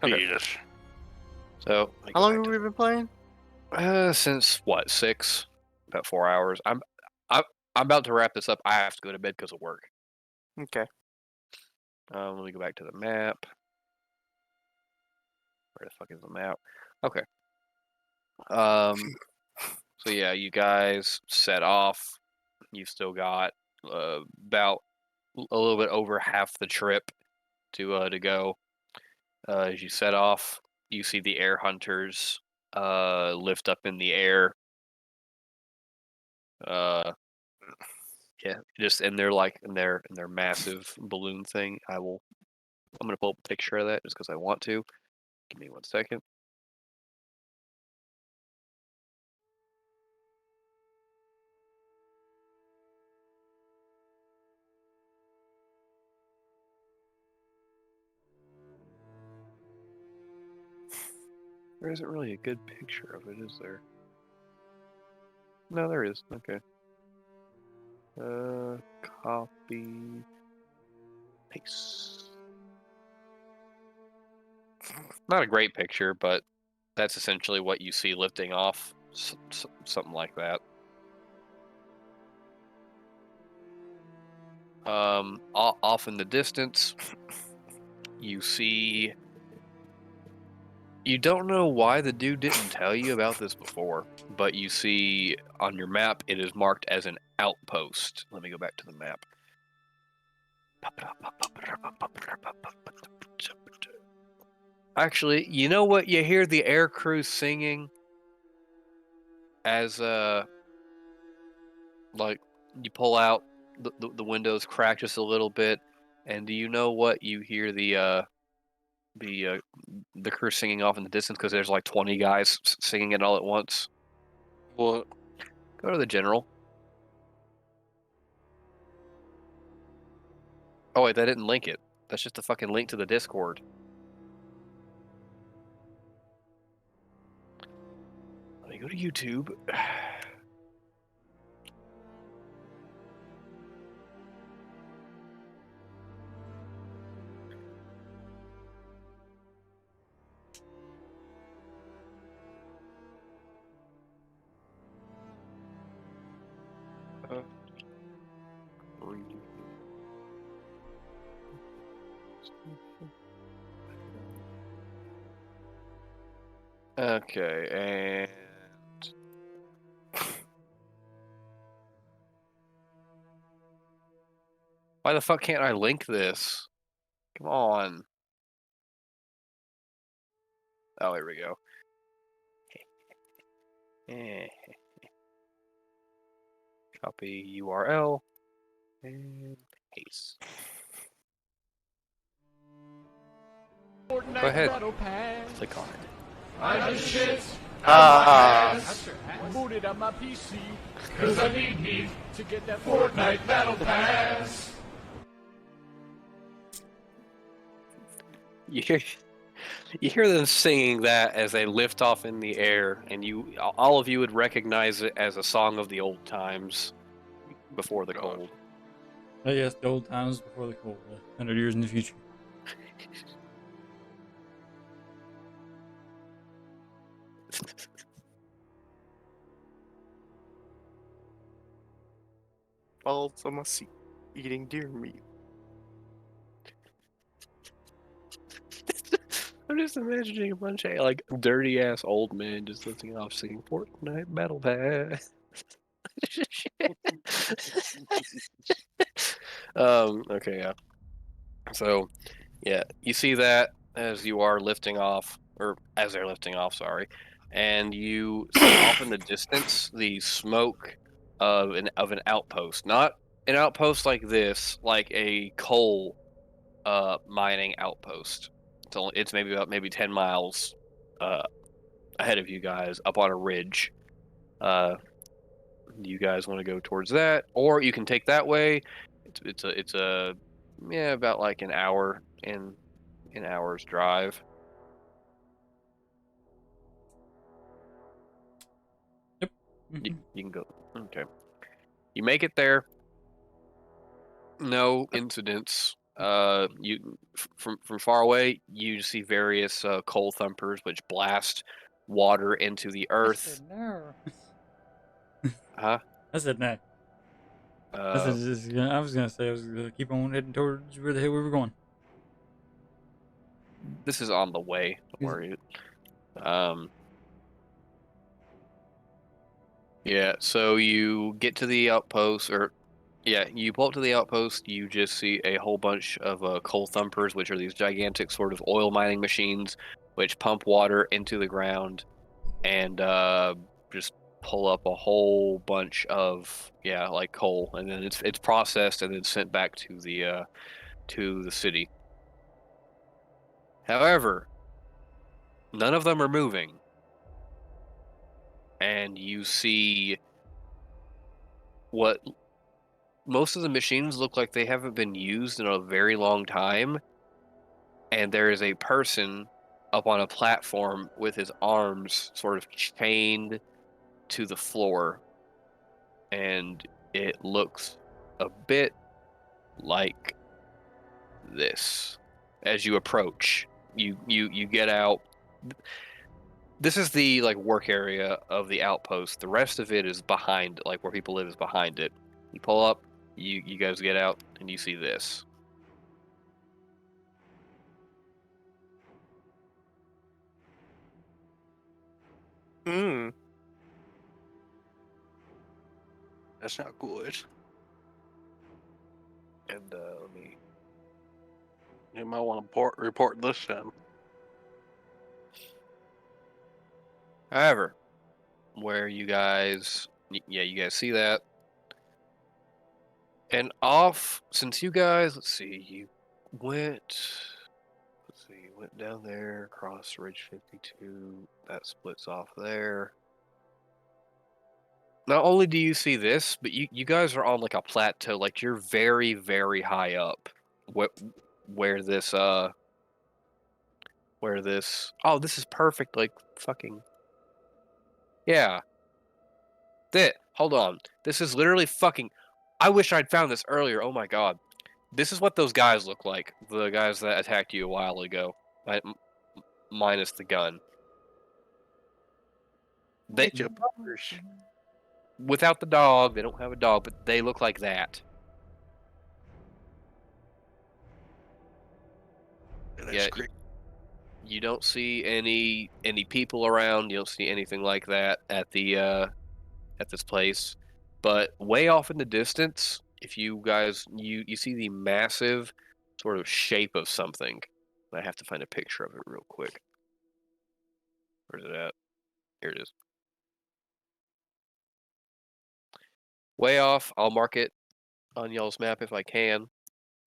Yes. So How long have we been playing? since what, 6? About 4 hours. I'm about to wrap this up. I have to go to bed because of work. Okay. Let me go back to the map. Where the fuck is the map? Okay. So yeah, you guys set off. You've still got about a little bit over half the trip to go. As you set off, you see the air hunters lift up in the air. Yeah, just in their massive balloon thing. I'm gonna pull up a picture of that just because I want to. Give me 1 second. There isn't really a good picture of it, is there? No, there is. Okay. Copy. Paste. Not a great picture, but that's essentially what you see lifting off. Something like that. Off in the distance, you see. You don't know why the dude didn't tell you about this before, but you see on your map it is marked as an outpost. Let me go back to the map. Actually, you know what? You hear the air crew singing as like you pull out the windows crack just a little bit, and do you know what? You hear the crew singing off in the distance because there's like 20 guys singing it all at once. Well, Go to the general. Oh wait, that didn't link it. That's just a fucking link to the Discord. Let me go to YouTube. Okay, and why the fuck can't I link this? Come on. Oh, here we go. Copy URL and paste. Go ahead. Click on it. I just shit. Booted up my PC, cause I need to get that Fortnite Battle Pass. You hear them singing that as they lift off in the air, and all of you would recognize it as a song of the old times before the cold. Oh, yes, the old times before the cold. 100 years in the future. Falls on my seat, eating deer meat. I'm just imagining a bunch of like dirty ass old men just lifting off singing Fortnite Battle Pass. Okay, yeah. So, yeah, you see that as you are lifting off, or as they're lifting off, sorry, and you see off in the distance the smoke of an outpost, not an outpost like this, like a coal mining outpost. It's maybe about 10 miles uh ahead of you guys up on a ridge. Uh, you guys want to go towards that, or you can take that way. It's a yeah, about like an hour in an hour's drive. Yep. You can go. Okay. You make it there. No incidents. From far away, you see various coal thumpers which blast water into the I earth. said no. Huh? I said no. I was gonna say I was gonna keep on heading towards where the hell we were going. This is on the way. Don't worry. Yeah. So you get to the outpost, or yeah, you pull up to the outpost. You just see a whole bunch of coal thumpers, which are these gigantic sort of oil mining machines, which pump water into the ground and just pull up a whole bunch of like coal, and then it's processed and then sent back to the city. However, none of them are moving, and you see what most of the machines look like they haven't been used in a very long time, and there is a person up on a platform with his arms sort of chained to the floor, and it looks a bit like this. As you approach, you get out. This is the like work area of the outpost. The rest of it is behind, like where people live is behind it. You pull up, you guys get out, and you see this. Hmm. That's not good. And let me. You might want to report this then. However, where you guys see that, and off since you guys, let's see, you went down there across Ridge 52. That splits off there. Not only do you see this, but you guys are on like a plateau, like you're very, very high up. Where this oh, this is perfect, like fucking yeah. Hold on. This is literally fucking I wish I'd found this earlier. Oh my god. This is what those guys look like. The guys that attacked you a while ago. Minus the gun. They Get your buggers. without the dog, they don't have a dog, but they look like that. Yeah, that's Yeah, great. you don't see any people around. You don't see anything like that at the at this place. But way off in the distance, if you guys you see the massive sort of shape of something. I have to find a picture of it real quick. Where's it at? Here it is. Way off. I'll mark it on y'all's map if I can.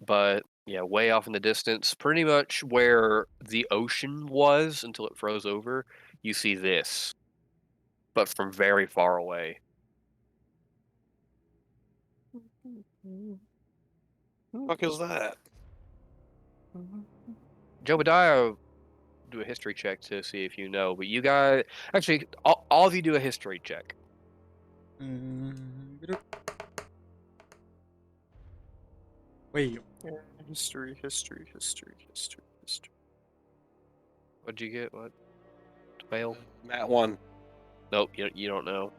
But yeah, way off in the distance, pretty much where the ocean was until it froze over, you see this, but from very far away. What the fuck is that? Jobadia, do a history check to see if you know, but you guys, actually, all of you do a history check. Wait, Yeah, history, history, history, history, history. What'd you get? What? 12? Matt one. Nope, you don't know.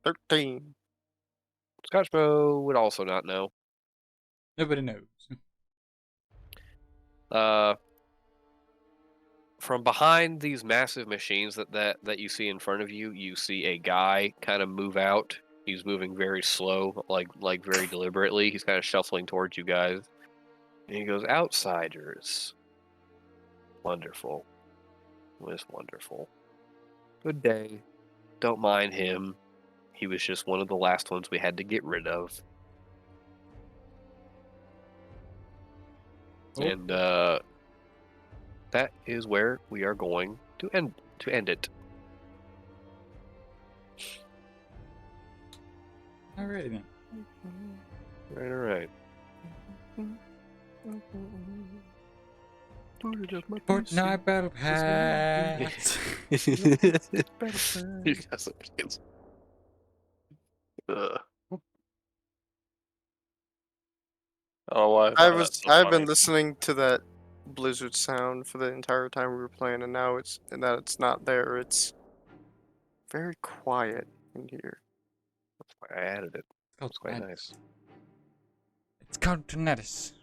13. Scotchmo would also not know. Nobody knows. From behind these massive machines that you see in front of you, you see a guy kind of move out. He's moving very slow, like very deliberately. He's kind of shuffling towards you guys. And he goes, "Outsiders. Wonderful. It was wonderful. Good day. Don't mind him. He was just one of the last ones we had to get rid of." Oh. And that is where we are going to end it. Alrighty then. Right. Fortnite Battle Pass. You guys are kids. Oh, why? I've been listening to that blizzard sound for the entire time we were playing, and now it's not there. It's very quiet in here. I added it. Oh, It's quite nice. It's called Tornadus.